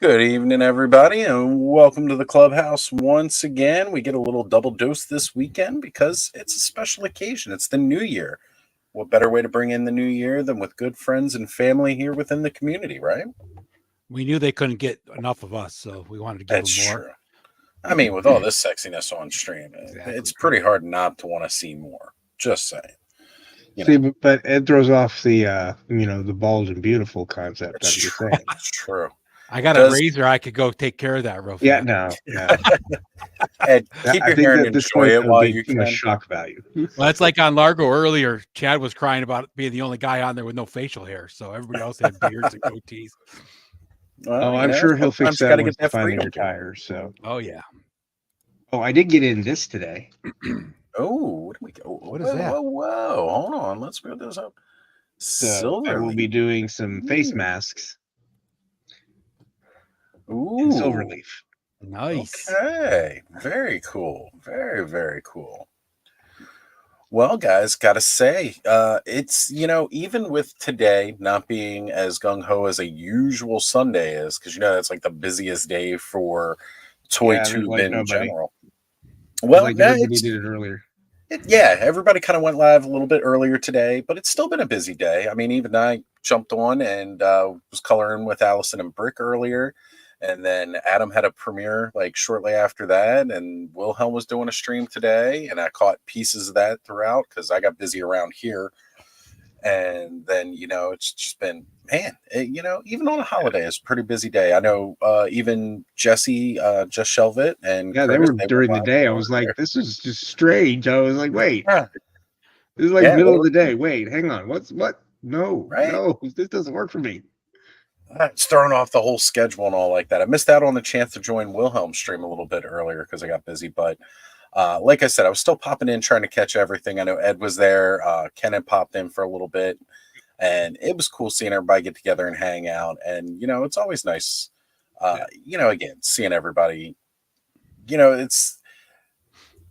Good evening, everybody, and welcome to the clubhouse once again. We get a little double dose this weekend because it's a special occasion. It's the new year. What better way to bring in the new year than with good friends and family here within the community, right? We knew they couldn't get enough of us, so we wanted to give That's them more. true. I mean, with all this sexiness on stream, Exactly. it's pretty hard not to want to see more. Just saying. See, but Ed throws off the the bald and beautiful concept. It's I'm just true. saying. It's true. I got Does- a razor. I could go take care of that real fast. Yeah, no. Ed, keep I your think hair that and this enjoy might it while be you too much can. shock value. Well, that's like on Largo earlier. Chad was crying about being the only guy on there with no facial hair, so everybody else had beards and goatees. Well, I'm sure he'll fix sometimes you that gotta once get he that finally freedom. retires. So, Oh yeah. I did get in this today. Oh, what do we go? What is that? Whoa! Hold on, let's build this up. So I will be doing some face masks Ooh, in Silverleaf. Nice. Okay, very cool. Very, very cool. Well, guys, gotta say, it's even with today not being as gung ho as a usual Sunday is, because it's like the busiest day for Toy Yeah, there's, Tube like, in nobody. general. Well, Like no, everybody did it earlier. yeah, everybody kind of went live a little bit earlier today, but it's still been a busy day. I mean, even I jumped on and was coloring with Allison and Brick earlier. And then Adam had a premiere like shortly after that. And Wilhelm was doing a stream today. And I caught pieces of that throughout because I got busy around here. And then, it's just been, man, even on a holiday, it's a pretty busy day. I know even Jesse, just shelve it. And Yeah, Curtis, they were during the went day. I live was earlier. like, this is just strange. I was like, wait, Yeah. this is like Yeah, middle they of the day. Wait, hang on. What? No, Right? no, this doesn't work for me. It's throwing off the whole schedule and all like that. I missed out on the chance to join Wilhelm's stream a little bit earlier because I got busy. But like I said, I was still popping in trying to catch everything. I know Ed was there. Ken had popped in for a little bit. And it was cool seeing everybody get together and hang out. And, it's always nice, again, seeing everybody. It's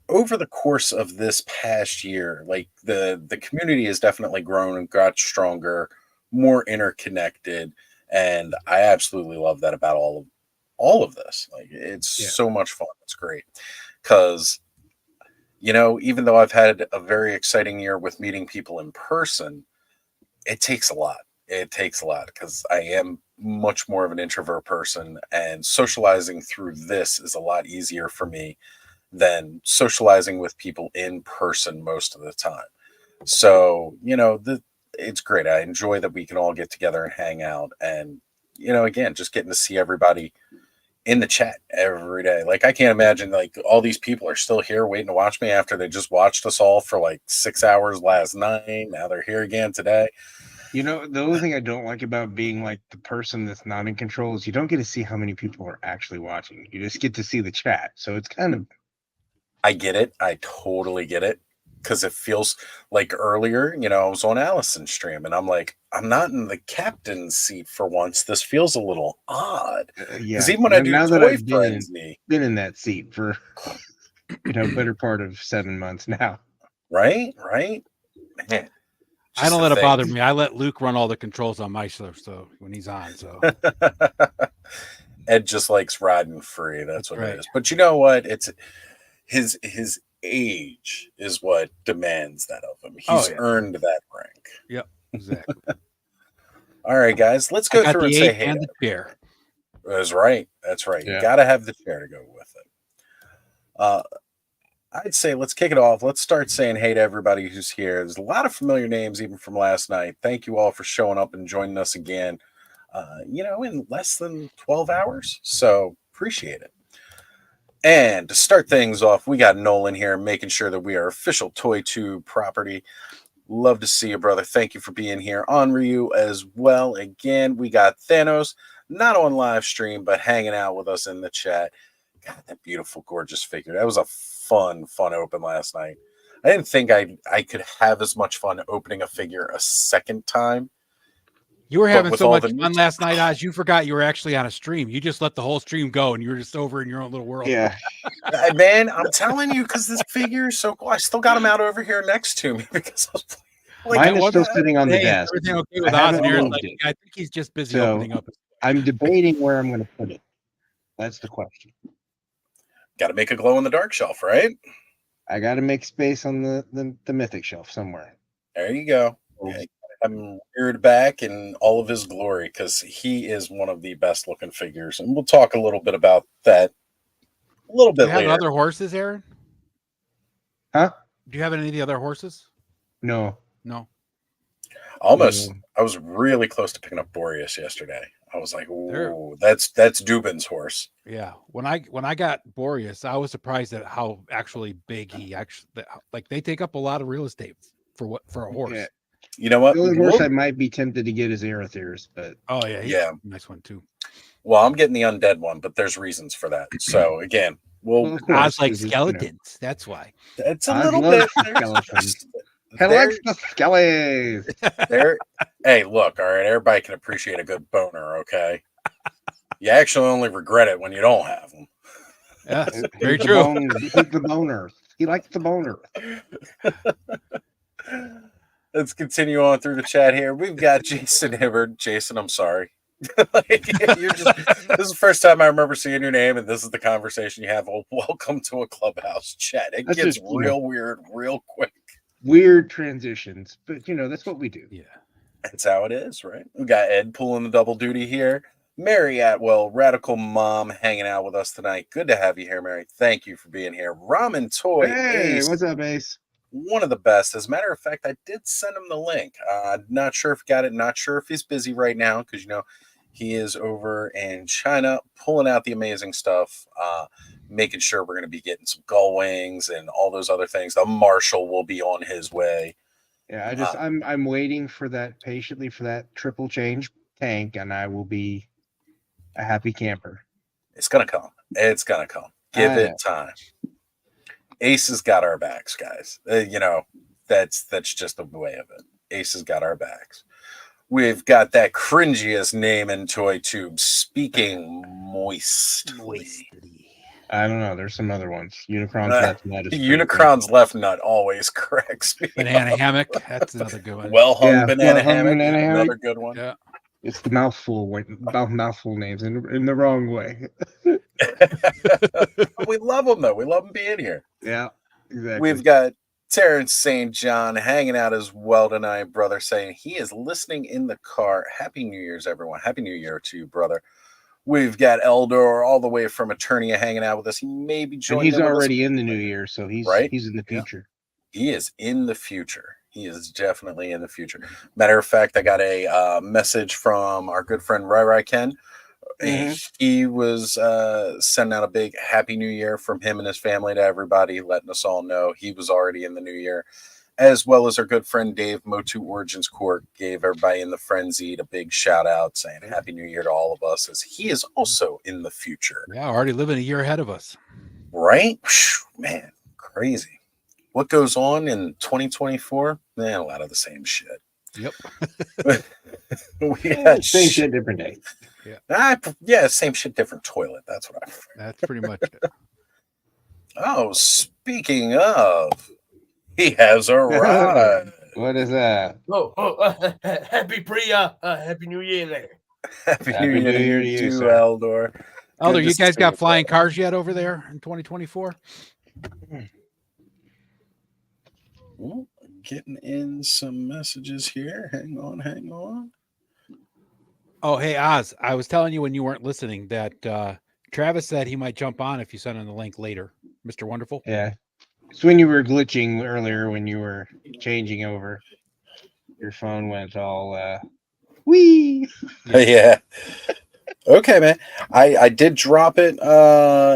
over the course of this past year, like the community has definitely grown and got stronger, more interconnected. And I absolutely love that about all of this. Like it's so much fun. It's great. Cause even though I've had a very exciting year with meeting people in person, it takes a lot. It takes a lot because I am much more of an introvert person and socializing through this is a lot easier for me than socializing with people in person most of the time. So, it's great. I enjoy that we can all get together and hang out and, again, just getting to see everybody in the chat every day. Like I can't imagine like all these people are still here waiting to watch me after they just watched us all for like 6 hours last night. Now they're here again today. The only thing I don't like about being like the person that's not in control is you don't get to see how many people are actually watching. You just get to see the chat. So it's kind of. I get it. I totally get it. Because it feels like earlier, I was on Allison's stream and I'm like, I'm not in the captain's seat for once. This feels a little odd. Because even when I do Toy Frenzy, been in that seat for better part of 7 months now. Right? Man, I don't let it bother me. I let Luke run all the controls on my stuff, so when he's on, so Ed just likes riding free. That's what right. it is. But you know what? It's his age is what demands that of him. He's earned that rank. Yep, exactly. All right, guys, let's go through and say hey. And the chair. That's right. Yeah. You got to have the chair to go with it. I'd say let's kick it off. Let's start saying hey to everybody who's here. There's a lot of familiar names even from last night. Thank you all for showing up and joining us again, in less than 12 hours. So appreciate it. And to start things off, we got Nolan here making sure that we are official Toy Tube property. Love to see you, brother. Thank you for being here. On Ryu as well. Again, we got Thanos, not on live stream, but hanging out with us in the chat. God, that beautiful, gorgeous figure. That was a fun open last night. I didn't think I could have as much fun opening a figure a second time. You were having so much fun last night, Oz. You forgot you were actually on a stream. You just let the whole stream go, and you were just over in your own little world. Yeah, man, I'm telling you, because this figure is so cool. I still got him out over here next to me because I was like, mine is still sitting on the desk. Everything okay with Oz? And like, I think he's just busy opening up. I'm debating where I'm going to put it. That's the question. Got to make a glow in the dark shelf, right? I got to make space on the mythic shelf somewhere. There you go. Yeah, I'm reared back in all of his glory because he is one of the best looking figures, and we'll talk a little bit about that a little bit Do you have later. other horses, Aaron? Huh? Do you have any of the other horses? No. Almost. I was really close to picking up Boreas yesterday. I was like, "Ooh, that's Dubin's horse." Yeah. When I got Boreas, I was surprised at how actually big he actually like. They take up a lot of real estate for a horse. Yeah. You know what? The only horse I might be tempted to get is Aerotheris, but oh yeah, yeah, nice one too. Well, I'm getting the undead one, but there's reasons for that. So again, Oz like skeletons. That's why. It's a little bit skeletons. He likes the skellies. Hey, look, all right, everybody can appreciate a good boner, okay? You actually only regret it when you don't have them. Yeah, very true. The boner. He likes the boner. Let's continue on through the chat here. We've got Jason Hibbard. Jason, I'm sorry. This is the first time I remember seeing your name, and this is the conversation you have. Well, welcome to a clubhouse chat. It gets real weird real quick. Weird transitions, but that's what we do. Yeah, that's how it is, right? We got Ed pulling the double duty here. Mary Atwell, Radical Mom, hanging out with us tonight. Good to have you here, Mary. Thank you for being here. Ramen Toy. Hey, Ace, what's up, Ace? One of the best. As a matter of fact, I did send him the link. Not sure if he got it. Not sure if he's busy right now because he is over in China pulling out the amazing stuff, making sure we're going to be getting some gull wings and all those other things. The Marshall will be on his way. Yeah, I'm waiting for that patiently for that triple change tank, and I will be a happy camper. It's going to come. It's going to come. Give it time. Ace has got our backs, guys. That's just the way of it. Ace has got our backs. We've got that cringiest name in Toy Tube, Speaking Moistly. I don't know. There's some other ones. Unicron's Left Nut. Unicron's Left Nut always corrects me. Banana Hammock. That's another good one. Well hung banana hammock. Another good one. Yeah. It's the mouthful names in the wrong way. We love them though. We love them being here. Yeah, exactly. We've got Terrence St. John hanging out as well tonight, brother, saying he is listening in the car. Happy New Year's, everyone. Happy New Year to you, brother. We've got Eldor all the way from Eternia hanging out with us. He may be joining. And he's already in the new year, so he's in the future. Yeah. He is in the future. He is definitely in the future. Matter of fact, I got a message from our good friend Rai Ken. Mm-hmm. He was sending out a big Happy New Year from him and his family to everybody, letting us all know he was already in the new year, as well as our good friend Dave Motu Origins Court gave everybody in the Frenzied a big shout out saying Happy New Year to all of us, as he is also in the future. Yeah, already living a year ahead of us. Right? Man, crazy. What goes on in 2024? Man, a lot of the same shit. Yep. Same shit, different day. Yeah. Same shit, different toilet. That's what I prefer. That's pretty much it. Oh, speaking of, he has arrived. What is that? Happy New Year there. Happy New Year to you, Eldor. Eldor, you guys got flying cars yet over there in 2024? Ooh, getting in some messages here. Hang on. Oh, hey, Oz. I was telling you when you weren't listening that Travis said he might jump on if you send him the link later. Mr. Wonderful. Yeah. It's when you were glitching earlier when you were changing over. Your phone went all wee. Yeah. Okay, man. I did drop it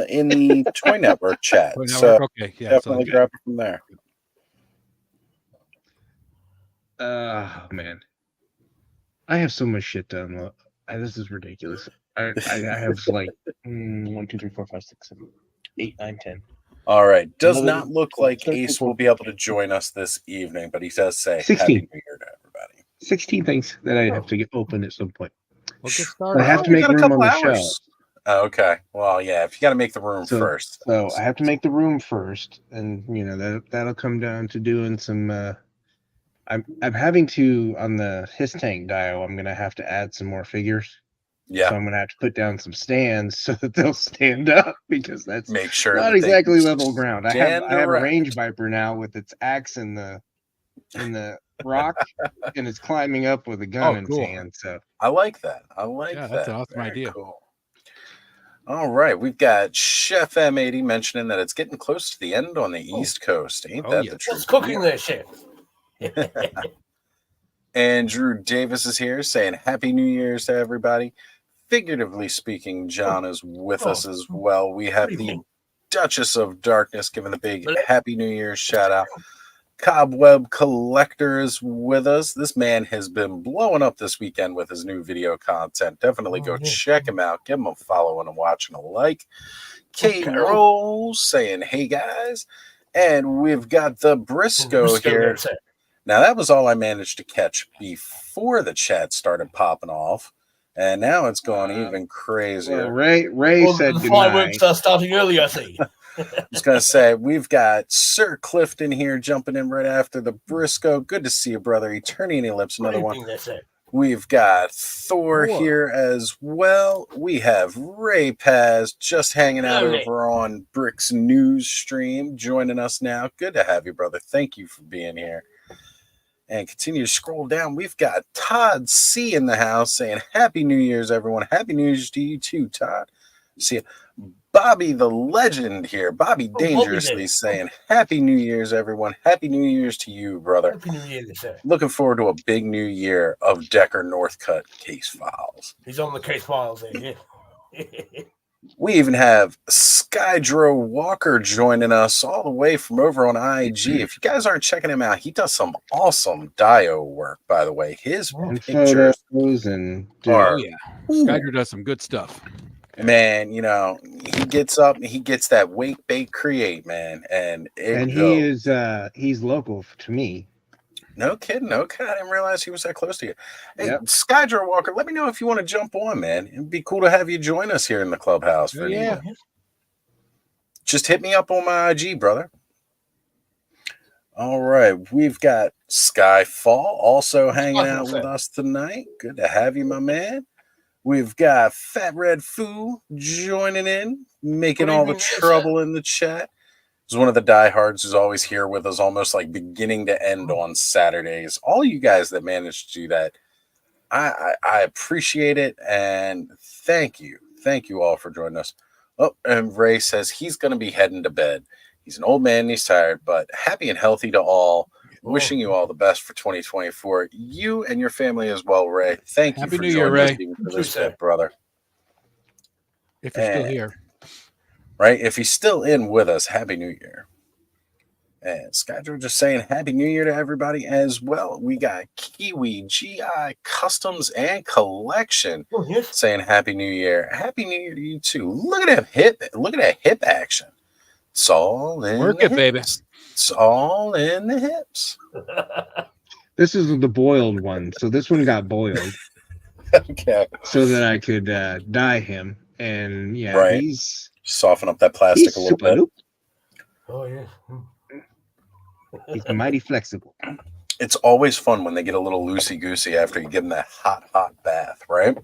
in the Toy Network chat. So okay, yeah, definitely grab it from there. Man. I have so much shit done. This is ridiculous. I have like 1, 2, 3, 4, 5, 6, 7, 8, 9, 10. All right. Does not look like Ace will be able to join us this evening, but he does say 16. Happy New Year to everybody. 16 things that I have to get open at some point. We'll get started. I have to make room on the show. Okay. Well, yeah. If you got to make the room first. So I have to make the room first, and that'll come down to doing some. I'm having to on the his tank dial. I'm gonna have to add some more figures Yeah. So I'm gonna have to put down some stands so that they'll stand up because that's Make sure not that they exactly can level ground. I have stand a erect. range viper now with its axe in the rock, and it's climbing up with a gun Oh, in its cool. hand. So I like that. I like Yeah, that. that's an awesome Very idea. cool. All right, we've got Chef M80 mentioning that it's getting close to the end on the East Coast. Ain't Oh, that yeah. the truth? What's cooking there, chef? Andrew Davis is here saying Happy New Year's to everybody. Figuratively speaking, John is with us as well. We have Good the evening. Duchess of Darkness giving a big Well- Happy New Year's shout out. Cobweb Collector is with us. This man has been blowing up this weekend with his new video content. Definitely go yeah. check him out. Give him a follow and a watch and a like. Kate Okay. Rose saying, hey guys. And we've got the Briscoe here. there, sir. Now, that was all I managed to catch before the chat started popping off. And now it's going even crazier. well, Ray Well, said the deny. fireworks are starting early, I see. I was going to say, we've got Sir Clifton here jumping in right after the Briscoe. Good to see you, brother. Eternity Lips, Good another one. evening there, sir. We've got Thor Thor. here as well. We have Ray Paz just hanging out Hello, Ray. over on Brick's news stream, joining us now. Good to have you, brother. Thank you for being here. And continue to scroll down. We've got Todd C in the house saying, Happy New Year's, everyone. Happy New Year's to you too, Todd. See you. Bobby the Legend here. Bobby Bobby Dangerously there. saying, Happy New Year's, everyone. Happy New Year's to you, brother. Happy New Year there, sir. Looking forward to a big new year of Decker Northcutt case files. He's on the case files there, yeah. We even have Skydro Walker joining us all the way from over on IG. If you guys aren't checking him out, he does some awesome dio work, by the way. His And pictures photos and are, Oh, yeah. Skyder does some good stuff. man, you know, he gets up and he gets that wake, bake, create, man. And he is he's local to me. no kidding. Okay, I didn't realize he was that close to you. Hey, Yep. Skydro Walker, let me know if you want to jump on, man. It'd be cool to have you join us here in the clubhouse for an Yeah. evening. Just hit me up on my IG, brother. All right, we've got Skyfall also hanging out with us tonight. Good to have you, my man. We've got Fat Red Foo joining in, making Good all the evening, yes, trouble in the chat. He's one of the diehards who's always here with us, almost like beginning to end on Saturdays. All you guys that managed to do that, I appreciate it, and thank you all for joining us. Oh, and Ray says he's going to be heading to bed. He's an old man and he's tired, but happy and healthy to all. Wishing you all the best for 2024. You and your family as well, Ray. Thank you Happy for New Year, joining us Ray. even for You this too, sir. bit, brother. If you're still And- here. Right? If he's still in with us, Happy New Year. And Skydro just saying Happy New Year to everybody as well. We got Kiwi GI Customs and Collection Oh, yes. saying Happy New Year. Happy New Year to you too. Look at that hip. Look at that hip action. It's all in Work the it, baby. hips. It's all in the hips. This is the boiled one, so this one got boiled Okay. so that I could dye him. And yeah, Right. he's Soften up that plastic he's a little super bit. loop. Oh, yeah. He's mighty flexible. It's always fun when they get a little loosey goosey after you give them that hot bath, right?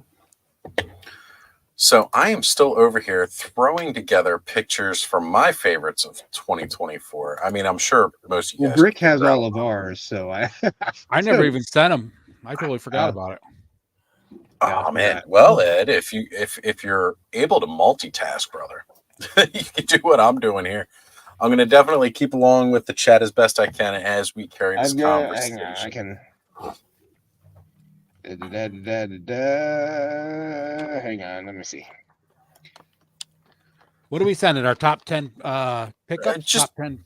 So I am still over here throwing together pictures from my favorites of 2024. I mean, I'm sure most of you Well, guys. Brick can has figure out- all of ours, so I never even sent him. I totally forgot about it. Oh man. Yeah. Well, Ed, if you're able to multitask, brother, you can do what I'm doing here. I'm going to definitely keep along with the chat as best I can as we carry this I've got. conversation. Hang on, I can. Hang on, let me see. What do we send it? Our top 10 pickups? Just- Top 10.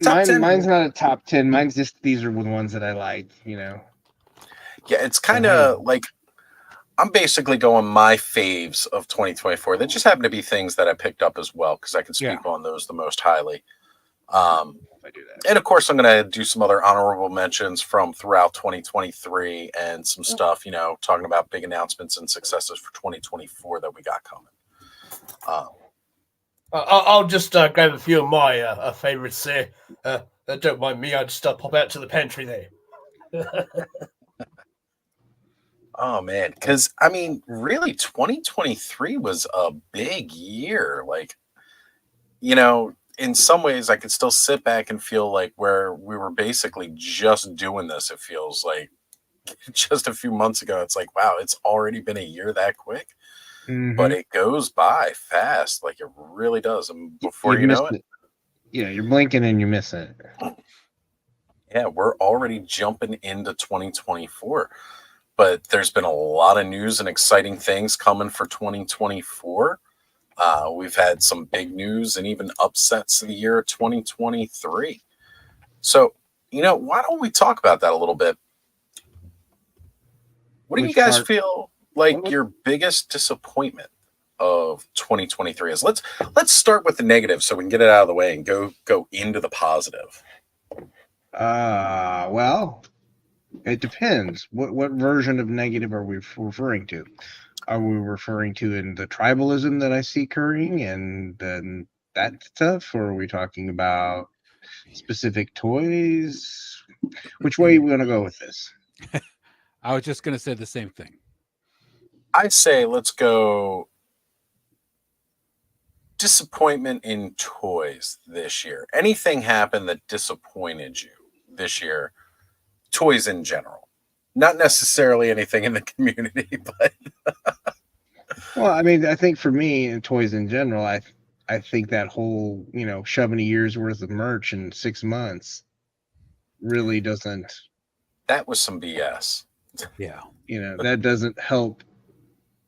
Top 10. Mine's not a top 10. Mine's just these are the ones that I like. You know. Yeah, it's kind of like I'm basically going my faves of 2024. That just happen to be things that I picked up as well because I can speak on those the most highly. If I do that. And of course, I'm going to do some other honorable mentions from throughout 2023 and some stuff, you know, talking about big announcements and successes for 2024 that we got coming. I'll just grab a few of my favorites there. Don't mind me. I'll just pop out to the pantry there. Oh man, because I mean, really, 2023 was a big year. Like, in some ways, I could still sit back and feel like where we were basically just doing this. It feels like just a few months ago. It's like, wow, it's already been a year that quick, but Mhm. it goes by fast. Like it really does. And before You've you missed know it, it. Yeah, you're blinking and you're missing it. yeah, we're already jumping into 2024. But there's been a lot of news and exciting things coming for 2024. We've had some big news and even upsets of the year 2023. So, why don't we talk about that a little bit? What do you Which guys part? feel like What- your biggest disappointment of 2023 is? Let's start with the negative so we can get it out of the way and go into the positive. Well, it depends. What version of negative are we referring to? Are we referring to in the tribalism that I see occurring and then that stuff, or are we talking about specific toys? Which way we want to go with this? I was just going to say the same thing. I say let's go disappointment in toys this year. Anything happened that disappointed you this year? Toys in general, not necessarily anything in the community, but Well, I mean, I think for me and toys in general, I think that whole shoving a year's worth of merch in 6 months really doesn't that was some BS. Yeah. that doesn't help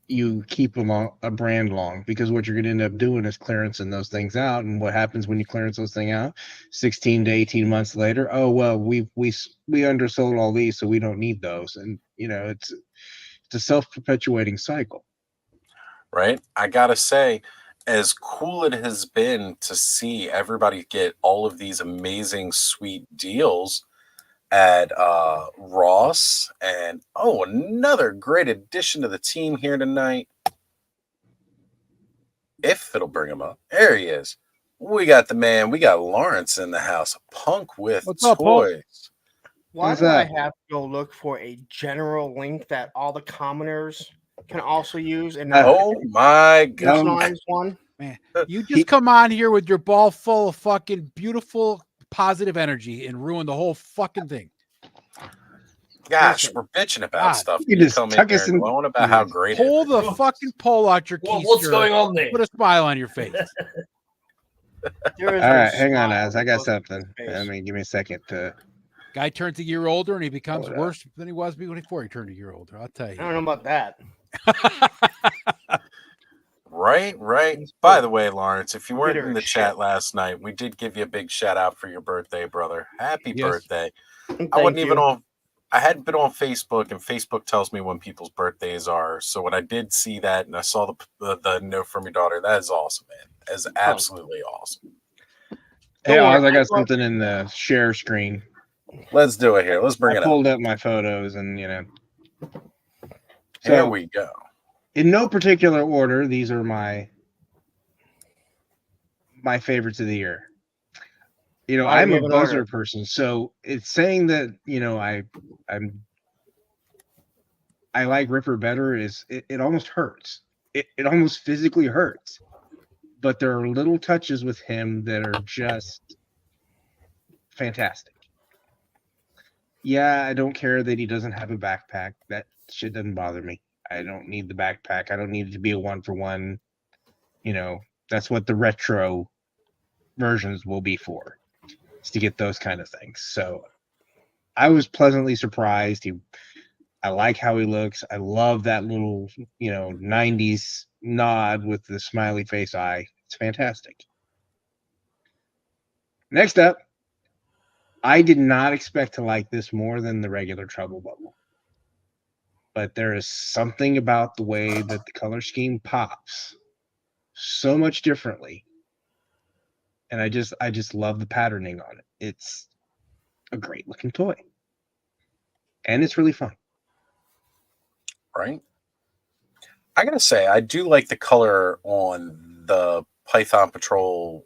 you keep a brand long, because what you're going to end up doing is clearancing those things out. And what happens when you clearance those things out 16 to 18 months later? Oh, well, we undersold all these, so we don't need those. And it's a self-perpetuating cycle. Right? I gotta say, as cool it has been to see everybody get all of these amazing, sweet deals at Ross, and another great addition to the team here tonight. If it'll bring him up, there he is. We got the man. We got Lawrence in the house. Punk with What's up, Paul? toys. Why What's do I that? have to go look for a general link that all the commoners can also use and not Oh my a god! personalized one? You just come on here with your ball full of fucking beautiful, positive energy and ruin the whole fucking thing. Gosh, Listen. we're bitching about God, stuff. you You just come in tuck here us and in- glowing about how great it Pull is. the fucking pole out your keister. What's going on there? Put a smile on your face. There is All no right, hang on, smile Az. I got that goes with something. this I face. mean, give me a second to. Guy turns a year older and he becomes Hold up. worse than he was before he turned a year older. I'll tell I you. don't know about that. Right. It's By cool. the way, Lawrence, if you weren't Bitter in the as chat shit. last night, we did give you a big shout out for your birthday, brother. Happy Yes. birthday. Thank I wasn't even you. on. I hadn't been on Facebook, and Facebook tells me when people's birthdays are. So when I did see that, and I saw the note from your daughter, that is awesome, man. That is absolutely awesome. Hey, Don't worry, Oz, I got I love- something in the share screen. Let's do it here. Let's bring I it up. pulled up my photos, and Here So, we go. in no particular order, these are my favorites of the year. Why do I'm we a have an buzzer order? person, so it's saying that I like Ripper better is it almost hurts. It almost physically hurts. But there are little touches with him that are just fantastic. Yeah, I don't care that he doesn't have a backpack. That shit doesn't bother me. I don't need the backpack. I don't need it to be a 1-for-1. That's what the retro versions will be for, is to get those kind of things. So I was pleasantly surprised. I like how he looks. I love that little, 90s nod with the smiley face eye. It's fantastic. Next up, I did not expect to like this more than the regular Trouble Bubble. But there is something about the way that the color scheme pops so much differently. And I just love the patterning on it. It's a great looking toy. And it's really fun. Right. I gotta say, I do like the color on the Python Patrol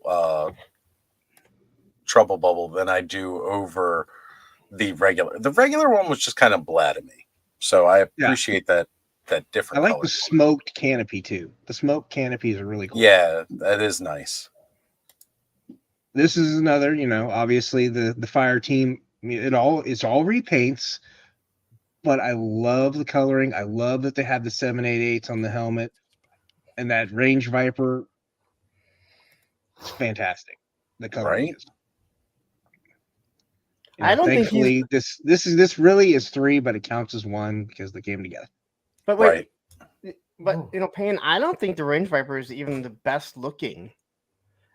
Trouble Bubble than I do over the regular. The regular one was just kind of blah to me. So I Yeah. appreciate that I different like color. the smoked canopy too. The smoked canopies are really cool. Yeah, that is nice. This is another, obviously the fire team. It's all repaints, but I love the coloring. I love that they have the 788s on the helmet, and that Range Viper. It's fantastic. The coloring Right? is. I don't think he's- thankfully this really is 3, but it counts as 1 because they came together. But wait, Right. but Payne, I don't think the Range Viper is even the best looking.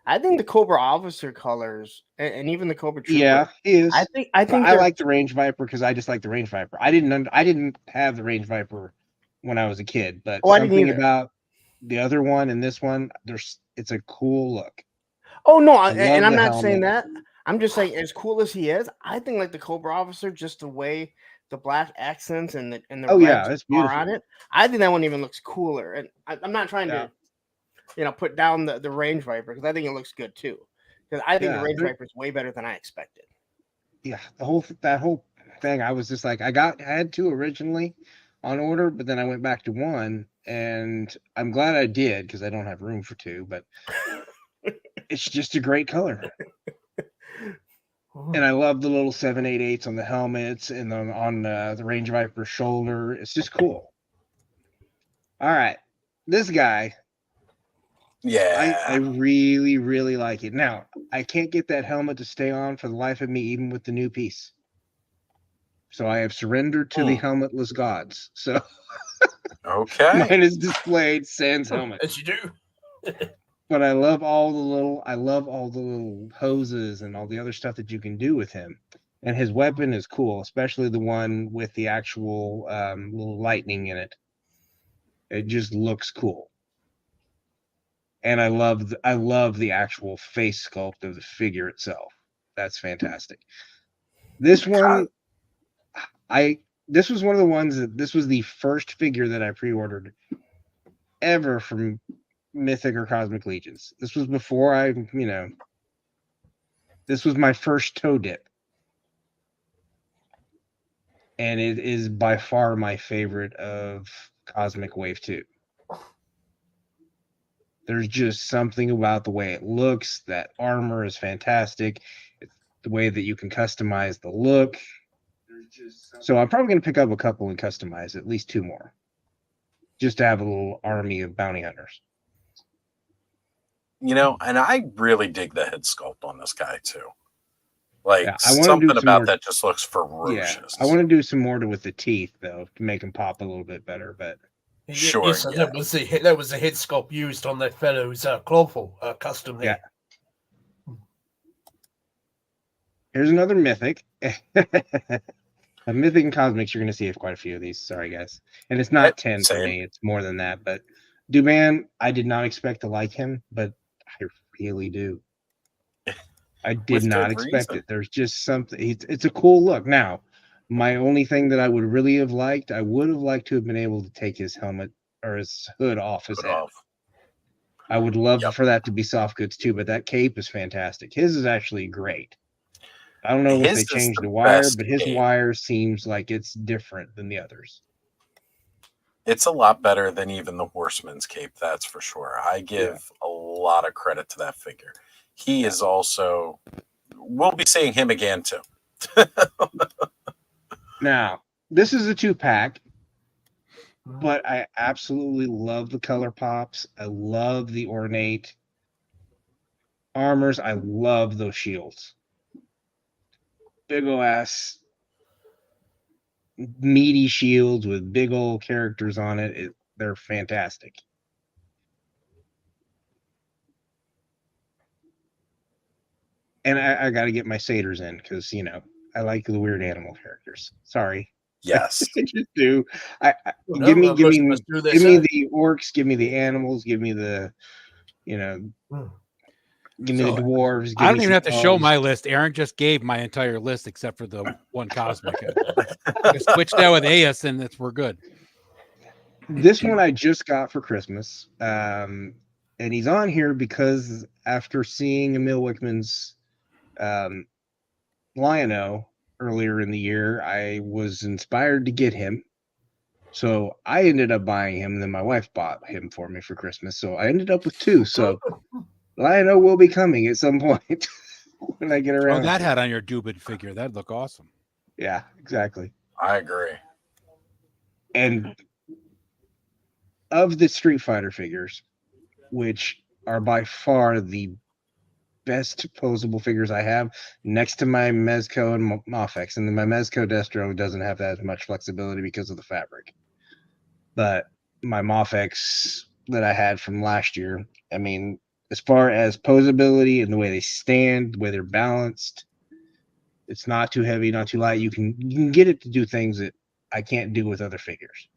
I think the Cobra Officer colors and even the Cobra Trooper. Yeah, he is. I think I they're- like the Range Viper because I just like the Range Viper. I didn't have the Range Viper when I was a kid, but Oh, I didn't something either. about the other one and this one, it's a cool look. Oh no, I love and I'm the not saying helmet. that. I'm just saying, as cool as he is, I think like the Cobra Officer, just the way the black accents and the Oh, yeah, reds it's are beautiful. on it, I think that one even looks cooler. And I'm not trying Yeah. to, put down the Range Viper because I think it looks good too. Because I think Yeah, the Range they're- Viper is way better than I expected. Yeah, that whole thing, I was just like, I had 2 originally on order, but then I went back to 1, and I'm glad I did because I don't have room for 2, but it's just a great color. And I love the little 788s on the helmets and on the Range Viper shoulder. It's just cool. All right, this guy, Yeah. I really, really like it. Now, I can't get that helmet to stay on for the life of me, even with the new piece. So I have surrendered to the helmetless gods. So Okay. mine is displayed sans helmet. As you do. But I love all the little hoses and all the other stuff that you can do with him. And his weapon is cool, especially the one with the actual little lightning in it. It just looks cool. And I love the actual face sculpt of the figure itself. That's fantastic. This one, this was one of the ones this was the first figure that I pre-ordered ever from Mythic or Cosmic Legions. This was before this was my first toe dip. And it is by far my favorite of Cosmic Wave 2. There's just something about the way it looks. That armor is fantastic. It's the way that you can customize the look. So I'm probably going to pick up a couple and customize at least 2 more. Just to have a little army of bounty hunters. And I really dig the head sculpt on this guy too. Like Yeah, I wanna do something some about more- that just looks Yeah, ferocious. I want to do some more with the teeth though to make them pop a little bit better. But Sure, Yes, yeah. that was the head sculpt used on that fellow's clawful custom there. here's another mythic. A mythic and cosmics, you're going to see quite a few of these. Sorry, guys. And it's not 10 for same. me. It's more than that. But Duban, I did not expect to like him, but I really do. I did With not good expect reason. it. There's just something. It's a cool look. Now, my only thing that I would really have liked, I would have liked to have been able to take his helmet or his hood off his Put head. off. I would love Yep. for that to be soft goods too, but that cape is fantastic. His is actually great. I don't know if His they is changed the the wire, best but his cape. wire seems like it's different than the others. It's a lot better than even the Horseman's cape, that's for sure. I give a lot of credit to that figure. He is also, we'll be seeing him again too. Now, this is a 2-pack, but I absolutely love the color pops. I love the ornate armors. I love those shields. Big ol' ass meaty shields with big old characters on it. They're fantastic. And I got to get my satyrs in because I like the weird animal characters. Sorry, Yes. I just do. Well, Give me most of us do this, the orcs. Give me the animals. Give me the give me the dwarves. I give don't me even some have to show elves. my list. Aaron just gave my entire list except for the one cosmic. Just switch that with AS and we're good. This one I just got for Christmas, and he's on here because after seeing Emil Wickman's Lion-O earlier in the year, I was inspired to get him. So I ended up buying him, and then my wife bought him for me for Christmas. So I ended up with 2. So Lion-O will be coming at some point when I get Throw around. that to hat it. on your Dubin figure. That'd look awesome. Yeah, exactly. I agree. And of the Street Fighter figures, which are by far the best posable figures I have, next to my Mezco and Mafex, and then my Mezco Destro doesn't have that much flexibility because of the fabric. But my Mafex that I had from last year, I mean, as far as posability and the way they stand, the way they're balanced, it's not too heavy, not too light. You can get it to do things that I can't do with other figures.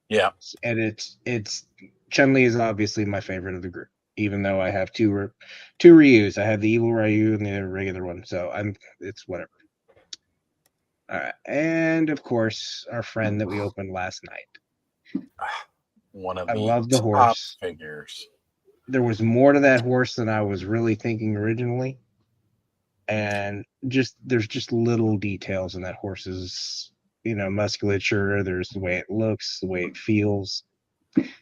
Yeah. And it's Chun-Li is obviously my favorite of the group, even though I have two Ryus. I have the evil Ryu and the regular one, so it's whatever. All right, and of course our friend that we opened last night. One of I the love the top horse. figures. There was more to that horse than I was really thinking originally, and there's just little details in that horse's musculature. There's the way it looks, the way it feels.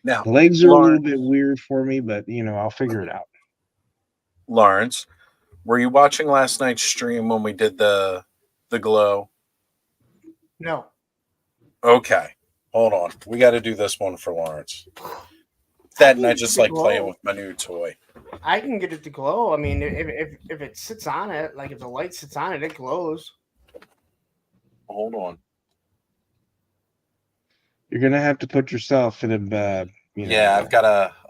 Now, The legs are a little Lawrence, bit weird for me, but I'll figure it out. Lawrence, were you watching last night's stream when we did the glow? No. Okay, hold on. We got to do this one for Lawrence. That and I just like playing with my new toy. I can get it to glow. I mean, if it sits on it, like if the light sits on it, it glows. Hold on. You're gonna have to put yourself in a Yeah, I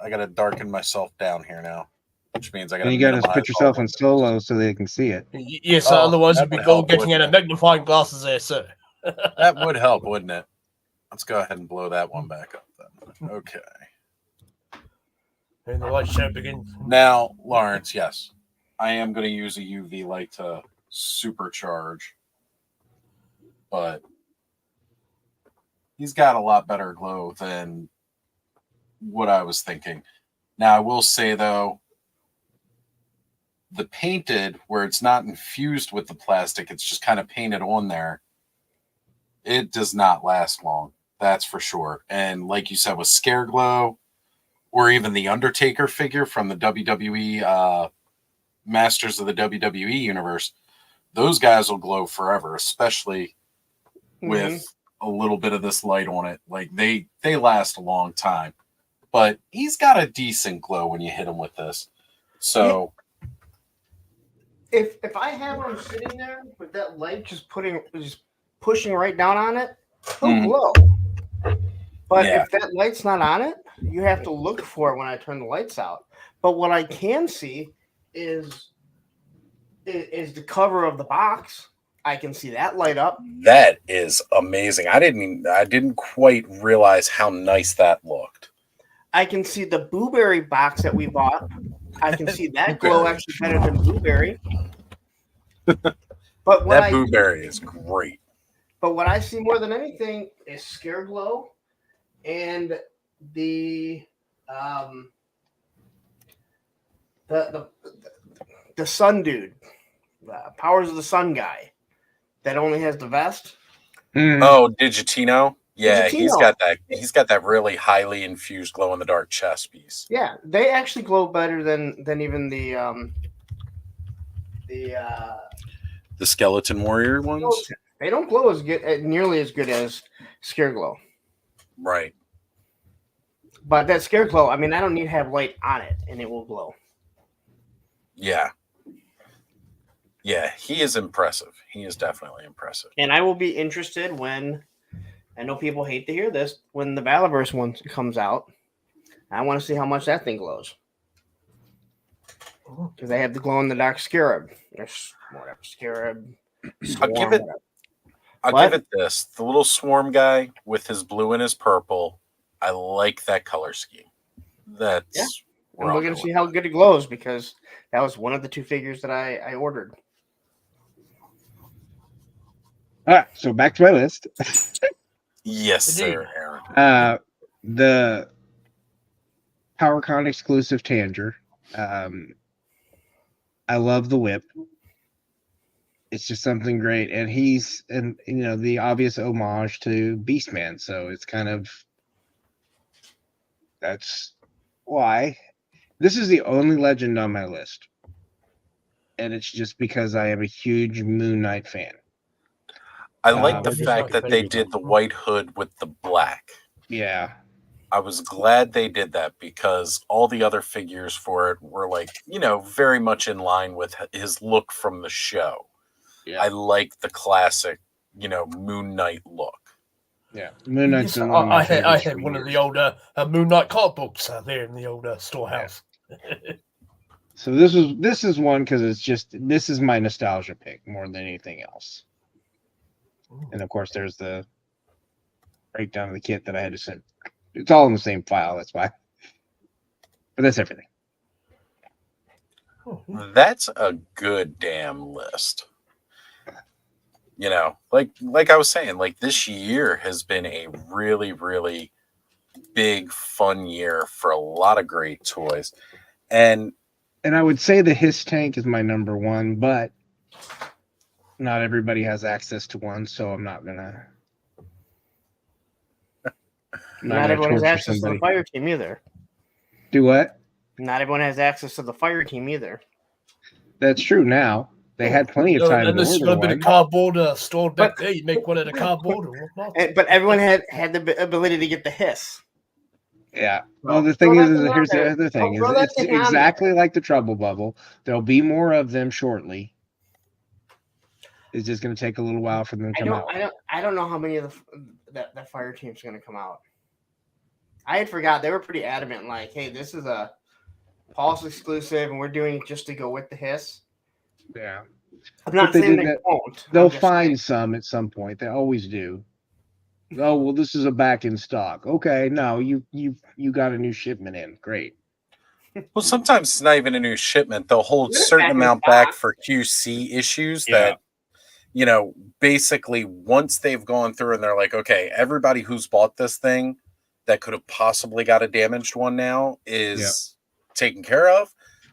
gotta darken myself down here now, which means I gotta. And you gotta minimize put yourself all in windows. solo so they can see it. Yes, Oh, otherwise that you'd be would go help, getting wouldn't a it? magnifying glasses there, sir. That would help, wouldn't it? Let's go ahead and blow that one back up then. Okay. And the light show begins. Now, Lawrence, yes, I am going to use a UV light to supercharge, but he's got a lot better glow than what I was thinking. Now, I will say, though, the painted, where it's not infused with the plastic, it's just kind of painted on there, it does not last long. That's for sure. And like you said, with Scare Glow, or even the Undertaker figure from the WWE Masters of the WWE Universe, those guys will glow forever, especially with a little bit of this light on it. Like they last a long time. But he's got a decent glow when you hit him with this. So If I have him sitting there with that light just pushing right down on it, he'll glow. But Yeah. if that light's not on it, you have to look for it when I turn the lights out. But what I can see is the cover of the box. I can see that light up. that is amazing. I didn't quite realize how nice that looked. I can see the Blueberry box that we bought. I can see that glow Blueberry. actually better than Blueberry. But what That blueberry is great. But what I see more than anything is Scare Glow and the Sun dude, Powers of the Sun guy that only has the vest. Oh, Digitino? Yeah, Digitino. he's got that really highly infused glow in the dark chest piece. Yeah, they actually glow better than even the Skeleton Warrior ones? They don't glow as good, nearly as good as Scare Glow. Right. But that Scare Glow, I mean, I don't need to have light on it, and it will glow. Yeah. Yeah, he is impressive. He is definitely impressive. And I will be interested when, I know people hate to hear this, when the Valaverse one comes out. I want to see how much that thing glows. Because they have the glow in the dark Scarab. There's whatever Scarab. I'll give it this. The little swarm guy with his blue and his purple. I like that color scheme. That's And we're going to see how good it glows because that was one of the 2 figures that I ordered. All right, so back to my list. Yes, sir, Aaron. The PowerCon exclusive Tanger. I love the whip. it's just something great, and he's and the obvious homage to Beastman. So it's kind of that's why this is the only legend on my list, and it's just because I am a huge Moon Knight fan. I like the Maybe fact that they did the white hood with the black. Yeah, I was glad they did that because all the other figures for it were like, very much in line with his look from the show. yeah, I like the classic, Moon Knight look. yeah. Moon Knight's Yes, one of my I had favorites for one of years. the older Moon Knight comic books there in the old storehouse. So this is one because this is my nostalgia pick more than anything else. And of course, there's the breakdown of the kit that I had to send. It's all in the same file. That's why. But that's everything. That's a good damn list. Like I was saying, like this year has been a really, really big, fun year for a lot of great toys. And I would say the Hiss tank is my number one, but not everybody has access to one, so I'm not gonna. Not everyone has access to the fire team either. Do what? Not everyone has access to the fire team either. That's true. Now they had plenty of time Unless to you got a order bit of one. cardboard stored back there, you make one out of cardboard or whatnot. But everyone had the ability to get the hiss. Yeah. Well, Well, the thing throw is that here's thing the on other thing: there. is Throw that it's thing on exactly like the Trouble Bubble. There'll be more of them shortly. It's just going to take a little while for them to come out. I don't know how many of that fire team's going to come out. I had forgot. They were pretty adamant, like, hey, this is a Pulse exclusive, and we're doing it just to go with the hiss. Yeah. I'm not they saying did they that- won't. They'll I'm just find saying. some at some point. They always do. Oh well, this is a back in stock. Okay, no, you got a new shipment in. Great. well, sometimes it's not even a new shipment. They'll hold Yeah, certain back in amount back stock. for QC issues Yeah. that, basically once they've gone through and they're like, okay, everybody who's bought this thing that could have possibly got a damaged one now is taken care of.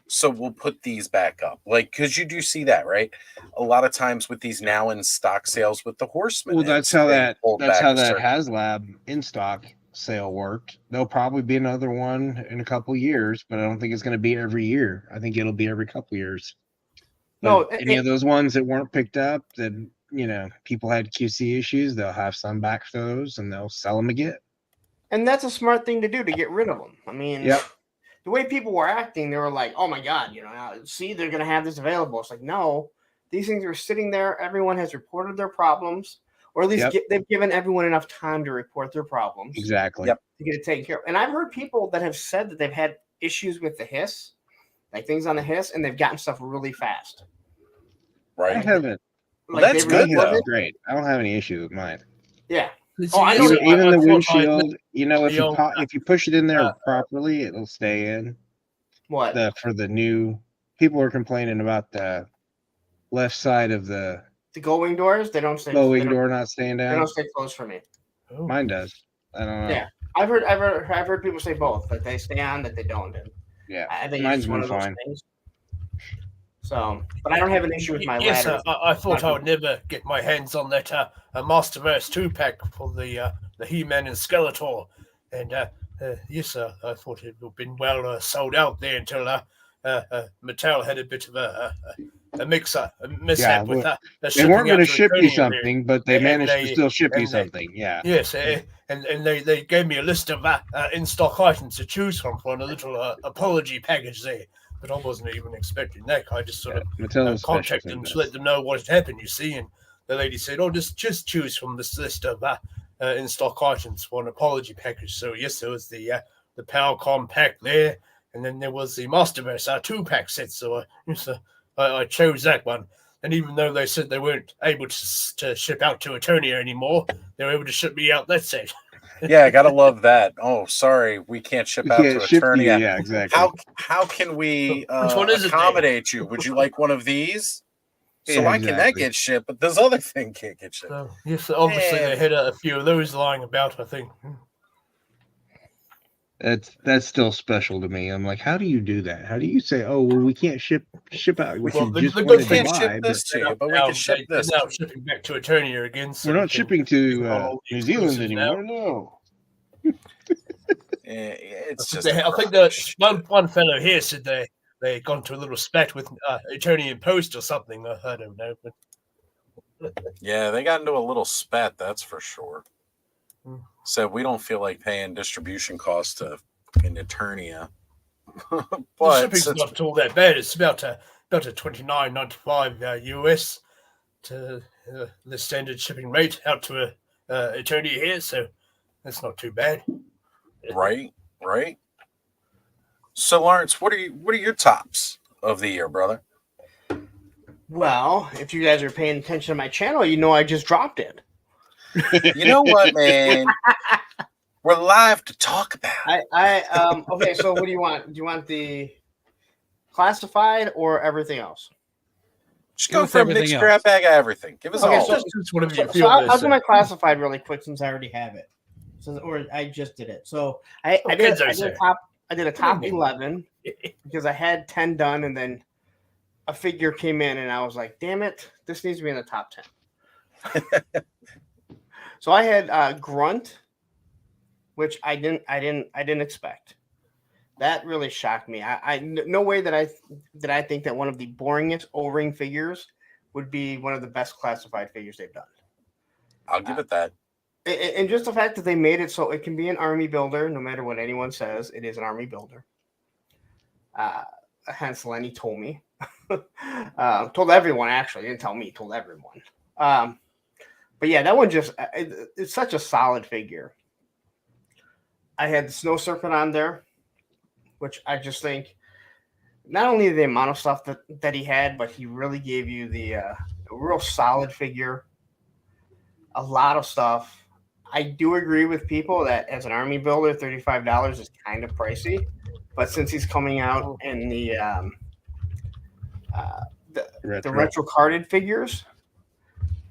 So we'll put these back up. Like, because you do see that, right? A lot of times with these now in stock sales with the Horsemen. Well, that's it's how they that hold that's back how a that certain- HasLab in stock sale worked. There'll probably be another one in a couple years, but I don't think it's going to be every year. I think it'll be every couple years. No, But any of those ones that weren't picked up that people had QC issues, they'll have some back for those and they'll sell them again. And that's a smart thing to do to get rid of them. I mean, Yep. the way people were acting, they were like, oh my God, see, they're going to have this available. It's like, no, these things are sitting there. Everyone has reported their problems, or at least Yep. they've given everyone enough time to report their problems. Exactly. Yep. To get it taken care of. And I've heard people that have said that they've had issues with the hiss, like things on the hiss, and they've gotten stuff really fast. I right? haven't. Well, that's they good, reported though. it. Great. I don't have any issues with mine. Yeah. It's- Oh, I yes, know Even the thought windshield, the if you push it in there uh, properly, it'll stay in. What? For the new people are complaining about the left side of the The gull-wing doors, they don't stay. glowing they don't- door not staying They down. don't stay closed for me. Oh. Mine does. I don't know. Yeah. I've heard people say both, that they stay on, that they don't. And Yeah. I think Mine's it's one been of those fine. things. So, but I don't have an issue with my Yes, ladder. I thought I would never get my hands on that Masterverse 2-pack for the He-Man and Skeletor, and yes, I thought it would have been well sold out there until Mattel had a bit of a mishap well, with They weren't going to ship you something, but they And managed to they- still ship you and they- something. Yeah. Yes, and they gave me a list of in-stock items to choose from for a little apology package there. But I wasn't even expecting that. I just sort of Mattel is special contacted them in to let this. them know what had happened, you see. And the lady said, oh, just choose from this list of in-stock items for an apology package. So, yes, there was the Powercom pack there. And then there was the Masterverse 2-pack set. So I chose that one. And even though they said they weren't able to ship out to Eternia anymore, they were able to ship me out that set. Yeah, I gotta love that. Oh, sorry, we can't ship You out can't to ship you. Eternia. Yeah, exactly. How can we Which one is it, accommodate you? Would you like one of these? So Yeah, why can that exactly. get shipped, but this other thing can't get shipped? So, yes, obviously Yeah. they had a few of those lying about, I think. That's still special to me. I'm like, how do you do that? How do you say, oh well, we can't ship out what Well, you the- just the good wanted to thing- Can't ship buy, but this to you, but we Now can ship they're this. now shipping back to Eternia again. So we're we not can- shipping we to can all the New Zealand exclusives now. anymore. No. It's I just. think a I think crunch. the one fellow here said they got into a little spat with Eternian Post or something. I don't know, but Yeah, they got into a little spat, that's for sure. Hmm. So we don't feel like paying distribution costs to an Eternia. the but shipping's since, not all that bad. It's about a $29.95 US to the standard shipping rate out to Eternia here, so that's not too bad. right. So Lawrence, what are your tops of the year, brother? Well, if you guys are paying attention to my channel, you know I just dropped it. You know what, man? We're live to talk about it. Okay, so what do you want? Do you want the classified or everything else? Just Give go us for a everything mixed else. grab bag of everything. Give us Okay, all. so- Just whatever you So feel. I'll best, do my classified really quick since I already have it. Or I just did it. So I did a top 11 because I had 10 done, and then a figure came in, and I was like, "Damn it, this needs to be in the top 10." So I had Grunt, which I didn't expect. That really shocked me. No way that I think that one of the boringest O-ring figures would be one of the best classified figures they've done. I'll give it that. And just the fact that they made it so it can be an army builder, no matter what anyone says, it is an army builder. Hence, Lenny told me, told everyone actually, didn't tell me, told everyone. But yeah, that one it's such a solid figure. I had the Snow Serpent on there, which I just think not only the amount of stuff that he had, but he really gave you a real solid figure. A lot of stuff. I do agree with people that as an army builder, $35 is kind of pricey, but since he's coming out in the retro carded figures,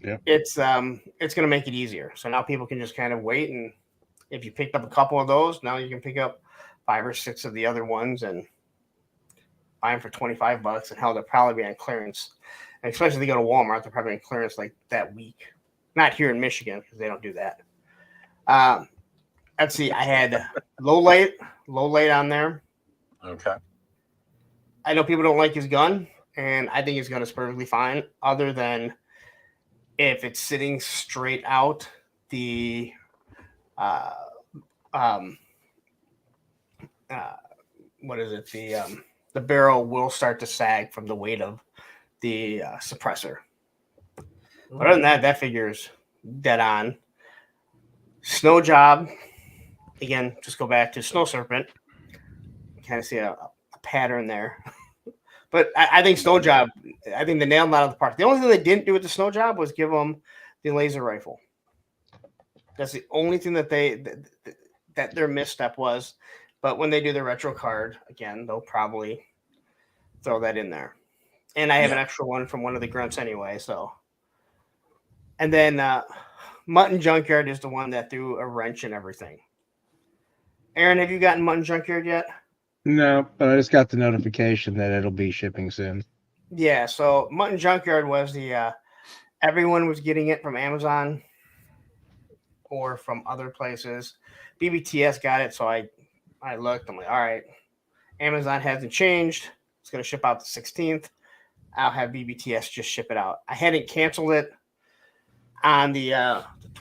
Yep. it's going to make it easier. So now people can just kind of wait, and if you picked up a couple of those, now you can pick up 5 or 6 of the other ones and buy them for $25. And hell, they'll probably be on clearance. And especially if they go to Walmart, they're probably on clearance like that week. Not here in Michigan because they don't do that. Let's see. I had low light on there. Okay. I know people don't like his gun, and I think his gun is perfectly fine, other than if it's sitting straight out, the what is it? The barrel will start to sag from the weight of the suppressor. But other than that, that figure's dead on. Snow Job, again, just go back to Snow Serpent. You kind of see a pattern there. But I think Snow Job, I think they nailed it out of the park. The only thing they didn't do with the Snow Job was give them the laser rifle. That's the only thing that their misstep was. But when they do the retro card, again, they'll probably throw that in there. And I have an extra one from one of the grunts anyway, so. And then Mutton Junkyard is the one that threw a wrench in everything. Aaron, have you gotten Mutton Junkyard yet? No, but I just got the notification that it'll be shipping soon. Yeah, so Mutton Junkyard was everyone was getting it from Amazon or from other places. BBTS got it, so I looked. I'm like, all right, Amazon hasn't changed. It's going to ship out the 16th. I'll have BBTS just ship it out. I hadn't canceled it on the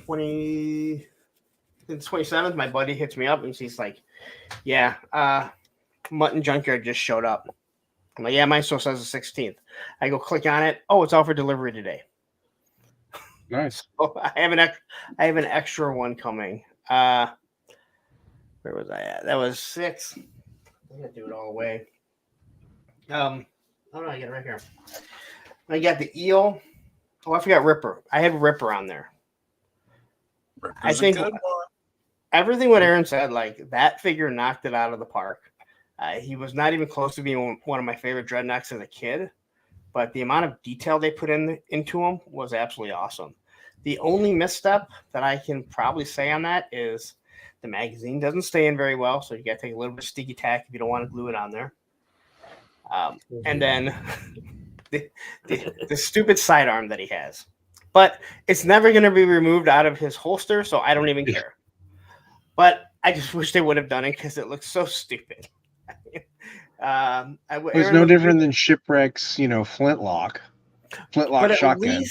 27th. My buddy hits me up and he's like, yeah, Mutton Junkyard just showed up. I'm like, yeah, mine still says the 16th. I go click on it. Oh, it's all for delivery today. Nice. Oh, I have an extra one coming. Where was I at? That was 6. I'm gonna do it all the way. Oh no, I got it right here. I got the eel. Oh, I forgot Ripper. I had Ripper on there. Ripper's think- a good one. Everything what Aaron said, like that figure knocked it out of the park. He was not even close to being one of my favorite Dreadnoks as a kid, but the amount of detail they put into him was absolutely awesome. The only misstep that I can probably say on that is The magazine doesn't stay in very well, so you got to take a little bit of sticky tack if you don't want to glue it on there. And then the stupid sidearm that he has. But it's never going to be removed out of his holster, so I don't even care. But I just wish they would have done it because it looks so stupid. It's Aaron no was- different than Shipwreck's, flintlock but shotgun.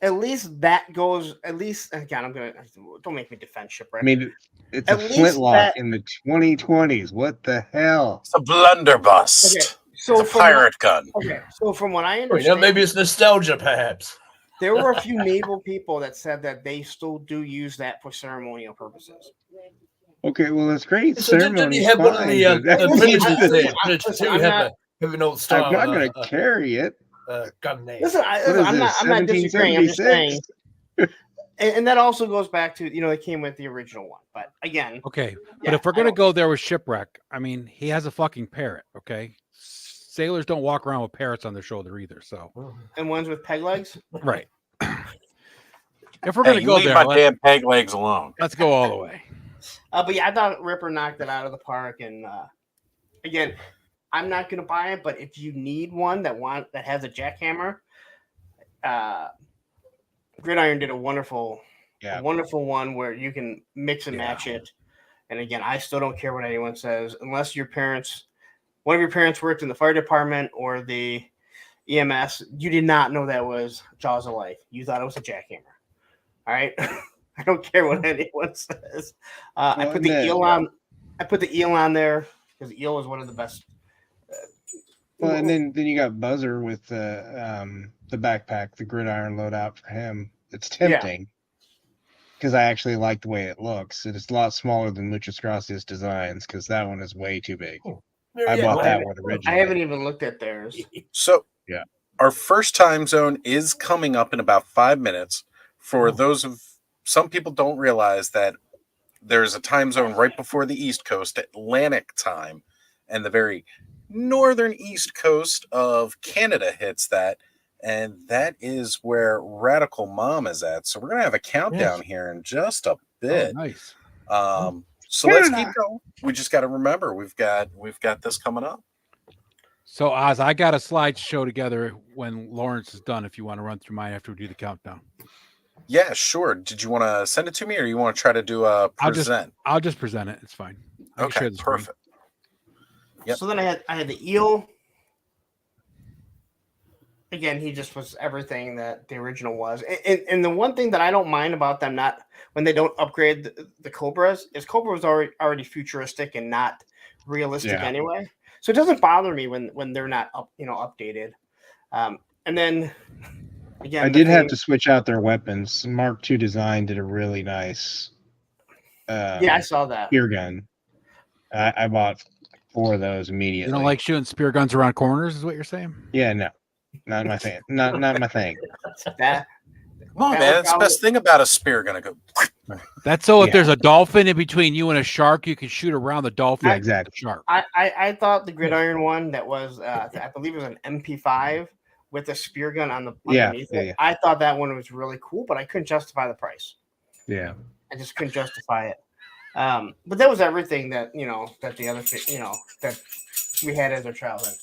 at least that goes. At least again, don't make me defend Shipwreck. I mean, it's at a least flintlock that- in the 2020s. What the hell? It's a blunderbuss. Okay, so It's a pirate gun. So from what I You understand, know, maybe it's nostalgia, perhaps. there were a few naval people that said that they still do use that for ceremonial purposes. Okay, well, that's great. So didn't Ceremony you is have one of fine, the but that Listen, means I- that there? listen, Too, I'm have an old style. I'm not going to carry it. Gun name. Listen, What is I'm this, not disagreeing. I'm just saying, 1776? and that also goes back to it came with the original one. But again, Okay, but yeah, if we're I gonna don't- go there with Shipwreck, I mean, he has a fucking parrot. Okay, sailors don't walk around with parrots on their shoulder either. So and ones with peg legs. right. If we're Hey, gonna you go leave there, my let's, damn peg legs alone. let's go all the way. But yeah, I thought Ripper knocked it out of the park. And again, I'm not gonna buy it, but if you need one that has a jackhammer, Gridiron did a wonderful one where you can mix and match it. And again, I still don't care what anyone says, unless one of your parents worked in the fire department or the EMS. You did not know that was Jaws of Life. You thought it was a jackhammer. All right. I don't care what anyone says. I put the eel on. I put the eel on there because eel is one of the best. Well, and then you got Buzzer with the backpack, the Gridiron loadout for him. It's tempting because I actually like the way it looks. It is a lot smaller than Muchas Gracias Designs because that one is way too big. I bought that one originally. I haven't even looked at theirs. So, Yeah. our first time zone is coming up in about 5 minutes. For those of some people don't realize that there's a time zone right before the East Coast, Atlantic time, and the very northern East Coast of Canada hits that. And that is where Radical Mom is at. So we're gonna have a countdown here in just a Oh, bit. nice. So let's keep going. We just got to remember we've got this coming up. So Oz, I got a slideshow together when Lawrence is done. If you want to run through mine after we do the countdown, Yeah, sure. Did you want to send it to me, or you want to try to do a present? I'll just present it. It's fine. I can share Okay, the screen. perfect. Yep. So then I had the eel. Again, he just was everything that the original was. And the one thing that I don't mind about them not when they don't upgrade the Cobras is Cobra was already futuristic and not realistic anyway. So it doesn't bother me when they're not updated. And then again, I did have to switch out their weapons. Mark II Design did a really nice I saw that. spear gun. I bought 4 of those You immediately. don't like shooting spear guns around corners, is what you're saying? Yeah, no. Not my thing. Not my thing. That Come on, That man. was That's the probably- best thing about a spear. Gonna go. That's so if Yeah. there's a dolphin in between you and a shark, you can shoot around the dolphin. Yeah, with the exactly. Shark. I thought the Gridiron one that was I believe it was an MP5 with a spear gun on the underneath it. yeah. I thought that one was really cool, but I couldn't justify the price. Yeah. I just couldn't justify it. But that was everything that that the other that we had as our childhood.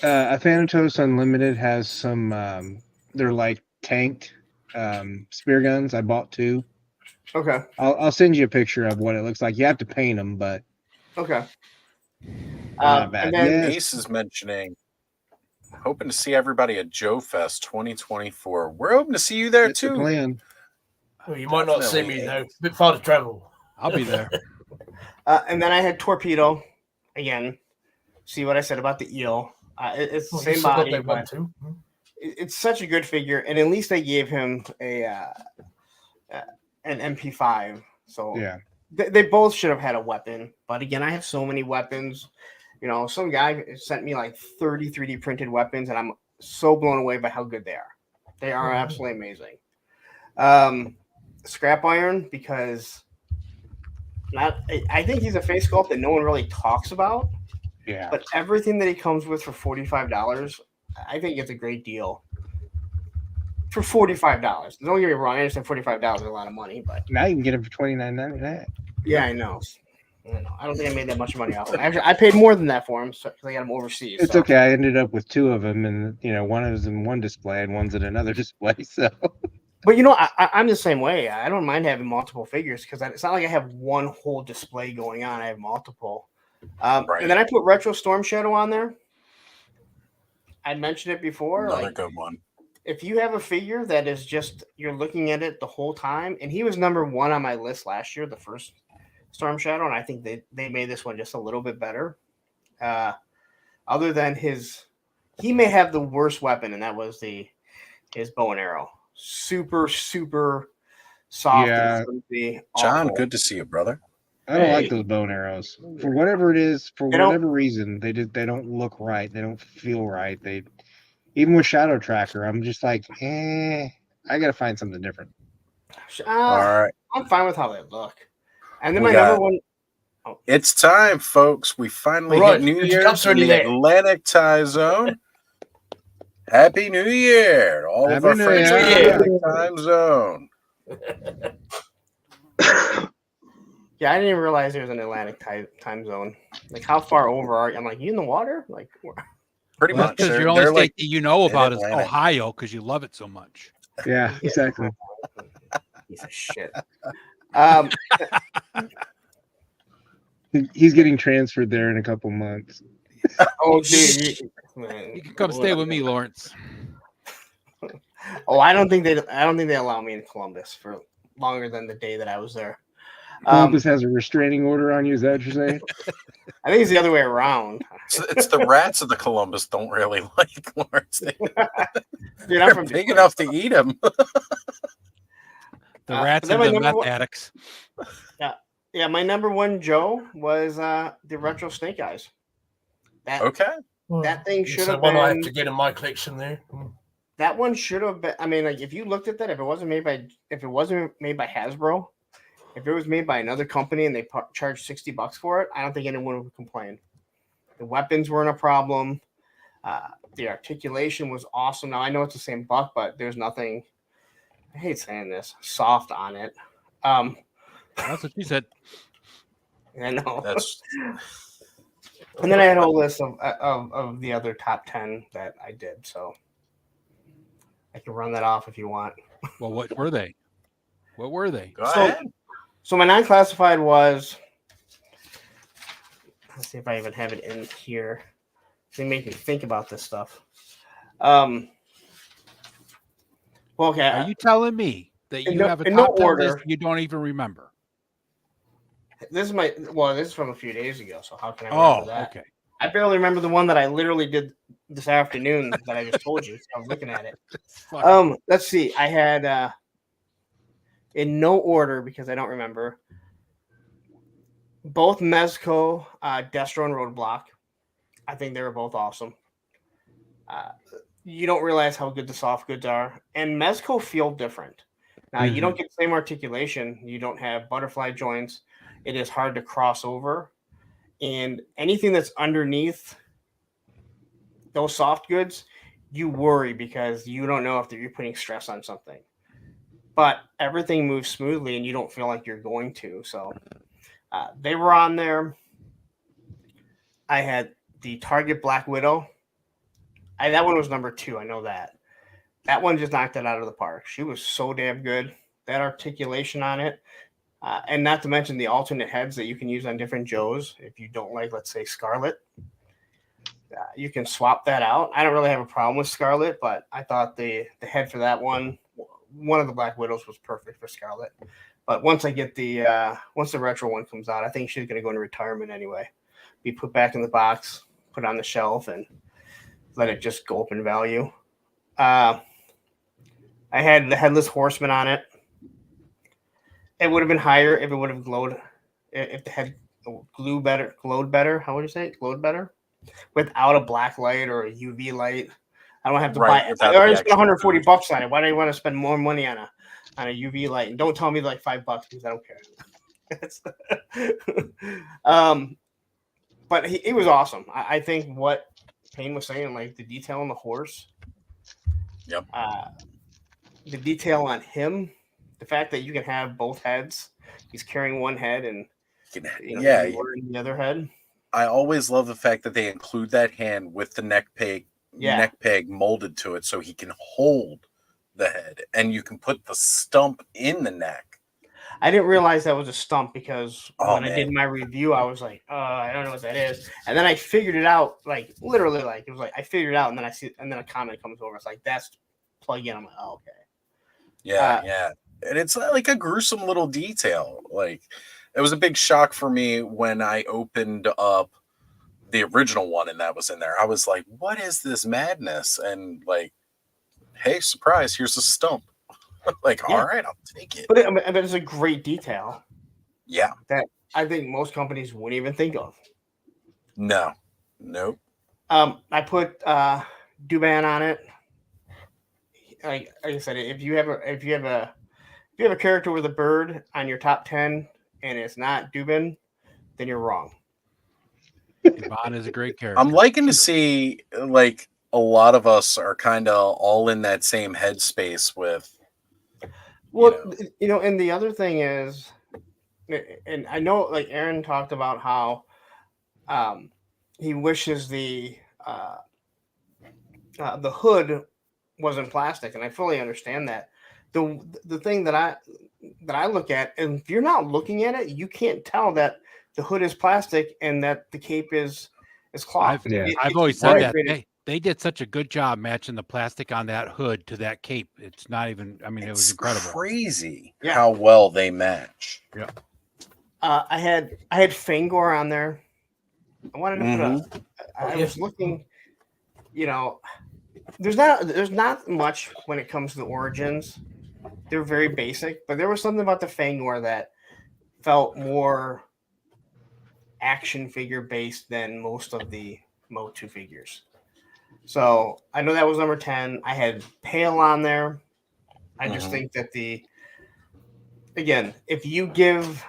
Athanatos Unlimited has some they're like tanked spear guns. I bought 2. Okay. I'll send you a picture of what it looks like. You have to paint them, but Okay. Not bad. And then Yeah. Ace is mentioning, hoping to see everybody at Joe Fest 2024. We're hoping to see you there it's the too. plan. Well, you might not see me Definitely. though. A bit far to travel. I'll be there. and then I had Torpedo again. See what I said about the eel? It's the Well, you same still got body, that one but too. it's such a good figure, and at least they gave him an MP5. So Yeah. they both should have had a weapon. But again, I have so many weapons. Some guy sent me like 30 3D printed weapons, and I'm so blown away by how good they are. They are absolutely amazing. Scrap Iron, because I think he's a face sculpt that no one really talks about. Yeah. But everything that he comes with for $45, I think it's a great deal. For $45. Don't get me wrong, I understand $45 is a lot of money, but Now you can get them for $29.99. Yeah, I know. I don't think I made that much money off him. Actually, I paid more than that for him because I got him overseas. It's so. okay. I ended up with two of them, and one is in one display and one's in another display. So But I'm the same way. I don't mind having multiple figures because it's not like I have one whole display going on. I have multiple. Right. And then I put Retro Storm Shadow on there. I mentioned it before. Another good one. If you have a figure that is just you're looking at it the whole time, and he was number 1 on my list last year, the first Storm Shadow, and I think they made this one just a little bit better. Other than he may have the worst weapon, and that was his bow and arrow. Super, super soft. Yeah. And flimsy, John, awful. good to see you, brother. I don't Hey. like those bow and arrows for whatever it is. For They don't- whatever reason, they don't look right. They don't feel right. Even with Shadow Tracker, I'm just like, I gotta find something different. All right. I'm fine with how they look. And then We my got- number one. It's time, folks. We finally All right, hit New it's Year's cups in ready the there. Atlantic time zone. Happy New Year to all of Happy our New friends in the Year. Atlantic time zone. Yeah, I didn't even realize there was an Atlantic time zone. Like, how far over are you? I'm like, you in the water? Like, Pretty Well, much. because They're, your only they're state like, that you know about is Mid-Atlantic. Ohio because you love it so much. Yeah, exactly. piece of shit. He's getting transferred there in a couple months. Oh, dude, You can come stay with me, Lawrence. Oh, I don't think they allow me in Columbus for longer than the day that I was there. Columbus has a restraining order on you. Is that what you're saying? I think it's the other way around. it's the rats of the Columbus don't really like Lawrence. Dude, I'm They're from big Detroit. enough to eat them. The but rats then and my the number meth one- addicts. Yeah, my number one Joe was the Retro Snake Eyes. Okay. That thing should So have one I have been. to get in my collection there. That one should have been. I mean, like, if you looked at that, if it wasn't made by Hasbro, if it was made by another company and they charged $60 for it, I don't think anyone would complain. The weapons weren't a problem. The articulation was awesome. Now I know it's the same buck, but there's nothing. I hate saying this. Soft on it. That's what you said. I know. That's And then I had a whole list of the other top 10 that I did. So I can run that off if you want. Well, what were they? What were they? go So- ahead. So my non-classified was. Let's see if I even have it in here. They make me think about this stuff. Well, okay. Are you telling me that In you no- have a in no top 10 order. list you don't even remember? This is from a few days ago. So how can I Oh, remember that? okay. I barely remember the one that I literally did this afternoon that I just told you. So I was looking at it. Fuck. Let's see. I had in no order because I don't remember. Both Mezco, Destro, and Roadblock. I think they were both awesome. You don't realize how good the soft goods are, and Mezco feel different. Now you don't get the same articulation. You don't have butterfly joints. It is hard to cross over, and anything that's underneath those soft goods, you worry because you don't know if you're putting stress on something. But everything moves smoothly, and you don't feel like you're going to. So they were on there. I had the Target Black Widow. That one was number 2. I know that. That one just knocked it out of the park. She was so damn good. That articulation on it. And not to mention the alternate heads that you can use on different Joes. If you don't like, let's say, Scarlet, you can swap that out. I don't really have a problem with Scarlet, but I thought the head for that one of the Black Widows was perfect for Scarlet. But once I get once the retro one comes out, I think she's going to go into retirement anyway. Be put back in the box, put on the shelf, and let it just go up in value. I had the Headless Horseman on it. It would have been higher if it would have glowed. If the head glowed better. How would you say it? Glowed better? Without a black light or a UV light. I don't have to Right, buy it. without I the already spent actual $140 on it. Why do you want to spend more money on a UV light? And don't tell me like $5 because I don't care. But he was awesome. I think what Payne was saying, like the detail on the horse. Yep. The detail on him The fact that you can have both heads, he's carrying one head and Yeah, you're in the other head. I always love the fact that they include that hand with the neck peg molded to it so he can hold the head, and you can put the stump in the neck. I didn't realize that was a stump because when I man. did my review, I was like, I don't know what that is. And then I figured it out, like literally, like it was like I figured it out, and then I see, and then a comment comes over. It's like that's plug in. I'm like, oh, okay. Yeah. And it's like a gruesome little detail. Like, it was a big shock for me when I opened up the original one and that was in there. I was like, what is this madness? And like, hey, surprise, here's a stump. Like, all right, I'll take it. But it's a great detail. Yeah. That I think most companies wouldn't even think of. No. Nope. I put Dubin on it. Like I said, if you have a character with a bird on your top 10 and it's not Dubin, then you're wrong. Dubin is a great character. I'm liking to see like a lot of us are kind of all in that same headspace with. Well, and the other thing is, and I know like Aaron talked about how he wishes the hood wasn't plastic, and I fully understand that. The thing that I look at, and if you're not looking at it, you can't tell that the hood is plastic and that the cape is cloth. I've always said that they did such a good job matching the plastic on that hood to that cape. It's not even. I mean, it was incredible. Crazy how well they match. Yeah. I had Fangor on there. I wanted to put I was looking. There's not much when it comes to the origins. They're very basic, but there was something about the Fangor that felt more action figure based than most of the Motu figures. So I know that was number 10. I had Pale on there. I just think that if you give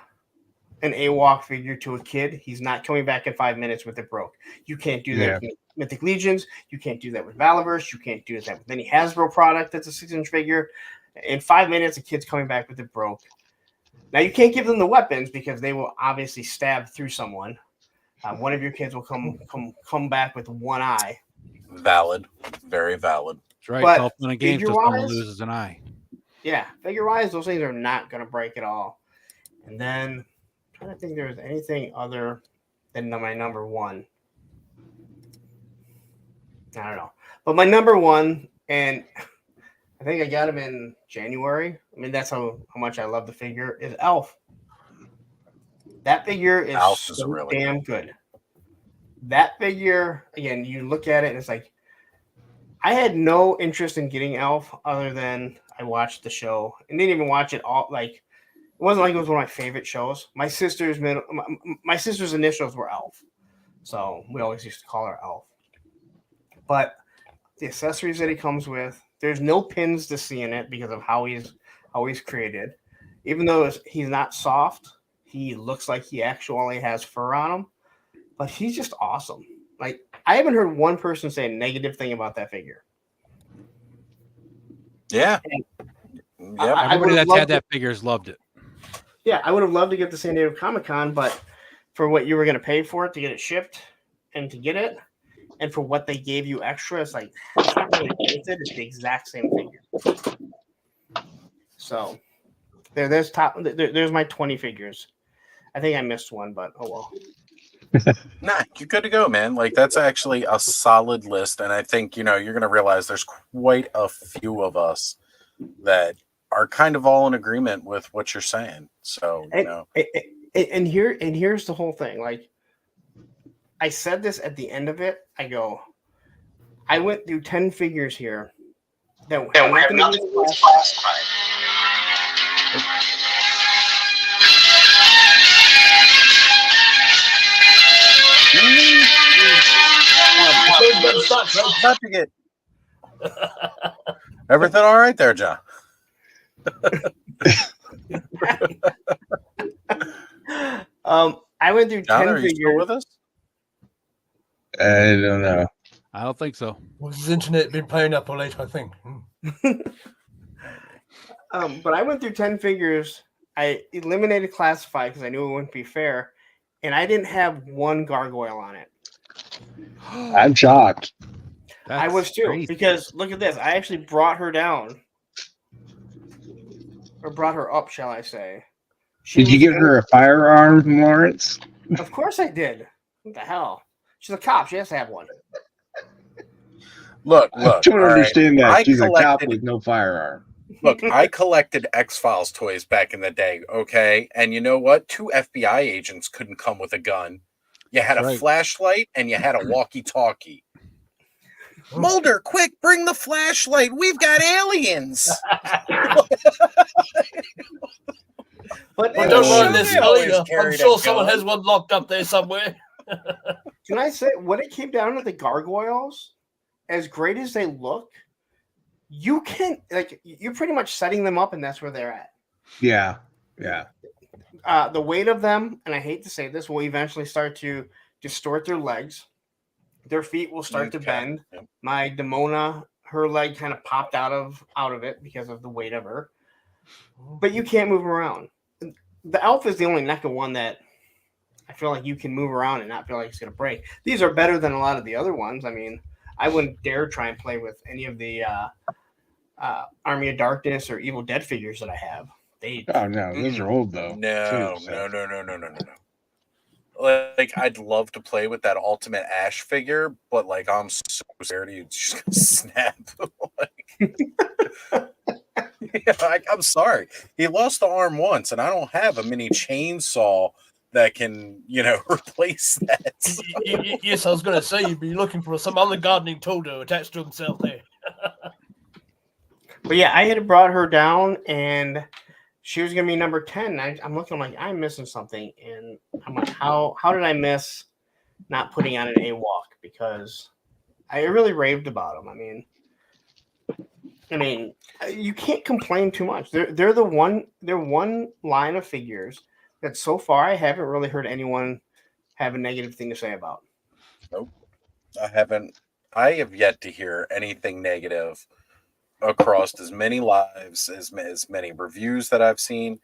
an AWOC figure to a kid, he's not coming back in 5 minutes with it broke. You can't do that with Mythic Legions. You can't do that with Valaverse. You can't do that with any Hasbro product that's a 6-inch figure. In 5 minutes, a kid's coming back with it broke. Now, you can't give them the weapons because they will obviously stab through someone. One of your kids will come back with one eye. Valid. Very valid. That's right. But it's all fun and games till someone loses an eye. Yeah. Figure-wise, those things are not going to break at all. And then, I'm trying to think there was anything other than my number one. I don't know. But my number one, and I think I got him in January. I mean, that's how much I love the figure, is Elf. That figure is so really damn good. That figure, again, you look at it and it's like, I had no interest in getting Elf other than I watched the show and didn't even watch it all. Like, it wasn't like it was one of my favorite shows. My sister's initials were Elf. So we always used to call her Elf. But the accessories that he comes with, there's no pins to see in it because of how he's created. Even though he's not soft, he looks like he actually has fur on him. But he's just awesome. Like, I haven't heard one person say a negative thing about that figure. Yeah. Everybody that's had that figure has loved it. Yeah, I would have loved to get the San Diego Comic-Con, but for what you were going to pay for it to get it shipped and to get it, and for what they gave you extra, it's like, it's not really limited. It's the exact same figure. So, there's my 20 figures. I think I missed one, but oh well. Nah, you're good to go, man. Like, that's actually a solid list. And I think, you're going to realize there's quite a few of us that are kind of all in agreement with what you're saying. So, And here's the whole thing. Like, I said this at the end of it. I went through 10 figures here that have nothing to do with classified. About to get everything all right there, John. I went through John, 10 are you figures still with us? I don't know. I don't think so. Well, his internet been playing up all late, I think. But I went through 10 figures. I eliminated classified because I knew it wouldn't be fair, and I didn't have one gargoyle on it. I'm shocked. I was too, crazy. because look at this. I actually brought her down, or brought her up, shall I say? Did you was give her a firearm, Lawrence? Of course I did. What the hell? She's a cop. She has to have one. Look, I look. don't all right. understand that. I She's a cop collected- with no firearm. Look, I collected X-Files toys back in the day, okay? And you know what? 2 FBI agents couldn't come with a gun. You had That's a right. flashlight and you had a walkie-talkie. Mulder, quick, bring the flashlight. We've got aliens. But Well, don't Sure, mind this, they always Ellie. I'm carried a sure someone gun. has one locked up there somewhere. can I say, when it came down to the gargoyles, as great as they look, you can you're pretty much setting them up, and that's where they're at. Yeah. The weight of them, and I hate to say this, will eventually start to distort their legs. Their feet will start to Okay. bend. Yep. My Demona, her leg kind of popped out of it because of the weight of her. But you can't move around. The Elf is the only NECA one that I feel like you can move around and not feel like it's going to break. These are better than a lot of the other ones. I mean, I wouldn't dare try and play with any of the Army of Darkness or Evil Dead figures that I have. Oh no, those are old though. No, too, so. no. Like, I'd love to play with that Ultimate Ash figure, but like, I'm so scared he's just gonna snap. I'm sorry. He lost the arm once, and I don't have a mini chainsaw that can, replace that. Yes, I was going to say you'd be looking for some other gardening tool to attach to himself there. But yeah, I had brought her down, and she was going to be number 10. I'm looking like I'm missing something, and I'm like, how did I miss not putting on an AWOC? Because I really raved about them. I mean, you can't complain too much. They're one line of figures that so far I haven't really heard anyone have a negative thing to say about. Nope, I haven't. I have yet to hear anything negative across as many lives, as many reviews that I've seen.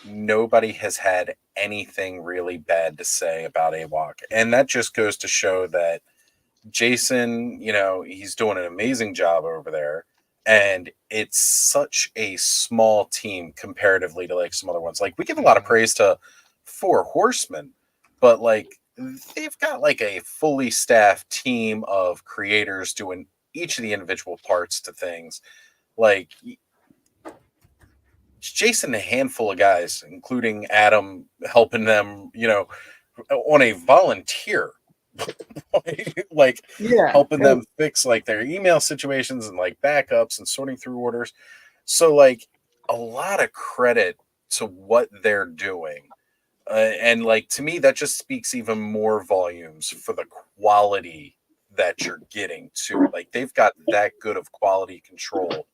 Nobody has had anything really bad to say about AWOC. And that just goes to show that Jason, he's doing an amazing job over there. And it's such a small team comparatively to like some other ones. Like, we give a lot of praise to Four Horsemen, but like, they've got like a fully staffed team of creators doing each of the individual parts to things. Like, Jason, a handful of guys, including Adam, helping them, on a volunteer, like, helping them fix like their email situations and like backups and sorting through orders. So like, a lot of credit to what they're doing. And like, to me, that just speaks even more volumes for the quality that you're getting too. Like, they've got that good of quality control.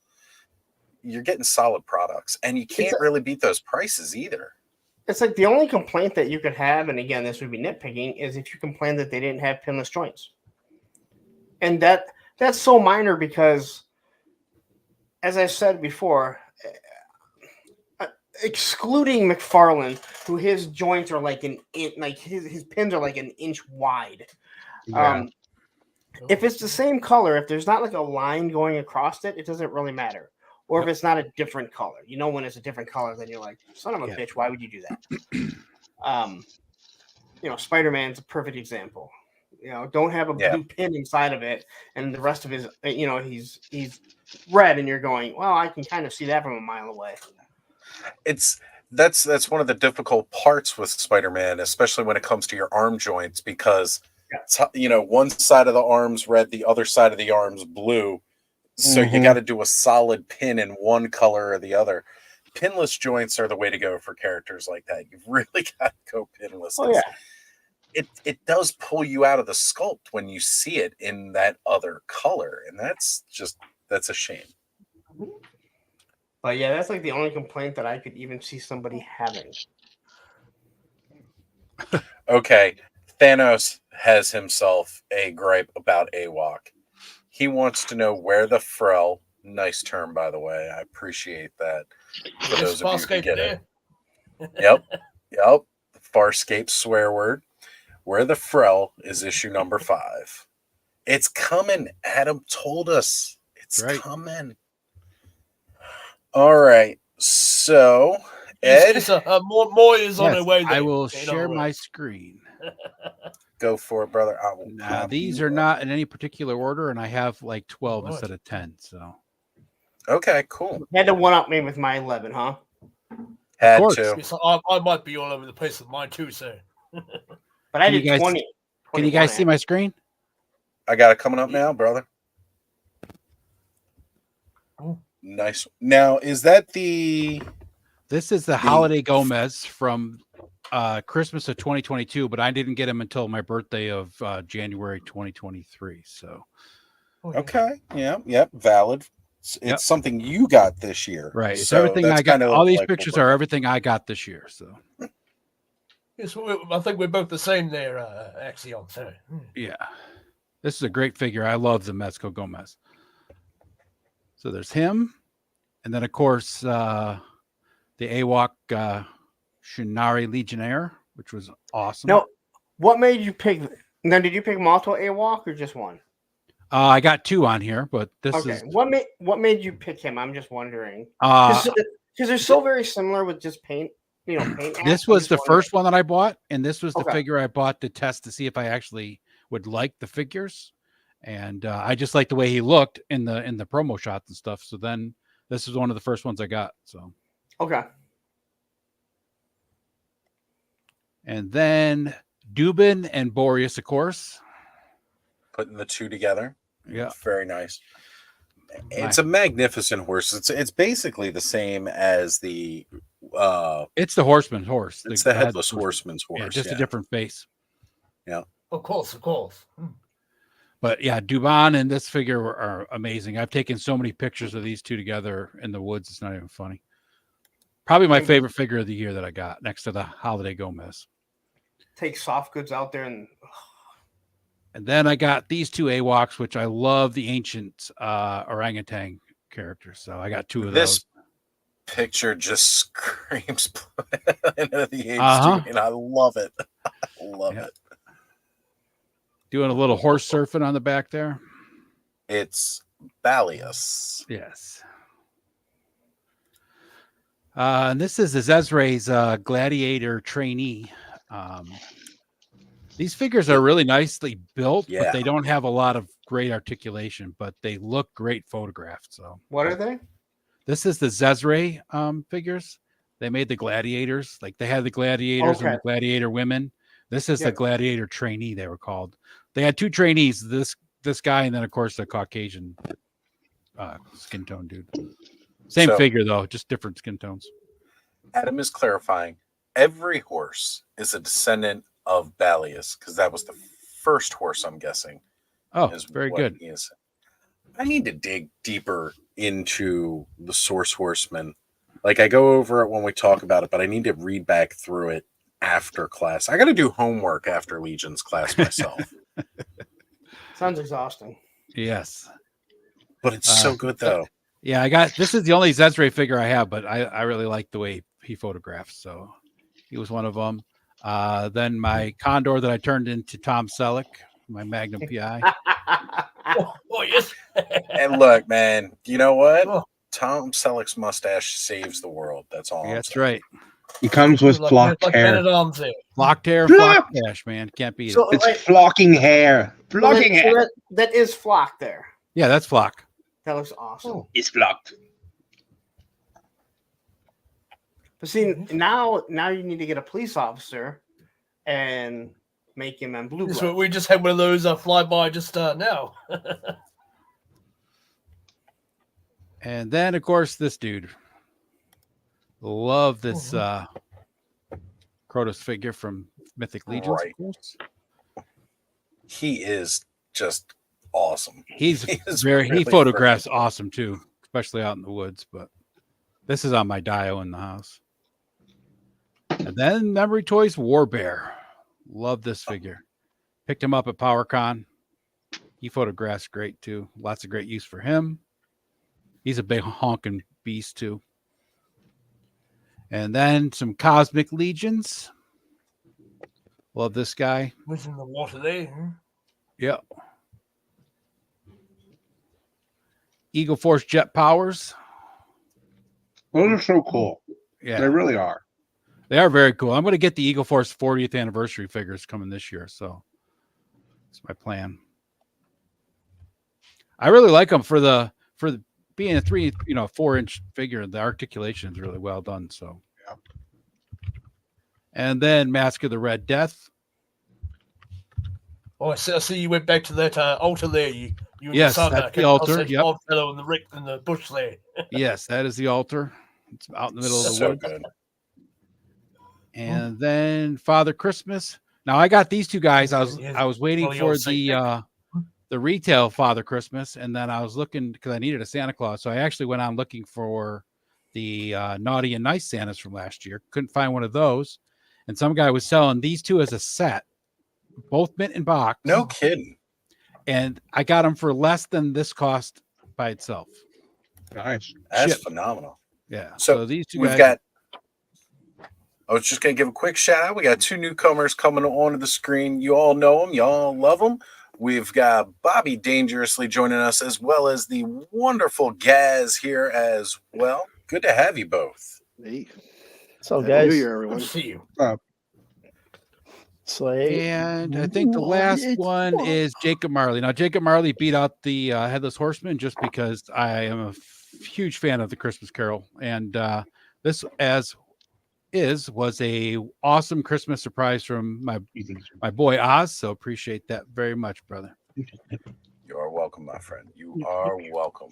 You're getting solid products, and you can't really beat those prices either. It's like the only complaint that you could have, and again, this would be nitpicking, is if you complain that they didn't have pinless joints. And that's so minor because, as I said before, excluding McFarlane, who his joints are like his pins are like an inch wide. Yeah. If it's the same color, if there's not like a line going across it, it doesn't really matter. Or if it's not a different color, when it's a different color, then you're like, son of a bitch, why would you do that? Spider-Man's a perfect example. Don't have a blue pin inside of it, and the rest of his, he's red, and you're going, well, I can kind of see that from a mile away. That's one of the difficult parts with Spider-Man, especially when it comes to your arm joints, because one side of the arm's red, the other side of the arm's blue. So you got to do a solid pin in one color or the other. Pinless joints are the way to go for characters like that. You've really got to go pinless. Oh, yeah. It does pull you out of the sculpt when you see it in that other color. And that's a shame. But yeah, that's like the only complaint that I could even see somebody having. Okay. Thanos has himself a gripe about AWOC. He wants to know where the Frel, nice term, by the way, I appreciate that, For Yes, those of you who Farscape get there. it. Yep. Yep. Farscape swear word. Where the Frel is issue number 5. It's coming. Adam told us. It's Right. coming. All right. So, Ed, Yes, more is on Yes, her way there. I will in share other my words. screen. go for it, brother. I will Now, pop these you are up. not in any particular order, and I have like 12 Alright. instead of 10. So, Okay, cool. Had to one up me with my 11, huh? Had course. to. Yes, I might be all over the place with mine too, so. But I Can you did guys- 20. can you guys see 21 my screen? I got it coming up now, brother. Nice. Now, is that the This is the Holiday Gomez from Christmas of 2022, but I didn't get him until my birthday of January 2023. So, Oh, yeah. okay? Yeah, yep, valid. It's Yep. something you got this year, right, it's So everything that's I got. kinda All these like pictures what are we're- everything I got this year. So, Yes, I think we're both the same there, Axion. So. yeah, this is a great figure. I love the Mezco Gomez. So there's him, and then of course the Awok Shinari Legionnaire, which was awesome. Now, what made you pick? Now, did you pick multiple AWOC or just one? I got 2 on here, but this Okay. is What made you pick him? I'm just wondering. uh, Because they're so very similar with just paint. Paint. this apps. I'm was just the wondering. first one that I bought, and this was the Okay. figure I bought to test to see if I actually would like the figures. And I just liked the way he looked in the promo shots and stuff. So then this is one of the first ones I got. So, Okay. and then Dubin and Boreas, of course. putting the two together. Yeah, Very nice. It's a magnificent horse. It's basically the same as the it's the Horseman's horse. it's the headless horseman's Yeah, horse. just a different face. Of course. But yeah, Dubon and this figure are amazing. I've taken so many pictures of these two together in the woods. It's not even funny. Probably my favorite figure of the year that I got next to the Holiday Gomez. Take soft goods out there and And then I got these 2 Awoks, which I love the ancient orangutan characters. So I got 2 of This those. picture just screams Planet of the Apes Uh-huh. to me, and I love it. I love Yeah. it. Doing a little horse surfing on the back there. It's Balius. Yes. And this is Zezre's gladiator trainee. These figures are really nicely built, Yeah. but they don't have a lot of great articulation, but they look great photographed. So what are they? this is the Zezre figures. They made the gladiators. Like they had the gladiators and the Okay. gladiator women. This is the Yep. gladiator trainee, they were called. They had 2 trainees, this guy, and then of course the Caucasian skin tone dude. Same So- figure though, just different skin tones. Adam is clarifying every horse is a descendant of Balius because that was the first horse, I'm guessing. Oh, Is very what good. he is. I need to dig deeper into the Source Horseman. Like I go over it when we talk about it, but I need to read back through it after class. I got to do homework after Legion's class myself, Sounds exhausting. Yes. but it's so good though. Yeah, I got this is the only Zezre figure I have, but I really like the way he photographs. So he was one of them. Then my Condor that I turned into Tom Selleck, my Magnum PI. Oh, yes. And look, man, you know what? Oh. Tom Selleck's mustache saves the world. That's all. Yeah, I'm that's saying. right. He comes with flocked like hair. Men at Arms there. Flocked hair, Flock! flocked cash, man. Can't beat So it. It's like, flocking hair. Flocking so hair. that is flock there. Yeah, that's flock. That looks awesome. Oh. It's flocked. But see, now you need to get a police officer and make him in blue. Yes, glove. we just had one of those fly by just now. And then of course this dude. Love this Krotos figure from Mythic Legions, Right. of course. He is just awesome. He's He is he really photographs awesome too, especially out in the woods. But this is on my Dio in the house. And then Memory Toys War Bear. Love this figure. Picked him up at PowerCon. He photographs great too. Lots of great use for him. He's a big honking beast too. And then some Cosmic Legions. Love this guy. Was in the water there. Yep. Eagle Force Jet Powers. Those are so cool. Yeah, They really are. they are very cool. I'm going to get the Eagle Force 40th anniversary figures coming this year. So that's my plan. I really like them for the being a 4-inch figure. The articulation is really well done. So, Yeah. And then Mask of the Red Death. Oh, I see you went back to that altar there. You and Yes, your son, that's the came across altar, that yep. old fellow in the bush there. Yes, that is the altar. It's out in the middle of the So woods. good. And then Father Christmas. Now I got these two guys. I Yeah, was waiting probably for all Saint the retail Father Christmas, and then I was looking because I needed a Santa Claus. So I actually went on looking for the Naughty and Nice Santas from last year. Couldn't find one of those, and some guy was selling these two as a set, both mint and box. No kidding. And I got them for less than this cost by itself. Nice. That's Shit. phenomenal. Yeah. So these two We've guys. got. I was just going to give a quick shout out. We got two newcomers coming onto the screen. You all know them. You all love them. We've got Bobby Dangerously joining us, as well as the wonderful Gaz here as well. Good to have you both. Hey, So, Happy guys, New Year, Good everyone. to see you. Slay. And I think the last one is Jacob Marley. Now, Jacob Marley beat out the Headless Horseman just because I am a huge fan of the Christmas Carol. And this, was a awesome Christmas surprise from my boy Oz. So appreciate that very much, brother. You are welcome, my friend. You are welcome.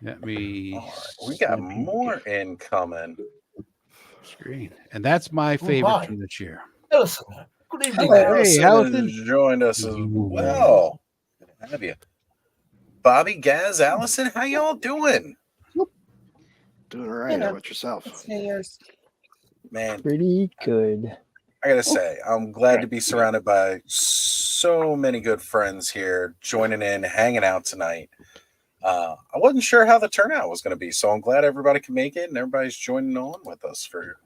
Let me. All right. We got more incoming. Screen. And that's my favorite hi. from this year. Ellison, good evening. Hello. Hey, Allison Allison. has joined us as well. Good to have you. Bobby, Gaz, Allison, how y'all doing? Doing all right. You know. How about yourself? It's New Year's. Man, Pretty good. I gotta say, I'm glad to be surrounded by so many good friends here, joining in, hanging out tonight. I wasn't sure how the turnout was going to be, so I'm glad everybody can make it and everybody's joining on with us for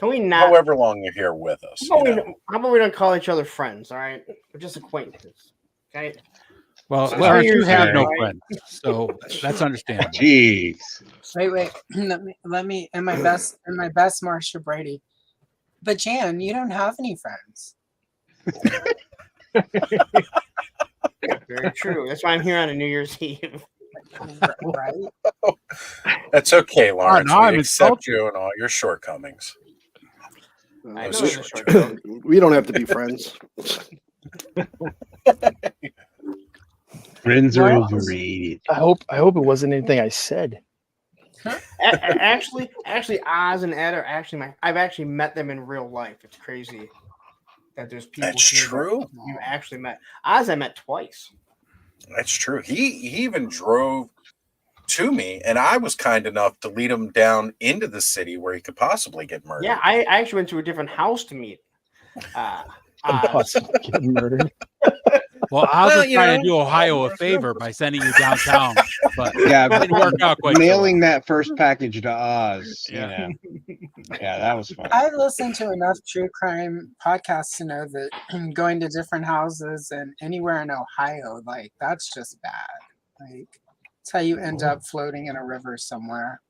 Can we not? however long you're here with us. How about, you know. how about we don't call each other friends? All right, we're just acquaintances. Okay. Well, So Lawrence, you here's have your- no friends. So that's understandable. Jeez. Wait. let me in my best Marsha Brady. But Jan, you don't have any friends. Very true. That's why I'm here on a New Year's Eve. Right? That's okay, Lawrence. no, I'm we accept insulted. you and all your shortcomings. I know Those there's are a short short We don't have to be friends. Friends are Well, overrated. I hope it wasn't anything I said. Actually, Oz and Ed are actually I've actually met them in real life. It's crazy that there's people. That's here that true. You actually met Oz. I met twice. That's true. He even drove to me, and I was kind enough to lead him down into the city where he could possibly get murdered. Yeah, I actually went to a different house to meet. Oz. Possibly getting murdered. Well, I was Well, just you trying know, to do Ohio a favor by sending you downtown, but Yeah, it didn't work out quite. mailing that first package to Oz. Yeah. Yeah, that was fun. I've listened to enough true crime podcasts to know that going to different houses and anywhere in Ohio, like that's just bad. Like it's how you end up floating in a river somewhere.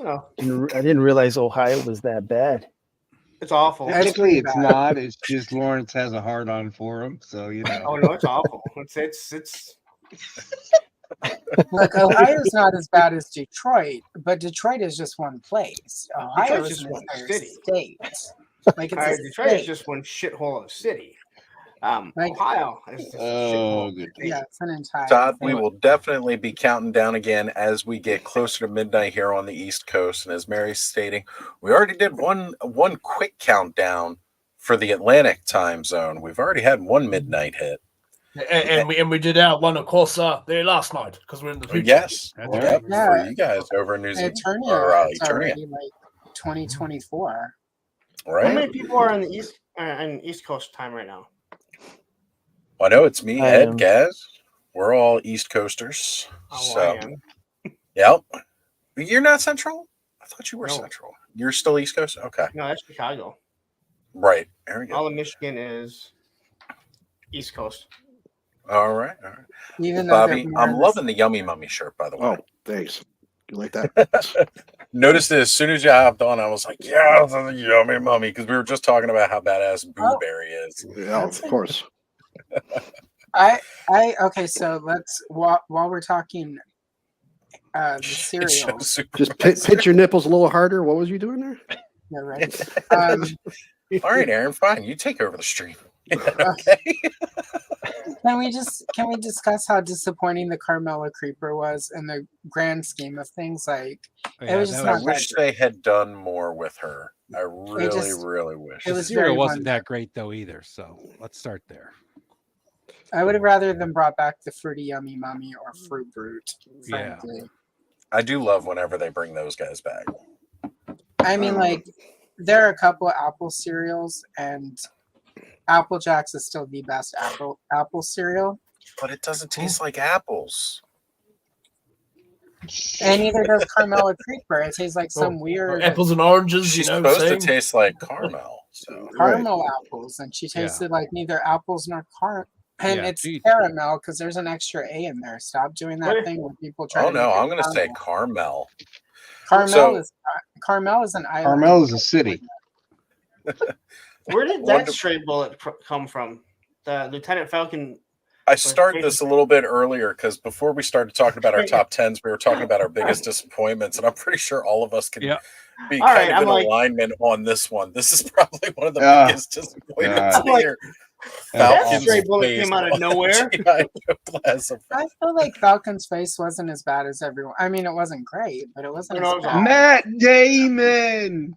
Oh, I didn't realize Ohio was that bad. it's awful. Technically, it's bad. not. It's just Lawrence has a hard on for him. So, you know. Oh no, it's awful. It's Look, Ohio's not as bad as Detroit, but Detroit is just one place. Ohio Detroit's is just an one entire city. state. Like it's a Detroit is state. just one shithole of a city. Like- Ohio is just a Oh, shithole. good. Yeah, it's an entire Todd, we thing. will definitely be counting down again as we get closer to midnight here on the East Coast. And as Mary's stating, we already did one quick countdown for the Atlantic time zone. We've already had one midnight hit. And we did our one, of course, there last night because we're in the future. Yes, That's yep, right. for Yeah. you guys over in New Zealand Eternia, or it's Eternia, already like 2024. How right? many people are on the East Coast time right now? I know it's me, I Ed, am. Gaz. We're all East Coasters. Oh, So, I am. yep. You're not Central? I thought you were No. Central. You're still East Coast? Okay. No, that's Chicago. Right. There we go. All of Michigan is East Coast. All right. All right. Even though they're Bobby, more I'm in the loving the Yummy Mummy shirt, by the way. Oh, thanks. You like that? Noticed it as soon as you hopped on. I was like, yeah, it's a Yummy Mummy, because we were just talking about how badass Oh. Booberry is. Yeah, of course. Okay, so let's while we're talking the It cereal. shows super Just impressive. pitch your nipples a little harder. What was you doing there? Yeah, right. All right, Aaron, fine. You take over the stream. Okay. Can we discuss how disappointing the Carmela Creeper was in the grand scheme of things? Like, Yeah, was just that I not wish they had done more with her. I really, just- really wish. it was cereal very wasn't wonderful. that great though either. So let's start there. I would have rather them brought back the Fruity Yummy Mummy or Fruit Brute. Yeah. Frankly. I do love whenever they bring those guys back. I mean, like, there are a couple apple cereals, and Apple Jacks is still the best apple cereal, But it doesn't taste like apples. and neither does Carmela Creeper. It tastes like some weird apples and oranges. She's You know what I'm supposed saying? to taste like caramel. So caramel apples, and she Yeah. tasted like neither apples nor caramel. And Yeah, it's she- caramel because there's an extra A in there. Stop doing that What? thing when people try oh to no, make it I'm gonna say caramel. caramel. Carmel So- is an island. Carmel is a city. Where did that Wonderful. stray bullet come from? The Lieutenant Falcon. I started this a little bit earlier because before we started talking about our top tens, we were talking about our biggest disappointments, and I'm pretty sure all of us can Yeah. be All kind right, of I'm in like- alignment on this one. This is probably one of the Yeah. biggest disappointments Yeah. of the year. That Falcon's stray bullet face came out of on nowhere. G.I. Joe Classified. I feel like Falcon's face wasn't as bad as everyone. I mean, it wasn't great, but it wasn't No, as no, bad. Matt Damon.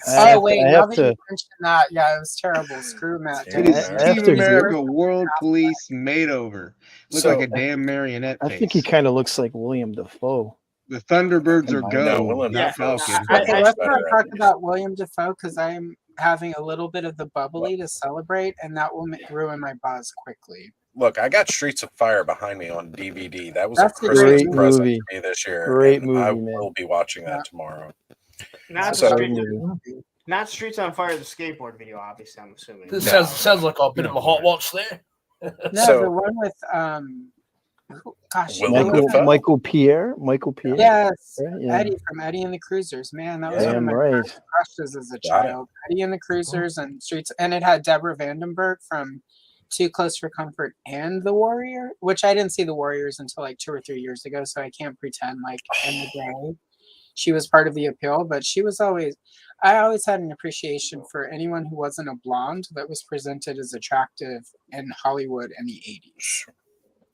Oh wait, I now have that to. you mentioned that, yeah, it was terrible. Screw Matt. Dude, It Damon. is I have Team to America agree. World Police made over. Look So- like a damn marionette I face. think he kind of looks like William Dafoe. The Thunderbirds are No, go, Willem not Dafoe. Falcon. I- Okay, much let's better not at talk least. about William Defoe because I'm having a little bit of the bubbly to celebrate, and that will ruin my buzz quickly. Look, I got Streets of Fire behind me on DVD. That was That's a a Christmas great present movie. to me this year. Great and I movie, man. will be watching that Yeah. tomorrow. Not, So- Street, movie. not Streets on Fire, the skateboard video, obviously, I'm assuming. This No. sounds like a bit of a hot watch there. No, So- the one with gosh, Willem what was Dafoe? that? Michael Pierre. Michael Pierre. Yes, Right? Yeah. Eddie from Eddie and the Cruisers. Man, that was one of Damn my right. first crushes as a Got it. child. Eddie and the Cruisers and Streets, and it had Deborah Vandenberg from Too Close for Comfort and The Warrior, which I didn't see The Warriors until like 2 or 3 years ago, so I can't pretend like in the day she was part of the appeal. But I always had an appreciation for anyone who wasn't a blonde that was presented as attractive in Hollywood in the 80s.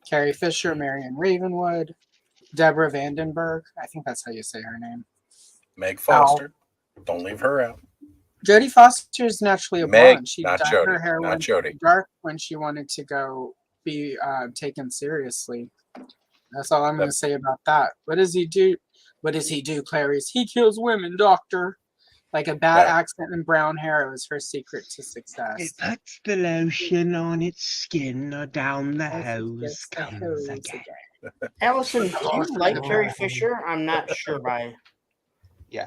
Carrie Fisher, Marion Ravenwood, Deborah Vandenberg. I think that's how you say her name. Meg Foster. Don't leave her out. Jodie Foster is naturally a Meg, blonde. She not dyed Jodie, her hair not when Jodie. dark when she wanted to go be taken seriously. That's all I'm going to say about that. What does he do? What does he do, Clarice? He kills women, doctor. Like a bad Yeah. accent and brown hair was her secret to success. It puts the lotion on its skin or down the As it hose gets the comes hose again. Allison, do you like Carrie Fisher? I'm not sure by.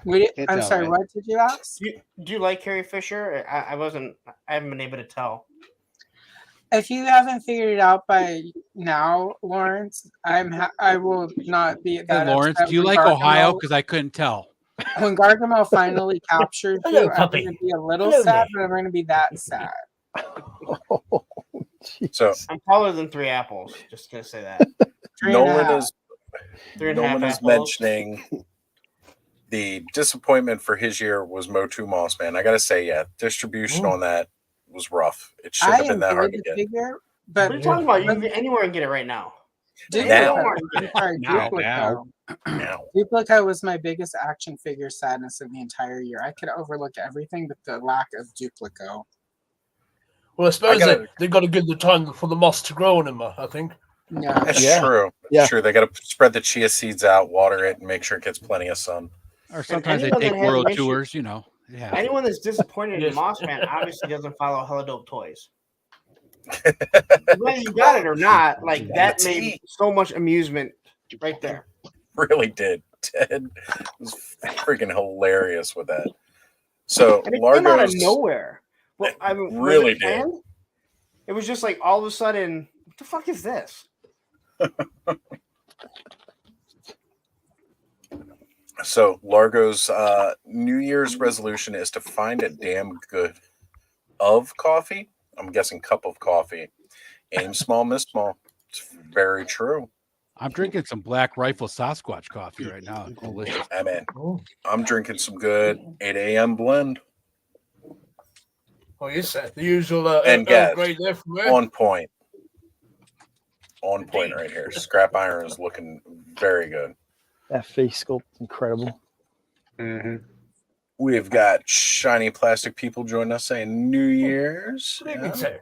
Wait, It's I'm all sorry, right. what did you ask? Do you like Carrie Fisher? I haven't been able to tell. If you haven't figured it out by now, Lawrence, I will not be Hey, that Lawrence, upset do you when like Ohio? Gargamel- Because I couldn't tell. When Gargamel finally captures Hello, you, I'm puppy. going to be a little Hello sad, there. but I'm going to be that sad. So I'm taller than 3 apples. Just gonna say that. Three and a Nolan half. is 3.5 Nolan is apples. mentioning the disappointment for his year was Motu Moss, man. I gotta say, yeah, distribution on that was rough. It shouldn't I have been that hard enjoyed to the get. figure, What but are you talking about? You can get anywhere and get it right now. Now. Now. Duplica was my biggest action figure sadness of the entire year. I could overlook everything but the lack of Duplico. Well, I suppose gotta- they've got to give the time for the moss to grow on him, I think. Yeah. That's Yeah. true. That's Yeah. true. They got to spread the chia seeds out, water it, and make sure it gets plenty of sun. Or sometimes they anyone that take has an world issue- tours, you know. Yeah. Anyone that's disappointed in Yes. Moss Man obviously doesn't follow Hella Dope Toys. Whether you got it or not, like that made so much amusement right there. Really did. Ted was freaking hilarious with that. So And it came out of Largo's nowhere. Well, I mean, was really it did. planned? It was just like all of a sudden, what the fuck is this? So Largo's New Year's resolution is to find a damn good of coffee. I'm guessing cup of coffee. Aim small, miss small. It's very true. I'm drinking some Black Rifle Sasquatch coffee right now. Delicious. I mean, Oh, I'm drinking some good 8 a.m. blend. oh yes, sir. The usual And Gav, grade there from there. on point. On point right here. Scrap iron is looking very good. That face sculpt is incredible. Mm-hmm. We've got shiny plastic people joining us saying New Year's. Good evening, Yeah. sir.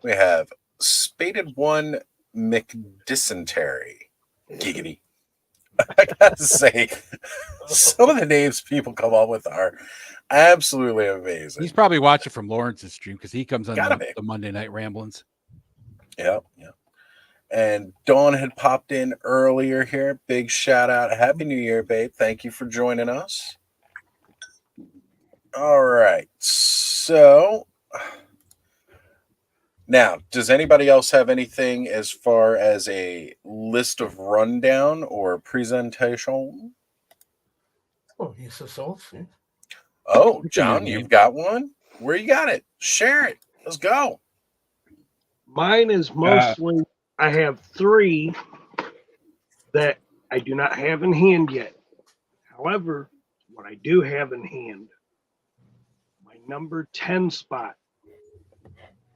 We have Spaded One McDysentery. Giggity. I gotta say, some of the names people come up with are absolutely amazing. He's probably watching from Lawrence's stream because he comes on Gotta be. the Monday Night Ramblings. Yep, yep. And Dawn had popped in earlier here. Big shout out. Happy New Year, babe. Thank you for joining us. All right. So now, does anybody else have anything as far as a list of rundown or presentation? Oh, yes, so. Yeah. Oh, John, you've got one? Where you got it? Share it. Let's go. Mine is mostly, I have 3 that I do not have in hand yet. However, what I do have in hand, my number 10 spot,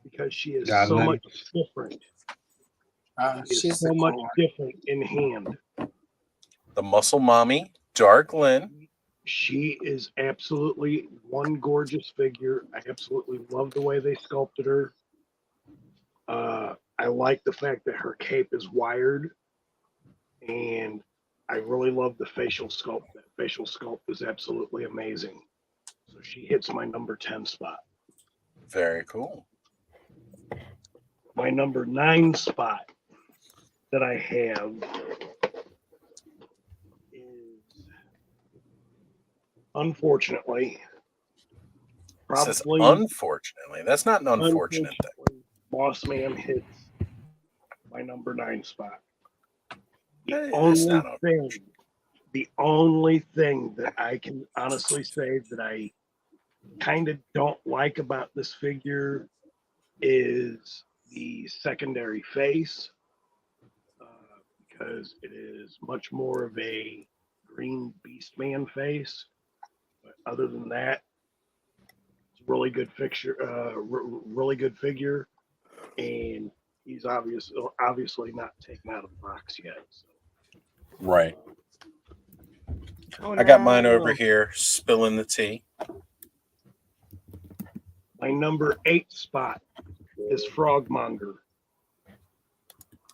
because she is God, so man. much different. She is She's so a much cool one. different in hand. The Muscle Mommy, Dark Lynn. She is absolutely one gorgeous figure. I absolutely love the way they sculpted her. I like the fact that her cape is wired, and I really love the facial sculpt. That facial sculpt is absolutely amazing. So she hits my number 10 spot. Very cool. My number 9 spot that I have is, unfortunately, It says probably unfortunately. That's not an unfortunate thing. unfortunately, Boss Man hits my number 9 spot. It's Only not thing, the only thing that I can honestly say that I kind of don't like about this figure is the secondary face, because it is much more of a green Beastman face. But other than that, it's a really good figure. Really good figure, and he's obviously not taken out of the box yet. So. Right. Oh, I got mine no. over here, spilling the tea. My number 8 spot is Frogmonger.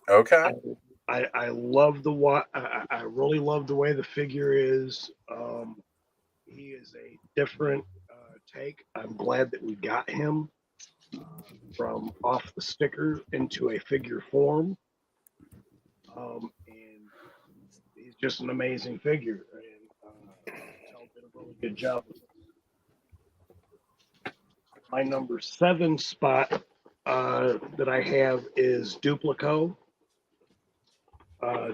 Okay. I love I really love the way the figure is. He is a different take. I'm glad that we got him from off the sticker into a figure form. And he's just an amazing figure. And Mattel did a really good job with it. My number 7 spot that I have is Duplico.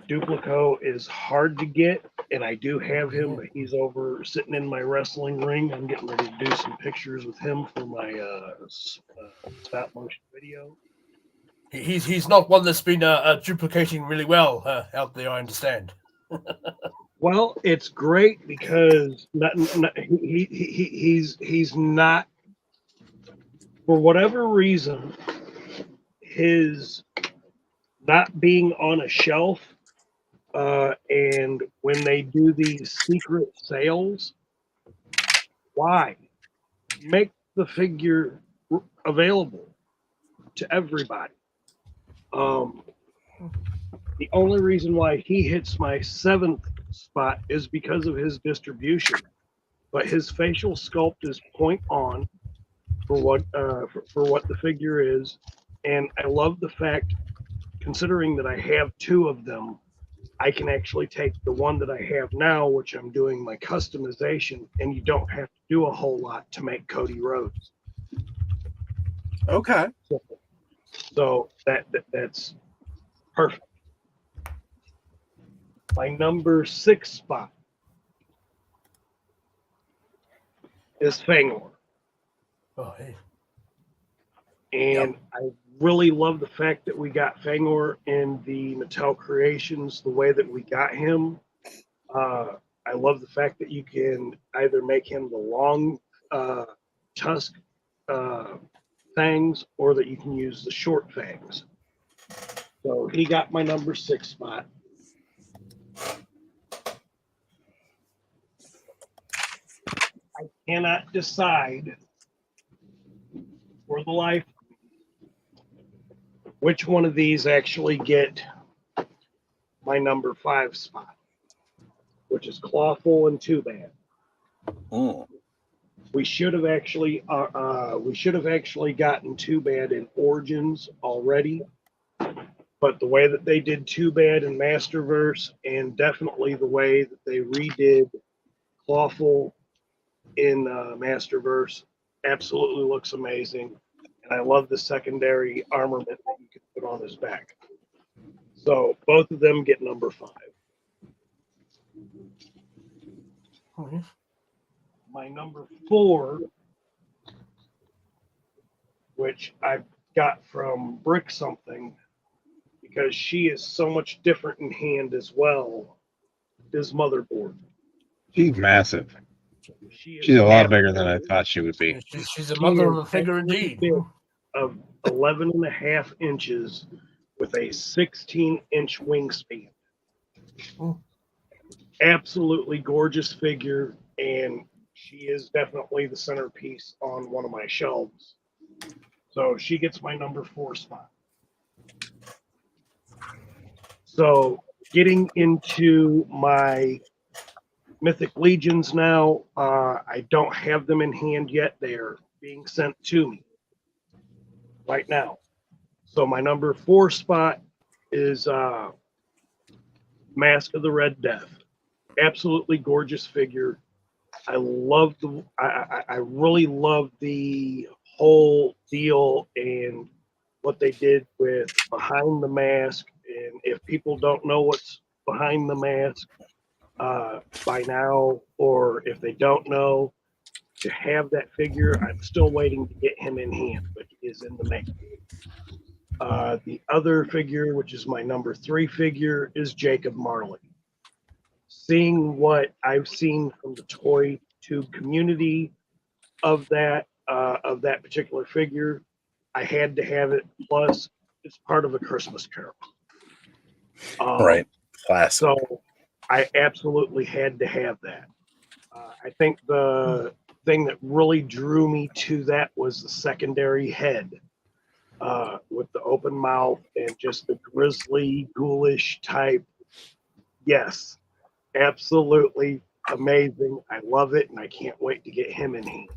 Duplico is hard to get, and I do have him, but he's over sitting in my wrestling ring. I'm getting ready to do some pictures with him for my stop motion video. He's not one that's been duplicating really well out there, I understand. Well, it's great because he's not, for whatever reason, his not being on a shelf, and when they do these secret sales, why make the figure available to everybody? The only reason why he hits my 7th spot is because of his distribution, but his facial sculpt is point on for what the figure is, and I love the fact, considering that I have 2 of them, I can actually take the one that I have now, which I'm doing my customization, and you don't have to do a whole lot to make Cody Rhodes. Okay. So that's perfect. My number 6 spot is Fangor. Oh, hey. And I really love the fact that we got Fangor in the Mattel Creations the way that we got him. I love the fact that you can either make him the long tusk fangs or that you can use the short fangs. So he got my number 6 spot. I cannot decide for the life which one of these actually get my number 5 spot, which is Clawful and Too Bad. Mm. We should have actually gotten Too Bad in Origins already, but the way that they did Too Bad in Masterverse, and definitely the way that they redid Clawful in Masterverse, absolutely looks amazing. And I love the secondary armament that you can put on his back. So both of them get number 5. Mhm. My number 4, which I got from Brick Something, because she is so much different in hand as well, is Motherboard. She's massive. She is She's a lot bigger than I thought she would be. She's a She mother is of a figure every indeed. bit of 11.5 inches with a 16-inch wingspan. Mm. Absolutely gorgeous figure, and she is definitely the centerpiece on one of my shelves. So she gets my number 4 spot. So getting into my Mythic Legions now, I don't have them in hand yet. They are being sent to me right now. So my number 4 spot is Mask of the Red Death. Absolutely gorgeous figure. I really love the whole deal and what they did with Behind the Mask. And if people don't know what's behind the mask by now, or if they don't know, to have that figure, I'm still waiting to get him in hand, but he is in the making. The other figure, which is my number 3 figure, is Jacob Marley. Seeing what I've seen from the toy tube community of that particular figure, I had to have it. Plus, it's part of A Christmas Carol. Right. Classic. So I absolutely had to have that. I think the thing that really drew me to that was the secondary head with the open mouth and just the grisly, ghoulish type. Yes, absolutely amazing. I love it, and I can't wait to get him in hand.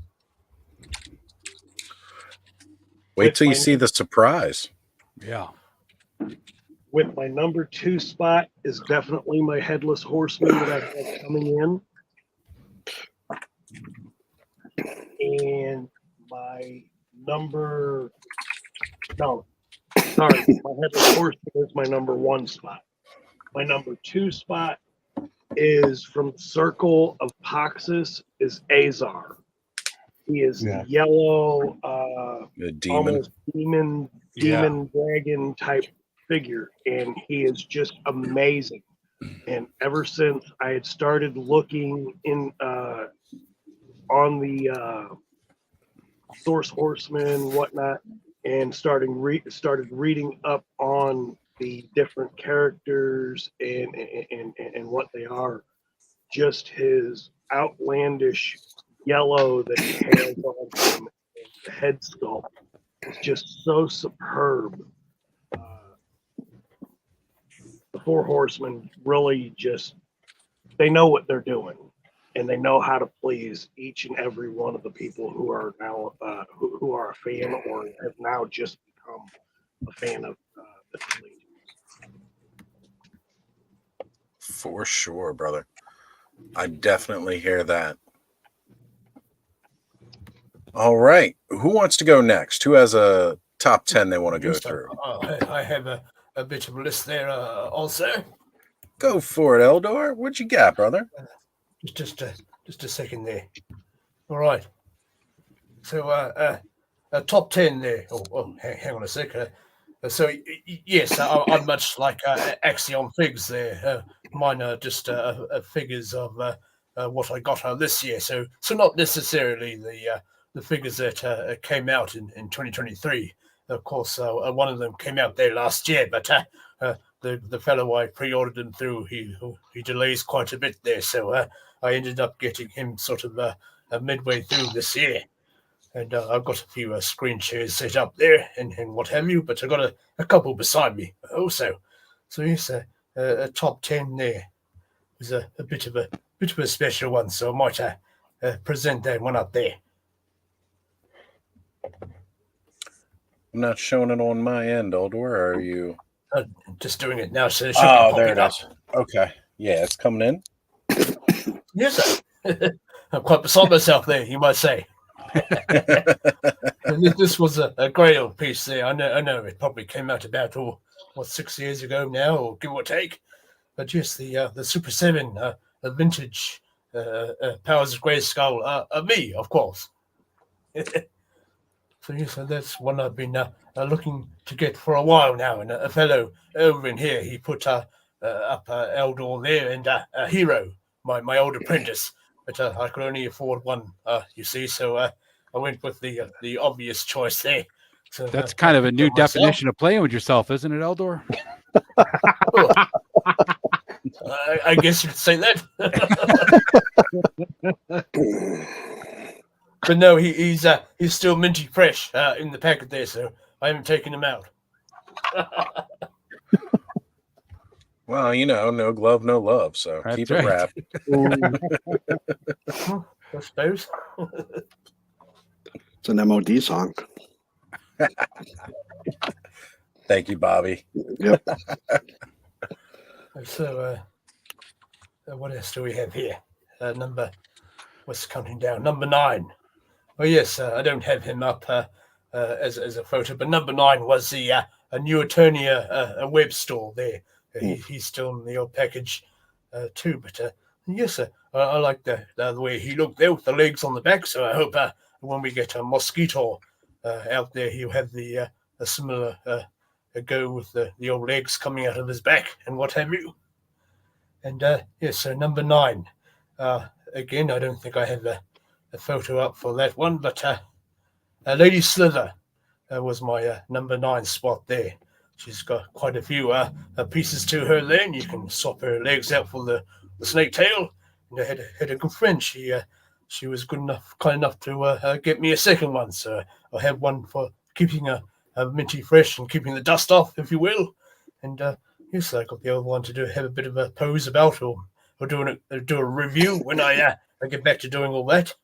Wait till you see the surprise. Yeah. With my number 2 spot is definitely my Headless Horseman that I have coming in. And my my Headless Horseman is my number 1 spot. My number 2 spot is from Circle of Poxus is Azar. He is the yellow, The demon. almost demon dragon type figure, and he is just amazing. And ever since I had started looking in on the Source Horseman and whatnot, and started reading up on the different characters and what they are, just his outlandish yellow that he has on him, the head sculpt is just so superb. The 4 Horsemen really just, they know what they're doing, and they know how to please each and every one of the people who are now who are a fan or have now just become a fan of the Legion. For sure, brother. I definitely hear that. All right. Who wants to go next? Who has a top 10 they want to go Yes, through? I have a bit of a list there also. Go for it, Eldor. What you got, brother? Just a second there. All right. So top 10 there. Hang on a sec. Yes, I'm much like Axiom Figs there. Mine are just figures of what I got this year. So not necessarily the figures that came out in 2023. Of course, one of them came out there last year, but the fellow I pre-ordered them through, he delays quite a bit there. So I ended up getting him sort of midway through this year. And I've got a few screen shares set up there and what have you, but I've got a couple beside me also. So yes, a top 10 there was a bit of a special one. So I might present that one up there. I'm not showing it on my end, Eldor. Are you? Just doing it now, so it should Oh, be there it popping is. Okay. Yeah, it's coming in. up. Yes, sir. I'm quite beside myself there, you might say. And this was a great old piece there. I know it probably came out about 6 years ago now, or give or take. But yes, the Super 7, a vintage Powers of Grayskull, me, of course. So yes, that's one I've been looking to get for a while now. And a fellow over in here, he put up Eldor there and a Hero, my old apprentice. But I could only afford one, you see. So I went with the obvious choice there. So That's kind of a new myself. definition of playing with yourself, isn't it, Eldor? I guess you could say that. But no, he's still minty fresh in the packet there, so I haven't taken him out. Well, no glove, no love. So That's keep right. it wrapped. I suppose. It's an MOD song. Thank you, Bobby. Yep. So what else do we have here? What's counting down? Number 9. Oh yes, I don't have him up as a photo, but number 9 was a new Eternia a web store there. He's still in the old package too, but yes, I like the way he looked there with the legs on the back. So I hope when we get a Mosquito out there, he'll have a similar go with the old legs coming out of his back and what have you. And yes, so number 9. Again, I don't think I have a photo up for that one, but Lady Slither was my number 9 spot there. She's got quite a few pieces to her there, and you can swap her legs out for the snake tail. And I had a good friend. She was kind enough to get me a second one. So I have one for keeping a minty fresh and keeping the dust off, if you will. And yes, I got the other one to have a bit of a pose about, or do a review when I get back to doing all that.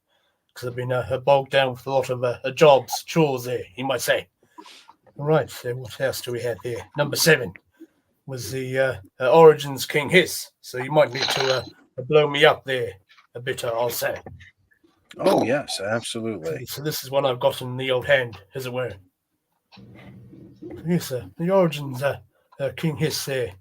Because I've been bogged down with a lot of jobs, chores there, you might say. All right, so what else do we have here? Number 7 was the Origins King Hiss. So you might need to blow me up there a bit, I'll say. Oh, yes, absolutely. So this is one I've got in the old hand, as it were. Yes, the Origins King Hiss there.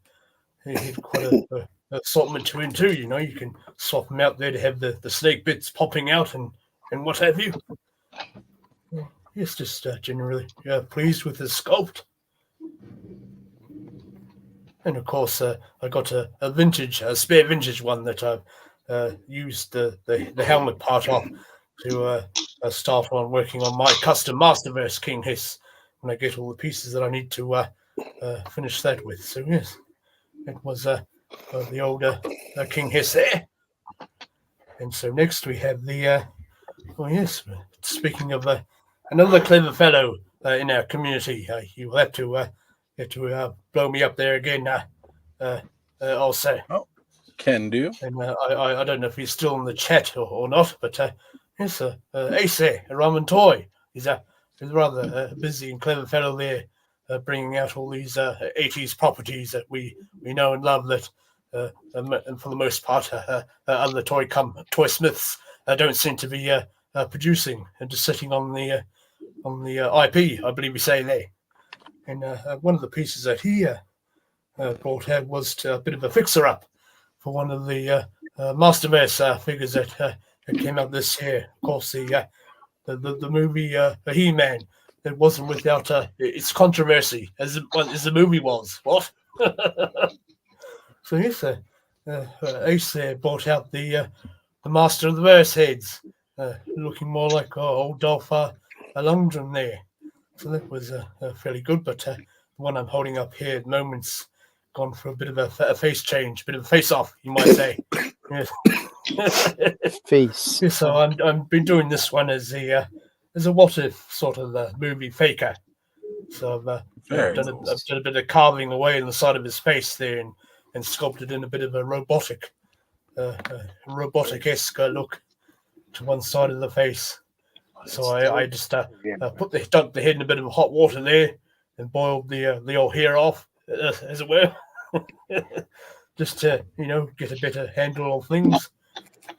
He had quite a assortment to him too, you can swap him out there to have the snake bits popping out and what have you. Yes, just generally pleased with his sculpt. And of course, I got a spare vintage one that I've used the helmet part off to start on working on my custom Masterverse King Hiss when I get all the pieces that I need to finish that with. So yes, it was the older King Hiss there. And so next we have the speaking of another clever fellow in our community, you'll have to blow me up there again also. Oh, can do. And I don't know if he's still in the chat or not, but yes, Ace there, Ramen Toy. He's a rather busy and clever fellow there, bringing out all these 80s properties that we know and love that and for the most part, other toy smiths don't seem to be producing and just sitting on the IP, I believe we say there. And one of the pieces that he brought out was a bit of a fixer-up for one of the Masterverse figures that came out this year. Of course, the movie He-Man. It wasn't without its controversy, as the movie was. What? So yes, Ace there brought out the Master of the Verse heads, looking more like old Dolph Lundgren there. So that was fairly good, but the one I'm holding up here at the moment's gone for a bit of a face change, bit of a face-off, you might say. Yes. Face. Yeah, so I've been doing this one as a what if sort of movie faker. So I've done a bit of carving away in the side of his face there and sculpted in a bit of a robotic-esque look to one side of the face. So I just dunked the head in a bit of hot water there and boiled the old hair off, as it were, just to get a better handle on things.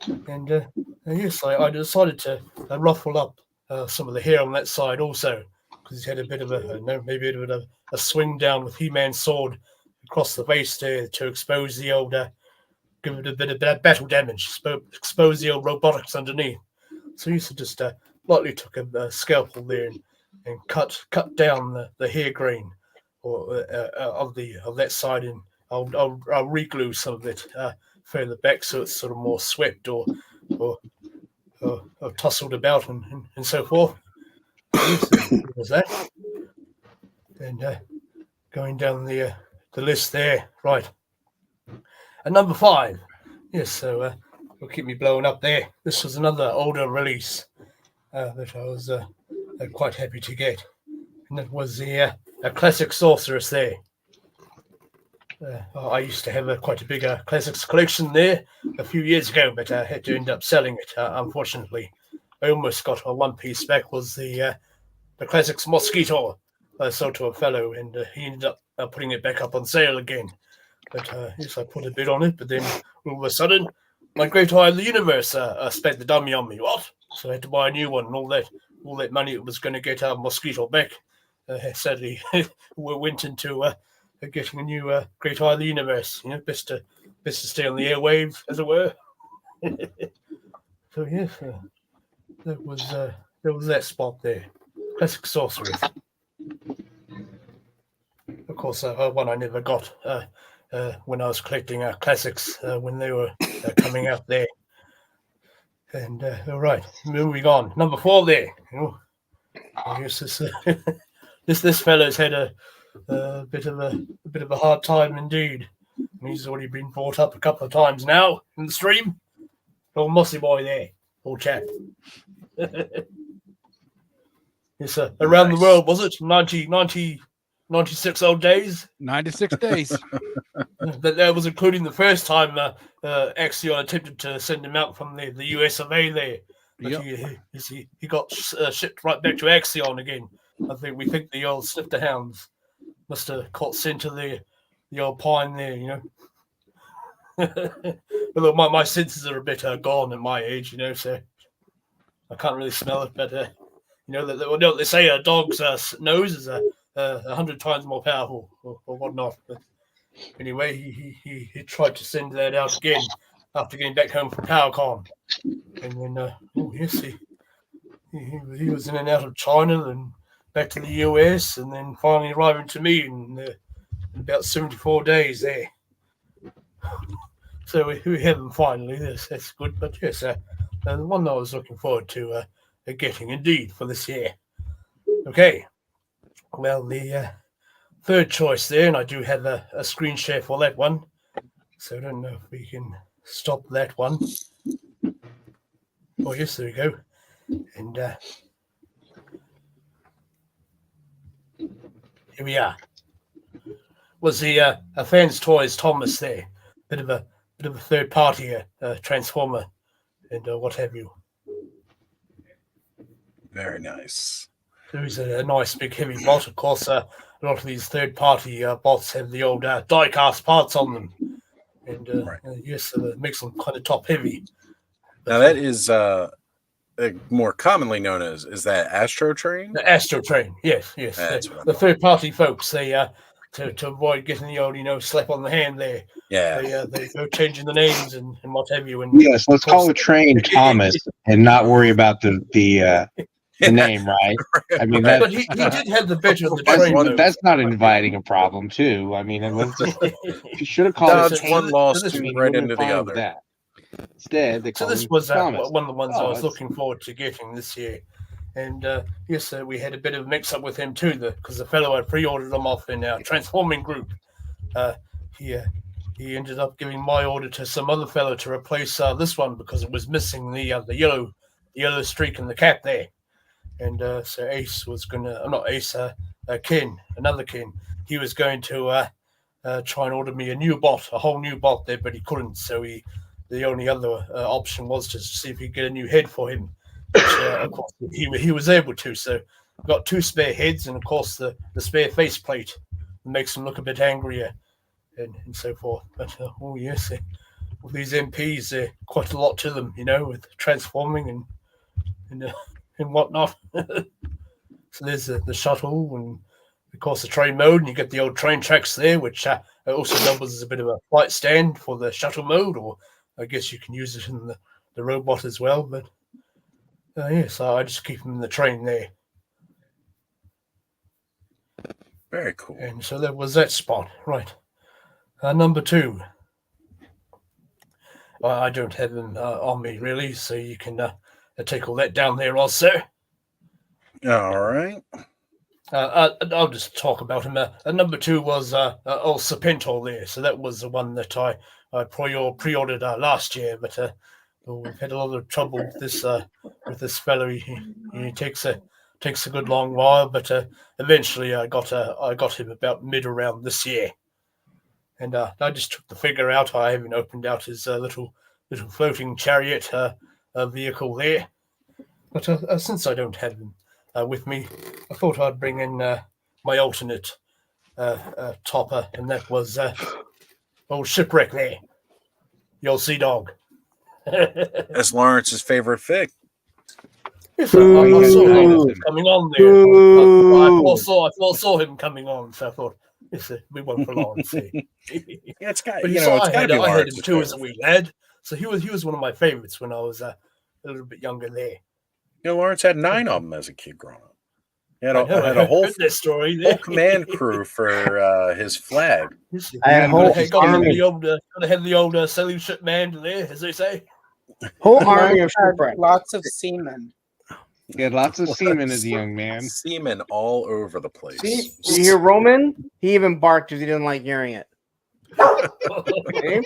And yes, I decided to ruffle up some of the hair on that side also, because he had a bit of a swing down with He-Man's sword across the face there to expose the old, give it a bit of battle damage, expose the old robotics underneath. So he used to just lightly took a scalpel there and cut down the hair grain or of that side, and I'll re-glue some of it further back so it's sort of more swept or tussled about and so forth. Was that? And going down the list there, right? And number 5, yes. So will keep me blowing up there. This was another older release that I was quite happy to get, and it was a classic sorceress there. I used to have quite a big classics collection there a few years ago, but I had to end up selling it. Unfortunately, I almost got a one-piece back. Was the classics Mosquito I sold to a fellow, and he ended up putting it back up on sale again. But yes, I put a bid on it, but then all of a sudden, my Great Eye of the Universe spent the dummy on me. What? So I had to buy a new one, and all that money it was going to get Mosquito back. Sadly, we went into getting a new Great Eye of the Universe. Best to stay on the airwaves, as it were. So yes, there was that spot there. Classic Sorceress. Of course, one I never got when I was collecting classics when they were coming out there. And all right, moving on. Number 4 there. I guess this fellow's had a bit of a hard time indeed. He's already been brought up a couple of times now in the stream. Old Mossy Boy there, old chap. It's around the world, was it? 96 old days? 96 days. That was including the first time Axion attempted to send him out from the US of A there. But Yep. he got shipped right back to Axion again. We think the old snifter hounds must have caught scent of the old pine there, Although my senses are a bit gone at my age, so I can't really smell it. But they say a dog's nose is 100 times more powerful or whatnot. But anyway, he tried to send that out again after getting back home from PowerCon, and then yes, he was in and out of China and back to the US, and then finally arriving to me in about 74 days there. So we have him finally. That's good. But yes, the one that I was looking forward to getting indeed for this year. Okay. Well, the third choice there, and I do have a screen share for that one. So I don't know if we can stop that one. Oh, yes, there we go. And here we are. Was the Fans Toys Thomas there? Bit of a third party Transformer and what have you. Very nice. There is a nice big heavy bot. Of course, a lot of these third party bots have the old die cast parts on them, and Right. yes, that makes them kind of top heavy. Now that is more commonly known as, is that Astro Train? The Astro Train, yes, yes. That's what I The thought. third party folks, they to avoid getting the old slap on the hand there, Yeah. they go changing the names and what have you. And Yes, let's call the train Thomas and not worry about the name, right? I mean, Right. But he did have the better of the that's, train mode. that's not inviting a problem, too. I mean, let's just, you should have called Dodge it so one this- lost so this- two I mean, right you into would've the been fine with other. that. Instead, they So call this him was Thomas. one of the ones I was that's- looking forward to getting this year. And yes, we had a bit of a mix up with him too, because the fellow I pre-ordered him off in our transforming group. He ended up giving my order to some other fellow to replace this one because it was missing the yellow streak in the cap there. And so Ace was gonna, not Ace, another Ken. He was going to try and order me a whole new bot there, but he couldn't. So the only other option was to see if he could get a new head for him. Which, of course, he was able to. So got 2 spare heads, and of course the spare faceplate makes him look a bit angrier, and so forth. But oh yes, with these MPs, quite a lot to them, with transforming and whatnot. So there's the shuttle, and of course the train mode, and you get the old train tracks there, which also doubles as a bit of a flight stand for the shuttle mode, or I guess you can use it in the robot as well. But yes, I just keep them in the train there. Very cool. And so that was that spot. Right. Number 2. I don't have them on me, really, so you can take all that down there also. All right. I'll just talk about him. Number 2 was old Serpentor there. So that was the one that I pre-ordered last year, but we've had a lot of trouble with this fellow. He takes a good long while, but eventually I got him about mid around this year, and I just took the figure out. I haven't opened out his little floating chariot vehicle there, but since I don't have him with me, I thought I'd bring in my alternate topper, and that was old Shipwreck there, the old Sea Dog. That's Lawrence's favorite fig. Yes, I saw him coming on there. I foresaw him coming on, so I thought, yes, we won for Lawrence. Yeah, it's got But you you know, saw it's got to be I had him Lawrence's too as a favorite. wee lad. So he was one of my favorites when I was a little bit younger there. You know, Lawrence had 9 of them as a kid growing up. He had I know, a whole heard that story whole there. command crew for his flag. I had a whole Hey, got army, to have the old salute ship man there, as they say. whole army of Had shipwreck. lots of semen. He had lots of semen as a young man. Semen all over the place. See, you hear Roman? He even barked because he didn't like hearing it. Okay?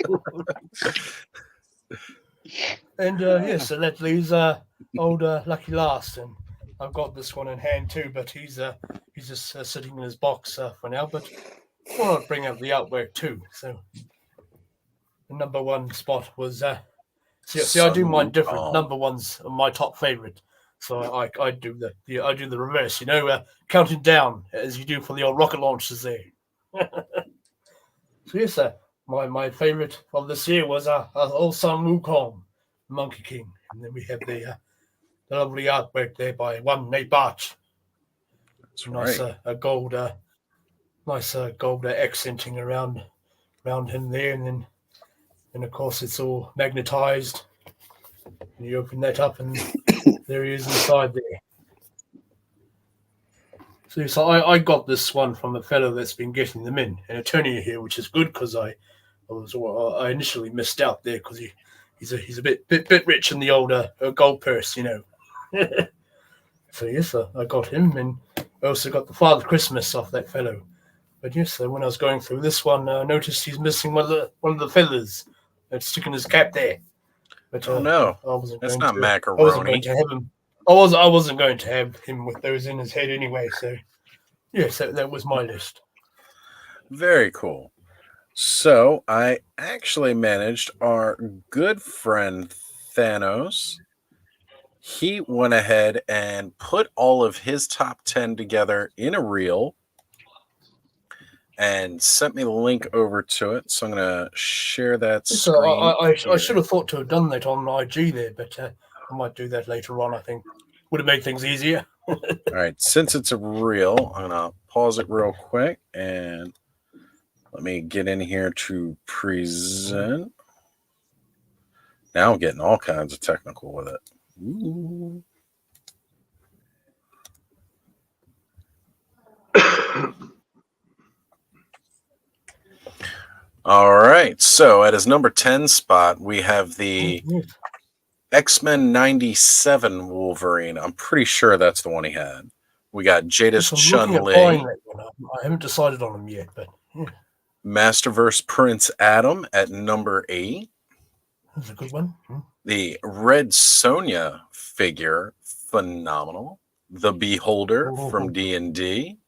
And yes, so that leaves old Lucky Last, and I've got this one in hand too, but he's just sitting in his box for now. But why not bring up the artwork too? So the number 1 spot was see I do mine different. Sun Number 1's my top favorite, so I do the reverse. Counting down as you do for the old rocket launchers there. So yes, my favorite of this year was old Sun Wukong, Monkey King, and then we have the lovely artwork there by one Nate Barch. That's Nice right. gold, gold accenting around him there, and of course it's all magnetized. And you open that up, and there he is inside there. So I got this one from a fellow that's been getting them in, an attorney here, which is good because I initially missed out there because he's a bit rich in the older gold purse, So yes, I got him, and I also got the Father Christmas off that fellow. But yes, when I was going through this one, I noticed he's missing one of the feathers that's sticking his cap there. But Oh no, I wasn't that's going not to, I wasn't going macaroni. to have him. I wasn't going to have him with those in his head anyway. So yes, that was my list. Very cool. So I actually managed our good friend Thanos. He went ahead and put all of his top 10 together in a reel. and sent me the link over to it. So I'm going to share that So screen. I should have thought to have done that on IG there, but I might do that later on. I think would have made things easier. All right. Since it's a reel, I'm going to pause it real quick and let me get in here to present. Now I'm getting all kinds of technical with it. Ooh. All right. So at his number 10 spot, we have the X-Men 97 Wolverine. I'm pretty sure that's the one he had. We got Jadis Yes, I'm looking at Chun-Li, buying that one. I haven't decided on them yet, but yeah, Masterverse Prince Adam at number 8. that's a good one. The Red Sonja figure, phenomenal. The Beholder from D&D.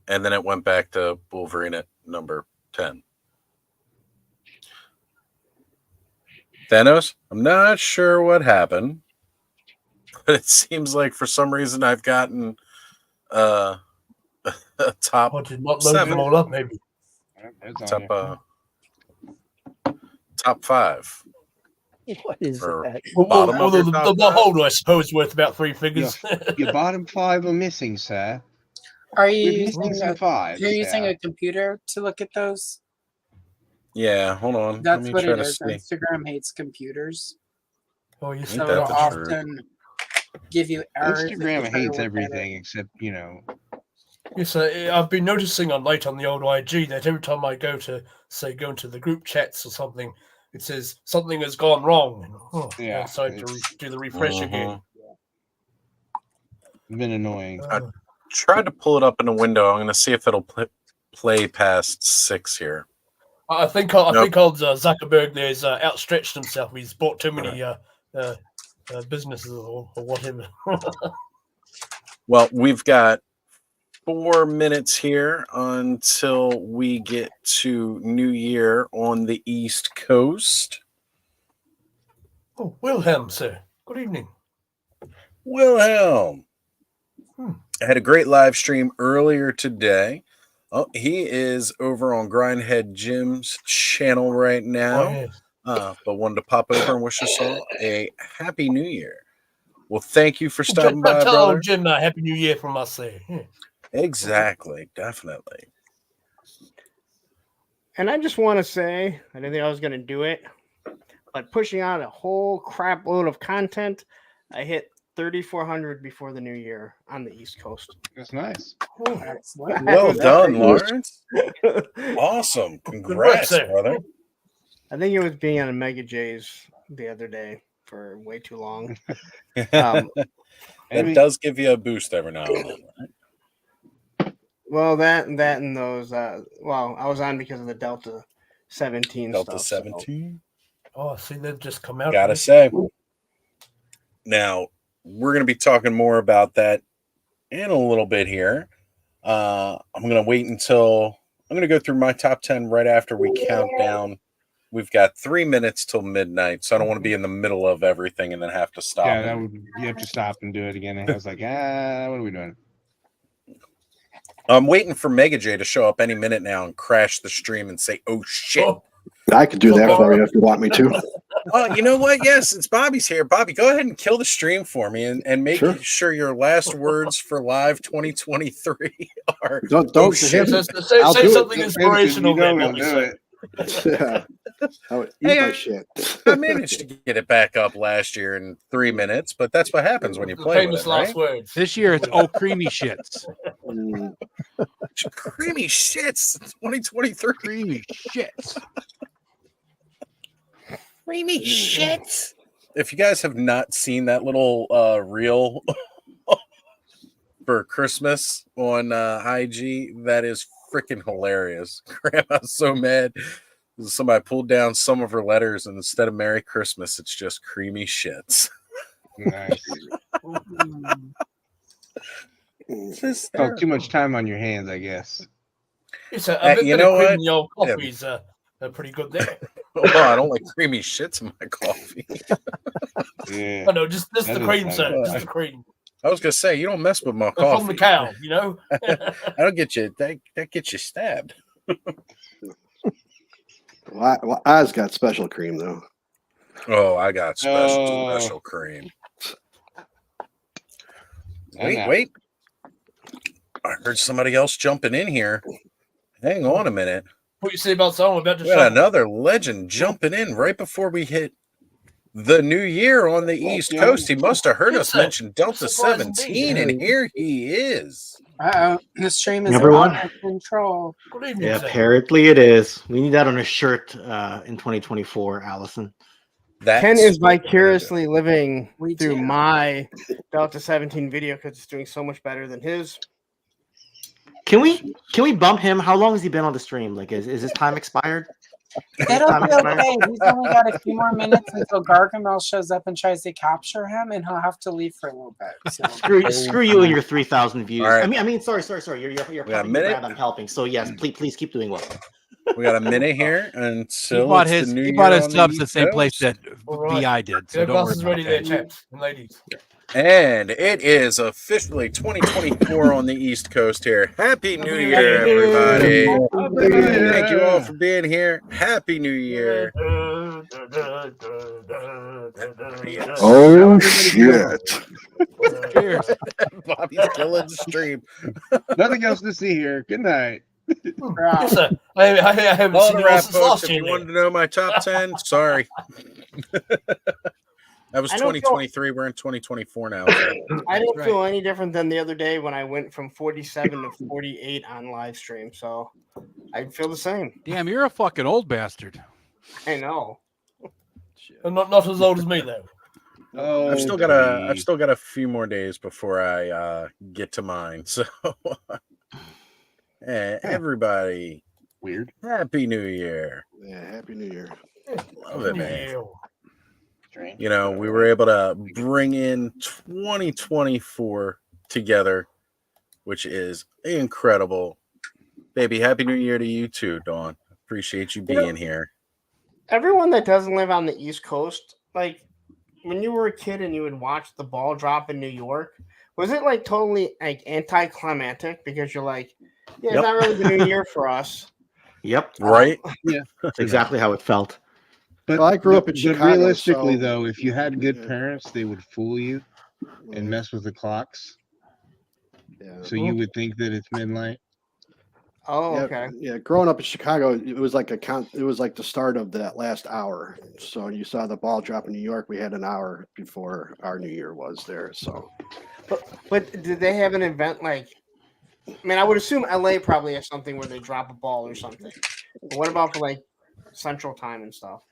And then it went back to Wolverine at number 10. Thanos, I'm not sure what happened, but it seems like for some reason I've gotten a top I did not load 7. them all up, maybe. It's on Top there. top 5. What is Or that? bottom of your the top five? beholder, I suppose, worth about 3 figures. Your bottom 5 are missing, sir. Are you We're using missing some a, 5s. you're using yeah. a computer to look at those? Yeah, hold on. Let That's me what try it to is. see. Instagram hates computers, Oh, you Ain't so that it'll the truth? often give you errors. if you Instagram try to hates look at it. everything except, Yes, I've been noticing on late on the old IG that every time I go to, say, go into the group chats or something, it says something has gone wrong. And, I Yeah, decided to do the refresh again. it's been annoying. Tried to pull it up in a window. I'm going to see if it'll play past 6 here. I think Nope. old Zuckerberg there's outstretched himself. He's bought too many businesses or whatever. Well, we've got 4 minutes here until we get to New Year on the East Coast. Oh, Wilhelm, sir. Good evening. Wilhelm. I had a great live stream earlier today. Oh, he is over on Grindhead Jim's channel right now. Oh, yes. But wanted to pop over and wish us all a happy New Year. Well, thank you for stopping by, Tell brother. old Jim Happy New Year from us there. Yeah. Exactly, definitely. And I just want to say, I didn't think I was going to do it, but pushing out a whole crap load of content, I hit 3,400 before the new year on the East Coast. That's nice. Excellent. Well done, Yes. Lawrence. Awesome. Good work, Congrats, sir. brother. I think it was being on a Mega J's the other day for way too long. That does give you a boost every now and then, right? Well, that and those. Well, I was on because of the Delta 17 Delta stuff. 17. Oh, see, they've just come out. Gotta say. Now, we're going to be talking more about that in a little bit here. I'm going to wait until I'm going to go through my top 10 right after we count down. We've got 3 minutes till midnight, so I don't want to be in the middle of everything and then have to stop. Yeah, that would, you have to stop and do it again. And I was like, what are we doing? I'm waiting for Mega J to show up any minute now and crash the stream and say, "Oh shit." Oh, I could do that for you if you want me to. Well, you know what? Yes, it's Bobby's here. Bobby, go ahead and kill the stream for me and make Sure. sure your last words for live 2023 are Don't oh, say shit. it. say I'll do it. something inspirational. You know Then, he'll do it. Yeah. I would eat Hey, my shit. I managed to get it back up last year in 3 minutes, but that's what happens when you The play with famous it, last right? words. This year it's oh creamy shits. Mm, Creamy shits, 2023. Creamy shits. Creamy shits. If you guys have not seen that little reel for Christmas on IG, that is freaking hilarious. Grandma's so mad. Somebody pulled down some of her letters, and instead of Merry Christmas, it's just creamy shits. Nice. Just Oh, too much time on your hands, I guess. It's a Hey, bit you of know cream what? in the old Yeah. coffees pretty good there. Well, I don't like creamy shits in my coffee. Yeah. Oh no, just That the is cream, nice. sir. Just the cream. I was gonna say you don't mess with my from coffee. the cow, you know. I don't get you. That gets you stabbed. Well, Oz got special cream though. Oh, I got Oh. special cream. I know. Wait. I heard somebody else jumping in here. Hang on a minute. What you say about someone about to We got show? another legend jumping in right before we hit the new year on the East Coast. He must have heard us It's a mention Delta surprise 17, indeed. and here he is. The stream is Everyone? out of control. Good evening, Yeah, sir. apparently it is. We need that on a shirt in 2024, Allison. Ken That's is what we're gonna vicariously living We through do. my Delta 17 video because it's doing so much better than his. Can we bump him? How long has he been on the stream? Like, is his time expired? It'll Time be expired? okay. He's only got a few more minutes until Gargamel shows up and tries to capture him, and he'll have to leave for a little bit. So. Screw you and your 3,000 views. All right. I mean, sorry. You're We got a helping minute? Brad, I'm helping. So yes, please keep doing well. We got a minute here He until bought it's his the new he year bought his on the subs the East same place Coast. that All right. VI did. So Your don't glass worry is about ready there, that. chaps and ladies. And it is officially 2024 on the East Coast here. Happy New Happy Year, New Year. everybody. Thank you all for being here. Happy New Year. Oh shit! Cheers. Bobby's killing the stream. Nothing else to see here. Good night. Yes, sir. I haven't All seen the you all rap since folks, last if year. you then. wanted to know my top 10, sorry. That was I don't feel- 2023. We're in 2024 now. I don't Right. feel any different than the other day when I went from 47 to 48 on live stream. So I feel the same. Damn, you're a fucking old bastard. I know. Not as old as me though. Oh, I've still got a few more days before I get to mine. So, hey, everybody, weird. Happy New Year! Yeah, Happy New Year. Love it, man. Yeah. Strange. You know, we were able to bring in 2024 together, which is incredible. Baby, Happy New Year to you too, Dawn. Appreciate you being here. Everyone that doesn't live on the East Coast, like when you were a kid and you would watch the ball drop in New York, was it like totally like anticlimactic because you're like, yeah, Yep. it's not really the new year for us. Yep, Right? that's exactly how it felt. But Well, I grew up in but Chicago, realistically, so- though, if you had good Yeah. parents, they would fool you and mess with the clocks. Yeah. So you would think that it's midnight. Oh, Yeah, okay. yeah, growing up in Chicago, it was like it was like the start of that last hour. So you saw the ball drop in New York. We had an hour before our New Year was there. So But did they have an event like? I mean, I would assume LA probably has something where they drop a ball or something. But what about for like Central Time and stuff?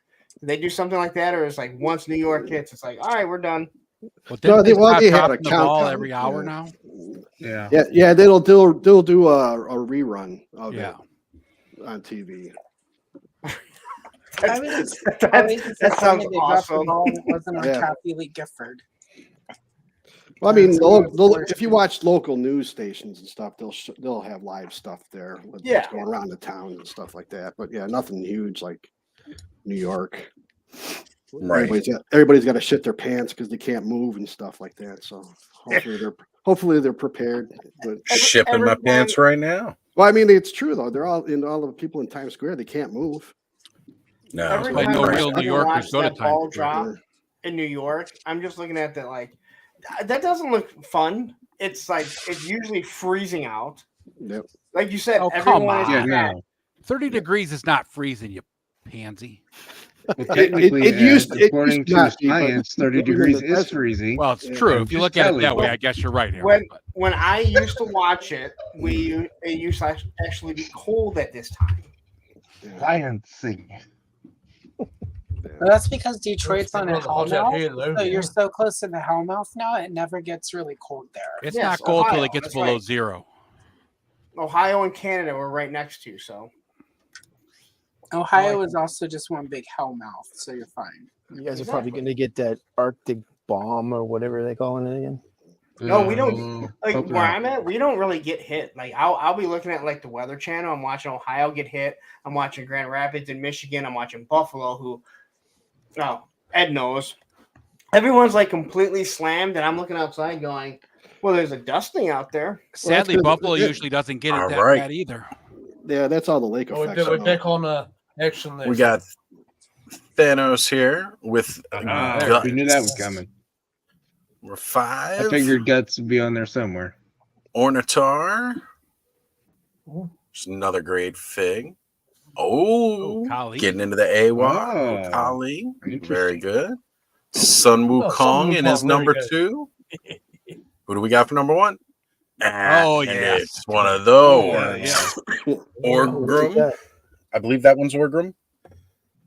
Do they do something like that, or is like once New York hits, it's like, all right, we're done. Well, No, didn't they stop they had a dropping the ball countdown, every hour yeah. now? Yeah. yeah, they'll do a rerun of Yeah. it on TV. I was That sounds awesome. Wasn't on Yeah. Kathy Lee Gifford. Well, I mean, That's what it was if you watch local news stations and stuff, they'll have live stuff there with Yeah. what's going around the town and stuff like that. But yeah, nothing huge like New York. Right. Everybody's got to shit their pants because they can't move and stuff like that. So hopefully they're prepared. But Shipping my everyone- pants right now. well, I mean, it's true though. They're all the people in Times Square. They can't move. No. Every Like time no I real watch New Yorkers go to that Times ball Square. drop in New York, I'm just looking at that like that doesn't look fun. It's like it's usually freezing out. Yep. Like you said, Oh, come everyone is on. Yeah, at- no. 30 degrees is not freezing, you pansy. Well, technically, it used according to to not be, but science, 30 look at degrees the is desert. freezing. Well, it's Yeah, true. I'm If you just look at it telling that you. way, I guess you're right, Aaron. when but- when I used to watch it, it used to actually be cold at this time. Sciencing. But that's because Detroit's on a It's hot out here, hellmouth, though. so you're so close to the hellmouth now. It never gets really cold there. It's Yes, not cold till Ohio, it gets that's below right. 0. Ohio and Canada were right next to, so Ohio is also just one big hellmouth, so you're fine. You guys are probably going to get that Arctic bomb or whatever they calling it again. no, we don't. Like hope where not. I'm at, we don't really get hit. Like I'll be looking at like the Weather Channel. I'm watching Ohio get hit. I'm watching Grand Rapids in Michigan. I'm watching Buffalo, who, oh, Ed knows. Everyone's like completely slammed, and I'm looking outside going, Well, there's a dusting out there. Sadly, good. Buffalo Yeah. usually doesn't get it All that right. bad either. Yeah, that's all the lake Oh, effects. we're so- back on action there. We got Thanos here with Ah, we knew that was coming. We're I 5. figured guts would be on there somewhere. Ornitar. Just another great fig. Oh, Kali. getting into the AWA. Oh, Kali. Very interesting. good. Sun Oh, Wukong Sun in his Wukong, very number good. 2. Who do we got for number 1? Oh, yes. It's one of those. Oh, yeah. Orgrim. I believe that one's Orgrim.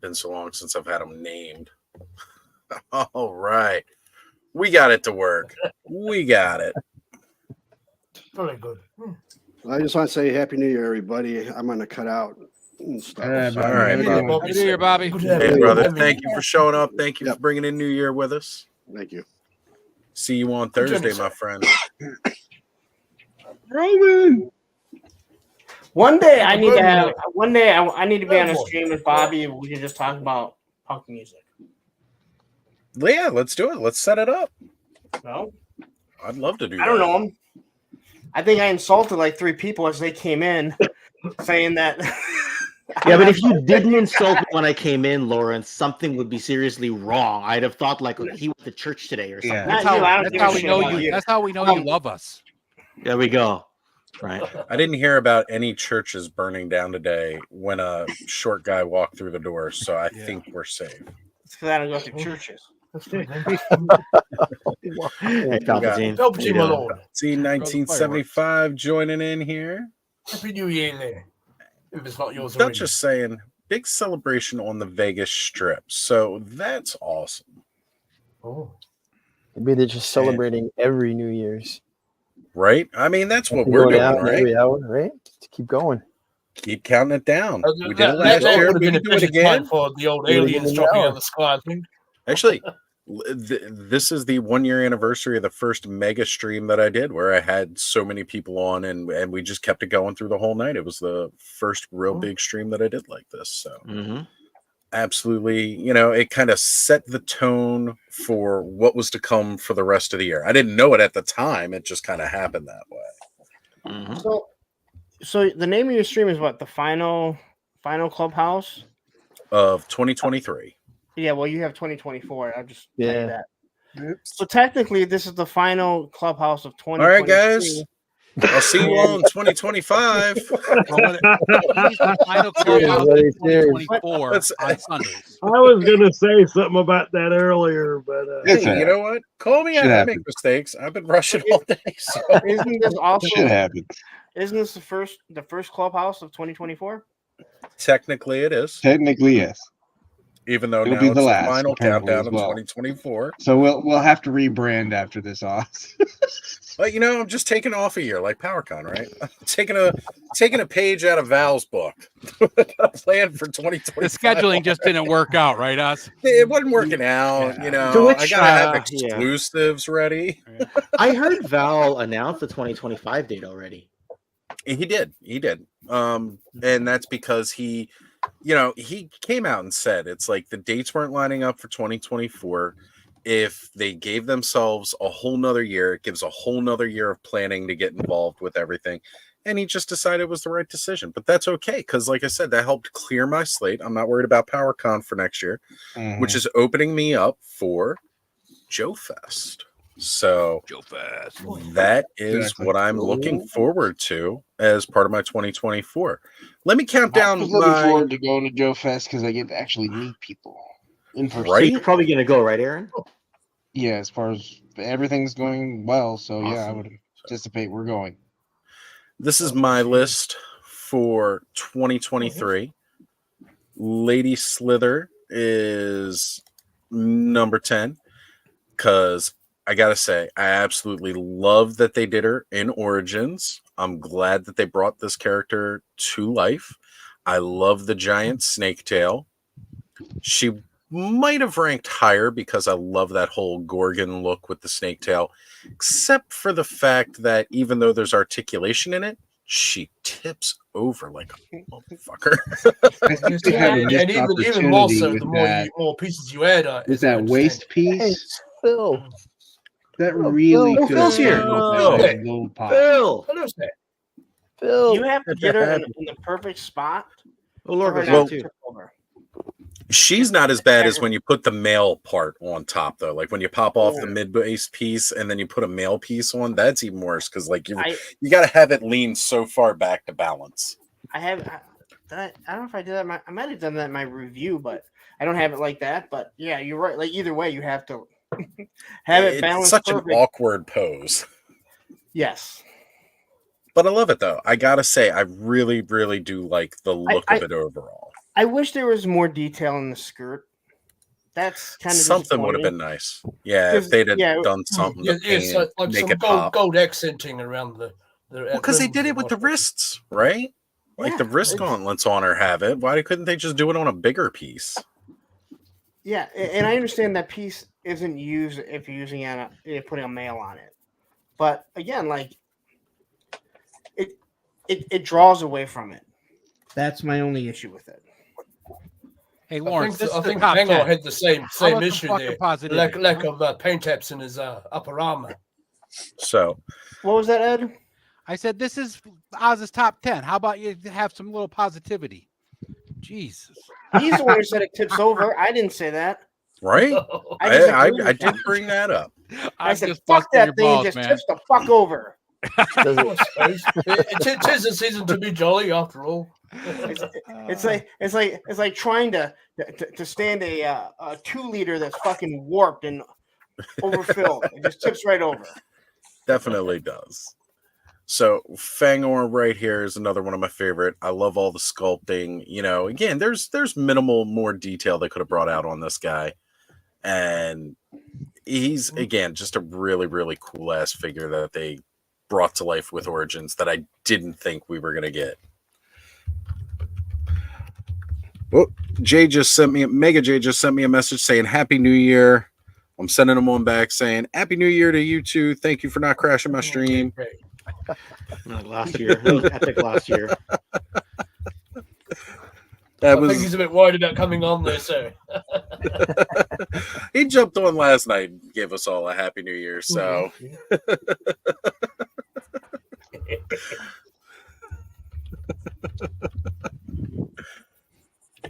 Been so long since I've had them named. All right. We got it to work. We got it. Very good. I just want to say Happy New Year, everybody. I'm going to cut out and stuff. All right, So- All right, Happy Bob. Happy New Year, Bobby. Good to have Hey, you. brother. Happy Thank New you for showing up. Thank you Yep. for bringing in New Year with us. Thank you. See you on Good Thursday, journey, my sir. friend. Roman. One day I need to Good have. boy. One day I need to be Good on a boy. stream with Bobby. And we can just talk about punk music. Yeah, let's do it. Let's set it up. No, I'd love to do that. I don't know him. I think I insulted like 3 people as they came in, saying that. Yeah, but if you didn't insult me when I came in, Lawrence, something would be seriously wrong. I'd have thought like he went to church today or something. Yeah. Not That's you, I don't how, give a we shit know about you. you. That's how we know you love us. There we go. Right. I didn't hear about any churches burning down today when a short guy walked through the door, so I Yeah. think we're safe. It's because I don't go to churches. Hey, got- Palpatine. Help How you, you my doing? lord. See 1975 joining in here. Happy New Year there. If it's not yours already. Just saying, big celebration on the Vegas Strip. So that's awesome, Oh. Maybe they're just celebrating every New Year's. right? I mean, that's what Keep we're going doing, out right? every hour, right? Just keep going. Keep counting it down. We did it That last year. would have We been a can do it perfect again. time for the old Do it aliens again dropping now. out of the sky, I think. Actually, this is the 1-year anniversary of the first mega stream that I did, where I had so many people on, and we just kept it going through the whole night. It was the first real big stream that I did like this. So absolutely, it kind of set the tone for what was to come for the rest of the year. I didn't know it at the time; it just kind of happened that way. So the name of your stream is what? The final Clubhouse? Of 2023. Yeah, well, you have 2024. I'll just tell you Yeah. that. So technically, this is the final Clubhouse of All 2023. right, guys. I'll see you all in 2025. He's the final clubhouse Cheers, of buddy, cheers. 2024 Let's- on Sundays. I was gonna say something about that earlier, but It's Hey, you know what? Call me Shit out. I happens. make mistakes. I've been rushing all day. So. Isn't this also? shit happens. Isn't this the first Clubhouse of 2024? Technically, it is. Technically, yes. Even though It'll now be it's the the last, final apparently, countdown as of well. 2024. So we'll have to rebrand after this off. But I'm just taking off a year, like PowerCon, right? I'm taking a page out of Val's book. A plan for 2025. The scheduling just didn't work out, right, us? It wasn't working out. Yeah. To which, I gotta have yeah. exclusives ready. I heard Val announce the 2025 date already. He did. And that's because he came out and said it's like the dates weren't lining up for 2024. If they gave themselves a whole nother year, it gives a whole nother year of planning to get involved with everything. And he just decided it was the right decision. But that's okay, because like I said, that helped clear my slate. I'm not worried about PowerCon for next year, which is opening me up for Joe Fest. So Joe Fast. that is Exactly. what I'm looking forward to as part of my 2024. Let me count I down was looking my forward to going to Joe Fest because I get to actually meet people in person. Right? So you're probably gonna go, right, Aaron? Yeah, as far as everything's going well, so yeah, I Awesome. would anticipate we're going. This is my list for 2023. Lady Slither is number 10 because I gotta say, I absolutely love that they did her in Origins. I'm glad that they brought this character to life. I love the giant snake tail. She might have ranked higher because I love that whole Gorgon look with the snake tail, except for the fact that even though there's articulation in it, she tips over like a motherfucker. I think they had a And missed even more opportunity so, with the that, more pieces you add, with that waist piece. Hey, Phil. That really Phil, could Phil's here. handle Phil. that big gold pot. Phil. Hello, sir. Phil. You have to Good get to her have in the perfect spot. Oh, Lord, for her goes not out to too. trip over. She's not as bad as when you put the male part on top, though. Like when you pop off the Yeah. mid base piece and then you put a male piece on, that's even worse because like you I got to have it lean so far back to balance. I don't know if I did that. I might have done that in my review, but I don't have it like that. But yeah, you're right. Like either way, you have to have it It's balanced such perfect. an awkward pose. Yes. But I love it though. I gotta say, I really, really do like the look of it overall. I wish there was more detail in the skirt. That's kind of Something would have been nice. Yeah, if they'd have done something to paint it, like make some it pop. gold accenting around the. Well, because they did it with the wrists, right? Like the wrist gauntlets on her have it. Why couldn't they just do it on a bigger piece? Yeah, and I understand that piece isn't used if you're using putting a male on it, but again, like it draws away from it. That's my only issue with it. Hey, Lawrence, I this is think the top Bangor 10. had the same How about some issue fucking there. positivity, Lack huh? of paint apps in his upper armor. So, What was that, Ed? I said this is Oz's top 10. How about you have some little positivity? Jesus. He's the one who said it tips over. I didn't say that. right? I I disagree with did him. bring that up. I I'm said, just fuck busting that your thing, balls, just man. tips the fuck over. Does it, It is a season to be jolly after all. It's like trying to stand a 2-liter that's fucking warped and overfilled. It just tips right over. Definitely does. So Fangor right here is another one of my favorite. I love all the sculpting. You know, again, there's minimal more detail they could have brought out on this guy. And he's again just a really, really cool ass figure that they brought to life with Origins that I didn't think we were gonna get. Oh, Mega J just sent me a message saying Happy New Year. I'm sending him one back saying Happy New Year to you too. Thank you for not crashing my stream. Last year. That was epic last year. That I think he's a bit worried about coming on there, so. He jumped on last night and gave us all a Happy New Year. So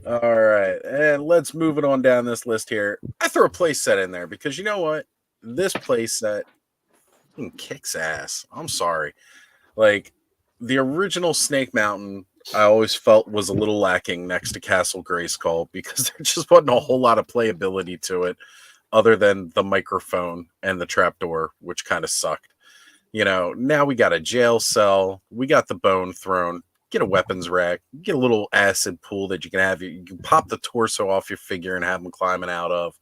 all right, and let's move it on down this list here. I throw a play set in there because you know what? This play set kicks ass. I'm sorry. Like the original Snake Mountain, I always felt was a little lacking next to Castle Grayskull because there just wasn't a whole lot of playability to it other than the microphone and the trapdoor, which kind of sucked. You know, now we got a jail cell, we got the bone throne, get a weapons rack, get a little acid pool that you can have. You can pop the torso off your figure and have them climbing out of.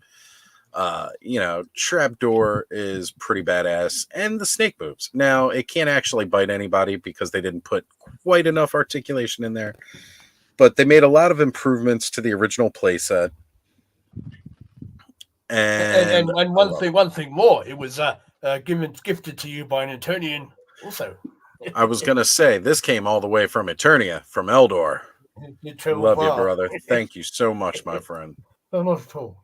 You know, trapdoor is pretty badass, and the snake moves. Now it can't actually bite anybody because they didn't put quite enough articulation in there, but they made a lot of improvements to the original playset. And one thing more, it was gifted to you by an Eternian also. I was gonna say this came all the way from Eternia, from Eldor. Love you, brother. Thank you so much, my friend. No, not at all.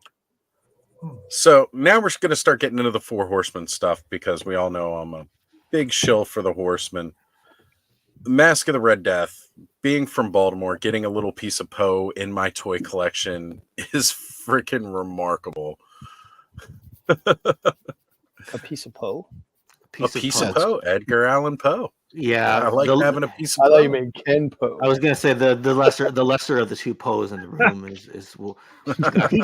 So now we're going to start getting into the Four Horsemen stuff because we all know I'm a big shill for the Horsemen. Mask of the Red Death, being from Baltimore, getting a little piece of Poe in my toy collection is freaking remarkable. a piece of Poe? A piece of Poe, Edgar Allan Poe. Yeah, I like having a piece of I Poe. thought you meant Ken Poe. I was gonna say the lesser of the two Poes in the room is well,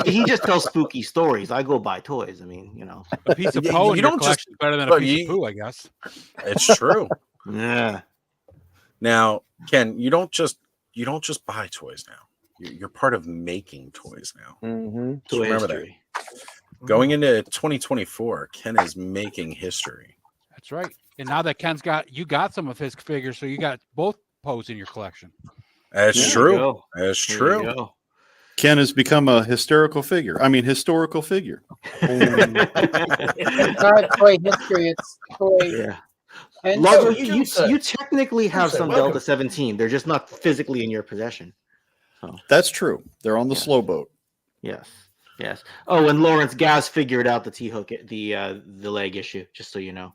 he just tells spooky stories. I go buy toys. I mean, you know, A piece of Poe in you your don't collection is better than a but piece of poo, I guess. It's true. yeah. Now, Ken, you don't just buy toys now. You're part of making toys now. Mm-hmm. Just remember history. that. Going into 2024, Ken is making history. That's right. And now that Ken's you got some of his figures, so you got both Poes in your collection. That's There you true. go. That's There true. you go. Ken has become a historical figure. It's not toy history, it's toy. Yeah. And Largo, so- you technically have Sir, some welcome. Delta 17. They're just not physically in your possession. So That's true. They're on the Yeah. slow boat. yes. Yes. Oh, and Lawrence Gaz figured out the T-hook, the leg issue. Just so you know.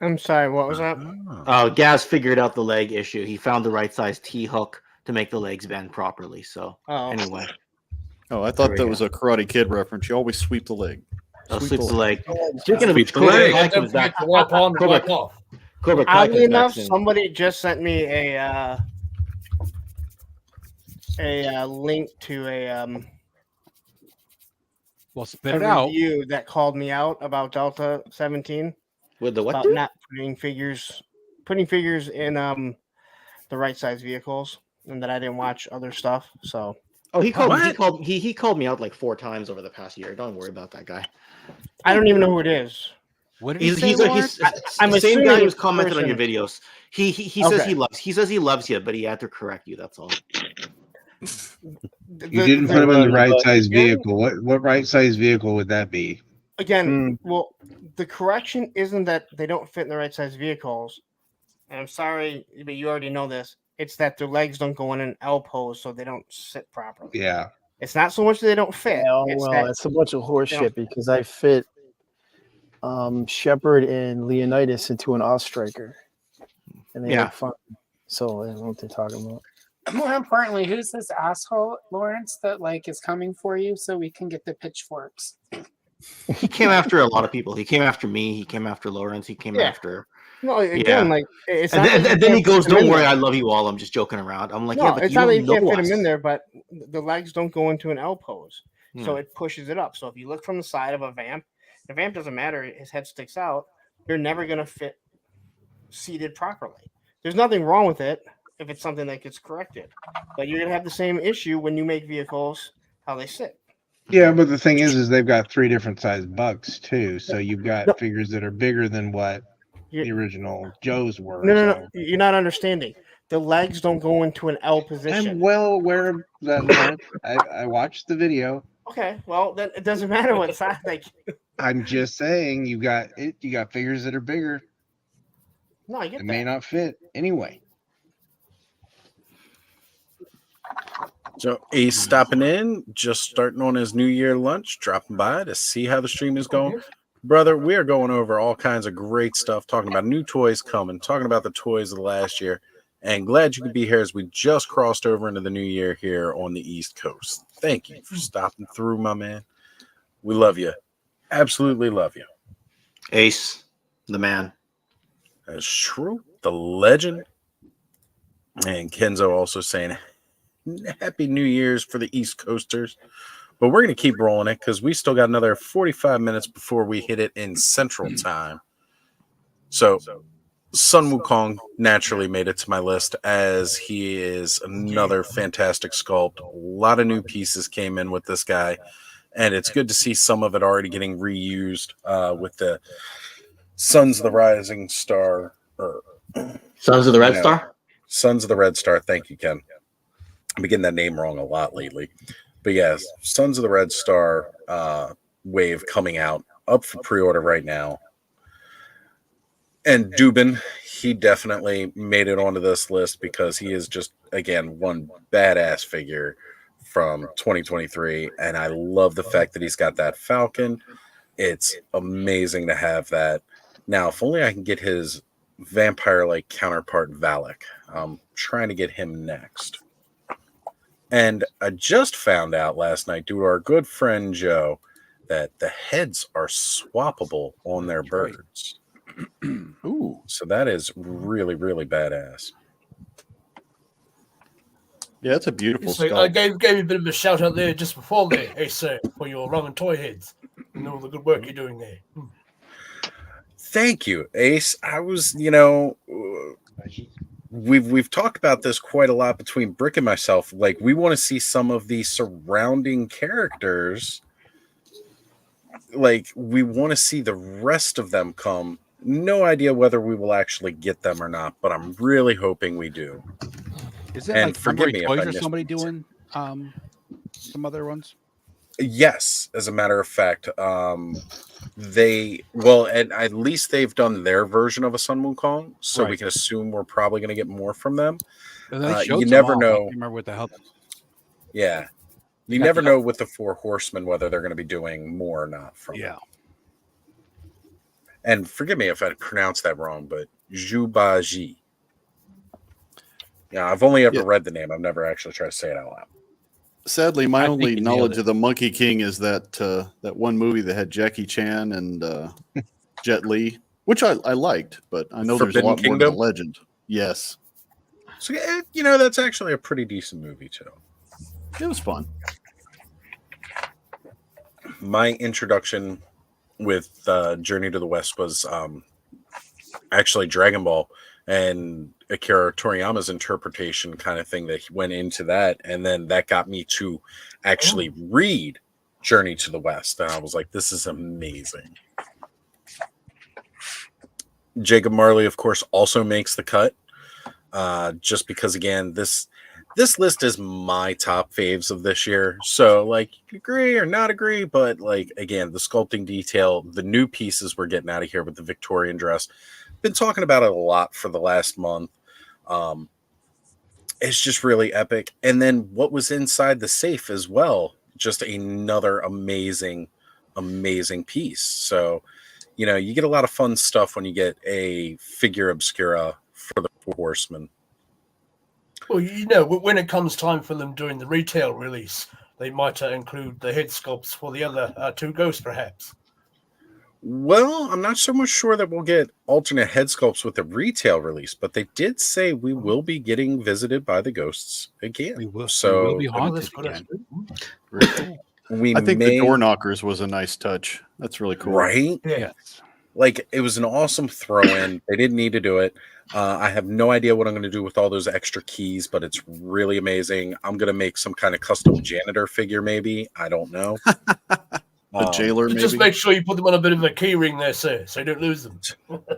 I'm sorry, what was that? Gaz figured out the leg issue. He found the right size T-hook to make the legs bend properly. So anyway. Oh, I There thought we that go. was a Karate Kid reference. You always sweep the leg. Sweep the leg. Speaking of Sweep the Cobra leg. Kai Don't comes forget back. to wipe on and wipe off. Cobra Kai Oddly comes back enough, soon. somebody just sent me a link to Well, spit a it out. review that called me out about Delta 17 With the what? about dude? not putting figures in the right size vehicles, and that I didn't watch other stuff. So Oh, he called What? he called me out like 4 times over the past year. Don't worry about that guy. I don't even know who it is. What did he He's say, he's Lawrence? I'm the same assuming guy who's it's commented on your person- videos. He says Okay. he says he loves you, but he had to correct you. That's all. You didn't put him in the right size again- vehicle. What right size vehicle would that be? Again, well, the correction isn't that they don't fit in the right size vehicles. And I'm sorry, but you already know this. It's that their legs don't go in an L pose, so they don't sit properly. Yeah. It's not so much that they don't fit. Oh, it's well, that that's a bunch of horse they shit because I fit Shepard and Leonidas into an off striker. And they Yeah. look fun. So I don't know what they're talking about. More importantly, who's this asshole, Lawrence, that like is coming for you so we can get the pitchforks? He came after a lot of people. He came after me. He came after Lawrence. He came Yeah. after. no, again, Yeah. like it's And not then, that you and then he can't fit goes, them "Don't in worry, there. I love you all. I'm just joking around." I'm like, No, "Yeah, but it's you not that don't you can't know fit us." them in there, but the legs don't go into an L pose, so Yeah. it pushes it up. So if you look from the side of a vamp, the vamp doesn't matter; his head sticks out. You're never gonna fit seated properly. There's nothing wrong with it if it's something that gets corrected, but you're gonna have the same issue when you make vehicles how they sit. Yeah, but the thing is they've got 3 different size bucks too. So you've got No. figures that are bigger than what the You- original Joes were. No, so. you're not understanding. The legs don't go into an L position. I'm well aware of that, Lawrence. I watched the video. Okay, well then it doesn't matter what size. Like, I'm just saying you got figures that are bigger. no, I get It may that. not fit anyway. So Ace stopping in, just starting on his New Year lunch, dropping by to see how the stream is going. Brother, we are going over all kinds of great stuff, talking about new toys coming, talking about the toys of the last year, and glad you could be here as we just crossed over into the new year here on the East Coast. Thank you for stopping through, my man. We love you. Absolutely love you. Ace, the man. That's true. The legend. And Kenzo also saying Happy New Year's for the East Coasters. But we're going to keep rolling it because we still got another 45 minutes before we hit it in Central Time. So Sun Wukong naturally made it to my list as he is another fantastic sculpt. A lot of new pieces came in with this guy. And it's good to see some of it already getting reused with the Sons of the Rising Star. Or, Sons of the Red No. Star? Sons of the Red Star. Thank you, Ken. I'm getting that name wrong a lot lately. But yes, Sons of the Red Star wave coming out, up for pre-order right now. And Dubin, he definitely made it onto this list because he is just, again, one badass figure from 2023. And I love the fact that he's got that Falcon. It's amazing to have that. Now, if only I can get his vampire-like counterpart Valak. I'm trying to get him next. And I just found out last night, due to our good friend Joe, that the heads are swappable on their birds. Ooh. So that is really, really badass. Yeah, that's a beautiful So I sculpt. gave you a bit of a shout out there just before there, hey sir, for your rum and toy heads. You know the good work you're doing there. Thank you, Ace. I was, we've talked about this quite a lot between Brick and myself. Like, we want to see some of the surrounding characters. Like, we want to see the rest of them come. No idea whether we will actually get them or not, but I'm really hoping we do. Is it And like forgive Memory me if Toys I or missed somebody it. doing some other ones? Yes, as a matter of fact, and at least they've done their version of a Sun Wukong, so we Right. can assume we're probably going to get more from them. And they showed You some never off. I know. can't remember what the hell. Yeah, You never know with the Four Horsemen whether they're going to be doing more or not from it. Yeah. And forgive me if I pronounced that wrong, but Jubaji. Yeah, I've only ever read the name. I've never actually tried to say it out loud. Sadly, my I think only you nailed knowledge it. of the Monkey King is that one movie that had Jackie Chan and Jet Li, which I liked, but I know there's a Forbidden lot more to Kingdom? the legend. Yes, So, that's actually a pretty decent movie, too. it was fun. My introduction with Journey to the West was actually Dragon Ball and Akira Toriyama's interpretation kind of thing that he went into that. And then that got me to actually read Journey to the West. And I was like, this is amazing. Jacob Marley, of course, also makes the cut. Just because, again, this list is my top faves of this year. So, like, you can agree or not agree, but, like, again, the sculpting detail, the new pieces we're getting out of here with the Victorian dress. Been talking about it a lot for the last month. It's just really epic. And then what was inside the safe as well, just another amazing piece. So, you get a lot of fun stuff when you get a figure obscura for the Four Horsemen. Well, when it comes time for them doing the retail release, they might include the head sculpts for the other two ghosts, perhaps. Well, I'm not so much sure that we'll get alternate head sculpts with the retail release, but they did say we will be getting visited by the ghosts again. We will So be haunted again. we I think may, the door knockers was a nice touch. That's really cool. right? Yeah. Like, it was an awesome throw in. They didn't need to do it. I have no idea what I'm going to do with all those extra keys, but it's really amazing. I'm going to make some kind of custom janitor figure, maybe. I don't know. A jailer, maybe. Just make sure you put them on a bit of a key ring there, sir, so you don't lose them.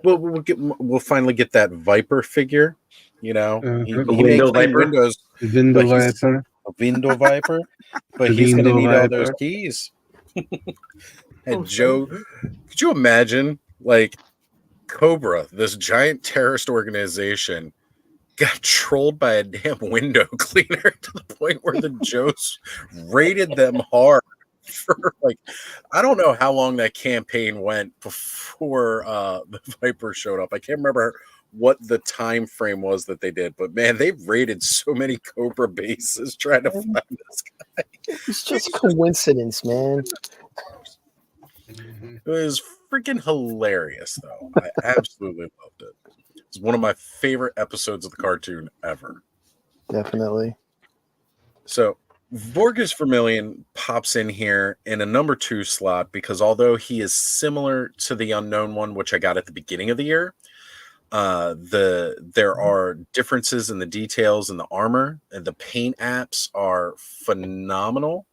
We'll finally get that Viper figure. He Window makes windows. Window but he's Viper. a window Viper, but The he's going to window need all those Viper. keys. And Joe, could you imagine, like, Cobra, this giant terrorist organization, got trolled by a damn window cleaner to the point where the Joes raided them hard for, like, I don't know how long that campaign went before the Viper showed up. I can't remember what the time frame was that they did, but man, they raided so many Cobra bases trying to find this guy. It's just coincidence, man. It was freaking hilarious, though. I absolutely loved it. It's one of my favorite episodes of the cartoon ever. Definitely. So Vorgus Vermilion pops in here in a number 2 slot because although he is similar to the Unknown one, which I got at the beginning of the year, there are differences in the details and the armor, and the paint apps are phenomenal.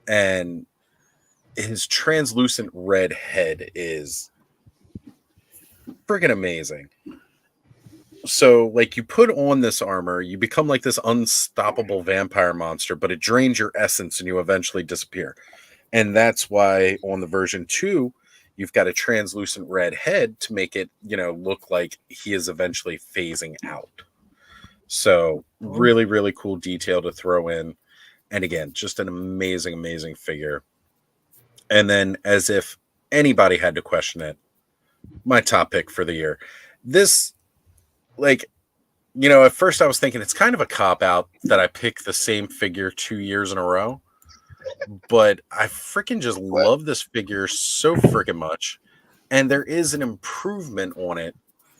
And his translucent red head is freaking amazing. So, like, you put on this armor, you become like this unstoppable vampire monster, but it drains your essence and you eventually disappear. And that's why on the version 2, you've got a translucent red head to make it, look like he is eventually phasing out. So, really, really cool detail to throw in. And again, just an amazing, amazing figure. And then, as if anybody had to question it, my top pick for the year. This, at first I was thinking it's kind of a cop-out that I pick the same figure 2 years in a row. But I freaking just love this figure so freaking much. And there is an improvement on it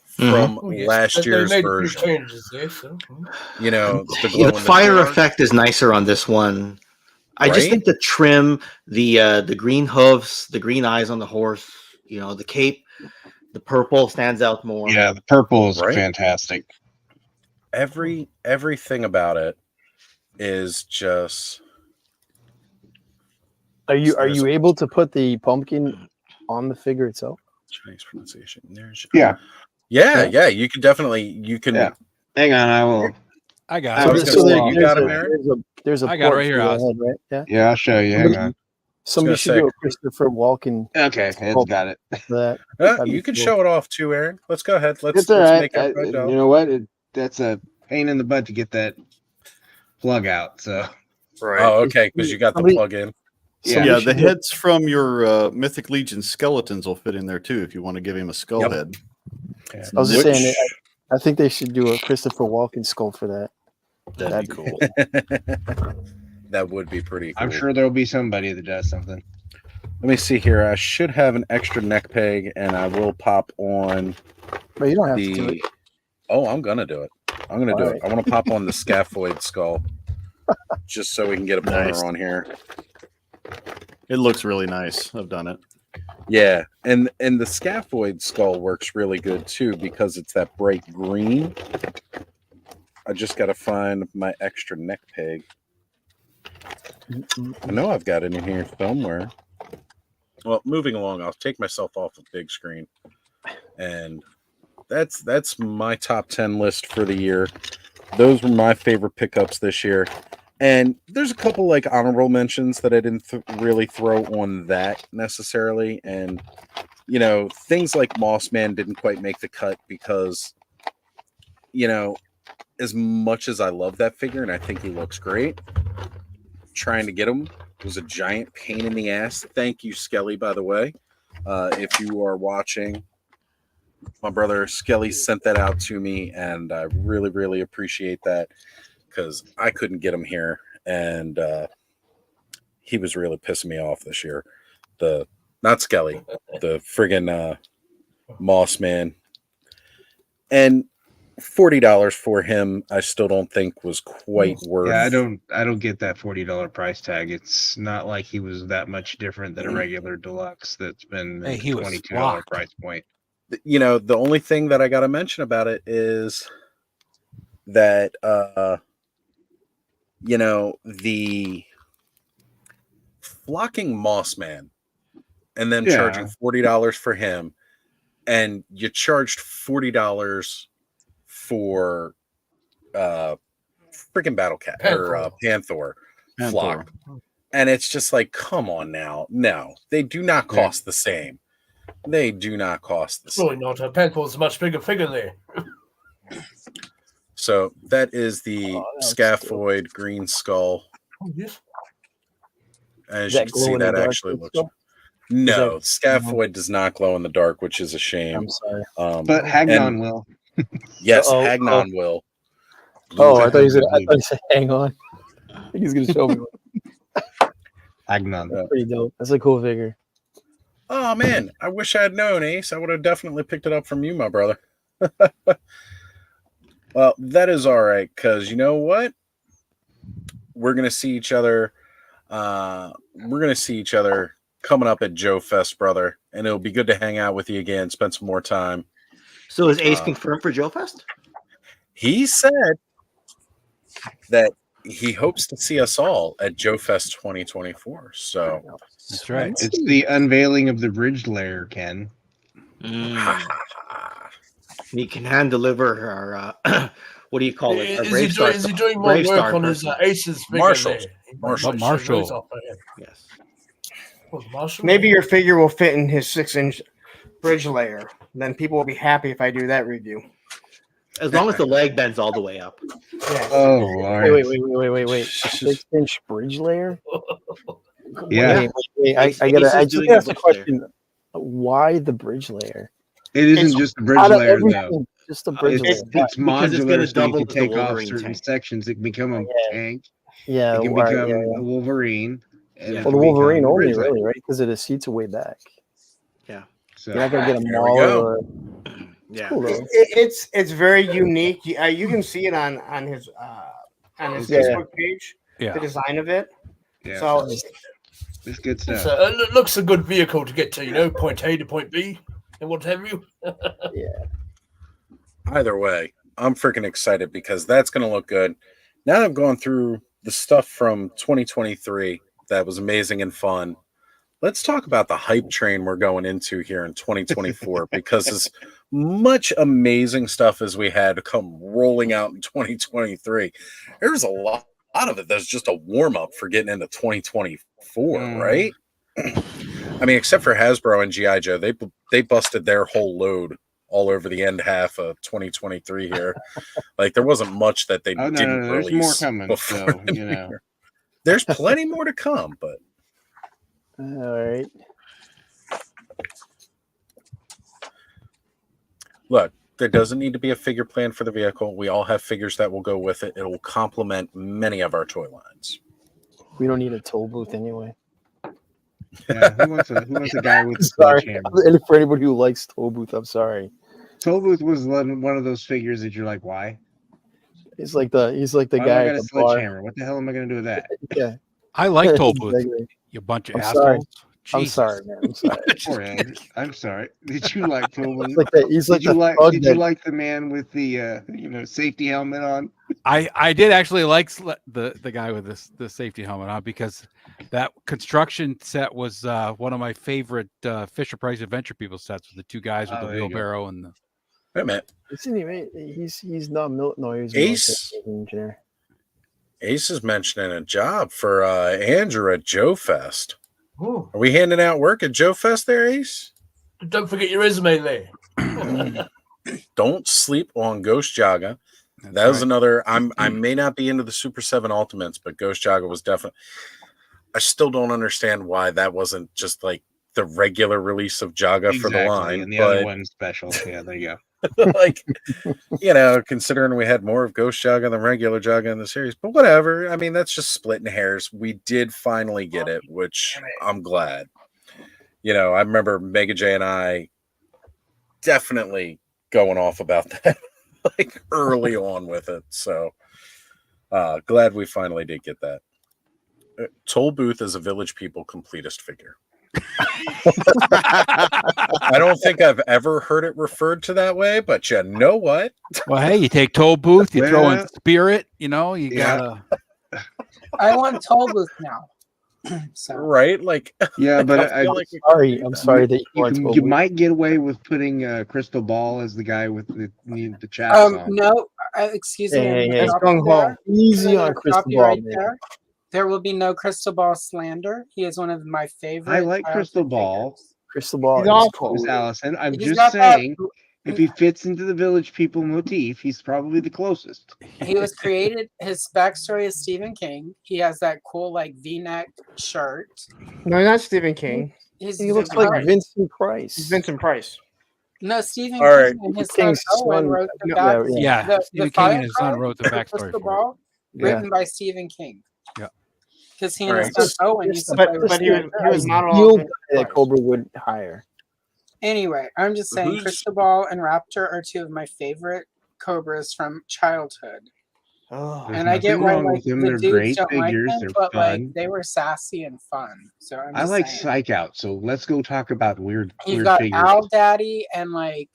from last year's they made version. A few changes there, so. The fire effect is nicer on this one. I just Right? think the trim, the green hoofs, the green eyes on the horse, the cape, the purple stands out more. Yeah, the purple is Right? fantastic. Everything about it is just Are you able to put the pumpkin on the figure itself? Chinese pronunciation. There's Yeah. Yeah, you can definitely Yeah. Hang on, I will. I got I it. was gonna say, you got it, there's Aaron? there's a I got it port right here, for the Oz. head, right? Yeah. Yeah, I'll show you. Hang on. Somebody gonna should say- do a Christopher Walken Okay, it's got it. for that. You can show it off too, Aaron. Let's go ahead. Let's It's all right. make everybody know. You know what? That's a pain in the butt to get that plug out. So Right. Oh, okay, because you got the Somebody- plug in. Yeah, should the do- heads from your Mythic Legion skeletons will fit in there too if you want to give him a skull Yep. head. Yeah. I was just Which- saying, I think they should do a Christopher Walken skull for that. That'd be cool. That would be pretty cool. I'm sure there'll be somebody that does something. Let me see here. I should have an extra neck peg, and I will pop on But you don't have to do the. it. Oh, I'm gonna do it. I'm gonna do All it. I want to pop on the scaphoid skull, just so we can get a boner Nice. on here. It looks really nice. I've done it. Yeah, and the scaphoid skull works really good too because it's that bright green. I just got to find my extra neck peg. I know I've got it in here somewhere. Well, moving along, I'll take myself off of big screen, and that's my top 10 list for the year. Those were my favorite pickups this year. And there's a couple like honorable mentions that I didn't really throw on that necessarily. And, you know, things like Moss Man didn't quite make the cut because, you know, as much as I love that figure and I think he looks great, trying to get him was a giant pain in the ass. Thank you, Skelly, by the way. If you are watching, my brother Skelly sent that out to me, and I really, really appreciate that because I couldn't get him here, and he was really pissing me off this year. Not Skelly, the friggin' Moss Man. And $40 for him, I still don't think was quite worth. Yeah, I don't get that $40 price tag. It's not like he was that much different than a regular deluxe that's been Hey, he was $22 flocked. price point. You know, the only thing that I got to mention about it is that you know, the flocking Moss Man and then Yeah. charging $40 for him, and you charged $40 for freaking Battle Cat or Panther flock. And it's just like, come on now. No, they do not cost the same. They do not cost the same. Really not. Panther's a much bigger figure there. So that is the scaphoid green skull. Oh, yes. As Is you that can glow see, in the that dark actually green looks. skull? No, scaphoid does not glow in the dark, which is a shame. I'm sorry. But Hagnon and- will. Yes, Uh-oh, Hagnon will. Oh, I thought you said hang on. I think he's gonna show me one. Hagnon. Pretty dope. That's a cool figure. Oh man, I wish I had known, Ace. I would have definitely picked it up from you, my brother. Well, that is all right, because you know what? We're gonna see each other. We're gonna see each other coming up at Joe Fest, brother, and it'll be good to hang out with you again, spend some more time. So is Ace confirmed for Joe Fest? He said that he hopes to see us all at Joe Fest 2024. So That's right. It's the unveiling of the bridge layer, Ken. We can hand deliver our what do you call it? Our Is Brave he, Star. is he doing more Brave work Star on his person. Aces figure Marshall. there? Marshall. Yes. Was Marshall? Maybe your figure will fit in his 6-inch bridge layer. Then people will be happy if I do that review. As long as the leg bends all the way up. Yeah. Oh, Lord. Wait. 6-inch bridge layer? Yeah. Wait, I Ace gotta. is I just doing a asked a bridge layer. question. Why the bridge layer? It isn't It's just a bridge Out of layer, though. everything, just the bridge It's layer. Because it's modular, gonna so you double can as the take off Wolverine certain tank. sections. It can become a Yeah. tank. Yeah, It can alright, become yeah. a Wolverine. and it Well, the can Wolverine become a only, bridge layer. really, right? Because of the seats are way back. So, You're not gonna get a There we Mauler go. or Yeah. cool though. It's very unique. You can see it on his Yeah. Facebook page. Yeah. The design of it. yeah, So it's good It's stuff. it looks a good vehicle to get to, point A to point B and what have you. either way, I'm freaking excited because that's going to look good. Now that I've gone through the stuff from 2023 that was amazing and fun, let's talk about the hype train we're going into here in 2024 because as much amazing stuff as we had come rolling out in 2023, there's a lot of it that's just a warm-up for getting into 2024, right? I mean, except for Hasbro and G.I. Joe, they busted their whole load all over the end half of 2023 here. Like there wasn't much that they Oh, no, didn't no, there's release more coming. before So, the you new know. year. There's plenty more to come, but All right. look, there doesn't need to be a figure plan for the vehicle. We all have figures that will go with it. It will complement many of our toy lines. We don't need a toll booth anyway. Yeah, who wants a guy with a Sorry. sledgehammer? And for anybody who likes toll booth, I'm sorry. Tollbooth was one of those figures that you're like, why? He's like the Why do I guy got at a the bar. sledgehammer? What the hell am I going to do with that? Yeah. I like Toll Booth. Exactly. You bunch of I'm sorry. assholes. I'm Jesus. sorry, man. I'm sorry. Poor Ed. I'm sorry. Did you like Tollbooth? He's like that. He's like Did you the like? thug Did that- you like the man with the safety helmet on? I did actually like the guy with the safety helmet on, because that construction set was one of my favorite Fisher Price Adventure People sets, with the two guys with Oh, the there you go. wheelbarrow and the. Wait a minute. Isn't he? He's not no. He's a Ace? military engineer. Ace is mentioning a job for Andrew at Joe Fest. Ooh, Are we handing out work at Joe Fest there, Ace? don't forget your resume there. Don't sleep on Ghost Jaga. That's That was right. another. I may not be into the Super 7 Ultimates, but Ghost Jaga was definitely. I still don't understand why that wasn't just like the regular release of Jaga for the line. and the but other one's special. Yeah, there you go. like, considering we had more of Ghost Jaga than regular Jaga in the series, but whatever. I mean, that's just splitting hairs. We did finally get it, which I'm glad. I remember Mega J and I definitely going off about that like early on with it. So glad we finally did get that. Toll Booth is a Village People completist figure. I don't think I've ever heard it referred to that way, but you know what? Well, hey, you take Toll Booth, you throw in Well, Spirit. You yeah. gotta. I want toll booth now. So Right? Like, Yeah, but I feel like we Sorry, could do I'm that. sorry that you want you toll booth. might get away with putting Crystal Ball as the guy with the chaps on. no, excuse me. Hey, I'm hey, gonna stop Gung you Ho. there. Easy I'm on gonna Crystal stop you Ball, right man. there. There will be no Crystal Ball slander. He is one of my favorite. I like Crystal childhood Ball. figures. Crystal Ball. He's is awful. Miss cool. Allison. I'm He's just got that- saying, if he fits into the Village People motif, he's probably the closest. He was created. His backstory is Stephen King. He has that cool like V-neck shirt. No, not Stephen King. He's He looks Vincent like Price. Vincent Price. It's Vincent Price. No, Stephen All right. King and his King's son Owen son- wrote the no, back. yeah. Yeah, the Stephen King Fire and his son Cry wrote the for backstory Crystal for it. Ball, Yeah. written by Stephen King. Yeah. Because he All and right. his son Owen used to But play with but he Stephen was Price. not all Deal Vincent guy that Price. Cobra would hire. Anyway, I'm just saying Who's- Crystal Ball and Raptor are two of my favorite Cobras from childhood. Oh, There's And I get nothing why wrong like with them. the They're dudes great don't like figures. them, They're but fun. like they were sassy and fun. So I'm I just like saying. Psych Out, so let's go talk about weird You've got figures. Owl Daddy and like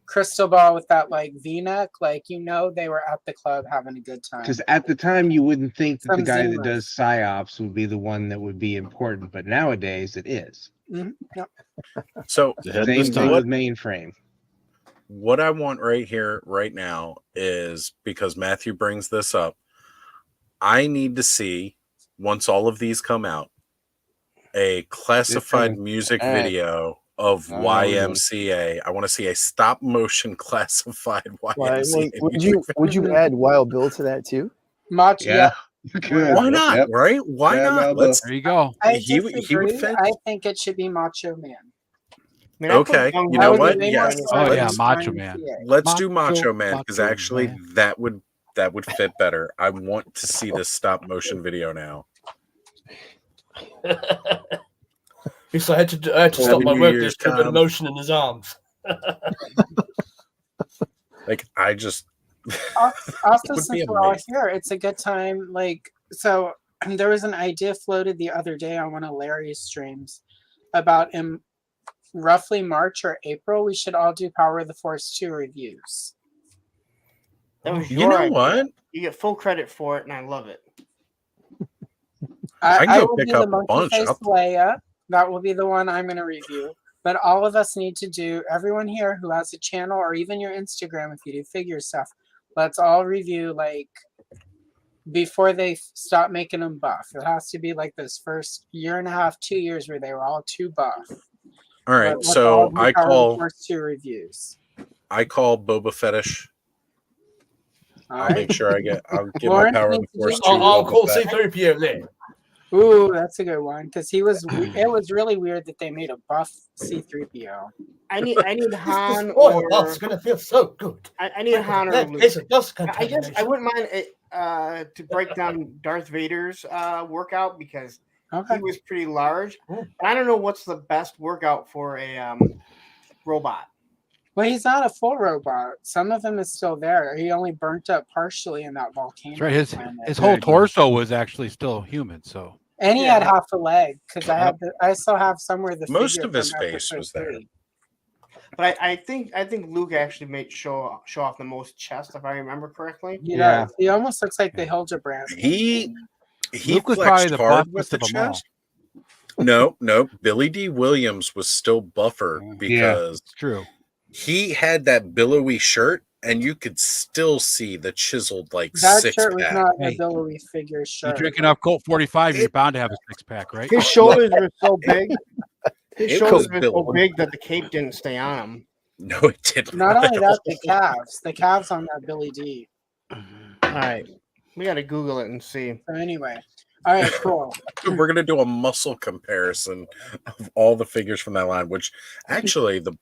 Crystal Ball with that like V-neck. Like they were at the club having a good time. Because at the time, you wouldn't think that the Some guy that Zimas. does psyops would be the one that would be important, but nowadays it is. Yep. So Ahead Same this thing time. with mainframe. what I want right here, right now, is because Matthew brings this up. I need to see, once all of these come out, a classified Different music ad. video of Oh, we're doing- YMCA. I want to see a stop motion classified Why, YMCA. would music you add Wild Bill to that too? Macho. Yeah, you could. Why not? Yep. Right? Why Yeah, not? Balbo. Let's. There you go. I He would disagree. fit. I think it should be Macho Man. I mean, I put Okay, Gung you Ho know in what? the Yes. running Oh, for yeah, this. Macho Man. Let's do Macho- Macho Man because Macho actually Man. that would fit better. I want to see this stop motion video now. Yes, I had to stop Happy my New work. Year's, There's too much Tom. emotion in his arms. Like I just Also, Would be since we're all amazing. here, it's a good time. Like, so there was an idea floated the other day on one of Larry's streams about in roughly March or April, we should all do Power of the Force 2 reviews. That was you your know idea. what? You get full credit for it, and I love it. I can go will pick be up the a Monkey bunch. Face I'll- Leia. That will be the one I'm going to review. But all of us need to do, everyone here who has a channel or even your Instagram, if you do figure stuff, let's all review like before they stop making them buff. It has to be like this first year and a half, 2 years where they were all too buff. All right, Let's all so do I Power of the call Force 2 reviews. Boba Fetish. All I'll right. make sure I'll give my Lauren, power of did the you force do- to I'll Boba call Fett. C3PO there. Ooh, that's a good one because it was really weird that they made a buff C-3PO. I need Han This oil or buff's gonna feel so good. I need Han or That Luke. is a dust I guess I contamination. wouldn't mind it, to break down Darth Vader's workout because Okay. he was pretty large. Mm. But I don't know what's the best workout for a robot. Well, he's not a full robot. Some of him is still there. He only burnt up partially in that volcano. That's right. planet. His whole torso was actually still human. So And he had half a leg because I still have somewhere the Most figure of his from face episode was there. 3. But I think Luke actually made show off the most chest, if I remember correctly. You know, he almost looks like the Hildebrand. He Luke was flexed probably the hard buffest with the of them all. chest. No. Billy D. Williams was still buffer because It's true. he had that billowy shirt, and you could still see the chiseled like That six shirt was pack. not a Hey, Billowy figure You shirt. drinking off Colt 45, you're bound to have a six pack, right? His shoulders were so big. His It shoulders was were so billowing. big that the cape didn't stay on him. No, it didn't. Not only at that, all. the calves on that Billy D. All right, we got to Google it and see. So anyway, all right, cool. We're gonna do a muscle comparison of all the figures from that line, which actually the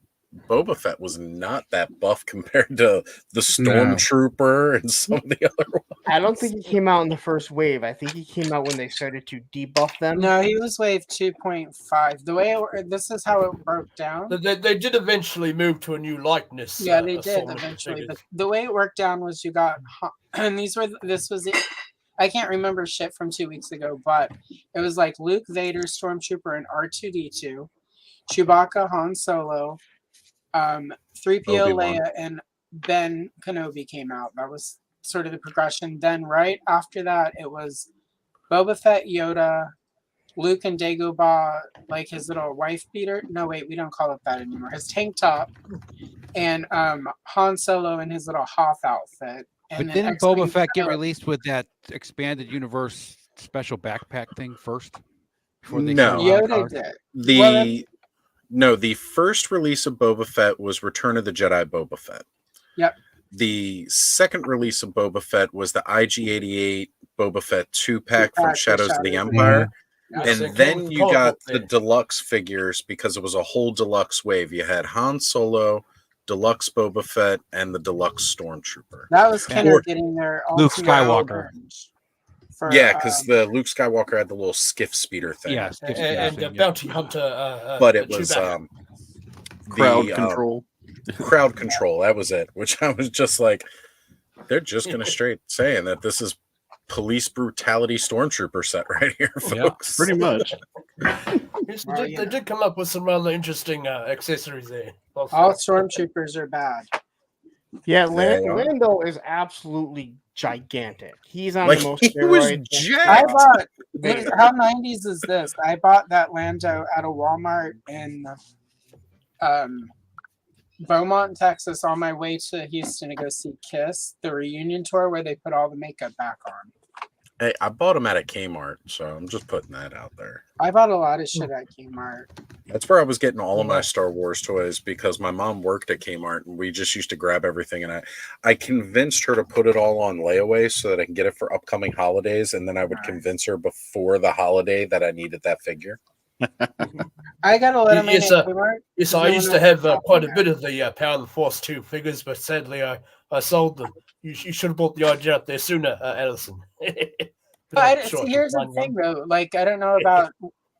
Boba Fett was not that buff compared to the Stormtrooper and some of the other ones. I don't think he came out in the first wave. I think he came out when they started to debuff them. No, he was wave 2.5. The way this is how it broke down. They did eventually move to a new likeness. Yeah, they did assortment of eventually. figures. But the way it worked down was you got, and this was it. I can't remember shit from 2 weeks ago, but it was like Luke, Vader, Stormtrooper, and R2D2, Chewbacca, Han Solo, 3PO, Obi-Wan. Leia, and Ben Kenobi came out. That was sort of the progression. Then right after that, it was Boba Fett, Yoda, Luke and Dagobah, like his little wife beater. No, wait, we don't call it that anymore. His tank top, and Han Solo in his little Hoth outfit. And But then didn't X-Wing Boba Fett get Kylo. released with that expanded universe special backpack thing first? Before they No. showed it on Yoda card? did. Well, The first release of Boba Fett was Return of the Jedi Boba Fett. Yep. The second release of Boba Fett was the IG-88 Boba Fett 2-pack from Two-pack for Shadows of the Shadows. Empire. Yeah. Yes, And it then came you with got Colt the deluxe figures because it was a whole deluxe wave. You had Han Solo, deluxe Boba Fett, and the deluxe Stormtrooper. That was Yeah. Kenner Or getting their Luke ultimate Skywalker. revenge for, Yeah, because the Luke Skywalker had the little skiff speeder thing. Yeah, skip and thing, yeah. Bounty Hunter. But it was Chewbacca. Crowd the, control. crowd control. That was it. Which I was just like, they're just gonna straight saying that this is police brutality stormtrooper set right here, Yeah, folks. Pretty much. Yes, Well, they did come up with some rather interesting accessories there. all stormtroopers are bad. Yeah, They are. Lando is absolutely gigantic. He's on Like the most he was steroids. I jacked. bought how 90s is this? I bought that Lando at a Walmart in Beaumont, Texas, on my way to Houston to go see Kiss, the reunion tour where they put all the makeup back on. Hey, I bought them at a Kmart, so I'm just putting that out there. I bought a lot of shit at Kmart. That's where I was getting all of my Star Wars toys because my mom worked at Kmart and we just used to grab everything. And I convinced her to put it all on layaway so that I can get it for upcoming holidays. And then I would Nice. convince her before the holiday that I needed that figure. I got a lot of Yes, at Kmart. Yes, No I one used to knows have what I'm quite a talking bit of the Power of the Force 2 figures, but sadly I sold them. You should have bought the idea out there sooner, Allison. But see, here's the thing, though. Like, I don't know about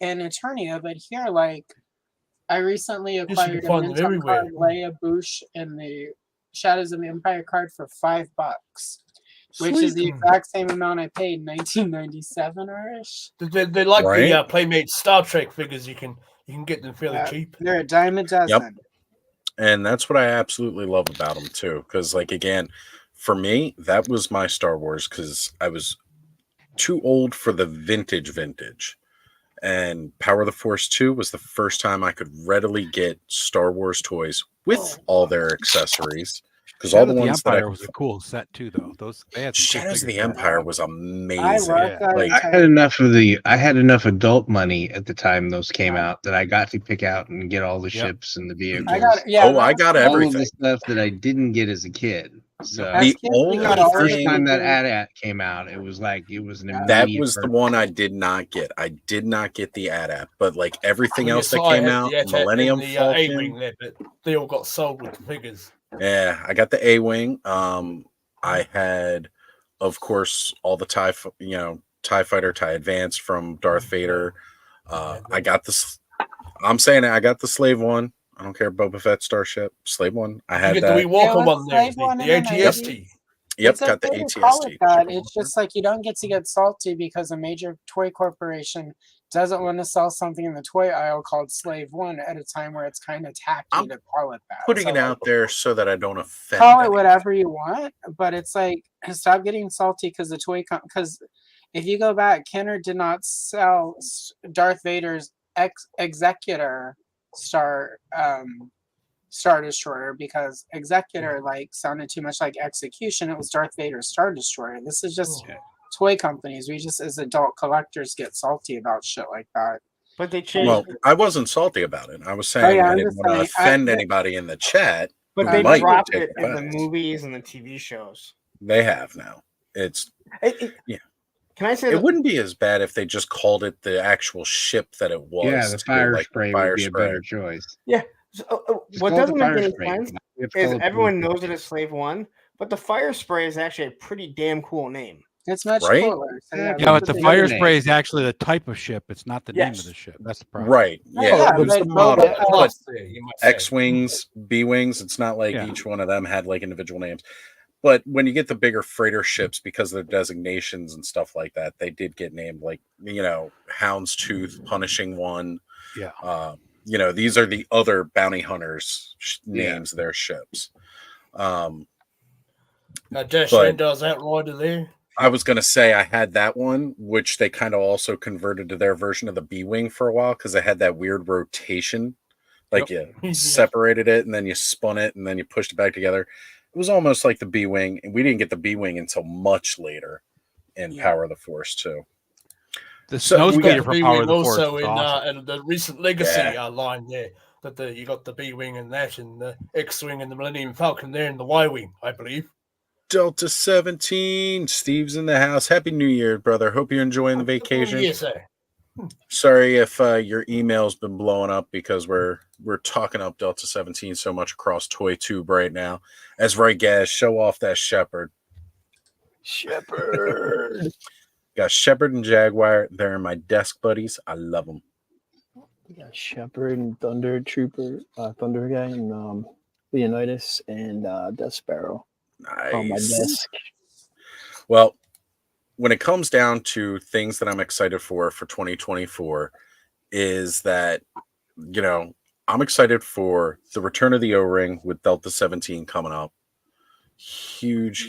in Eternia, but here, like, I recently you can acquired a find them Minton everywhere. card, Leia Bouche, in the Shadows of the Empire card for $5, which is the exact same amount I paid in 1997 or ish. They're like the Right. Playmate Star Trek figures. You can get them fairly cheap. They're a dime a dozen. And that's what I absolutely love about them too. Because, like, again, for me, that was my Star Wars because I was too old for the vintage. And Power of the Force 2 was the first time I could readily get Star Wars toys with all their accessories. Because all Shadow the of the ones that Empire was a cool set too, though. Those they had some cool Shadows of the figures in there. Empire was I amazing. love that. Like, I had enough adult money at the time those came out that I got to pick out and get all the Yep. ships and the vehicles. I got, yeah. oh, I got all of everything. the stuff that I didn't get as a kid. So As The kids, we only got the all of first the time that figures. AT-AT came out, it was like it was an that immediate was the purchase. one I did not get. I did not get the AT-AT, but like everything Well, else yes, that I came had out, the AT-AT Millennium and the Falcon. A-Wing there, but they all got sold with the figures. Yeah, I got the A-Wing. I had, of course, all the TIE Fighter, TIE Advance from Darth Vader. I got this. I'm saying it, I got the Slave one. I don't care, Boba Fett Starship, Slave one. I You had get the that. wee Walker There was one there, Slave one the in the ATST. Yep, It's got the okay to call it ATST. that. It's just like you don't get to get salty because a major toy corporation doesn't want to sell something in the toy aisle called Slave One at a time where it's kind of tacky I'm to call it that. Putting So, it like, out there so that I don't offend. call it anyone. whatever you want, but it's like stop getting salty because the toy because if you go back, Kenner did not sell Darth Vader's Executor Star Destroyer because Executor like sounded too much like Execution. It was Darth Vader's Star Destroyer. This is just toy companies. We just as adult collectors get salty about shit like that. But they changed. Well, I wasn't salty about it. I was Oh, saying yeah, I I'm didn't just want to saying, offend anybody in the chat. But who they might dropped take it in the offense. movies and the TV shows. They have now. It's yeah. Can I say It that- wouldn't be as bad if they just called it the actual ship that it was. Yeah, the too, fire like spray fire would be a spray. better choice. Yeah. So, Just what call it doesn't the make fire any spray. sense We have to is call it everyone Blue knows it as Slave One, but the fire spray is actually a pretty damn cool name. It's much Right? cooler. So, Yeah, yeah, Yeah, that's but the what they fire do. spray is actually the type of ship. It's not the name of Yes. the ship. That's the problem. Right. Oh, Yeah. yeah, It was but the model. Boba Fett- But You might say. X-Wings, B-Wings, it's not like Yeah. each one of them had like individual names. But when you get the bigger freighter ships, because of their designations and stuff like that, they did get named like, Houndstooth, Punishing One. Yeah. These are the other bounty hunters' Yeah. names of their ships. Dash But- Rendar's Outrider there. I was going to say I had that one, which they kind of also converted to their version of the B-Wing for a while because it had that weird rotation. Like Yep. you Yeah. separated it and then you spun it and then you pushed it back together. It was almost like the B-Wing. And we didn't get the B-Wing until much later in Yeah. Power of the Force, too. The So snow we got speeder The for B-Wing Power of the Force also is in awesome. and the recent Legacy Yeah. line there. That you got the B-Wing and that, and the X-Wing and the Millennium Falcon there, and the Y-Wing, I believe. Delta 17. Steve's in the house. Happy New Year, brother. Hope you're enjoying the vacation. Yes, sir. Sorry if your email's been blowing up because we're talking up Delta 17 so much across ToyTube right now. As right, guys, show off that Shepherd. Shepherd. Got Shepherd and Jaguar. They're my desk buddies. I love them. We got Shepherd and Thunder Trooper, Thunder guy, and Leonidas and Death Sparrow on my Nice. desk. Well, when it comes down to things that I'm excited for 2024 is that, I'm excited for the return of the O-Ring with Delta 17 coming up. Huge.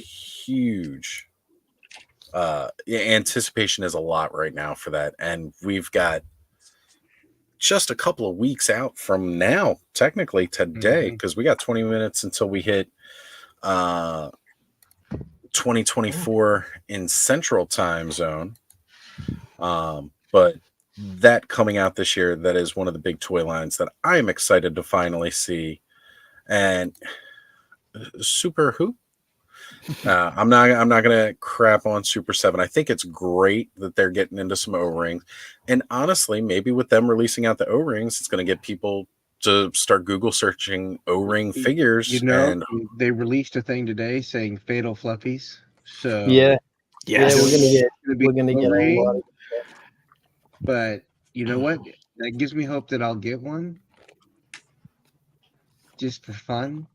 Anticipation is a lot right now for that. And we've got just a couple of weeks out from now, technically today, because we got 20 minutes until we hit 2024 in Central Time Zone. But that coming out this year, that is one of the big toy lines that I'm excited to finally see. And Super who? I'm not gonna crap on Super 7. I think it's great that they're getting into some O-rings. And honestly, maybe with them releasing out the O-rings, it's gonna get people to start Google searching O-ring figures. And They released a thing today saying fatal fluffies. So Yeah, Yes. yeah, It's gonna be we're gonna get a O-ring, lot. But you know what? That gives me hope that I'll get one, just for fun.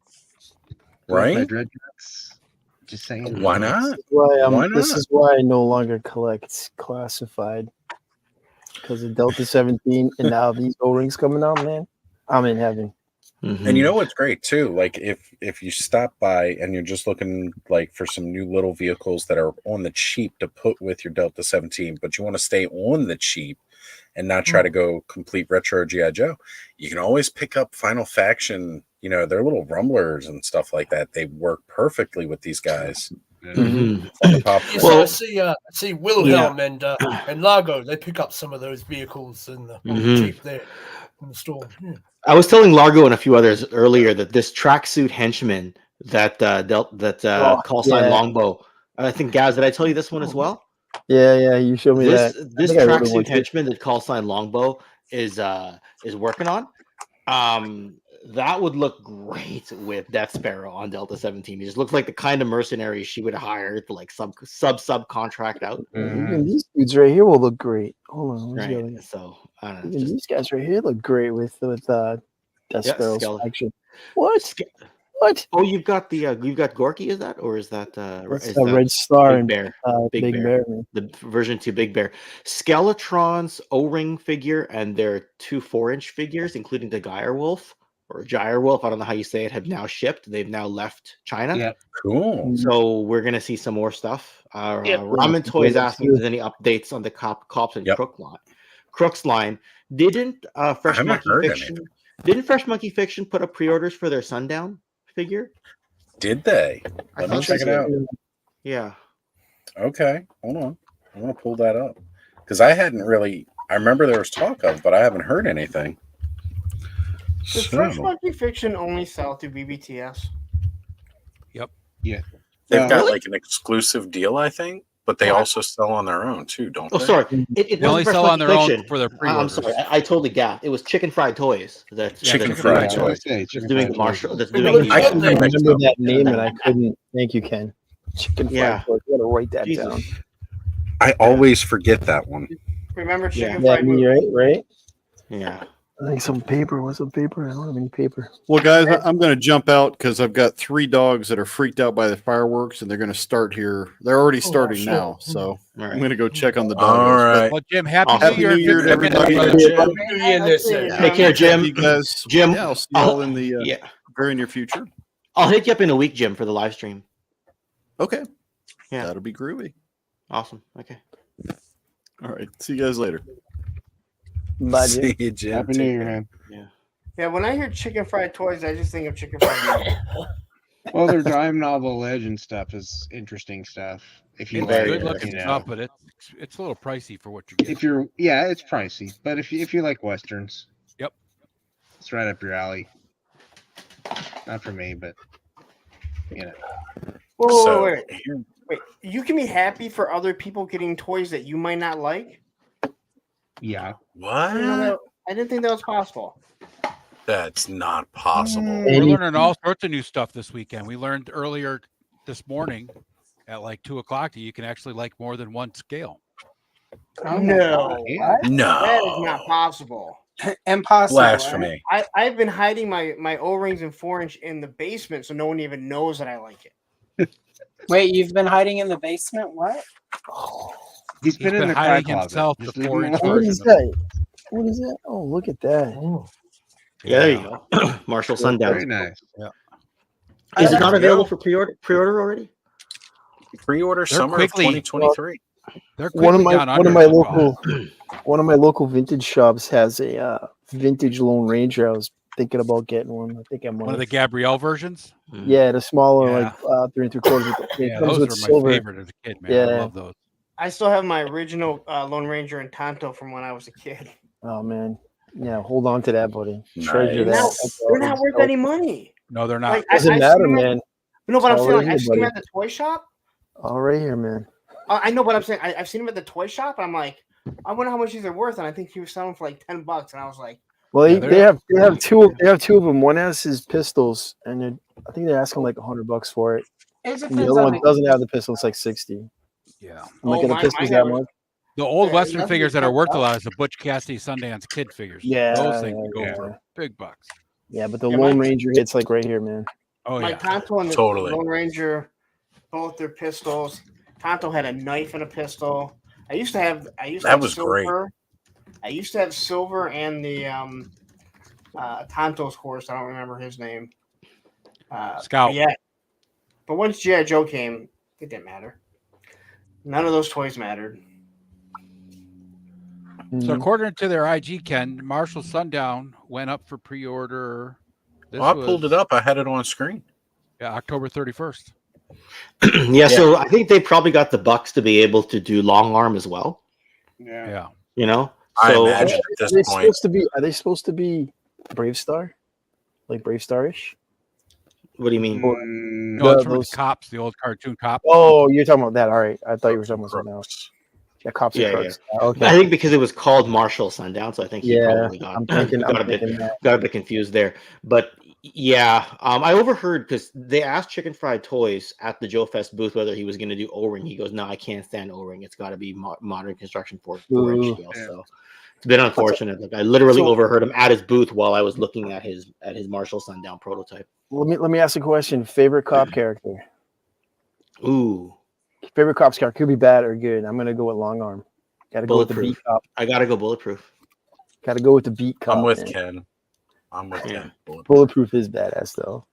Right? My Dreadnoughts. Just saying. Why not? Why Why This not? is why I no longer collect classified because of Delta 17, and now these O-rings coming out, man. I'm in heaven. And you know what's great too? Like if you stop by and you're just looking like for some new little vehicles that are on the cheap to put with your Delta 17, but you want to stay on the cheap and not try to go complete retro G.I. Joe, you can always pick up Final Faction, their little rumblers and stuff like that. They work perfectly with these guys. Mhm. On the pop. Yes, Well- I see Wilhelm and Largo. They pick up some of those vehicles in the cheap there in the store. Yeah. I was telling Largo and a few others earlier that this tracksuit henchman that Oh, call sign yeah. longbow. I think, Gaz, did I tell you this one as well? Yeah, you showed me This that. this think I ordered one tracksuit too. henchman that call sign longbow is working on. That would look great with Death Sparrow on Delta 17. He just looks like the kind of mercenary she would hire to like subcontract out. Even these dudes right here will look great. Hold on, where's the other Right. guy? So I don't know. Even Just, these guys right here look great with Death Yeah, Sparrow's Skeleton. action. What? What? oh, you've got Gorky, is that, or is that That's is a that Red Star Big and Bear? Big Bear. Man. The version 2 Big Bear. Skeletron's O-ring figure and their 2 4-inch figures, including the Direwolf or Direwolf, I don't know how you say it, have now shipped. They've now left China. Yeah. Cool. So we're gonna see some more stuff. Yep. Ramen Toys Yeah, asked me if there's any updates on the Cops and Yep. Crooks line. Didn't Fresh haven't Monkey heard Fiction? Didn't Fresh Monkey Fiction put up pre-orders for their Sundown figure? Did they? I Let me thought check they it out. did. Yeah. Okay, hold on. I'm gonna pull that up because I hadn't really. I remember there was talk of, but I haven't heard anything. Does Fresh Monkey Fiction only sell through BBTS? Yeah. They've got Really? like an exclusive deal, I think, but they What? also sell on their own too, don't Oh, they? sorry. It They only wasn't Fresh sell on Monkey their own Fiction. for their I'm pre-orders. sorry. I totally gaffed. It was Chicken Fried Toys. That's Chicken that's Fried doing- Toys. That's doing Marshall. That's Wait, doing. but look I at can that. mix remember up. that name and I couldn't. Thank you, Ken. Chicken fried Yeah. pork. You gotta write that Jesus. down. I always forget that one. Remember Chicken Yeah, Fried Movie? right? Yeah. I think some paper. What's some paper? I don't have any paper. Well, guys, I'm going to jump out because I've got 3 dogs that are freaked out by the fireworks, and they're going to start here. They're already starting shit. now, so All I'm right. going to go check on the dogs. All right. Well, Jim, happy Awesome. New Year. Happy New Year to Good everybody. brother. Jim. New Year this year. Take care, Jim. You guys, Jim, yeah, I'll see you all in the Yeah. very near future. I'll hit you up in a week, Jim, for the live stream. Okay, Yeah. that'll be groovy. Awesome. Okay. All right, see you guys later. Bye, Jim. See you, Jim. Happy New Year, man. Yeah, when I hear Chicken Fried Toys, I just think of Chicken Fried Movie. Well, their Dime Novel Legend stuff is interesting stuff. If you It's like, good looking you know, stuff, but it's a little pricey for what you get. if you're, yeah, it's pricey, but if you like westerns, Yep. it's right up your alley. Not for me, but you know, Whoa, So, wait. here- Wait, you can be happy for other people getting toys that you might not like? yeah. I didn't, know what? that, I didn't think that was possible. That's not possible. We're learning all sorts of new stuff this weekend. We learned earlier this morning at like 2:00 that you can actually like more than one scale. No, Yeah. that is No. not possible. Impossible. Blasphemy. I've been hiding my O-rings and 4-inch in the basement so no one even knows that I like it. Wait, you've been hiding in the basement? What? He's been in the cry hiding closet. himself Just the leave him 4-inch alone. What version is of that? What is that? Oh, look at that. Yeah, there you go. Marshall Sundown. Very nice. Is it There not you available go. for pre-order already? Pre-order They're summer quickly- of 2023. They're One of quickly my down one of under my as well. local vintage shops has a vintage Lone Ranger. I was thinking about getting one. I think I might. One of the Gabrielle versions. Yeah, the smaller, Yeah. like 3 3/4. It Yeah, comes those with were my silver. favorite as a kid, man. I Yeah. love those. I still have my original Lone Ranger and Tonto from when I was a kid. Oh man, yeah, hold on to that, buddy. Treasure They're that. not, they're not worth any money. No, they're not. Like, Doesn't I've matter, seen them at- man. No, but I'm It's saying, all like, right I've here, seen them buddy. at the toy shop. All right here, man. I know, but I'm saying I've seen them at the toy shop, and I'm like, I wonder how much these are worth. And I think he was selling for like $10, and I was like, Well, Yeah, they have two of them. One has his pistols, and I think they're asking like $100 for it. It And the depends other on one the doesn't have the pistol. It's like 60. Yeah. I'm like, Oh, the mine pistols have that it. much? The old Yeah, Western nothing figures that are comes worth a up. lot is the Butch Cassidy Sundance Kid figures. Yeah, Those things yeah, go yeah. for big bucks. Yeah, but the Yeah, Lone mine- Ranger hits like right here, man. Oh my yeah. Tonto and the Totally. Lone Ranger, both their pistols. Tonto had a knife and a pistol. I used to have That was great. silver. I used to have silver and the Tonto's horse. I don't remember his name. Scout. Yeah, but once G.I. Joe came, it didn't matter. None of those toys mattered. So Mhm. according to their IG, Ken, Marshall Sundown went up for pre-order. This Oh, I pulled was- it up. I had it on screen. Yeah, October 31st. Yeah, so I think they probably got the Bucks to be able to do long arm as well. Yeah. Yeah. You know, I so imagine at Are this they point. supposed to be? Are they supposed to be Brave Star, like Brave Star-ish? What do you mean? No, it's The- from the those- cops, the old cartoon cop. Oh, you're talking about that. All right. I thought you were talking about something else. Yeah, cops Yeah, and yeah. crooks. Okay. I think because it was called Marshall Sundown, so I think he Yeah, probably got I'm thinking got a bit that. got a bit confused there. But yeah, I overheard because they asked Chicken Fried Toys at the Joe Fest booth whether he was going to do O-ring. He goes, "No, I can't stand O-ring. It's got to be modern construction for 4-inch Ooh. scale." Yeah. So it's been unfortunate. Like I literally So- overheard him at his booth while I was looking at his Marshall Sundown prototype. Let me ask a question. Favorite cop character? Ooh, Favorite cop's character could be bad or good. I'm gonna go with Long Arm. Got to go with the Bulletproof. beat cop. I gotta go Bulletproof. Got to go with the beat cop. I'm with man. Ken. I'm with Yeah. Ken. Bulletproof is badass though.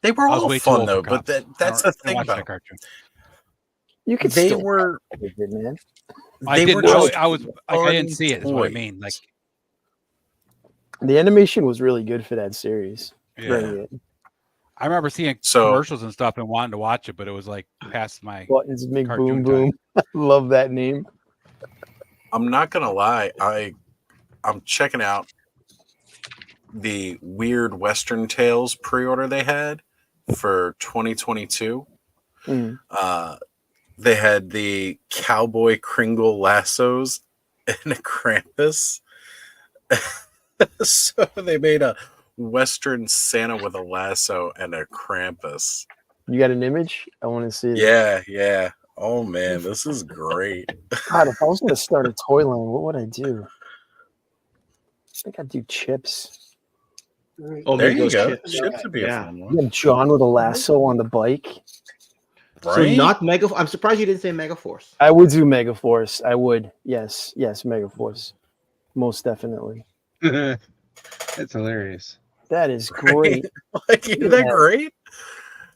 They were I was all way too fun old though, for but cops. that's I the don't thing watch that about cartoon. You could they still were. watch it, man. I They didn't. were I just was like, I didn't see it. Is what I toys. mean. Like, The animation was really good for that series. yeah. Very good. I remember seeing So- commercials and stuff and wanting to watch it, but it was like past my. Buttons make Cartoon boom boom. Love that name. I'm not gonna lie. I'm checking out the Weird Western Tales pre-order they had for 2022. Mm. They had the cowboy Kringle lassos and a Krampus. So they made a Western Santa with a lasso and a Krampus. You got an image? I want to see it. Yeah. Oh man, this is great. God, if I was gonna start a toy line, what would I do? I think I'd do chips. Oh, There maybe you those go. chips. Chips would be a Yeah. fun You one. have John with a lasso on the bike. So Right? not Mega. I'm surprised you didn't say Mega Force. I would do Megaforce. I would. Yes, Megaforce. Most definitely. That's hilarious. That is Right? great. Like, isn't that Yeah. great?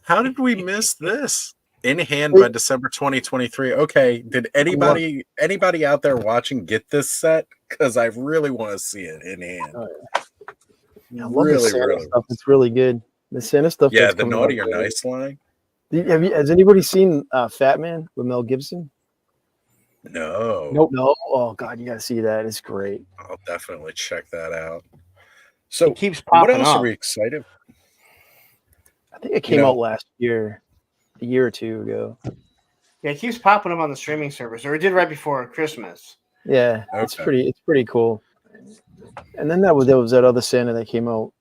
How did we miss this? In hand by December 2023. Okay, did anybody out there watching get this set? Because I really want to see it in hand. Oh, I love the Really, Santa really. stuff. It's really good. The Santa stuff. Yeah, that's the coming naughty out or great. nice line. Has anybody seen Fat Man with Mel Gibson? No. Nope. No. Oh God, you gotta see that. It's great. I'll definitely check that out. So, It keeps what popping else up. are we excited? I think it came know- out last year, a year or two ago. Yeah, it keeps popping up on the streaming service, or it did right before Christmas. Yeah, it's Okay. pretty cool. And then there was that other Santa that came out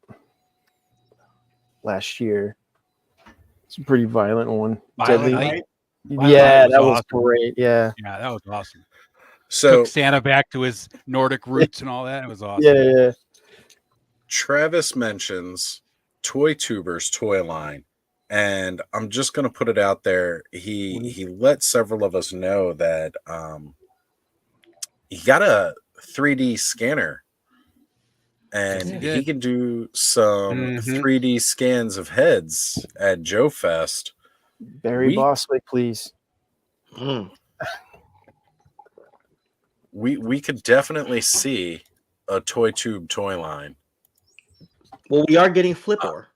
last year. It's a pretty violent one. Violent Deadly. Night? Yeah, Night that was was awesome. great. Yeah. Yeah, that was awesome. So, Took Santa back to his Nordic roots and all that. It was awesome. Yeah. Travis mentions Toy Tubers toy line, and I'm just going to put it out there. He let several of us know that he got a 3D scanner, and He he did. can do some 3D scans of heads at Joe Fest. Barry We- Bostwick, please. Mm. We could definitely see a Toy Tube toy line, Well, we are getting Flipper.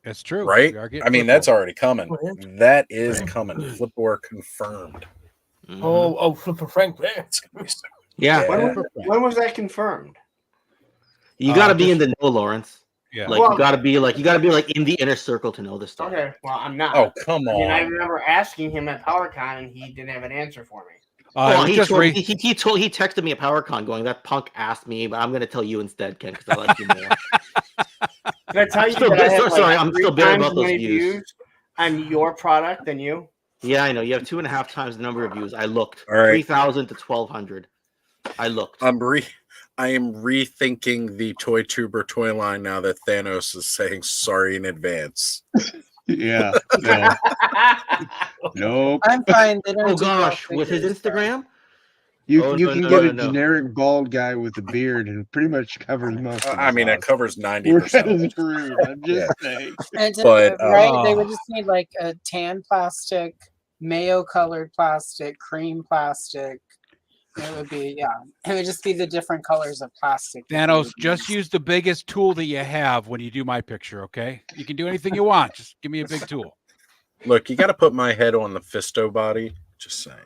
It's true. right? We are getting I mean, football. that's already coming. That is coming. Flipper confirmed. Mhm. Oh, Flipper Frank there. It's gonna be so yeah. Yeah. When was that confirmed? You got to be in just- the know, Lawrence. Yeah. Like Well- you got to be like in the inner circle to know this stuff. Okay, well, I'm not. Oh, come I mean, I on. remember asking him at PowerCon, and he didn't have an answer for me. It Well, was he just told, ra- he texted me at PowerCon going, "That punk asked me, but I'm going to tell you instead, Ken, because I like you more." Did I tell you Still that I bitter- have, sorry, like, I'm 3 still bitter times about those as many views. on your product than you? Yeah, I know. You have 2.5 times the number of views. I looked. All right. 3,000 to 1,200. I looked. I am rethinking the Toy Tuber toy line now that Thanos is saying sorry in advance. Yeah. No. Nope. I'm fine. They don't Oh do gosh, real with his figures, though. Instagram. You Oh, you no, can no, get no, a no. generic bald guy with a beard and it pretty much covers most of I mean, the it covers 90%. We're of kind of it. screwed. I'm just saying. And But, right, they Oh. would just need like a tan plastic, mayo colored plastic, cream plastic. It would be it would just be the different colors of plastic. that they Thanos, would just use the biggest tool that you have when you do my picture, okay? You can do anything you want. Just give me a big tool. Look, you got to put my head on the Fisto body. Just saying.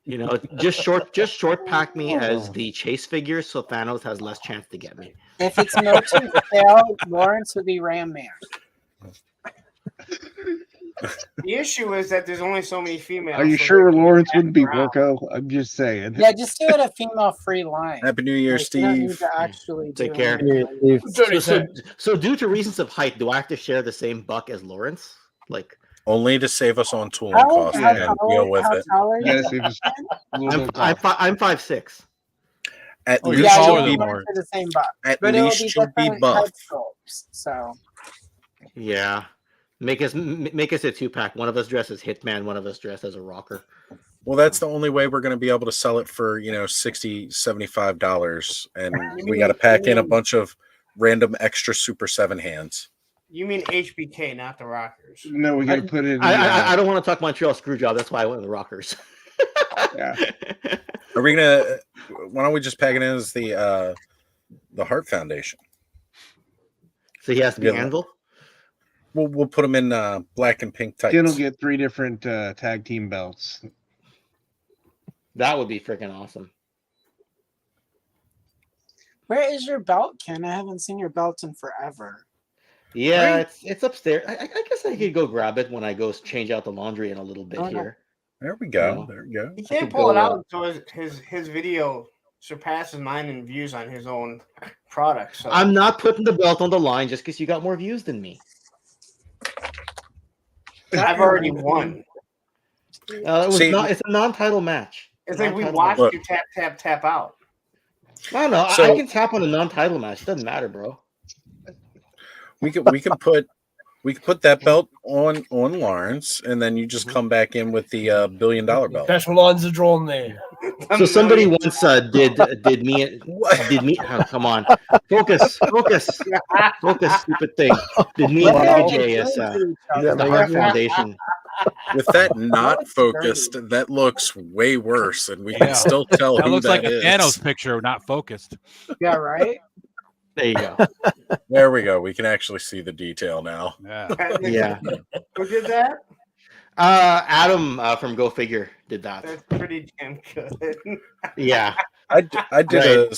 You know, just short pack me as the chase figure, so Thanos has less chance to get me. If it's no to fail, Lawrence would be Ram Man. The issue is that there's only so many females. Are you so sure they can Lawrence pass wouldn't be around. Vorko? I'm just saying. Yeah, just do it a female-free line. Happy New Year, Like, you don't need Steve. to actually Take do care. anything. Dirty So, Sam. so due to reasons of height, do I have to share the same buck as Lawrence? Like, Only to save us on tooling How, costs how, and deal with how it. tall are you? Yes, it was a little I'm bit tough. I'm 5'6". At Oh, you're least taller you'll than be, Lawrence. To the same buck, at but it'll be least you'll be different buff. head sculpts. So Yeah. Make us a 2-pack. One of us dressed as Hitman, one of us dressed as a rocker. Well, that's the only way we're going to be able to sell it for, $60, $75. And we got to pack in a bunch of random extra Super 7 hands. You mean HBK, not the Rockers. No, we got to put it in. I don't want to talk Montreal screw job. That's why I went with the rockers. Yeah. Are we going to, why don't we just pack it in as the Heart Foundation? So he has to be Yeah. Anvil? We'll put them in black and pink tights. Then will get 3 different tag team belts. That would be freaking awesome. where is your belt, Ken? I haven't seen your belt in forever. Yeah, it's upstairs. I guess I could go grab it when I go change out the laundry in a little bit Oh, no. here. There we go. No. There we go. He I can't could pull it go, out until his video surpasses mine in views on his own product. So I'm not putting the belt on the line just because you got more views than me. I've already won. It's a non-title match. It's like we Non-title watched match. you tap out. No, I So- can tap on a non-title match. It doesn't matter, bro. We can put that belt on Lawrence, and then you just come back in with the $1 billion belt. Special lines are drawn there. So somebody once did me. Oh, come on, focus, stupid thing. Did me and Wow. AJ as the Yeah, Heart Foundation? With that not focused, that looks way worse, and we Yeah. can still tell That who looks like that a is. Thanos picture, not focused. Yeah, right. There you go. There we go. We can actually see the detail now. Yeah. Yeah. Who did that? Adam from Go Figure did that. That's pretty damn good. Yeah. I did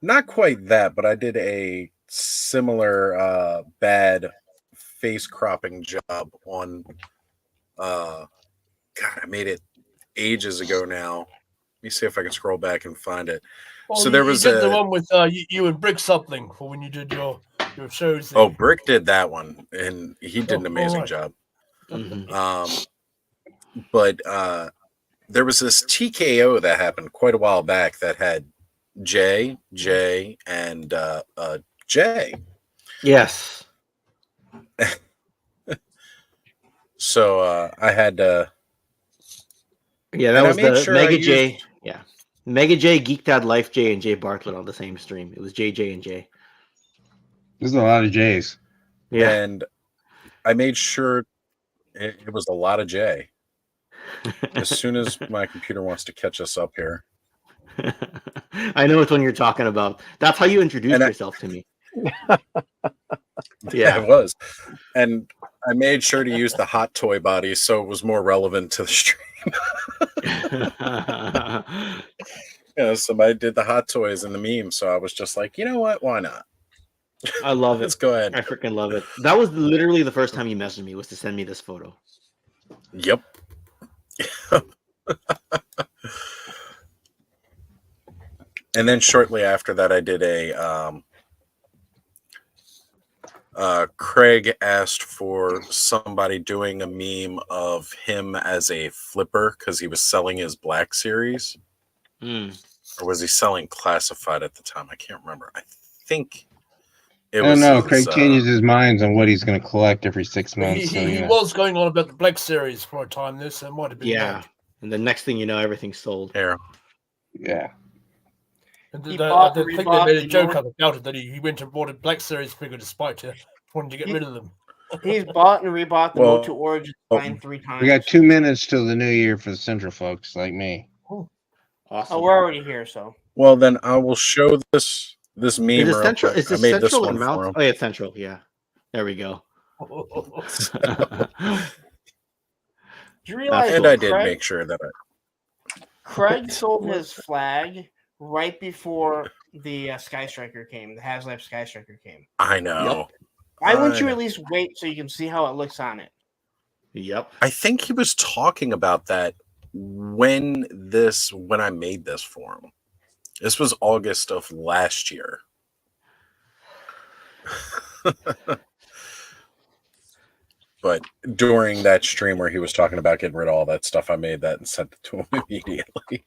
not quite that, but I did a similar bad face cropping job on God, I made it ages ago now. Let me see if I can scroll back and find it. Oh, So there you was did the a- one with you and Brick something for when you did your shows. There. Oh, Brick did that one, and he did an Oh, amazing alright. job. Mhm. But there was this TKO that happened quite a while back that had Jay, and Jay. Yes. So I had to. Yeah, that And I was made the sure I Mega used- J. Yeah. Mega J, Geeked Out Life J, and Jay Bartlett on the same stream. It was JJ and J. There's a lot of J's. Yeah. And I made sure it was a lot of J. As soon as my computer wants to catch us up here. I know which one you're talking about. That's how you introduced And I- yourself to me. Yeah, it was. And I made sure to use the hot toy body so it was more relevant to the stream. Somebody did the hot toys and the meme, so I was just like, you know what? Why not? I love Let's it. go ahead. I freaking love it. That was literally the first time you messaged me was to send me this photo. Yep. And then shortly after that, I did a. Craig asked for somebody doing a meme of him as a flipper because he was selling his Black Series. Mm. Or was he selling classified at the time? I can't remember. I think it I don't was. know. his, Craig changes his minds on what he's going to collect every 6 He, months. So, he yeah. was going on about the Black Series for a time. This might have been Yeah. that. And the next thing you know, everything's sold. Here. Yeah. And He I bought- think they rebought made a the joke North- about it that he went and bought a Black Series figure despite wanting to get rid of them. He's bought and rebought the Well, Motu Origins line 3 times. We got 2 minutes till the new year for the Central folks like me. Awesome. Oh, we're already here, so Well, then I will show this meme. Is it real central? quick. Is this I made this central or one for mount? him. Oh, yeah, it's central. Yeah. There we go. do you realize And that I did Craig, make sure that Craig sold his flag right before the Sky Striker came, the HasLab Sky Striker came. I know. Why wouldn't you I at least wait so you can see how it looks on it? Yep. I think he was talking about that when I made this for him. This was August of last year. But during that stream where he was talking about getting rid of all that stuff, I made that and sent it to him immediately.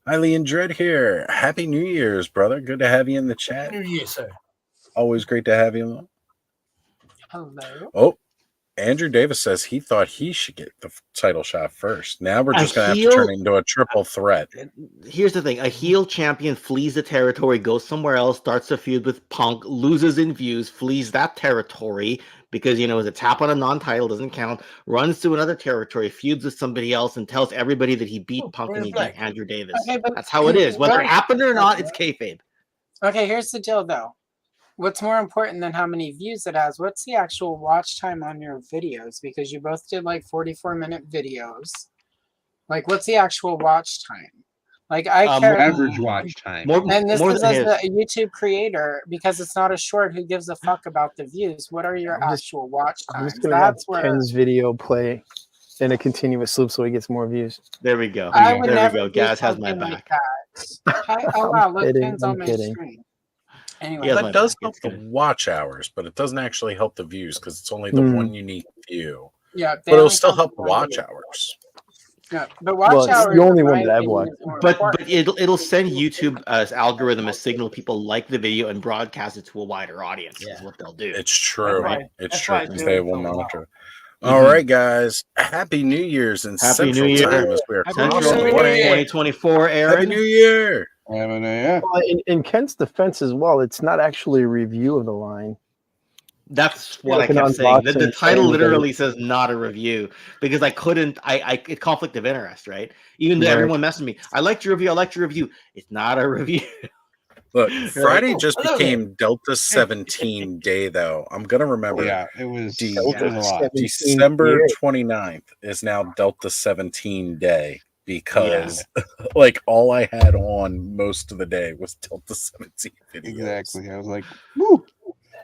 Eileen Dread here. Happy New Year's, brother. Good to have you in the chat. New Year, sir. Always great to have you on. Hello. Oh, Andrew Davis says he thought he should get the title shot first. Now we're A just going to have to heel- turn it into a triple threat. Here's the thing: a heel champion flees the territory, goes somewhere else, starts a feud with Punk, loses in views, flees that territory because the tap on a non-title doesn't count. Runs to another territory, feuds with somebody else, and tells everybody that he beat Punk and he beat black. Andrew Davis. Okay, but That's how it is. Whether it Right. happened or not, it's kayfabe. Okay, here's the deal though. What's more important than how many views it has? What's the actual watch time on your videos? Because you both did like 44-minute videos. Like, what's the actual watch time? Like, I care. Average watch time. And this more is than as his. a YouTube creator because it's not a short. Who gives a fuck about the views? What are your actual watch I'm times? just gonna have That's where Ken's video play in a continuous loop so he gets more views. There we go. I would There we never go. do Gaz has my something back. like that. Oh wow, look, kidding, Ken's I'm on my kidding. screen. Anyway, He has my That does back. help It's the good. watch hours, but it doesn't actually help the views because it's only the one unique view. yeah, But it'll still help the watch hours. Yeah, but watch Well, it's hours. the only in one my that I've opinion, watched. is more But important. it'll send YouTube as algorithm a signal people like the video and broadcast it to a wider audience. Is what they'll do. It's true. why- It's that's true why I because do they it will for a while. monitor. All right, guys. Happy New Year's and Happy Central New Year. Time as we are Happy Central New Year. crossing. 2024, Aaron. Happy New Year. Yeah. Well, in Ken's defense as well, it's not actually a review of the line. That's what Like I an kept saying. The unboxing title thing, literally says not a review because I couldn't. I conflict of interest, right? Even though Right. everyone messaged me, I liked your review. I liked your review. It's not a review. Look, Friday just hello became Delta 17 day, though. I'm going to remember Yeah, it was, De- it was a lot. 17 December year. 29th is now Delta 17 day because like all I had on most of the day was Delta 17 videos. Exactly. I was like, woo.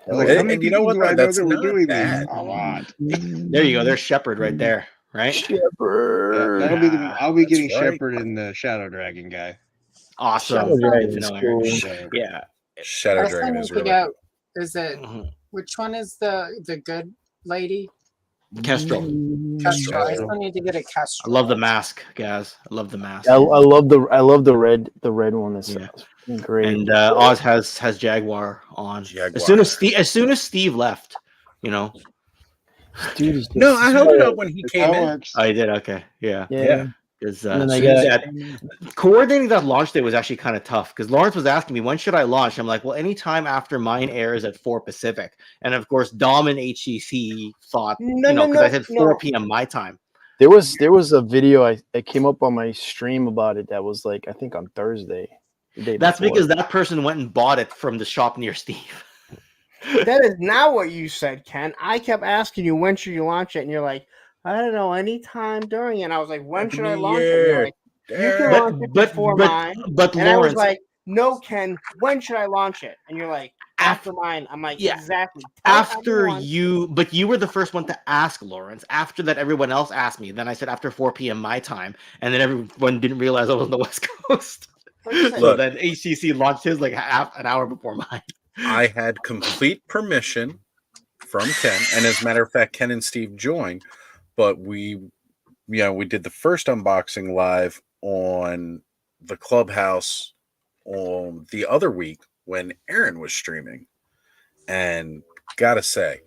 I was like, how And many you know people what, do I though? know That's that were not doing bad. these? A lot. There you go. There's Shepard right there, right? Shepherd. That'll be I'll be That's getting right. Shepard and the Shadow Dragon guy. Awesome. Shadow Good to Dragon's know, Aaron. cool. Yeah. Shadow I still Dragon need is to really go. Is it Mhm. which one is the good lady? Kestrel. Kestrel. I Kestrel. still need to get a I Kestrel. love the mask, guys. I love the mask. I love the red one. That's Yeah. great. And Oz has Jaguar on. Jaguar. As soon as Steve left, Dude is just No, I held it so- up when he came in. works. I did. Okay. Yeah. Yeah. Because And then I got- coordinating that launch day was actually kind of tough because Lawrence was asking me when should I launch. I'm like, well, anytime after mine airs at 4 Pacific, and of course Dom and HCC thought because I said 4 p.m. my time. There was a video that came up on my stream about it that was like I think on Thursday. The day That's before. because that person went and bought it from the shop near Steve. That is not what you said, Ken. I kept asking you when should you launch it, and you're like, I don't know, anytime during it. And I was like, when Happy should I New launch it? And Year. you're like, you can But- launch it but- before but- mine. but and I was Lawrence- like, no, Ken, when should I launch it? And you're like, after mine. I'm like, Yeah. exactly. Tell After everyone- but you were the first one to ask, Lawrence. After that, everyone else asked me. Then I said after 4 p.m. my time, and then everyone didn't realize I was on the West Coast. Like I said, So then HCC launched his like an hour before mine. I had complete permission from Ken, and as a matter of fact, Ken and Steve joined, but we did the first unboxing live on the Clubhouse on the other week when Aaron was streaming, and gotta say,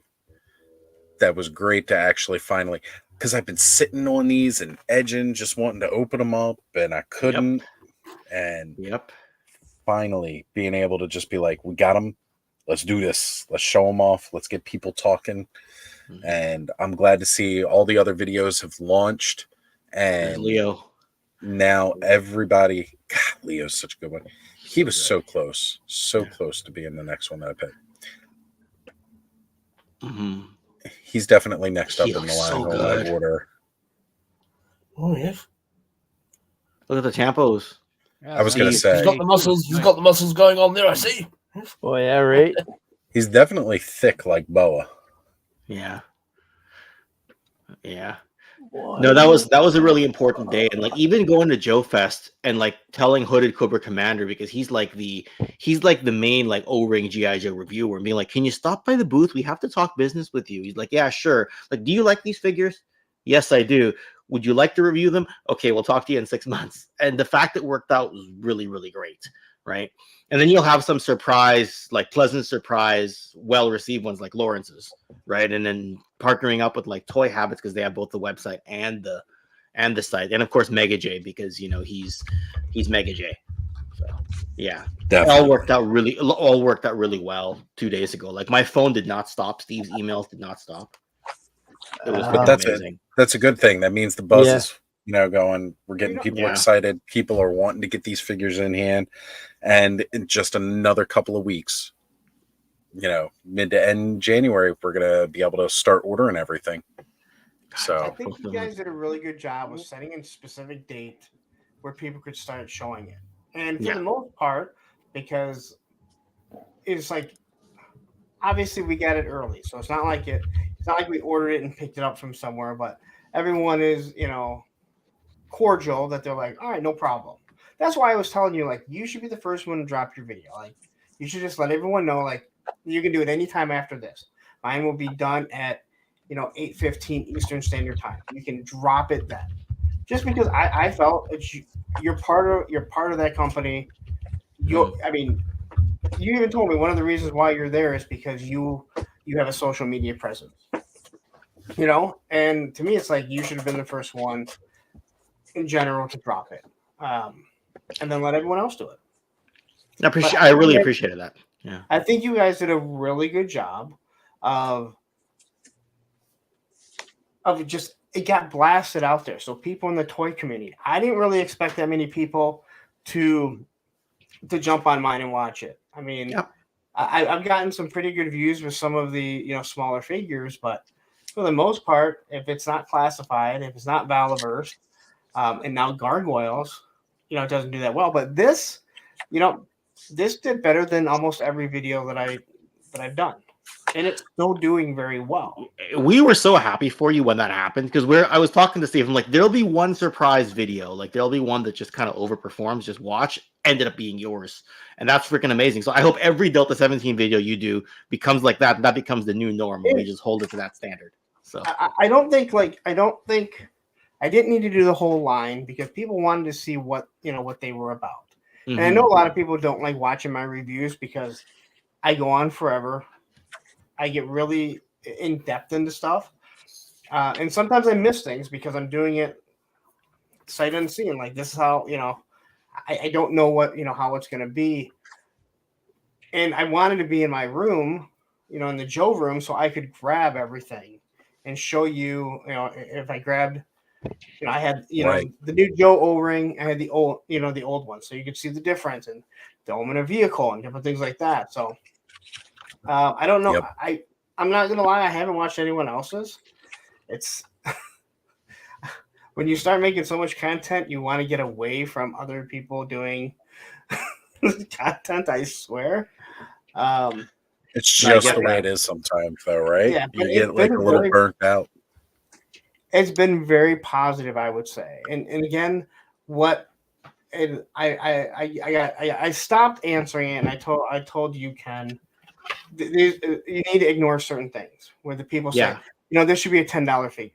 that was great to actually finally, because I've been sitting on these and edging, just wanting to open them up, and I couldn't, and finally being able to just be like, we got them. Let's do this. Let's show them off. Let's get people talking. And I'm glad to see all the other videos have launched. And Leo. Now everybody, God, Leo's such a good one. He was so close to being the next one that I picked. He's definitely next up He in the looks line so in that good. order. Oh yes. Look at the tampos. I was gonna say He's got the muscles. He's got the muscles going on there. I see. Oh yeah, right. He's definitely thick like Boa. Yeah. Yeah. No, that was a really important day, and like even going to Joe Fest and like telling Hooded Cobra Commander, because he's like the main like O-ring GI Joe reviewer, and being like, "Can you stop by the booth? We have to talk business with you." He's like, "Yeah, sure." Like, "Do you like these figures?" "Yes, I do." "Would you like to review them?" "Okay, we'll talk to you in 6 months." And the fact it worked out was really, really great, right? And then you'll have some surprise, like pleasant surprise, well-received ones like Lawrence's, right? And then partnering up with like Toy Habits, because they have both the website and the site, and of course Mega J, because he's Mega J. So yeah, Definitely. all worked out really well 2 days ago. Like my phone did not stop. Steve's emails did not stop. It was But that's amazing. That's a good thing. That means the buzz Yeah. is going. We're getting people Yeah. excited. People are wanting to get these figures in hand, and in just another couple of weeks, mid to end January, we're gonna be able to start ordering everything. I So think you guys did a really good job of setting a specific date where people could start showing it. And for Yeah. the most part, because it's like obviously we got it early, so it's not like we ordered it and picked it up from somewhere, but everyone is, cordial that they're like, all right, no problem. That's why I was telling you, like, you should be the first one to drop your video. Like, you should just let everyone know, like, you can do it anytime after this. Mine will be done at 8:15 Eastern Standard Time. You can drop it then. Just because I felt you're part of that company. You even told me one of the reasons why you're there is because you have a social media presence. And to me it's like you should have been the first one in general to drop it. And then let everyone else do it. I really appreciated that. Yeah. I think you guys did a really good job of just it got blasted out there. So people in the toy community, I didn't really expect that many people to jump on mine and watch it. I mean, Yep. I've gotten some pretty good views with some of the smaller figures, but for the most part, if it's not classified, if it's not Valaverse, and now Gargoyles, it doesn't do that well. But this, this did better than almost every video that I've done, and it's still doing very well. We were so happy for you when that happened, because I was talking to Steve. I'm like, there'll be one surprise video, like there'll be one that just kind of overperforms. Just watch, ended up being yours, and that's freaking amazing. So I hope every Delta 17 video you do becomes like that, and that becomes the new norm. And we just hold it to that standard. So I don't think I didn't need to do the whole line because people wanted to see what they were about. And I know a lot of people don't like watching my reviews because I go on forever. I get really in depth into stuff. And sometimes I miss things because I'm doing it sight unseen. Like this is how, I don't know what, how it's going to be. And I wanted to be in my room, in the Joe room, so I could grab everything and show you, if I grabbed, I had, Right. the new Joe O-ring. I had the old, the old one. So you could see the difference and throw them in a vehicle and different things like that. So I don't know. Yep. I'm not going to lie. I haven't watched anyone else's. It's when you start making so much content, you want to get away from other people doing content. I swear. It's just the way it is sometimes, though, right? Yeah, You but get it's like a been little very- burnt out. It's been very positive, I would say. And again, I stopped answering it, and I told you, Ken, you need to ignore certain things where the people say, this should be a $10 figure.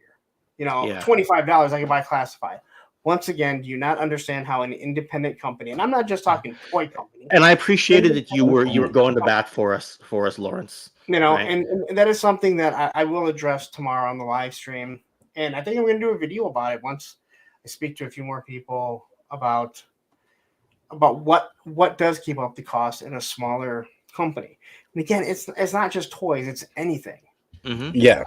$25 I can buy classified. Once again, do you not understand how an independent company, and I'm not just talking toy company. And I appreciated that you were going to bat for us, Lawrence. Right? And that is something that I will address tomorrow on the live stream. And I think I'm going to do a video about it once I speak to a few more people about what does keep up the cost in a smaller company. And again, it's not just toys; it's anything. Yeah,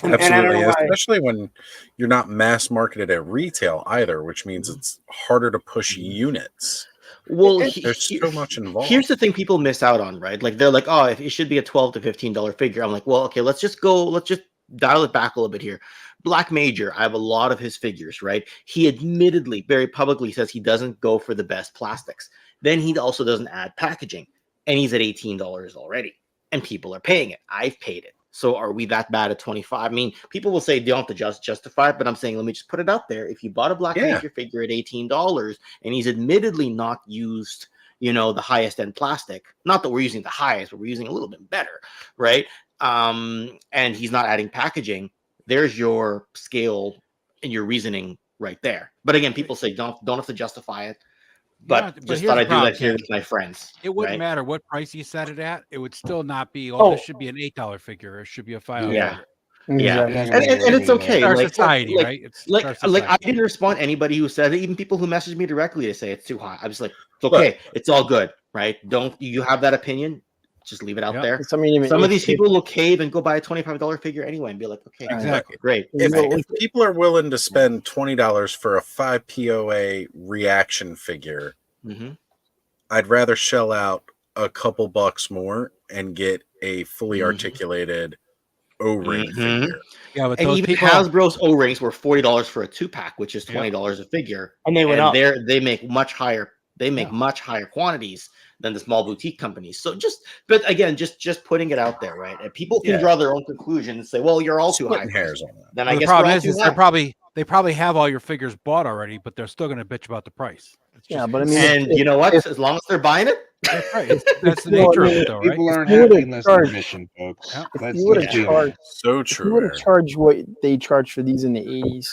and I don't absolutely. know why- Especially when you're not mass marketed at retail either, which means it's harder to push units. Well, There's so much involved. Here's the thing people miss out on, right? Like they're like, oh, it should be a $12 to $15 figure. I'm like, well, okay, let's just dial it back a little bit here. Black Major, I have a lot of his figures, right? He admittedly, very publicly says he doesn't go for the best plastics. Then he also doesn't add packaging. and he's at $18 already, and people are paying it. I've paid it. So are we that bad at 25? I mean, people will say you don't have to justify it, but I'm saying let me just put it out there. If you bought a Black Ranger figure at $18 and he's admittedly not used, you know, the highest end plastic, not that we're using the highest, but we're using a little bit better, right? And he's not adding packaging, there's your scale and your reasoning right there. But again, people say don't have to justify it. But just here's thought the I'd do problem, that here Ken. with my friends. It wouldn't right? matter what price you set it at. It would still not be, Oh. this should be an $8 figure. It should be a $5 Yeah. figure. Yeah, and it's okay. It's our like, society, like, right? It's like, our like I society. didn't respond to anybody who said it. Even people who messaged me directly to say it's too high. I was like, it's okay. It's all good, right? Don't you have that opinion? Just leave it out there. I mean, Some of if- these people will cave and go buy a $25 figure anyway and be like, okay, Exactly. great. If people are willing to spend $20 for a 5 POA reaction figure, I'd rather shell out a couple bucks more and get a fully articulated O-ring figure. Yeah, but And those even people Hasbro's O-rings were $40 for a 2-pack, which is $20 a figure, And they went up. They make much higher. They make much higher quantities than the small boutique companies. So but again, just putting it out there, right? And people can draw their own conclusions and say, "Well, you're all too high." Hairs on that. Then Well, I the guess problem we're all is, too is high. they probably have all your figures bought already, but they're still going to bitch about the price. Yeah, but I mean, And you know what? As long as they're buying it, that's right. That's the You know what nature I of mean? it, though, right? People aren't If you would've happy unless charged- they're mission, folks. If Let's you would have be honest. charged, So if you true. would have Aaron. charged what they charged for these in the '80s,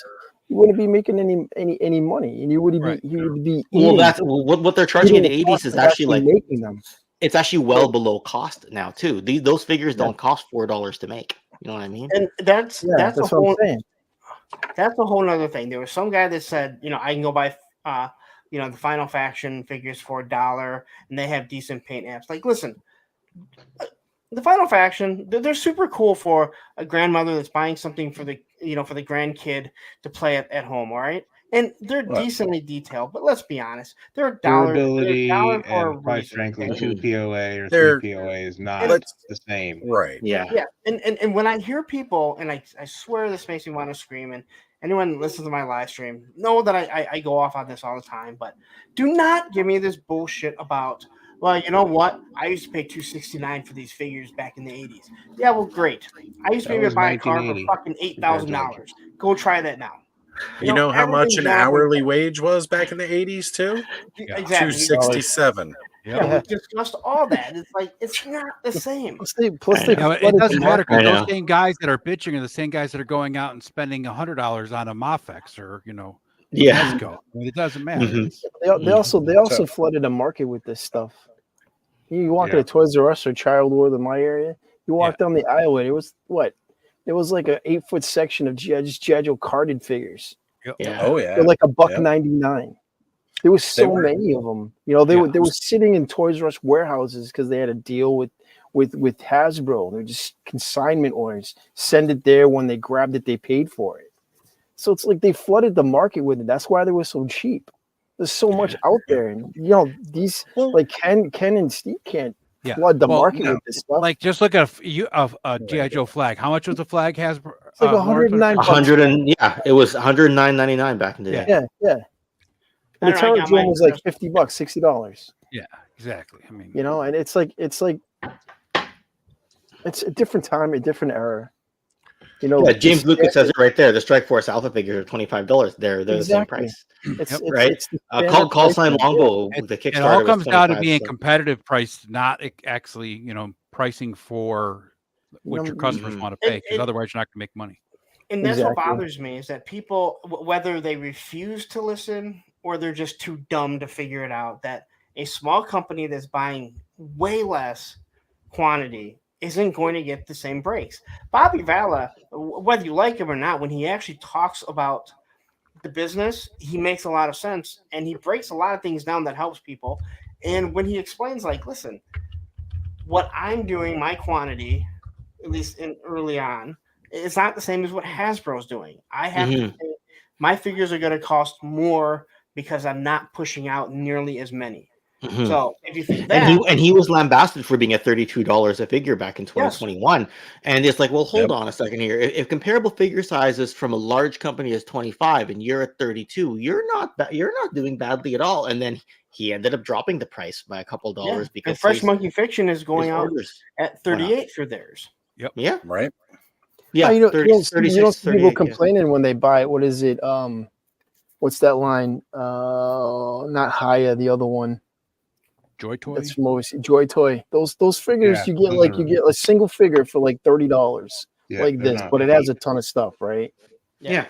you wouldn't be making any money, and you would Right. be you would be well, eating that's what they're charging in the eating '80s cost is of actually like making them. it's actually well below cost now too. Those figures don't cost $4 to make. You know what I mean? And that's Yeah, that's a that's what whole I'm saying. that's a whole other thing. There was some guy that said, you know, I can go buy the Final Faction figures for $1 and they have decent paint apps. Like, listen, the Final Faction, they're super cool for a grandmother that's buying something for the grandkid to play at home, all right? And they're decently detailed, but let's be honest, they're $1. Durability They're $1 for a and quite reason, frankly, okay? 2 POA or They're- 3 POA is not the same. Right. Yeah. Yeah, and when I hear people, and I swear this makes me want to scream, and anyone that listens to my live stream know that I go off on this all the time, but do not give me this bullshit about, well, you know what? I used to pay $269 for these figures back in the 80s. Yeah, well, great. I used to be That able was to buy a car for 1980. fucking $8,000. Go try that now. You know how much everything's an not- hourly wage was back in the 80s too? Exactly. $267. Yeah, we discussed all that. It's like it's not the same. Plus they Yeah, but it flooded doesn't the matter market. because I know. those same guys that are bitching are the same guys that are going out and spending $100 on a Mafex or Yeah. Nesco. I mean, it doesn't matter. Mhm. It's- They also flooded the market with this stuff. You walk into Toys R Us or Child World in my area. You walk down the aisle, and it was what? It was like an 8-foot section of just G.I. Joe carded figures. Yeah. Oh yeah. They're like Yep. $1.99. There was so were. many of them. You know, they were sitting in Toys R Us warehouses because they had a deal with Hasbro. They're just consignment orders. Send it there. When they grabbed it, they paid for it. So it's like they flooded the market with it. That's why they were so cheap. There's so much out there, and these like Ken and Steve can't flood the market with this stuff. Like, just look at a G.I. Joe flag. How much was the flag? Has It's like $109. It was $109.99 back in the day. Yeah. And the Terror Dome was like $50, $60. Yeah, exactly. I mean, And it's a different time, a different era. Yeah, James Lucas says it right there. The Strike Force Alpha figures are $25. They're the same Exactly. price. It's right. it's the Call standard price sign of it. Longbow. The Kickstarter it all was comes down to 25, being so- competitive price, not actually, pricing for what your customers want to pay, because otherwise you're not going to make money. And that's Exactly. what bothers me is that people, whether they refuse to listen or they're just too dumb to figure it out, that a small company that's buying way less quantity isn't going to get the same breaks. Bobby Valla, whether you like him or not, when he actually talks about the business, he makes a lot of sense and he breaks a lot of things down that helps people. And when he explains, like, listen, what I'm doing, my quantity, at least early on, it's not the same as what Hasbro's doing. I have to pay, my figures are going to cost more because I'm not pushing out nearly as many. Mhm. So if you think that, And he was lambasted for being at $32 a figure back in Yes. 2021. And it's like, well, hold Yep. on a second here. If comparable figure sizes from a large company is 25 and you're at 32, you're not doing badly at all. And then he ended up dropping the price by a couple yeah, dollars and because Fresh his Monkey Fiction is going out orders at went up. 38 for theirs. Yeah. Right. Yeah. you 30, don't see 36, people 38, yeah. complaining when they buy it. What is it? What's that line? Not Haya, the other one. Joy Toy. That's from overseas. Joy Toy. Those figures Yeah, you get those you are- get a single figure for like $30, Yeah, like they're this, not but it has cheap. a ton of stuff, right? Yeah.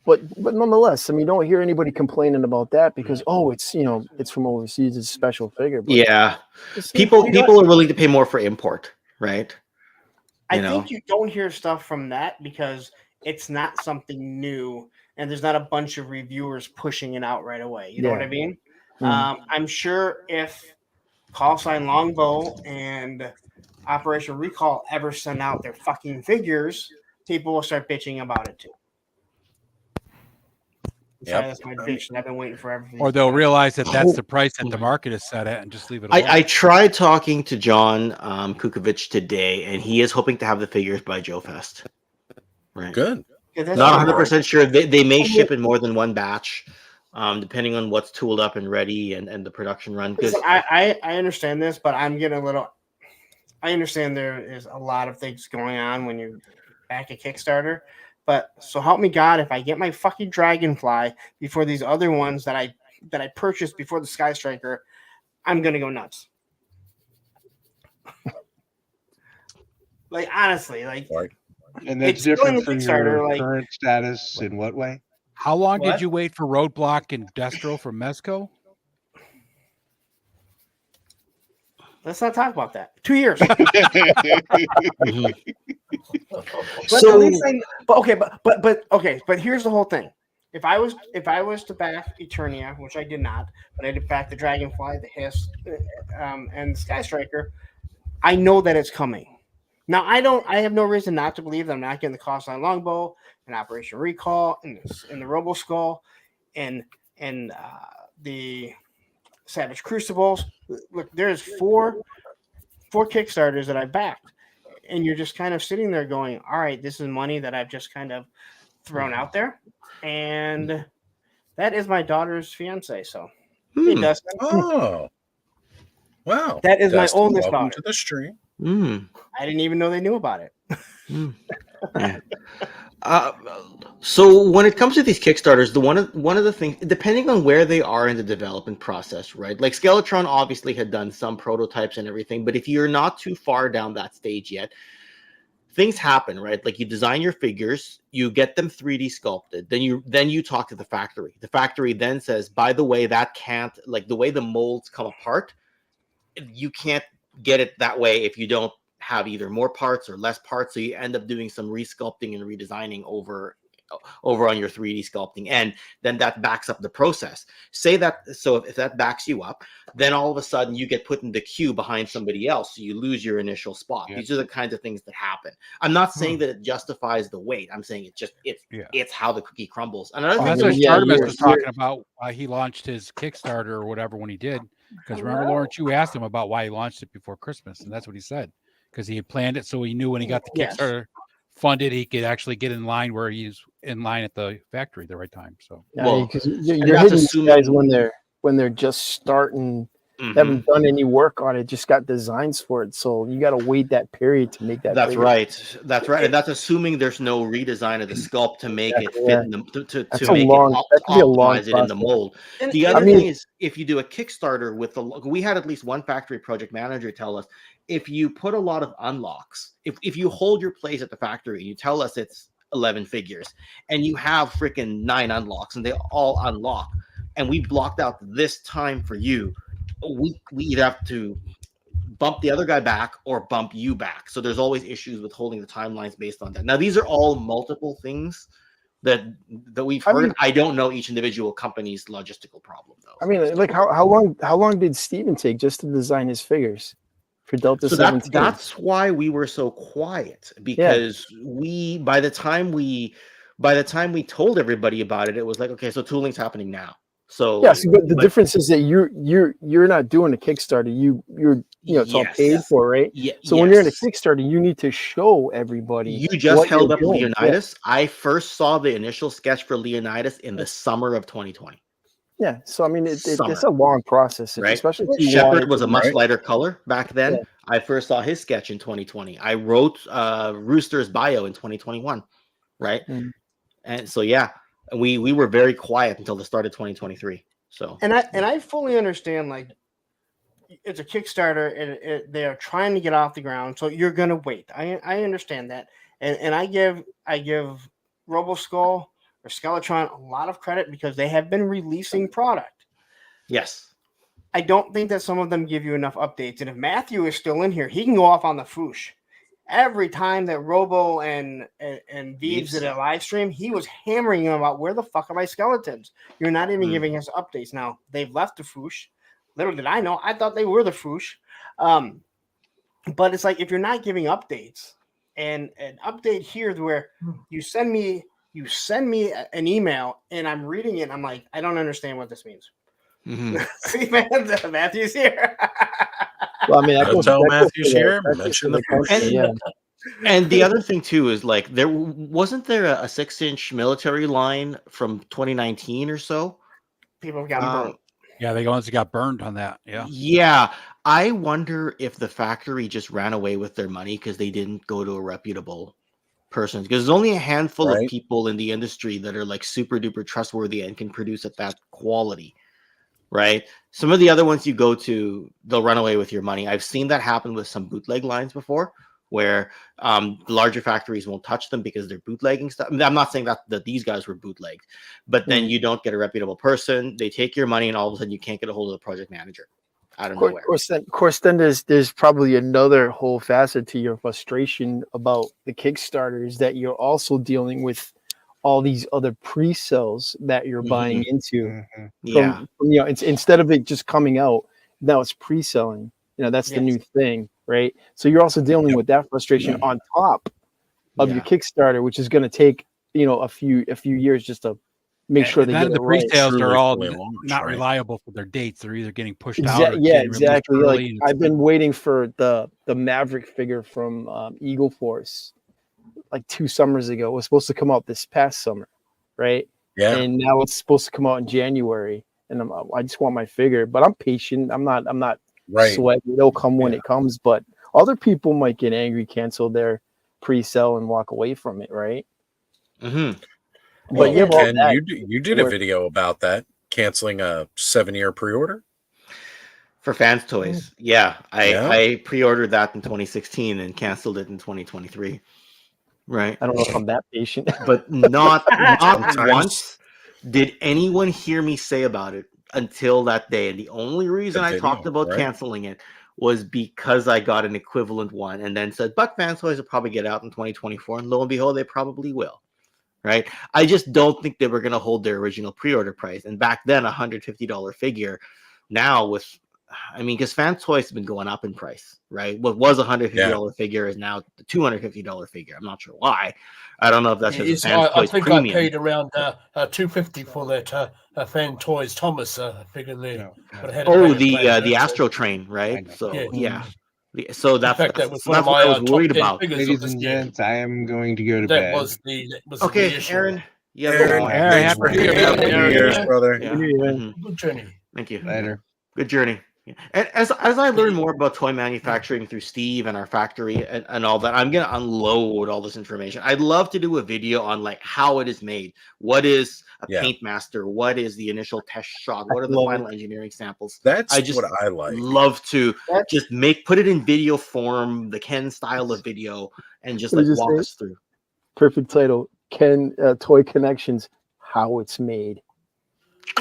But nonetheless, I mean, you don't hear anybody complaining about that because it's it's from overseas, it's a special figure. But Yeah. it's- People You know are willing to pay more for import, right? I You know? think you don't hear stuff from that because it's not something new, and there's not a bunch of reviewers pushing it out right away. You know what Yeah. I mean? Mm. I'm sure if Call Sign Longbow and Operation Recall ever send out their fucking figures, people will start bitching about it too. Sorry, Yep. that's my bitch. I've been waiting forever. Or they'll realize that that's the price that the market is set at and just leave it alone. I tried talking to John Kukovic today, and he is hoping to have the figures by Joe Fest. Right. Good. Yeah, that's Not true. 100% sure. They may ship in more than one batch, depending on what's tooled up and ready and the production run. Because Listen, I understand this, but I'm getting a little. I understand there is a lot of things going on when you back a Kickstarter, but so help me God, if I get my fucking Dragonfly before these other ones that I purchased before the Sky Striker, I'm gonna go nuts. Like honestly, like Right. And that's it's still in different the from Kickstarter, your like- current status in what way? How long What? did you wait for Roadblock and Destro from Mezco? let's not talk about that. 2 years. Mhm. But So- at least but here's the whole thing. If I was to back Eternia, which I did not, but I did back the Dragonfly, the Hiss, and the Sky Striker, I know that it's coming. Now I have no reason not to believe that I'm not getting the Cost Line Longbow and Operation Recall and the Robo Skull and the Savage Crucibles. Look, there's four Kickstarters that I've backed. And you're just kind of sitting there going, all right, this is money that I've just kind of thrown out there. And that is my daughter's fiance. So, hey, Hmm. Dustin. Oh. Wow. That is my Dustin, oldest welcome daughter. to the stream. Mm. I didn't even know they knew about it. Mm. Yeah. So when it comes to these Kickstarters, one of the things, depending on where they are in the development process, right? Like Skeletron obviously had done some prototypes and everything, but if you're not too far down that stage yet, things happen, right? Like you design your figures, you get them 3D sculpted, then you talk to the factory. The factory then says, by the way, that can't, like the way the molds come apart, you can't get it that way if you don't have either more parts or less parts. So you end up doing some resculpting and redesigning over on your 3D sculpting, and then that backs up the process. Say that, so if that backs you up, then all of a sudden you get put in the queue behind somebody else, so you lose your initial spot. Yeah. These are the kinds of things that happen. I'm not saying that it justifies the wait. I'm saying it's how the cookie crumbles. And another Well, thing that's that what we- Chartemis was talking about. Why he launched his Kickstarter or whatever when he did. Because remember, Lawrence, you asked him about why he launched it before Christmas, and that's what he said. Because he had planned it so he knew when he got the Yes. Kickstarter funded, he could actually get in line where he's in line at the factory at the right time. So Yeah, Well, because and you're that's hitting these assuming- guys when they're just starting, Mhm. haven't done any work on it, just got designs for it. So you got to wait that period to make that. That's figure. right. That's right. And that's assuming there's no redesign of the sculpt to make it fit Yeah. in the, to That's to a make long- it that could be a long optimize it in the process. mold. And- The and other I mean- thing is, if you do a Kickstarter with we had at least one factory project manager tell us, if you put a lot of unlocks, if you hold your place at the factory and you tell us it's 11 figures and you have freaking 9 unlocks and they all unlock, and we blocked out this time for you, we either have to bump the other guy back or bump you back. So there's always issues with holding the timelines based on that. Now, these are all multiple things that we've I heard. mean- I don't know each individual company's logistical problem though. I mean, like how long did Steven take just to design his figures for Delta So 17? that's why we were so quiet, because by the time we told everybody about it, it was like, okay, so tooling's happening now. So Yeah, so the but difference is that you're not doing a Kickstarter. You're it's all paid yes, for, right? yeah, So when you're in a yes. Kickstarter, you need to show everybody You just what you're held up doing. Yeah. Leonidas. I first saw the initial sketch for Leonidas in the summer of 2020. Yeah. So I mean, it's Summer. a long process, Right? especially if you want Shepard it was to a be- much Right. lighter color back then. Yeah. I first saw his sketch in 2020. I wrote Rooster's bio in 2021, right? Mm. And so yeah, we were very quiet until the start of 2023. So And I fully understand, like, it's a Kickstarter and they're trying to get off the ground, so you're gonna wait. I understand that, and I give RoboSkull or Skeletron a lot of credit because they have been releasing product. yes, I don't think that some of them give you enough updates, and if Matthew is still in here, he can go off on the foosh. Every time that Robo and Veeves did a live stream, he was hammering him about where the fuck are my skeletons? You're not even giving us updates. Now they've left the foosh. Little did I know, I thought they were the foosh. But it's like if you're not giving updates, and an update here where you send me an email and I'm reading it, and I'm like, I don't understand what this means. Mhm. See, man, Matthew's here. Well, I mean, Gotta tell Matthew's here, that's mention just the for push. yeah. And the other thing too is like wasn't there a 6-inch military line from 2019 or so? People got burnt. Yeah, they once got burned on that. Yeah. Yeah, I wonder if the factory just ran away with their money because they didn't go to a reputable person. Because there's only a handful of Right. people in the industry that are like super duper trustworthy and can produce at that quality, right? Some of the other ones you go to, they'll run away with your money. I've seen that happen with some bootleg lines before, where larger factories won't touch them because they're bootlegging stuff. I mean, I'm not saying that these guys were bootlegged, but then you don't get a reputable person. They take your money, and all of a sudden you can't get a hold of the project manager out of nowhere. Of course, then there's probably another whole facet to your frustration about the Kickstarters that you're also dealing with all these other pre-sales that you're buying into. Yeah. It's instead of it just coming out, now it's pre-selling. That's the new thing, right? So you're also dealing with that frustration on top of your Kickstarter, which is going to take a few years just to make sure they None get of it the right. pre-sales are all Truly launch, not right? reliable for their dates. They're either getting pushed out. Or Yeah, getting released exactly. early, Like and I've been waiting for the Maverick figure from Eagle Force like 2 summers ago. It was supposed to come out this past summer, right? Yeah. And now it's supposed to come out in January. And I just want my figure, but I'm patient. I'm not Right. sweating. It'll come when it comes. But other people might get angry, cancel their pre-sale, and walk away from it, right? Mm-hmm. But yeah, Ken, that, you did a video about that, canceling a 7-year pre-order. For Fans Toys. Yeah. Yeah. I pre-ordered that in 2016 and canceled it in 2023. Right. I don't know if I'm that patient. But not Sometimes. once did anyone hear me say about it until that day. And the only reason I video, talked about right? canceling it was because I got an equivalent one and then said, but Fans Toys will probably get out in 2024. And lo and behold, they probably will. Right. I just don't think they were going to hold their original pre-order price. And back then, $150 figure. Now with, because Fans Toys has been going up in price, right? What was a $150 figure is now the $250 figure. I'm not sure why. I don't know if that's just Fans I Toys think premium. I paid around $250 for that Fan Toys Thomas figure there. But I had to Oh, pay it the back, Astro Train, right? So Yeah. So In that's fact, that was so one that's of what my I was top worried 10 about. figures of Ladies this and year. gents, I am going to go to That bed. was the Okay, issue. Aaron. Yeah, Aaron, Aaron, thanks for happy New Happy Year. New Year's, brother. Yeah. Mhm. Good journey. Thank you. Later. Good journey. Yeah. And as I learn more about toy manufacturing through Steve and our factory and all that, I'm gonna unload all this information. I'd love to do a video on like how it is made. What is a paint master? What is the initial test shot? What are the final engineering samples? That's I just what I like. love to just put it in video form, the Ken style of video, and just Let me like just walk say- us through. Perfect title. Ken Toy Connections, how it's made.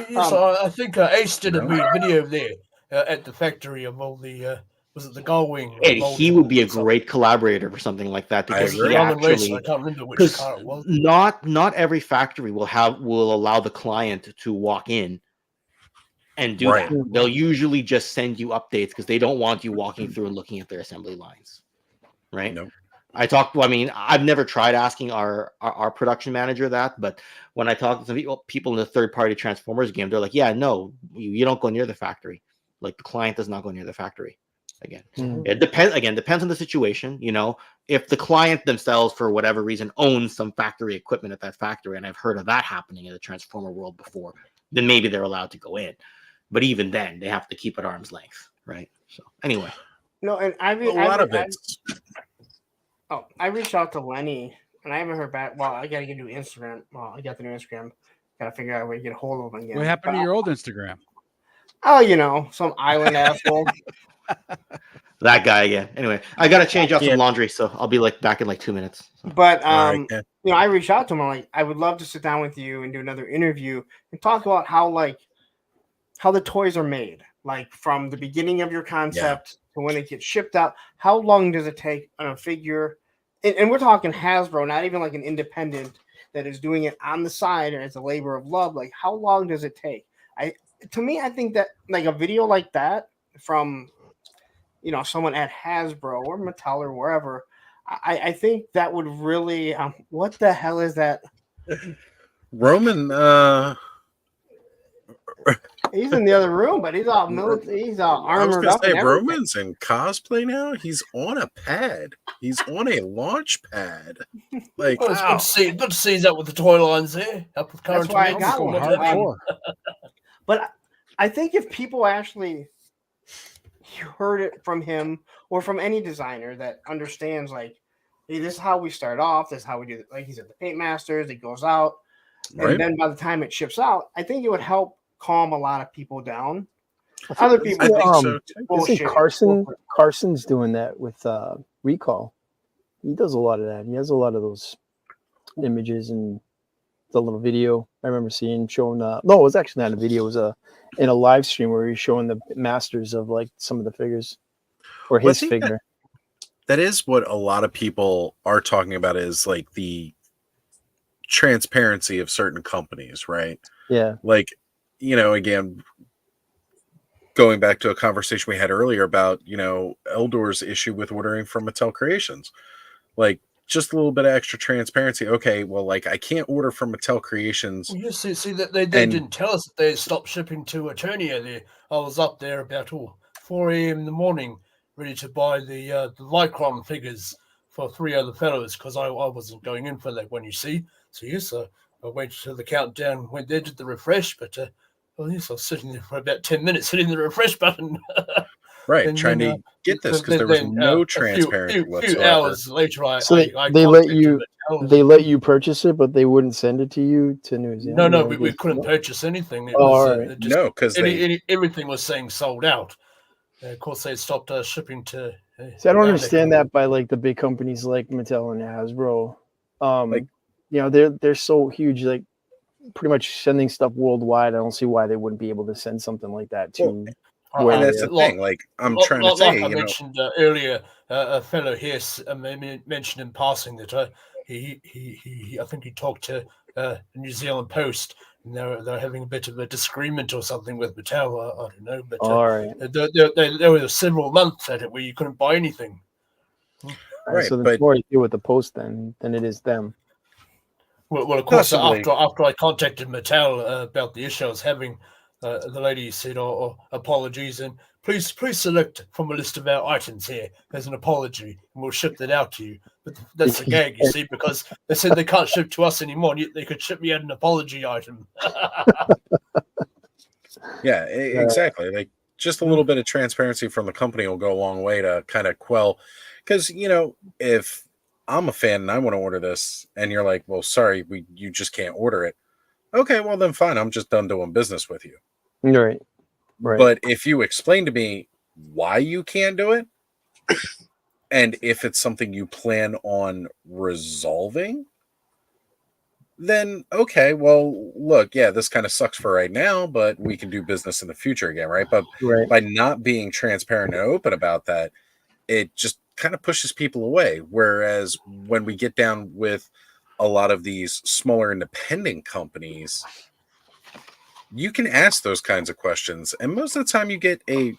Yes, I think Ace did a video there at the factory of all the was it the Gullwing? And he would be a great collaborator for something like that because he Ron and Racer, actually I can't remember which because car it was. not every factory will allow the client to walk in and do Right. that. They'll usually just send you updates because they don't want you walking through and looking at their assembly lines, right? Nope. I mean, I've never tried asking our production manager that, but when I talk to some people in the third-party Transformers game, they're like, yeah, no, you don't go near the factory. Like, the client does not go near the factory. Again, it depends on the situation. You know, if the client themselves, for whatever reason, owns some factory equipment at that factory, and I've heard of that happening in the Transformer world before, then maybe they're allowed to go in. But even then, they have to keep at arm's length, right? So anyway, No, and I reached out to Lenny, and I haven't heard back. Well, I got to get a new Instagram. Well, I got the new Instagram. Got to figure out a way to get a hold of him again. What happened to your old Instagram? Oh, you know, some island asshole. that guy again. Anyway, I got to change out some laundry, so I'll be back in 2 minutes. So. But you know, I reached out to him. I'm like, I would love to sit down with you and do another interview and talk about how the toys are made, like from the beginning of your concept to when it gets shipped out. How long does it take on a figure? And we're talking Hasbro, not even like an independent that is doing it on the side and it's a labor of love. Like, how long does it take? To me, I think that like a video like that from, you know, someone at Hasbro or Mattel or wherever, I think that would really. What the hell is that? Roman. He's in the other room, but he's all military. He's all armored up. Say, Roman's in cosplay now. He's on a pad. He's on a launch pad. Like, well, it's good to see he's up with the toy lines there. Up with current. That's why I got one. But I think if people actually heard it from him or from any designer that understands, like, hey, this is how we start off. This is how we do it. Like he said, the Paint Masters, it goes out. And then by the time it ships out, I think it would help calm a lot of people down. Other people I think Carson's doing that with Recall. He does a lot of that. He has a lot of those images and the little video I remember seeing showing no, it was actually not a video, it was in a live stream where he's showing the masters of like some of the figures or his figure. That is what a lot of people are talking about, is like the transparency of certain companies, right? Yeah. Like, you know, again, going back to a conversation we had earlier about, you know, Eldor's issue with ordering from Mattel Creations, like just a little bit of extra transparency. Okay, well, like I can't order from Mattel Creations. Well, you see that they didn't tell us that they stopped shipping to Eternia. There, I was up there about 4 a.m. in the morning, ready to buy the Lycron figures for 3 other fellows because I wasn't going in for that one. You see, so yes, I waited till the countdown went there, did the refresh, but well, yes, I was sitting there for about 10 minutes hitting the refresh button. Right, trying to get this because there was no transparency whatsoever. A few hours later, they let you purchase it, but they wouldn't send it to you to New Zealand. No, we couldn't purchase anything. It was, no, because everything was saying sold out. Of course, they stopped shipping to. See, I don't understand that by like the big companies like Mattel and Hasbro. You know, they're so huge, like pretty much sending stuff worldwide. I don't see why they wouldn't be able to send something like that to. And that's the thing. Like I'm trying to say, I mentioned earlier, a fellow here mentioned in passing that I think he talked to the New Zealand Post, and they're having a bit of a disagreement or something with Mattel. I don't know, but all right. There were several months at it where you couldn't buy anything. Right, so the more you do with the Post than it is them. Well, of course, after I contacted Mattel about the issue I was having. The lady said, apologies, and please select from a list of our items here as an apology, and we'll ship that out to you. But that's the gag, you see, because they said they can't ship to us anymore, and they could ship me out an apology item. Yeah, exactly. Like just a little bit of transparency from the company will go a long way to kind of quell. Because, you know, if I'm a fan and I want to order this, and you're like, well, sorry, you just can't order it. Okay, well then fine. I'm just done doing business with you. Right. But if you explain to me why you can't do it, and if it's something you plan on resolving, then okay, well, look, yeah, this kind of sucks for right now, but we can do business in the future again, right? But by not being transparent and open about that, it just kind of pushes people away. Whereas when we get down with a lot of these smaller independent companies, you can ask those kinds of questions, and most of the time you get a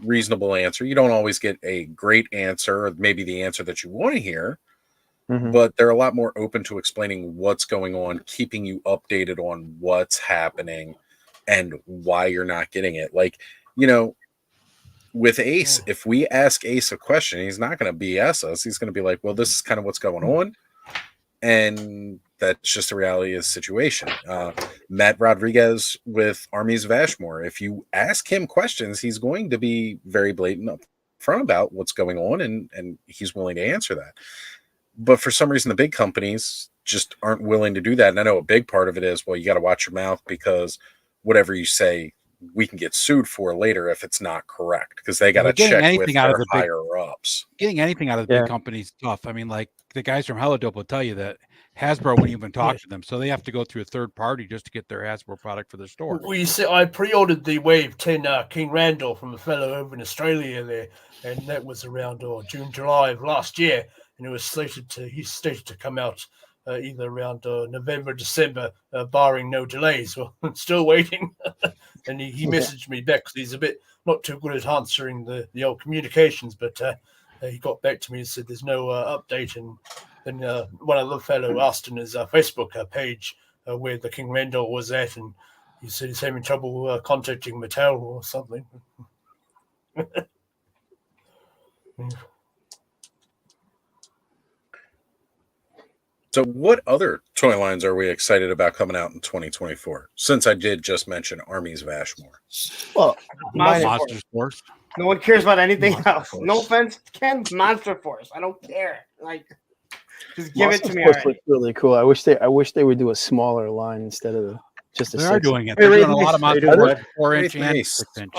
reasonable answer. You don't always get a great answer, or maybe the answer that you want to hear, Mhm. but they're a lot more open to explaining what's going on, keeping you updated on what's happening and why you're not getting it. Like, you know, with Ace, if we ask Ace a question, he's not going to BS us. He's going to be like, well, this is kind of what's going on. And that's just the reality of the situation. Matt Rodriguez with Armies of Ashmore, if you ask him questions, he's going to be very blatant up front about what's going on, and he's willing to answer that. But for some reason, the big companies just aren't willing to do that. And I know a big part of it is, well, you got to watch your mouth because whatever you say, we can get sued for later if it's not correct, because they got to check with their higher ups. Getting anything out of the big companies is tough. I mean, like the guys from Helidope will tell you that Hasbro wouldn't even talk to them, so they have to go through a third party just to get their Hasbro product for their store. Well, you see, I pre-ordered the Wave 10 King Randall from a fellow over in Australia there, and that was around June, July of last year, and it was slated to come out either around November, December, barring no delays. Well, I'm still waiting. And he messaged me back because he's a bit not too good at answering the old communications, but he got back to me and said there's no update. And then one of the fellow asked in his Facebook page where the King Randall was at, and he said he's having trouble contacting Mattel or something. So what other toy lines are we excited about coming out in 2024? Since I did just mention Armies of Ashmore. Well, Monster Force. No one cares about anything else. No offense, Ken. Monster Force. I don't care. Like, just give it to me. Force looks really cool. I wish they would do a smaller line instead of just a. They are doing it. They're doing a lot of Monster Force 4-inch and 6-inch.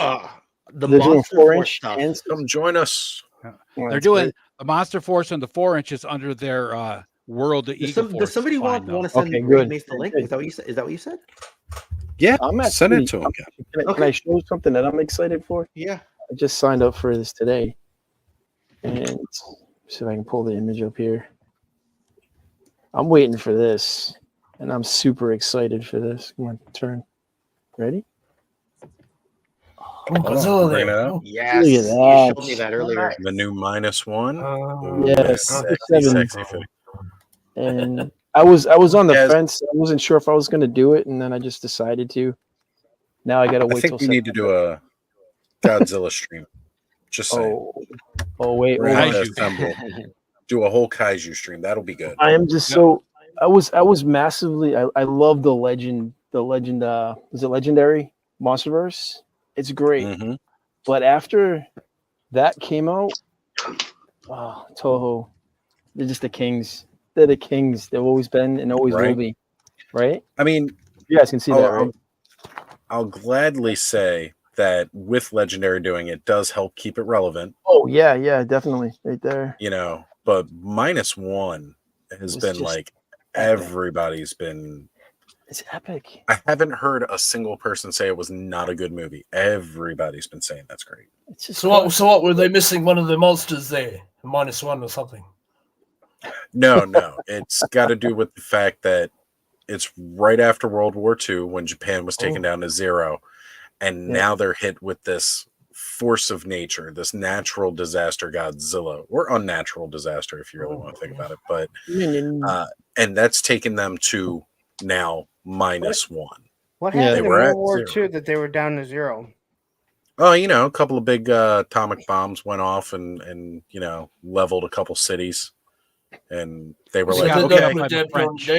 They're doing 4-inch and come join us. They're doing the Monster Force and the 4 inches under their World of Eagle Force. Does somebody want to send Mace the link? Is that what you said? Is that what you said? Yeah, I'm send it to him. Can I show something that I'm excited for? Yeah. I just signed up for this today. And see if I can pull the image up here. I'm waiting for this. And I'm super excited for this. Come on, turn. Ready? Bring it out. Yes. Look at that. You showed me that earlier. The new -1. Yes. Sexy. And I was on the fence. I wasn't sure if I was going to do it, and then I just decided to. Now I got to wait. I think we need to do a Godzilla stream. Just saying. Oh wait. We're gonna assemble. Do a whole kaiju stream. That'll be good. I am just so. I was massively. I love the legend. The legend. Is it Legendary Monsterverse? It's great. Mm-hmm. But after that came out, Toho, they're just the kings. They're the kings. They've always been and always will be. Right? I mean, you guys can see that, right? I'll gladly say that with Legendary doing it does help keep it relevant. Oh yeah, definitely. Right there. You know, but -1 has been like everybody's been. It's epic. I haven't heard a single person say it was not a good movie. Everybody's been saying that's great. It's just So what were they missing? One of the monsters there, -1 or something. No, it's got to do with the fact that it's right after World War II when Japan was taken down to zero, and now they're hit with this force of nature, this natural disaster, Godzilla, or unnatural disaster if you really want to think about it. But and that's taken them to now -1. What happened in World War II II that they were down to 0? Oh, you know, a couple of big atomic bombs went off and you know, leveled a couple cities. And they were like, okay,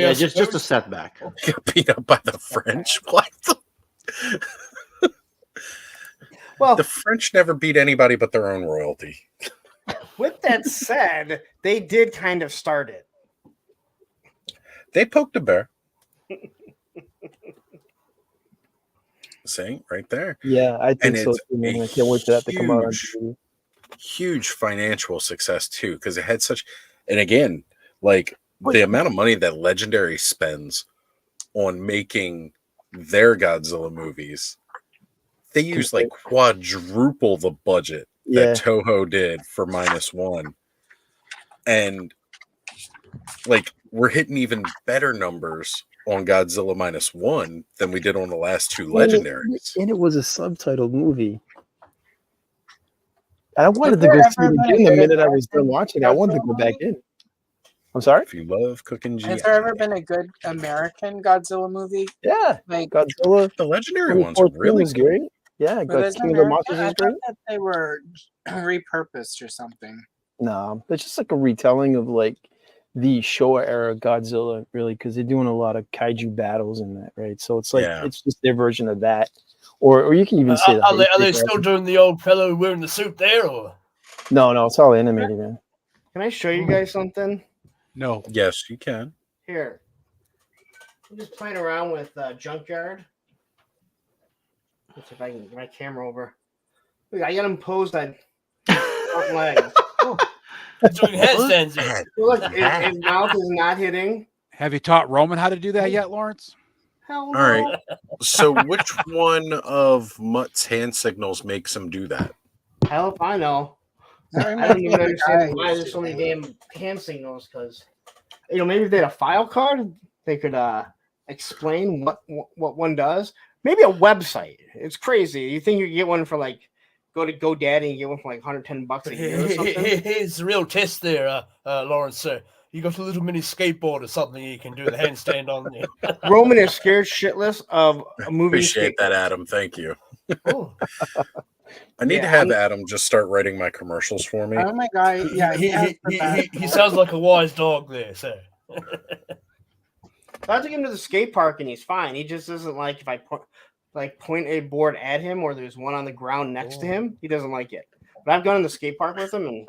yeah, just a setback. Get beat up by the French. What? Well, the French never beat anybody but their own royalty. With that said, they did kind of start it. They poked a bear. See, right there. Yeah, I think so too, man. I can't wait for that to come out on TV. Huge financial success too, because it had such. And again, like the amount of money that Legendary spends on making their Godzilla movies, they use like quadruple the budget that Toho did for -1. And like we're hitting even better numbers on Godzilla -1 than we did on the last two Legendaries. And it was a subtitled movie. I wanted to go see it again the minute I was done watching. I wanted to go back in. I'm sorry. If you love cooking GI, Has there ever been a good American Godzilla movie? Yeah, Like, Godzilla. the legendary ones are 2014 really was cool. great. Yeah, were got those King of the American? Monsters I is thought great. that they were repurposed or something. No, it's just like a retelling of like the Showa era Godzilla, really, because they're doing a lot of kaiju battles in that, right? So it's like Yeah. it's just their version of that, or you can even say the Are they basic still version. doing the old fellow wearing the suit there, or? No, it's all animated, man. Can I show you guys something? No. Yes, you can. Here. I'm just playing around with Junkyard. Let's see if I can get my camera over. Look, I got him posed on front leg. Doing headstands. there. Look, his mouth is not hitting. Have you taught Roman how to do that yet, Lawrence? Hell All no. right. So, which one of Mutt's hand signals makes him do that? Hell if I know. That I reminds don't me even of the guy understand why there's so many damn hand signals. Because maybe if they had a file card, they could explain what one does. Maybe a website. It's crazy. You think you get one for like go to GoDaddy and get one for like $110 a year or something? Here's the real test there, Lawrence. You got a little mini skateboard or something you can do the handstand on there. Roman is scared shitless of a movie. Appreciate that, Adam. Thank you. Oh. I need Yeah, to have I'm- Adam just start writing my commercials for me. Oh my god! Yeah, He sounds like a wise dog there, sir. I took him to the skate park and he's fine. He just doesn't like if I point a board at him or there's one on the ground next to him. He doesn't like it. But I've gone to the skate park with him and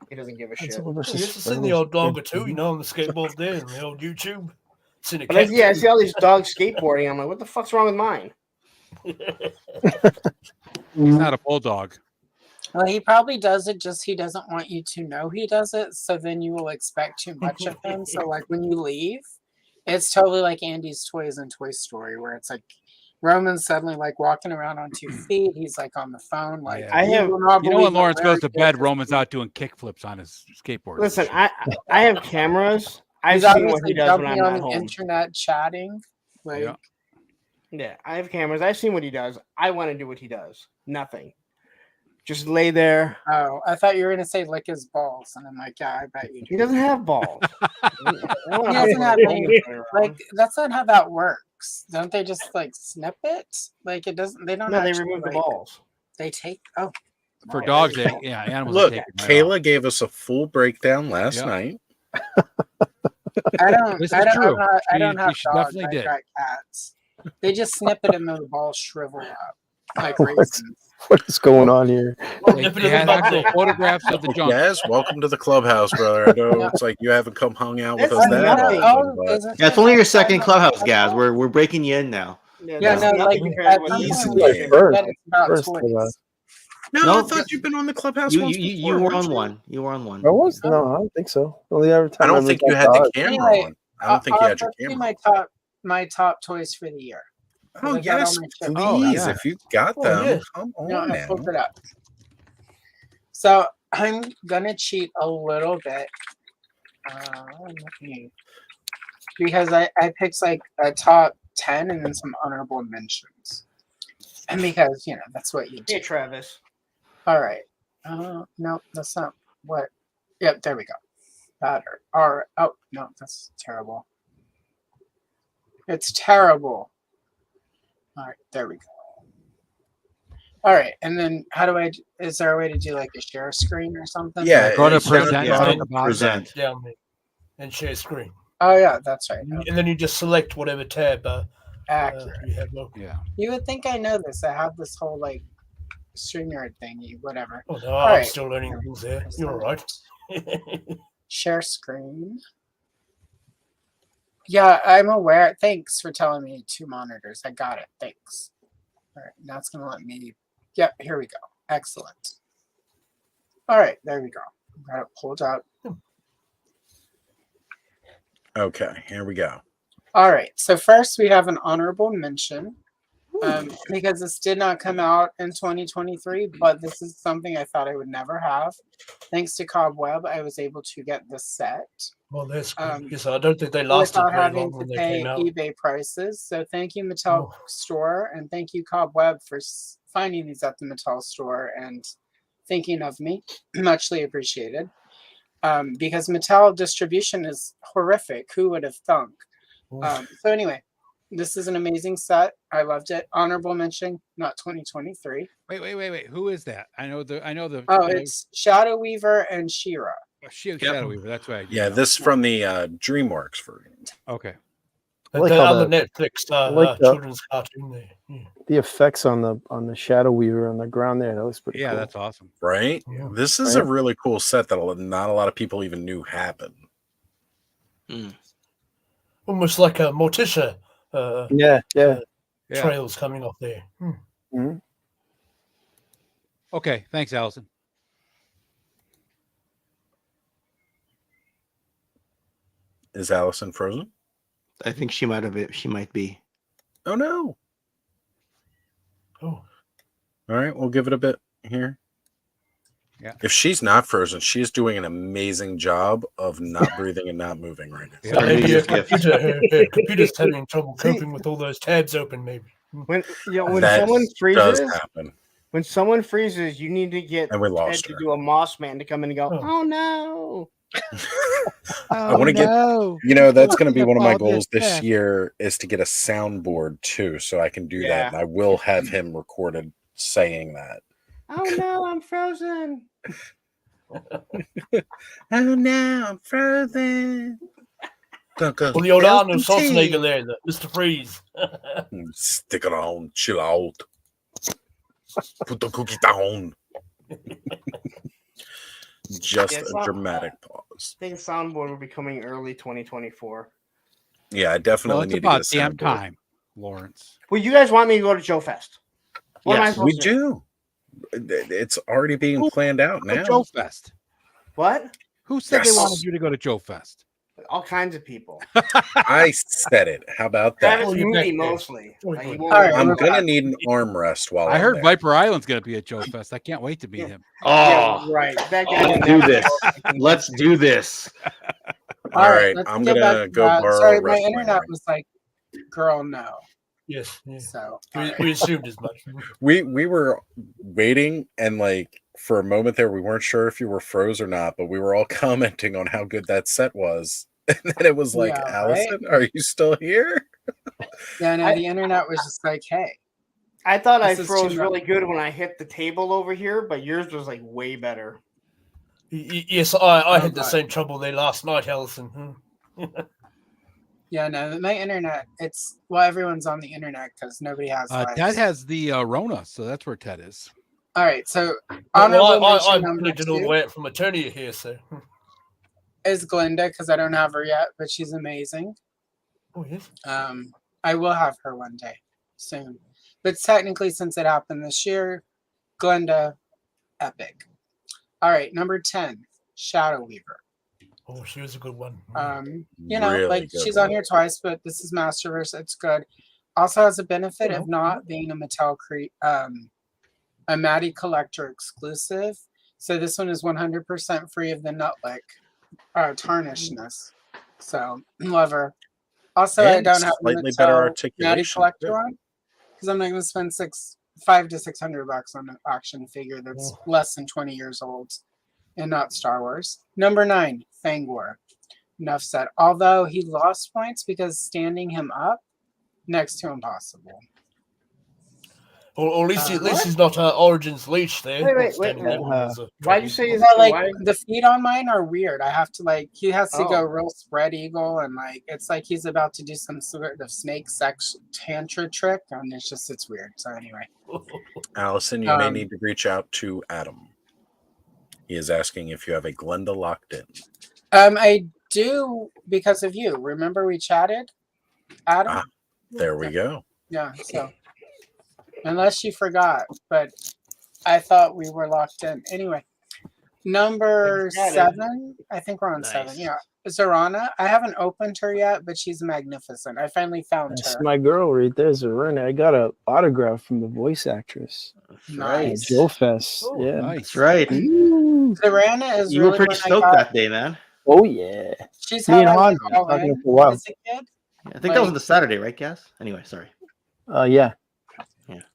he doesn't give a shit. You used to see the old dog or two, on the skateboard there and the old YouTube. Seen a But I cat see all these dogs skateboarding. I'm like, what the fuck's wrong with mine? He's not a bulldog. Well, he probably does it just he doesn't want you to know he does it. So then you will expect too much of him. So like when you leave, it's totally like Andy's toys in Toy Story, where it's like Roman's suddenly like walking around on 2 feet. He's like on the phone. Like Yeah. I have- will not You know believe when Lawrence what goes to Larry bed, did. Roman's out doing kickflips on his skateboard. Listen, I have cameras. I've He's seen what obviously he does when jumping I'm on not the home. internet chatting. Like Yeah. Yeah, I have cameras. I've seen what he does. I want to do what he does. Nothing. Just lay there. oh, I thought you were gonna say lick his balls, and I'm like, yeah, I bet you He do. doesn't have balls. He doesn't have any. Like that's not how that works. Don't they just like snip it? Like it doesn't. They don't. No, they actually, remove the like, balls. They take. Oh, For wow, dogs, there you go. animals. Look, they take them right off. Kayla gave us a full breakdown last Yep. night. I don't. This I is don't. true. I'm not, I She- don't have she dogs. definitely I did. got cats. They just snip it and the balls shrivel up like What's- raisins. What is going on here? They had actual photographs of the junk. Yes, welcome to the clubhouse, brother. I know it's like you haven't come hung out with That's us that nothing. often, but isn't Yeah, it's there only your like second that- clubhouse, guys. We're breaking you in now. Yeah, that's no, nothing like compared at to what some he point Easy. we Like should first- forget it's about first toys. clubhouse. no, No, I thought you've been on the clubhouse You once you, before, you were weren't on you? one. You were on one. I was no, I don't think so. Only every I time don't was think like you had the dog. camera Anyway, on. I don't think you had your let's do camera. my top toys for the year. Oh I've got all yes, my shit. please. yeah. If you got Oh, them, yeah. come on No, I now. pulled it up. So I'm gonna cheat a little bit, because I picked like a top 10 and then some honorable mentions, and because that's what you do. Hey, Travis. All right. No, that's not what. Yep, there we go. Better. Oh no, that's terrible. It's terrible. All right, there we go. All right, and then how do I? Is there a way to do like a share screen or something? Yeah, Go to it's down present. at the and bottom. talk about it. Present. down there and share screen. Oh yeah, that's right. And then you just select whatever tab Accurate. you have open. Yeah. You would think I know this. I have this whole like StreamYard thingy, whatever. Oh, no, All I'm right. still learning things there. You're all right. Share screen. Yeah, I'm aware. Thanks for telling me 2 monitors. I got it. Thanks. All right, now it's gonna let me. Yep, here we go. Excellent. All right, there we go. Got it pulled out. Okay, here we go. All right, so first we have an honorable mention, because this did not come out in 2023, but this is something I thought I would never have. Thanks to Cobweb, I was able to get this set Well, that's good. Um, Yes, I don't think they lasted without very having long to when they pay came out. eBay prices. So thank you, Mattel Oh. Store, and thank you, Cobweb, for finding these at the Mattel Store and thinking of me. Muchly appreciated. because Mattel distribution is horrific. Who would have thunk? So anyway, this is an amazing set. I loved it. Honorable mention, not 2023. Wait. Who is that? I know the. Oh, it's Shadow Weaver and She-Ra. Shadow Weaver. That's right. Yeah, this from the DreamWorks version. Okay. I like They're how on the the- Netflix I like the- children's cartoon there. Yeah. The effects on the Shadow Weaver on the ground there, that looks pretty Yeah, cool. that's awesome. Right? Yeah. This is a really cool set that not a lot of people even knew happened. Almost like a Morticia Yeah. Yeah. trails coming off there. Okay. Thanks, Allison. Is Allison frozen? I think she might have been. She might be. Oh no. Oh. All right, we'll give it a bit here. Yeah. If she's not frozen, she's doing an amazing job of not breathing and not moving right now. Yeah. Maybe her gift. computer's having trouble coping with all those tabs open, maybe. When That someone does freezes, happen. when someone freezes, you need to get And we Ted lost to her. do a Moss Man to come in and go, Oh. oh no. I want to get, that's going to be one of my goals this year is to get a soundboard too, so I can do that. And I will have him recorded saying that. Oh no, I'm frozen. Oh no, I'm frozen. Well, the old Arnold Schwarzenegger there, Mr. Freeze. Stick it on, chill out. Put the cookie down. Just Yeah, a it's not- dramatic pause. I think soundboard will be coming early 2024. Yeah, I definitely Well, it's need about to get a damn soundboard. time, Lawrence. Well, you guys want me to go to Joe Fest? What am I Yes, supposed we to do. It's already being planned out Go to now. Joe Fest. What? Who said Yes. they wanted you to go to Joe Fest? All kinds of people. I said it. How about that? Travis you're Moody back there. mostly. Oh, Like, he good. won't- All right, I'm we're gonna back. need an armrest while I I'm heard there. Viper Island's going to be at Joe Fest. I can't wait to meet him. Yeah, Oh, right. That guy let's can do never- this. Let's do this. All right, let's I'm get back gonna to go that. borrow Sorry, a my wrestling internet ring. was like, girl, no. Yes. Yeah. So We assumed as much. We were waiting and like for a moment there we weren't sure if you were froze or not, but we were all commenting on how good that set was. And then it was like, Yeah, right? Allison, are you still here? yeah, no, the internet was just like, hey. I thought I This is froze too really much. good when I hit the table over here, but yours was like way better. Yes, I had the Okay. same trouble there last night, Allison. Yeah, no, my internet, it's, well, everyone's on the internet because nobody has lives. Ted has the Rona, so that's where Ted is. All right, so honorable Well, I mention number predicted all the 2 way up from Eternia here, so. is Glinda because I don't have her yet, but she's amazing. Oh, yes. I will have her one day soon. But technically, since it happened this year, Glinda, epic. All right, number 10, Shadow Weaver. Oh, she was a good one. You know, Really like good she's on one. here twice, but this is Masterverse. It's good. Also has a benefit of not being a Mattel a Maddie Collector exclusive. So this one is 100% free of the nutlick tarnishness. So love her. Also, I And don't have a slightly better Mattel Maddie articulation, Collector too. on because I'm not going to spend $500 to $600 on an auction figure that's less than 20 years old and not Star Wars. Number 9, Fangor. Enough said. Although he lost points because standing him up next to impossible. Or at least, at least What? he's not Origins Leech there. Wait, standing there uh, as a Why'd you trouble. say Is his that like why- the feet on mine are weird? I have to like he has to Oh. go real spread eagle and like it's like he's about to do some sort of snake sex tantra trick and it's weird. So anyway, Allison, you may Um, need to reach out to Adam. He is asking if you have a Glenda locked in. I do because of you. Remember we chatted, Adam? Ah. There we go. Yeah. So unless you forgot, but I thought we were locked in. Anyway, number I got it. 7. I think we're on Nice. 7. Yeah. Zorana. I haven't opened her yet, but she's magnificent. I finally found That's her. my girl right there, Zorana. I got an autograph from the voice actress. Nice. Joe Fest. Oh, Yeah. Nice. That's right. Ooh. Zorana is You really were pretty when I stoked got- that day, man. Oh yeah. She's Me how and I Hans went been all talking in for a while. as a kid. I think that was on the Saturday, right, Cass? Anyway, sorry. Yeah.